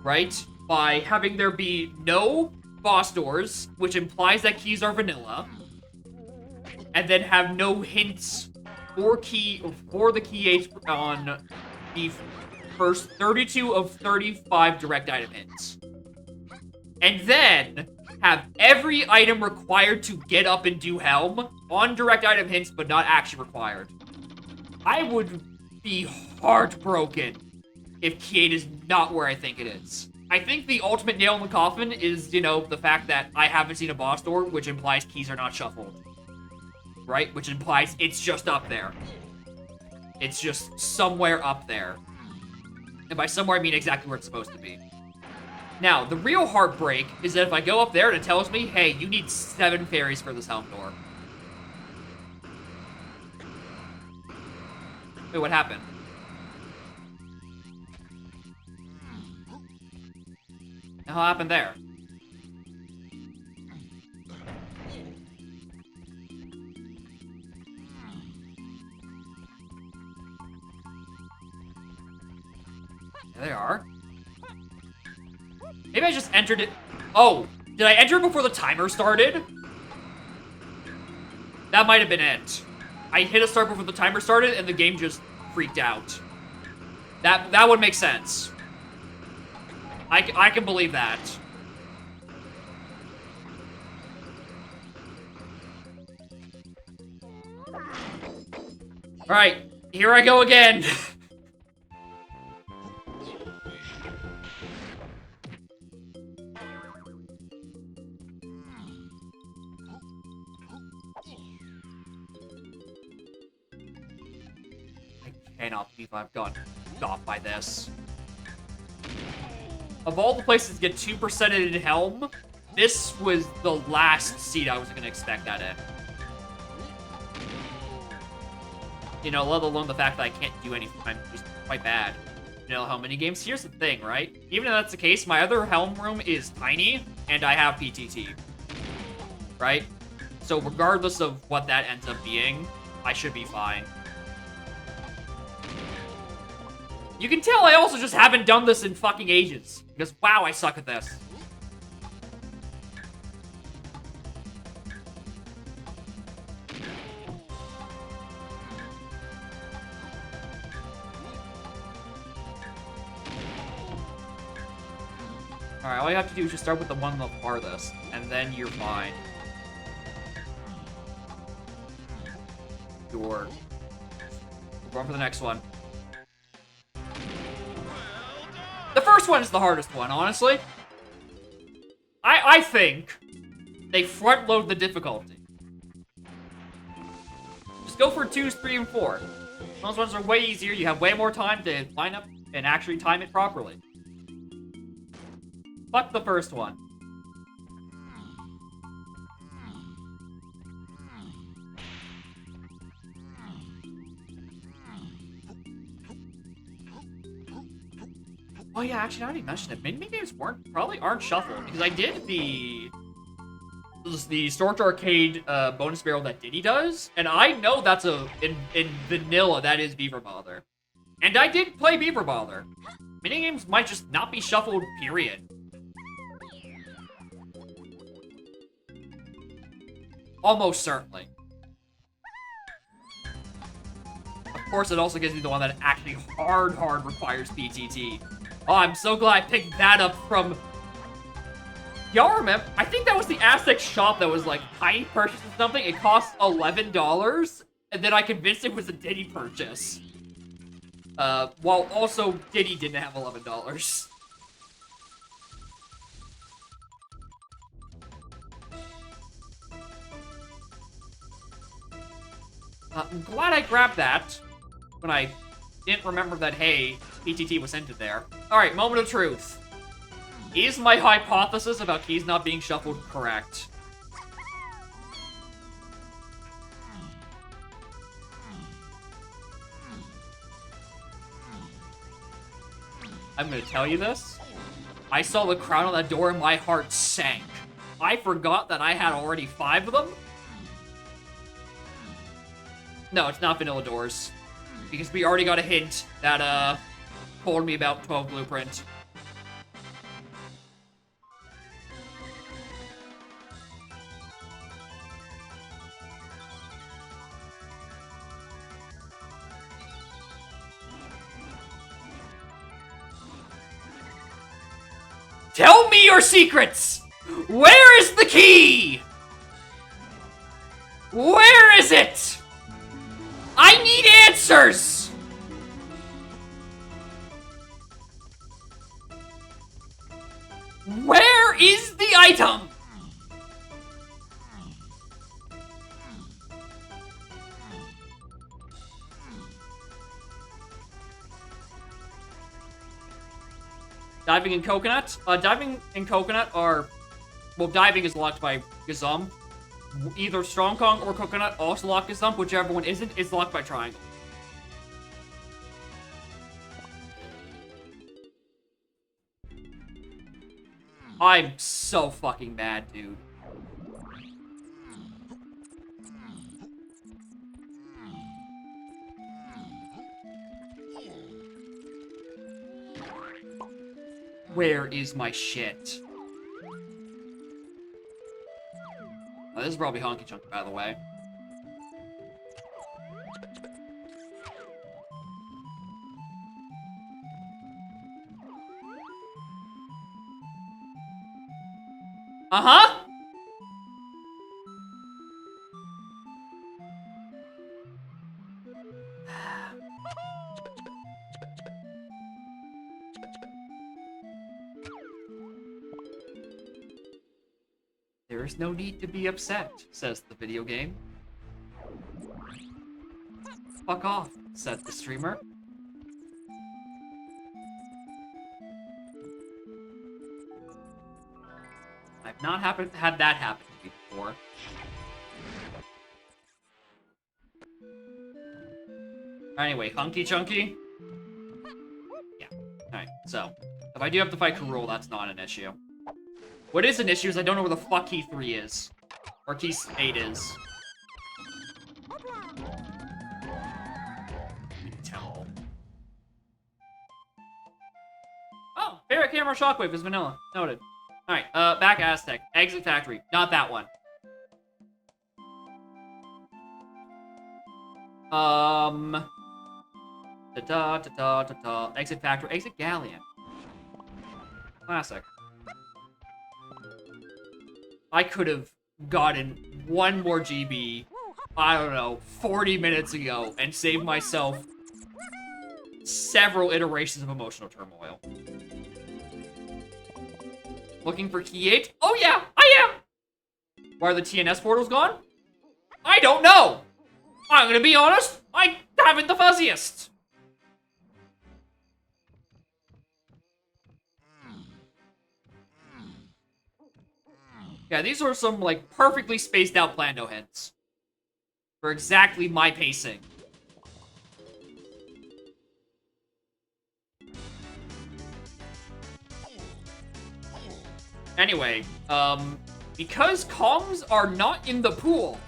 Right? By having there be no boss doors, which implies that keys are vanilla, and then have no hints for the K8 on the first 32 of 35 direct item hints. And then have every item required to get up and do Helm on direct item hints, but not actually required. I would be heartbroken if K8 is not where I think it is. I think the ultimate nail in the coffin is, you know, the fact that I haven't seen a boss door, which implies keys are not shuffled. Right? Which implies it's just up there. It's just somewhere up there. And by somewhere, I mean exactly where it's supposed to be. Now, the real heartbreak is that if I go up there and it tells me, hey, you need 7 fairies for this Helm door. Wait, what happened? What happened there? There they are. Maybe I just entered it. Oh, did I enter it before the timer started? That might have been it. I hit a start before the timer started and the game just freaked out. That would make sense. I can believe that. Alright, here I go again. I cannot believe I've gotten stopped by this. Of all the places to get 2% in Helm, this was the last seed I was going to expect that in. You know, let alone the fact that I can't do anything. I'm just quite bad. You know, how many games? Here's the thing, right? Even if that's the case, my other Helm room is tiny, and I have PTT. Right? So regardless of what that ends up being, I should be fine. You can tell I also just haven't done this in fucking ages. Because, wow, I suck at this. Alright, all you have to do is just start with the one the farthest, and then you're fine. Sure. We're going for the next one. The first one is the hardest one, honestly. I think they front load the difficulty. Just go for 2s, 3, and 4. Those ones are way easier. You have way more time to line up and actually time it properly. Fuck the first one. Oh yeah, actually, I already mentioned it. Mini games probably aren't shuffled because I did the Storage Arcade bonus barrel that Diddy does, and I know that's in vanilla that is Beaver Bother, and I did play Beaver Bother. Mini games might just not be shuffled. Period. Almost certainly. Of course, it also gives me the one that actually hard requires PTT. Oh, I'm so glad I picked that up from... Y'all remember? I think that was the Aztec shop that was like tiny purchase or something. It cost $11, and then I convinced it was a Diddy purchase. While also Diddy didn't have $11. I'm glad I grabbed that when I didn't remember that, hey, PTT was hinted there. Alright, moment of truth. Is my hypothesis about keys not being shuffled correct? I'm gonna tell you this. I saw the crown on that door and my heart sank. I forgot that I had already 5 of them. No, it's not vanilla doors. Because we already got a hint that, told me about 12 Blueprint. Tell me your secrets! Where is the key? Where is it? I need answers! Where is the item? Diving and Coconut? Diving and Coconut are... Well, Diving is locked by Gazum. Either Strong Kong or Coconut also lock Gazum. Whichever one isn't, is locked by Triangle. I'm so fucking mad, dude. Where is my shit? Oh, this is probably Honky Chunky, by the way. Uh-huh! There is no need to be upset, says the video game. Fuck off, said the streamer. I've not had that happen to me before. Anyway, Hunky Chunky? Yeah. Alright, so. If I do have to fight Karul, that's not an issue. What is an issue is I don't know where the fuck Key 3 is. Or Key 8 is. Temple. Oh, favorite camera shockwave is vanilla. Noted. Alright, back Aztec. Exit Factory. Not that one. Exit Factory. Exit Galleon. Classic. I could have gotten one more GB, I don't know, 40 minutes ago and saved myself several iterations of emotional turmoil. Looking for Key 8? Oh yeah, I am! Why are the TNS portals gone? I don't know! I'm gonna be honest, I haven't the fuzziest! Yeah, these are some, like, perfectly spaced out Plando hints. For exactly my pacing. Anyway, because comms are not in the pool,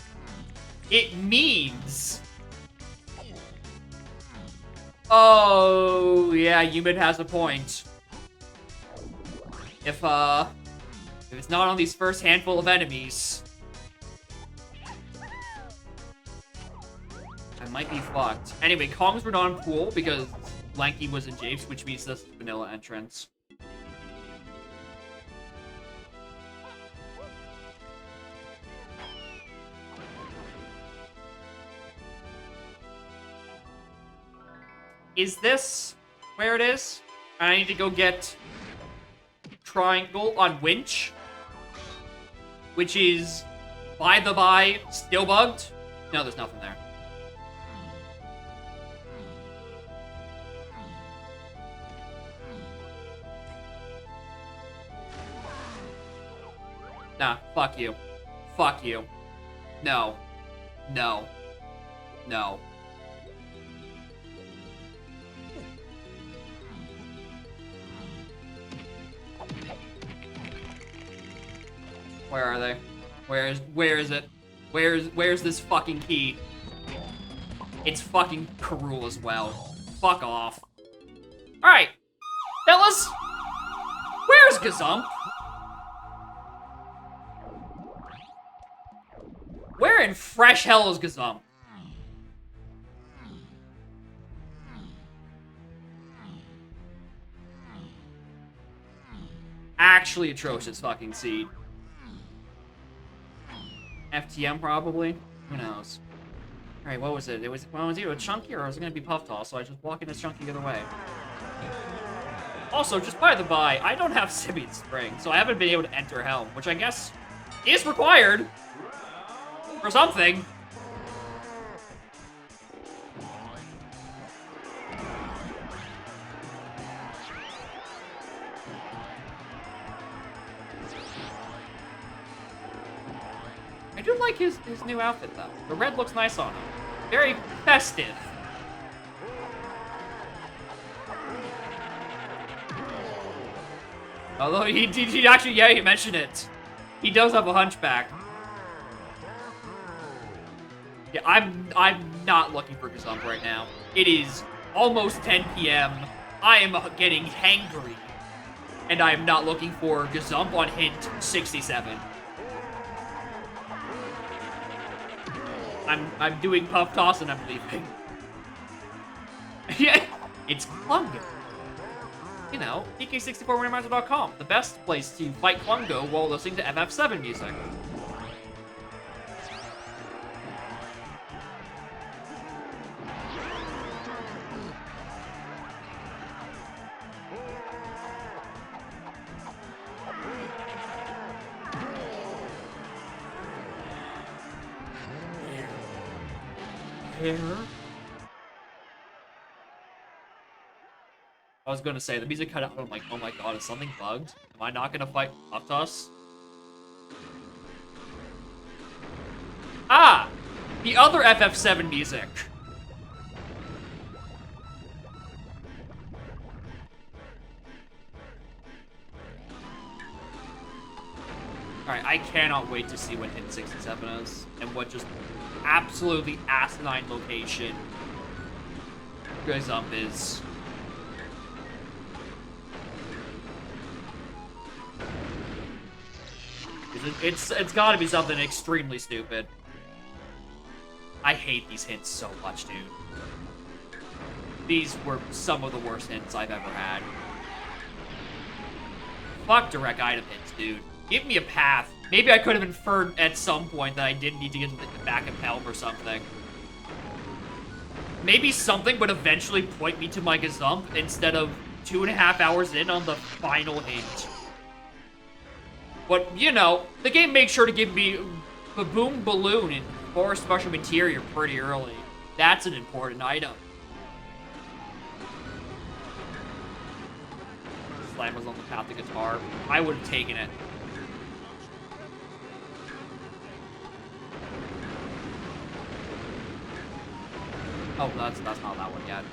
it means... Oh, yeah, Humid has a point. If it's not on these first handful of enemies, I might be fucked. Anyway, comms were not in pool because Lanky was in Japes, which means this is vanilla entrance. Is this where it is? I need to go get Triangle on Winch, which is, by the by, still bugged. No, there's nothing there. Nah, fuck you. Fuck you. No. No. No. Where are they? Where is it? Where's this fucking key? It's fucking Karul as well. Fuck off. Alright. Fellas! Where's Gazump? Where in fresh hell is Gazump? Actually atrocious fucking seed. FTM probably? Who knows? Alright, what was it? It was either Chunky or was it gonna be Puff Toss, so I just walk into Chunky either way. Also, just by the by, I don't have Simeon Spring, so I haven't been able to enter Helm, which I guess is required for something. I do like his new outfit, though. The red looks nice on him. Very festive. Although he actually, yeah, he mentioned it. He does have a hunchback. Yeah, I'm not looking for Gazump right now. It is almost 10 p.m. I am getting hangry. and I am not looking for Gazump on hint 67. I'm doing Puff Toss and I'm leaving. Yeah, it's Klungo. You know, PK64WinnerMaster.com, the best place to fight Klungo while listening to FF7 music. Hair. I was gonna say, the music cut out, I'm like, oh my god, is something bugged? Am I not gonna fight Puff Ah! The other FF7 music! Alright, I cannot wait to see what hint 67 is, and what just absolutely asinine location Gazump is. It's gotta be something extremely stupid. I hate these hints so much, dude. These were some of the worst hints I've ever had. Fuck direct item hints, dude. Give me a path. Maybe I could have inferred at some point that I didn't need to get to the back of Helm or something. Maybe something would eventually point me to my Gazump instead of 2.5 hours in on the final hint. But, you know, the game makes sure to give me Baboon Balloon and Forest Mushroom Interior pretty early. That's an important item. Slam was on the path to guitar. I would have taken it. Oh, that's not that one yet.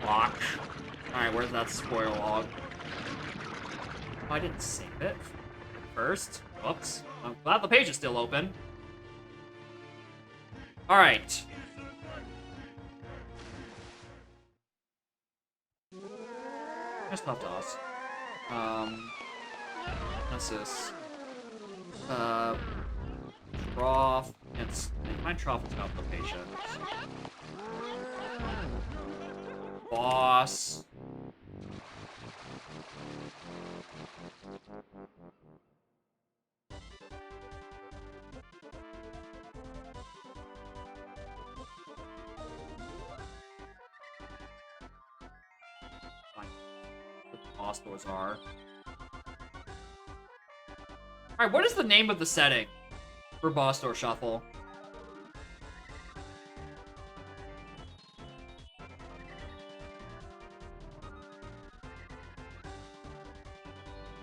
Fuck. Alright, where's that spoiler log? Oh, I didn't save it first. Whoops. I'm glad the page is still open. Alright. Just Puff Toss. What's this? Trough. It's find Trough and Top locations. Boss. Fine. What the boss doors are. Alright, what is the name of the setting for Boss Door Shuffle?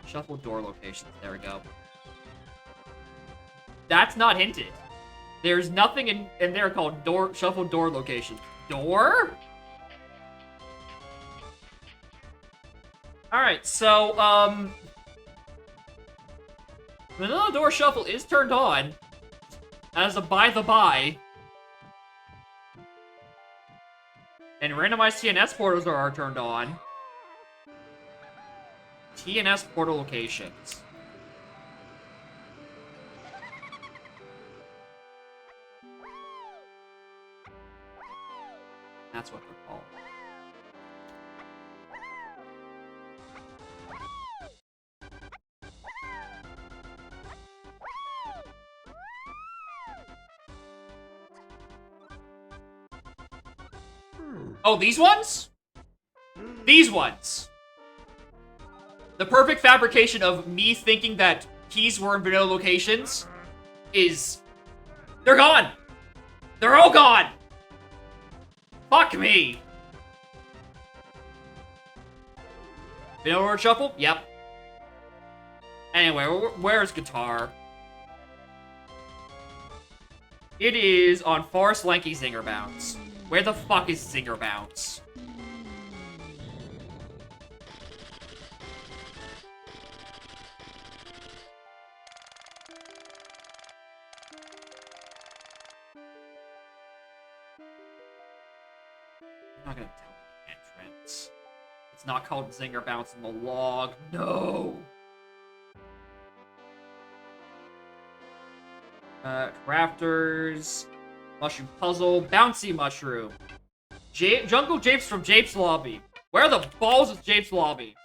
Shuffle door locations. There we go. That's not hinted. There's nothing in there called shuffle door locations. Door? Alright, so, Vanilla Door Shuffle is turned on. As a by-the-by. And randomized TNS portals are turned on. TNS portal locations. That's what they're called. Oh, these ones? These ones. The perfect fabrication of me thinking that keys were in vanilla locations is... They're gone! They're all gone! Fuck me! Vanilla Word Shuffle? Yep. Anyway, where's guitar? It is on Forest Lanky Zinger Bounce. Where the fuck is Zinger Bounce? not gonna tell me entrance. It's not called Zinger Bounce in the log. No! Crafters. Mushroom Puzzle. Bouncy Mushroom. Jungle Japes from Japes Lobby. Where the balls is Japes Lobby?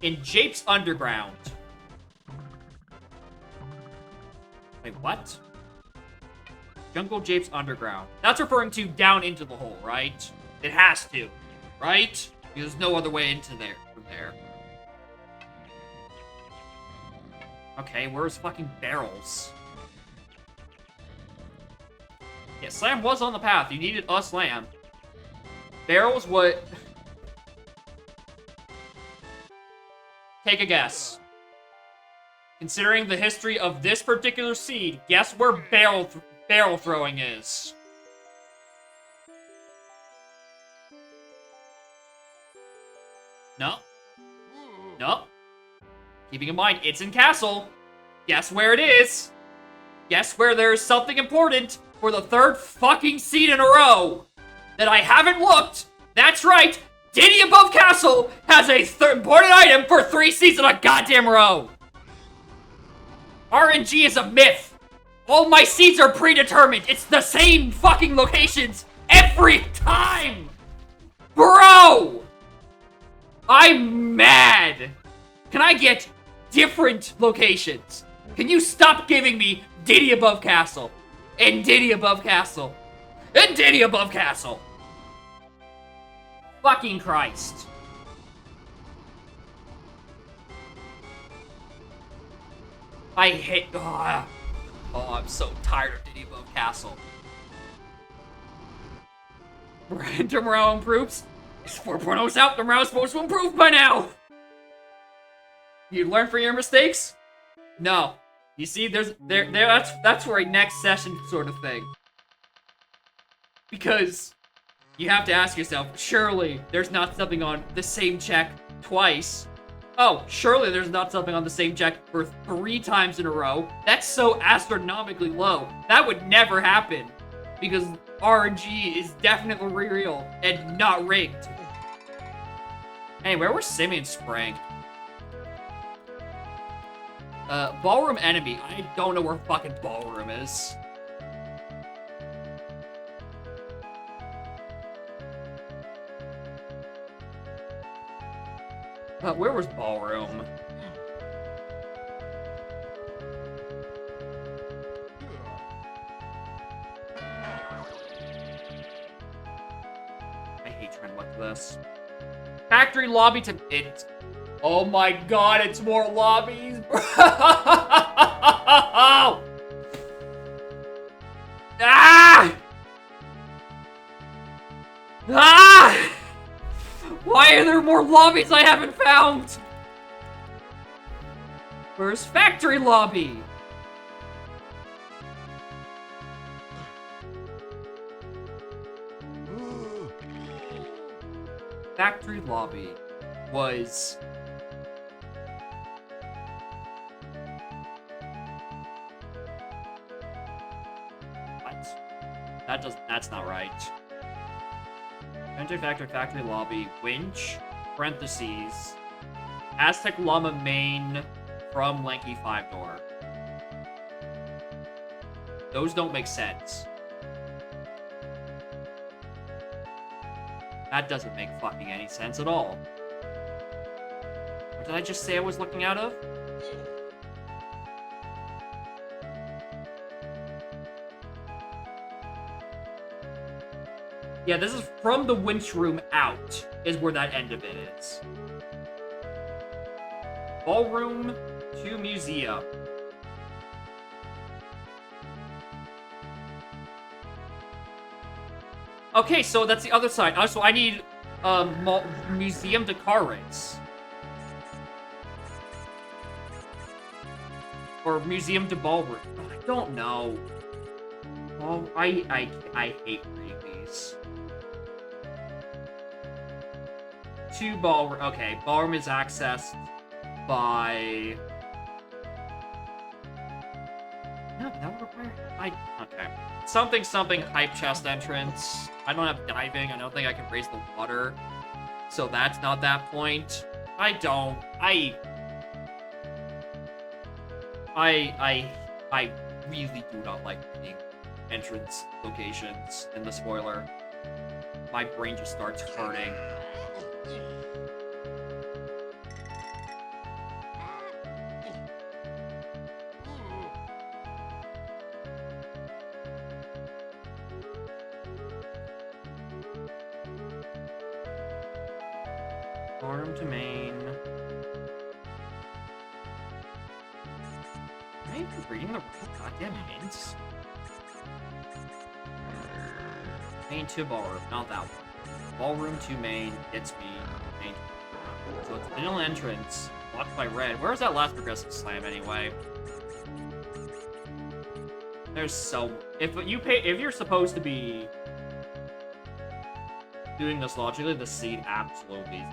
In Japes Underground. Wait, what? Jungle Japes Underground. That's referring to down into the hole, right? It has to, right? Because there's no other way into there from there. Okay, where's fucking barrels? Yeah, Slam was on the path. You needed a Slam. Barrels what? Take a guess. Considering the history of this particular seed, guess where barrel throwing is. No. No. Keeping in mind, it's in Castle. Guess where it is. Guess where there's something important for the third fucking seed in a row that I haven't looked. That's right. Diddy Above Castle has a important item for 3 seeds in a goddamn row. RNG is a myth. All my seeds are predetermined. It's the same fucking locations every time. Bro! I'm mad. Can I get different locations? Can you stop giving me Diddy Above Castle? And Diddy Above Castle? And Diddy Above Castle? Fucking Christ. I hate... Oh, I'm so tired of Diddy Above Castle. Tomorrow improves. It's 4.0's out. Tomorrow's supposed to improve by now. You learn from your mistakes? No. You see, that's for a next session sort of thing. Because you have to ask yourself, surely there's not something on the same check twice. Oh, surely there's not something on the same check for 3 times in a row. That's so astronomically low. That would never happen. Because RNG is definitely real and not rigged. Hey, where was Simeon Spring? Ballroom enemy. I don't know where fucking Ballroom is. Where was Ballroom? I hate trying to look at this. Factory lobby to it. Oh my god, it's more lobbies, bro. Ah! Ah! Why are there more lobbies I haven't found? Where's factory lobby? Factory lobby was... What? That's not right. Enter factory lobby, winch, parentheses, Aztec Llama main from Lanky 5-door. Those don't make sense. That doesn't make fucking any sense at all. What did I just say I was looking out of? Yeah, this is from the winch room out, is where that end of it is. Ballroom to museum. Okay, so that's the other side. So I need museum to car race. Or museum to ballroom. I don't know. Oh, I hate reading these. To ballroom. Okay, ballroom is accessed by... No, that would require... Okay. Something hype chest entrance. I don't have diving. I don't think I can raise the water. So that's not that point. I really do not like reading entrance locations in the spoiler. My brain just starts hurting. Farm to main. Am I even reading the goddamn hints? Main to ballroom, not that one. Ballroom to main, gets me. Main. So it's vanilla entrance, blocked by red. Where's that last progressive slam anyway? There's so... If you're supposed to be doing this logically, the seed absolutely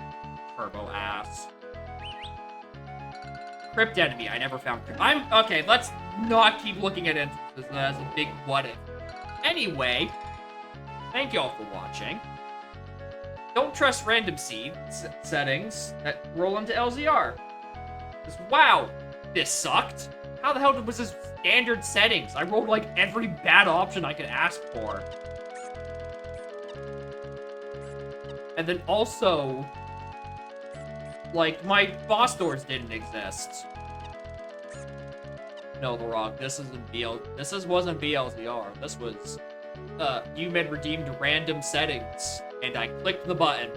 turbo ass. Crypt enemy. I never found crypt. Okay, let's not keep looking at entrances as a big what if. Anyway, thank y'all for watching. Don't trust random seed settings that roll into LZR. Wow, this sucked. How the hell was this standard settings? I rolled like every bad option I could ask for. And then also, like, my boss doors didn't exist. No, The Rock, this wasn't BLZR. This was, you made redeemed random settings, and I clicked the button.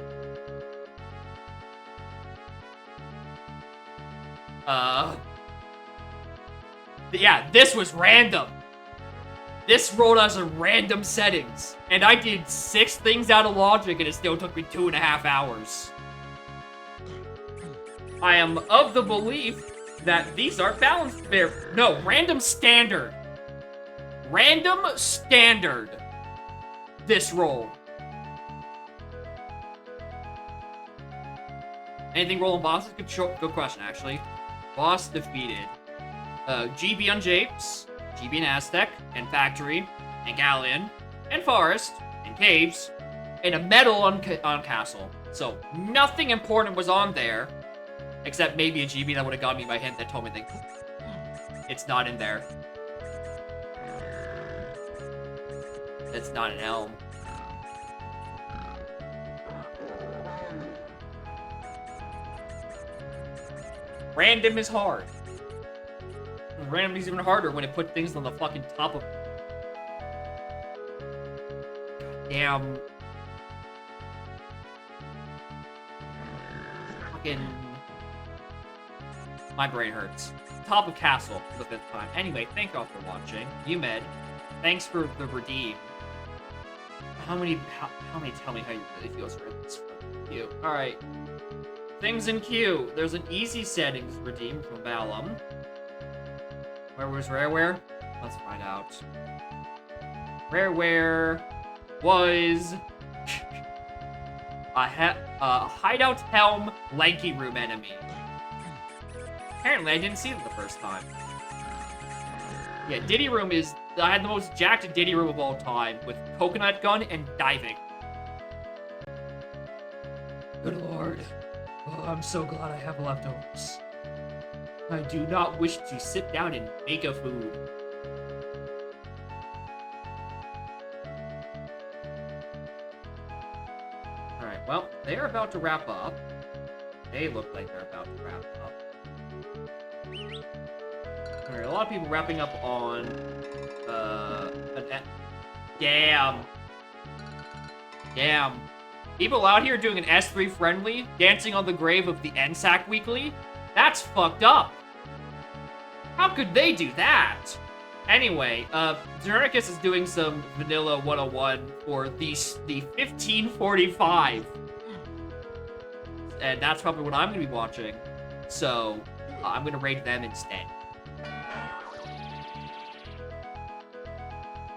Yeah, this was random. This rolled as a random settings, and I did 6 things out of logic, and it still took me 2.5 hours. I am of the belief that these are balanced. No, random standard. Random standard. This roll. Anything rolling bosses? Good question, actually. Boss defeated. GB on Japes, GB and Aztec, and Factory, and Galleon, and Forest, and Caves, and a medal on Castle. So, nothing important was on there, except maybe a GB that would have got me my hint that told me that it's not in there. It's not an elm. Random is hard. Random is even harder when it put things on the fucking top of... Damn. Fucking... My brain hurts. Top of Castle for the 5th time. Anyway, thank y'all for watching. Umed, thanks for the redeem. How many tell me how you really feel for this queue? Alright. Things in queue. There's an easy settings redeem from Balam. Where was Rareware? Let's find out. Rareware was a hideout helm lanky room enemy. Apparently, I didn't see it the first time. Yeah, Diddy Room is... I had the most jacked Diddy Room of all time, with Coconut Gun and Diving. Good lord. Oh, I'm so glad I have leftovers. I do not wish to sit down and make a food. Alright, well, they're about to wrap up. They look like they're about to wrap up. Alright, a lot of people wrapping up on, Damn. People out here doing an S3 friendly, dancing on the grave of the NSAC weekly? That's fucked up. How could they do that? Anyway, Zernicus is doing some Vanilla 101 for the 1545. And that's probably what I'm going to be watching. So, I'm going to raid them instead.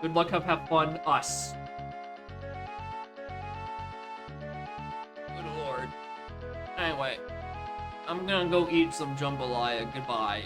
Good luck, have fun, us. Good lord. Anyway. I'm gonna go eat some jambalaya. Goodbye.